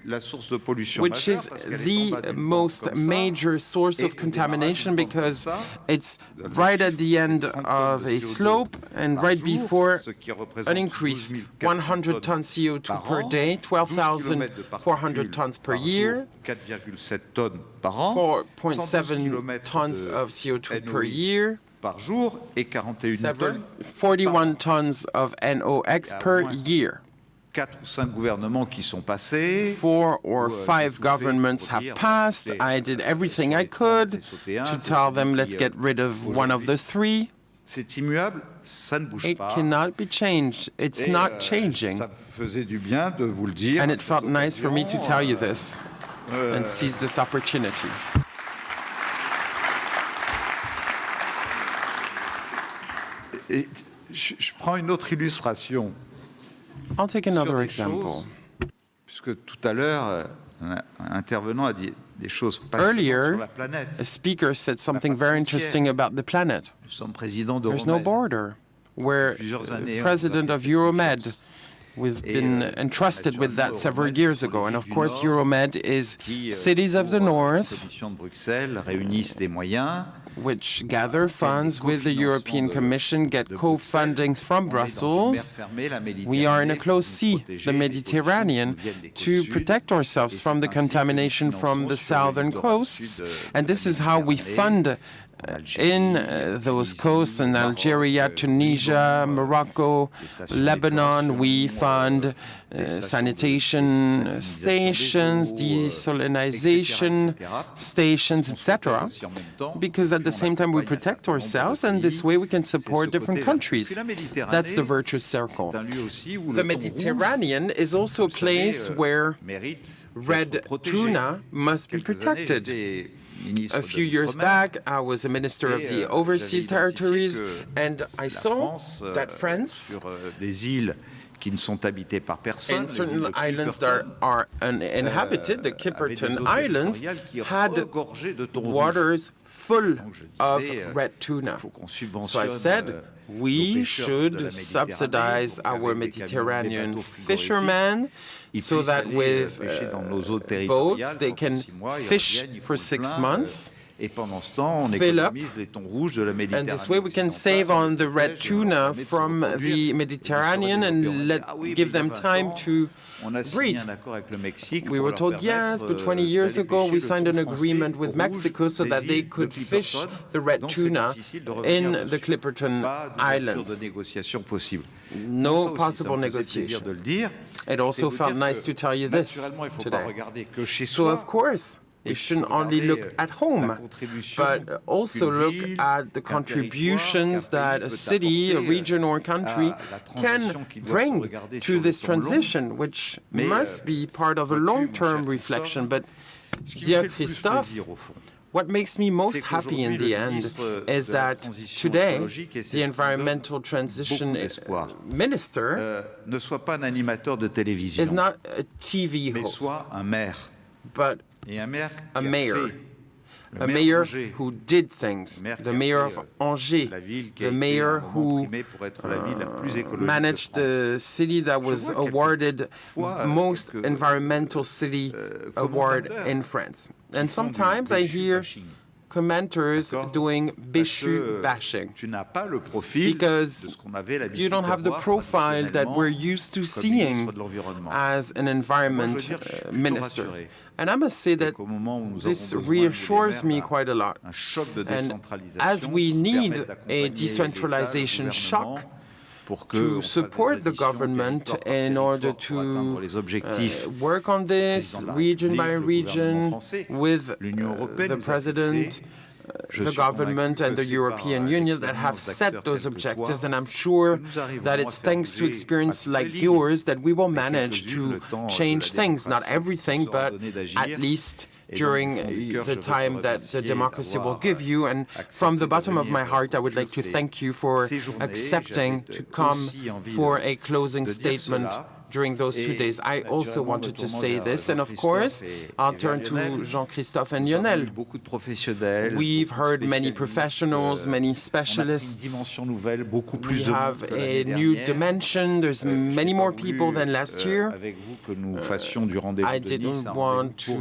la source de pollution which is the most major source of contamination because it's right at the end of a slope and right before an increase, 100 tons CO2 per day, 12,400 tons per year, 4,7 tonnes par an, 4.7 tons of CO2 per year, par jour et 41 tonnes, 41 tons of NOx per year. 4 ou 5 gouvernements qui sont passés. 4 or 5 governments have passed. I did everything I could to tell them, let's get rid of one of the 3. C'est immuable, ça ne bouge pas. It cannot be changed. It's not changing. Ça faisait du bien de vous le dire. And it felt nice for me to tell you this and seize this opportunity. Et je prends une autre illustration. I'll take another example. Puisque tout à l'heure, un intervenant a dit des choses earlier, sur la planète. A speaker said something very interesting about the planet. Nous sommes présidents d'Euromed. There's no border. We're president of Euromed. We've been entrusted with that several years ago. And of course, Euromed is cities of the north, which gather funds with the European Commission, get co-fundings from Brussels. We are in a closed sea, the Mediterranean, to protect ourselves from the contamination from the southern coasts. And this is how we fund in those coasts in Algeria, Tunisia, Morocco, Lebanon. We fund sanitation stations, desalinization stations, etc. Because at the same time we protect ourselves, and this way we can support different countries. That's the virtuous circle. The Mediterranean is also a place where red tuna must be protected. A few years back, I was a minister of the overseas territories, and I saw that France, qui ne sont habités par personne, and certain islands that are uninhabited, the Kipperton Islands, had waters full of red tuna. So I said, we should subsidize our Mediterranean fishermen so that with boats they can fish for 6 months, fill up, and this way we can save on the red tuna from the Mediterranean and give them time to breed. We were told yes, but 20 years ago we signed an agreement with Mexico so that they could fish the red tuna in the Clipperton Islands. No possible negotiation. It also felt nice to tell you this today. So of course, we shouldn't only look at home, but also look at the contributions that a city, a region, or a country can bring to this transition, which must be part of a long-term reflection. But, dear Christophe, what makes me most happy in the end is that today the environmental transition minister is not a TV host, but a mayor who did things, the mayor of Angers, the mayor who managed the city that was awarded most environmental city award in France. And sometimes I hear commenters doing Béchu bashing because you don't have the profile that we're used to seeing as an environment minister. And I must say that this reassures me quite a lot. And as we need a decentralization shock to support the government in order to work on this region by region with the President, the government and the European Union that have set those objectives, and I'm sure that it's thanks to experience like yours that we will manage to change things, not everything, but at least during the time that the democracy will give you. And from the bottom of my heart, I would like to thank you for accepting to come for a closing statement during those 2 days. I also wanted to say this, and of course, I'll turn to Jean-Christophe and Lionel. We've heard many professionals, many specialists. We have a new dimension. There's many more people than last year. I didn't want to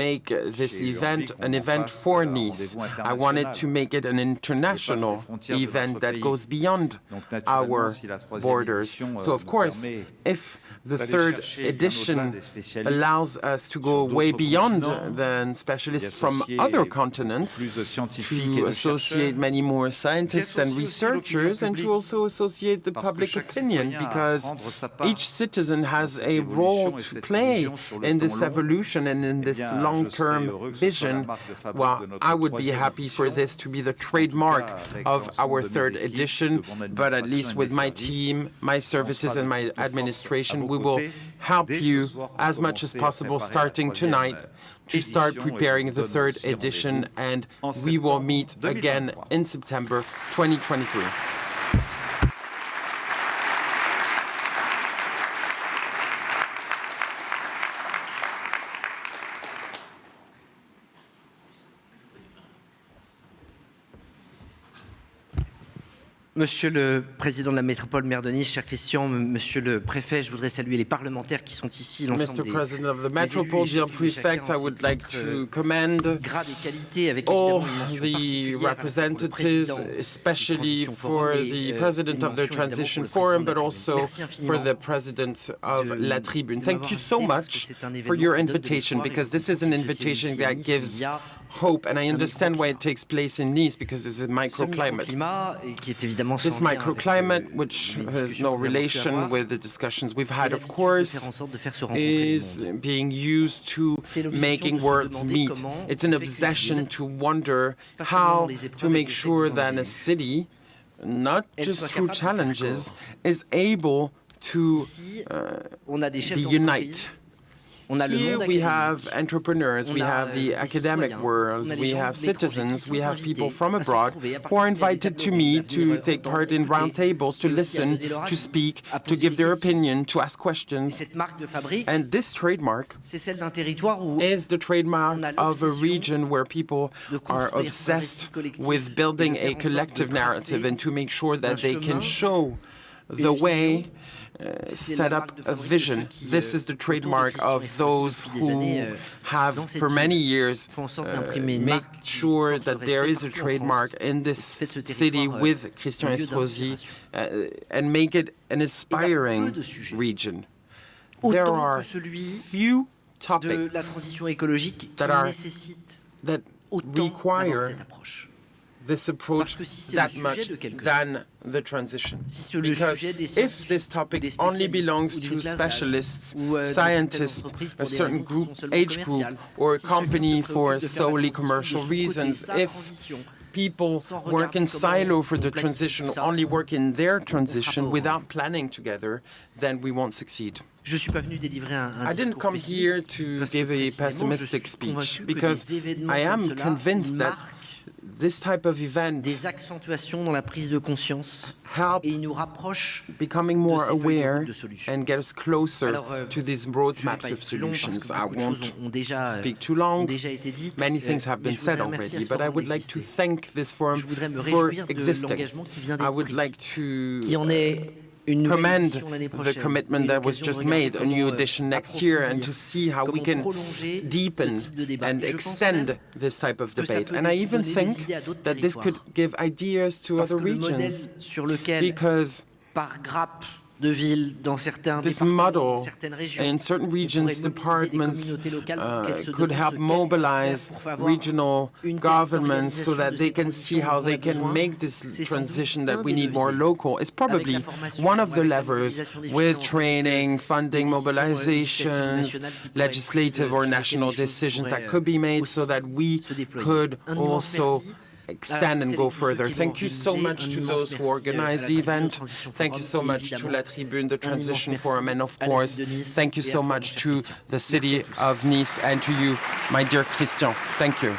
make this event an event for Nice. I wanted to make it an international event that goes beyond our borders. So, of course, if the third edition allows us to go way beyond than specialists from other continents, to associate many more scientists and researchers, and to also associate the public opinion, because each citizen has a role to play in this evolution and in this long-term vision. Well, I would be happy for this to be the trademark of our third edition, but at least with my team, my services and my administration, we will help you as much as possible starting tonight to start preparing the third edition, and we will meet again in September 2023. Monsieur le Président de la Métropole Maire de Nice, cher Christian, Monsieur le Préfet, je voudrais saluer les parlementaires qui sont ici, l'ensemble Mr. President of the Metropole, dear prefects, I would like to commend all the representatives, especially for the President of the Transition Forum, but also for the President of La Tribune. Thank you so much for your invitation, because this is an invitation that gives hope, and I understand why it takes place in Nice, because it's a microclimate. This microclimate, which has no relation with the discussions we've had, of course, is being used to making worlds meet. It's an obsession to wonder how to make sure that a city, not just through challenges, is able to unite. Here we have entrepreneurs, we have the academic world, we have citizens, we have people from abroad who are invited to meet, to take part in roundtables, to listen, to speak, to give their opinion, to ask questions. And this trademark is the trademark of a region where people are obsessed with building a collective narrative and to make sure that they can show the way, set up a vision. This is the trademark of those who have for many years made sure that there is a trademark in this city with Christian Estrosi and make it an inspiring region. There are few topics that require this approach that much than the transition. Because if this topic only belongs to specialists, scientists, a certain group, age group, or a company for solely commercial reasons, if people work in silo for the transition, only work in their transition without planning together, then we won't succeed. I didn't come here to give a pessimistic speech, because I am convinced that this type of event help becoming more aware and get us closer to these roadmaps of solutions. I won't speak too long. Many things have been said already, but I would like to thank this forum for existing. I would like to commend the commitment that was just made, a new edition next year, and to see how we can deepen and extend this type of debate. And I even think that this could give ideas to other regions, because de ville dans certains départements, dans certaines régions. In certain regions, departments could help mobilize regional governments so that they can see how they can make this transition that we need more local. It's probably one of the levers with training, funding, mobilizations, legislative or national decisions that could be made so that we could also extend and go further. Thank you so much to those who organized the event. Thank you so much to La Tribune, the Transition Forum, and of course, thank you so much to the city of Nice and to you, my dear Christian. Thank you.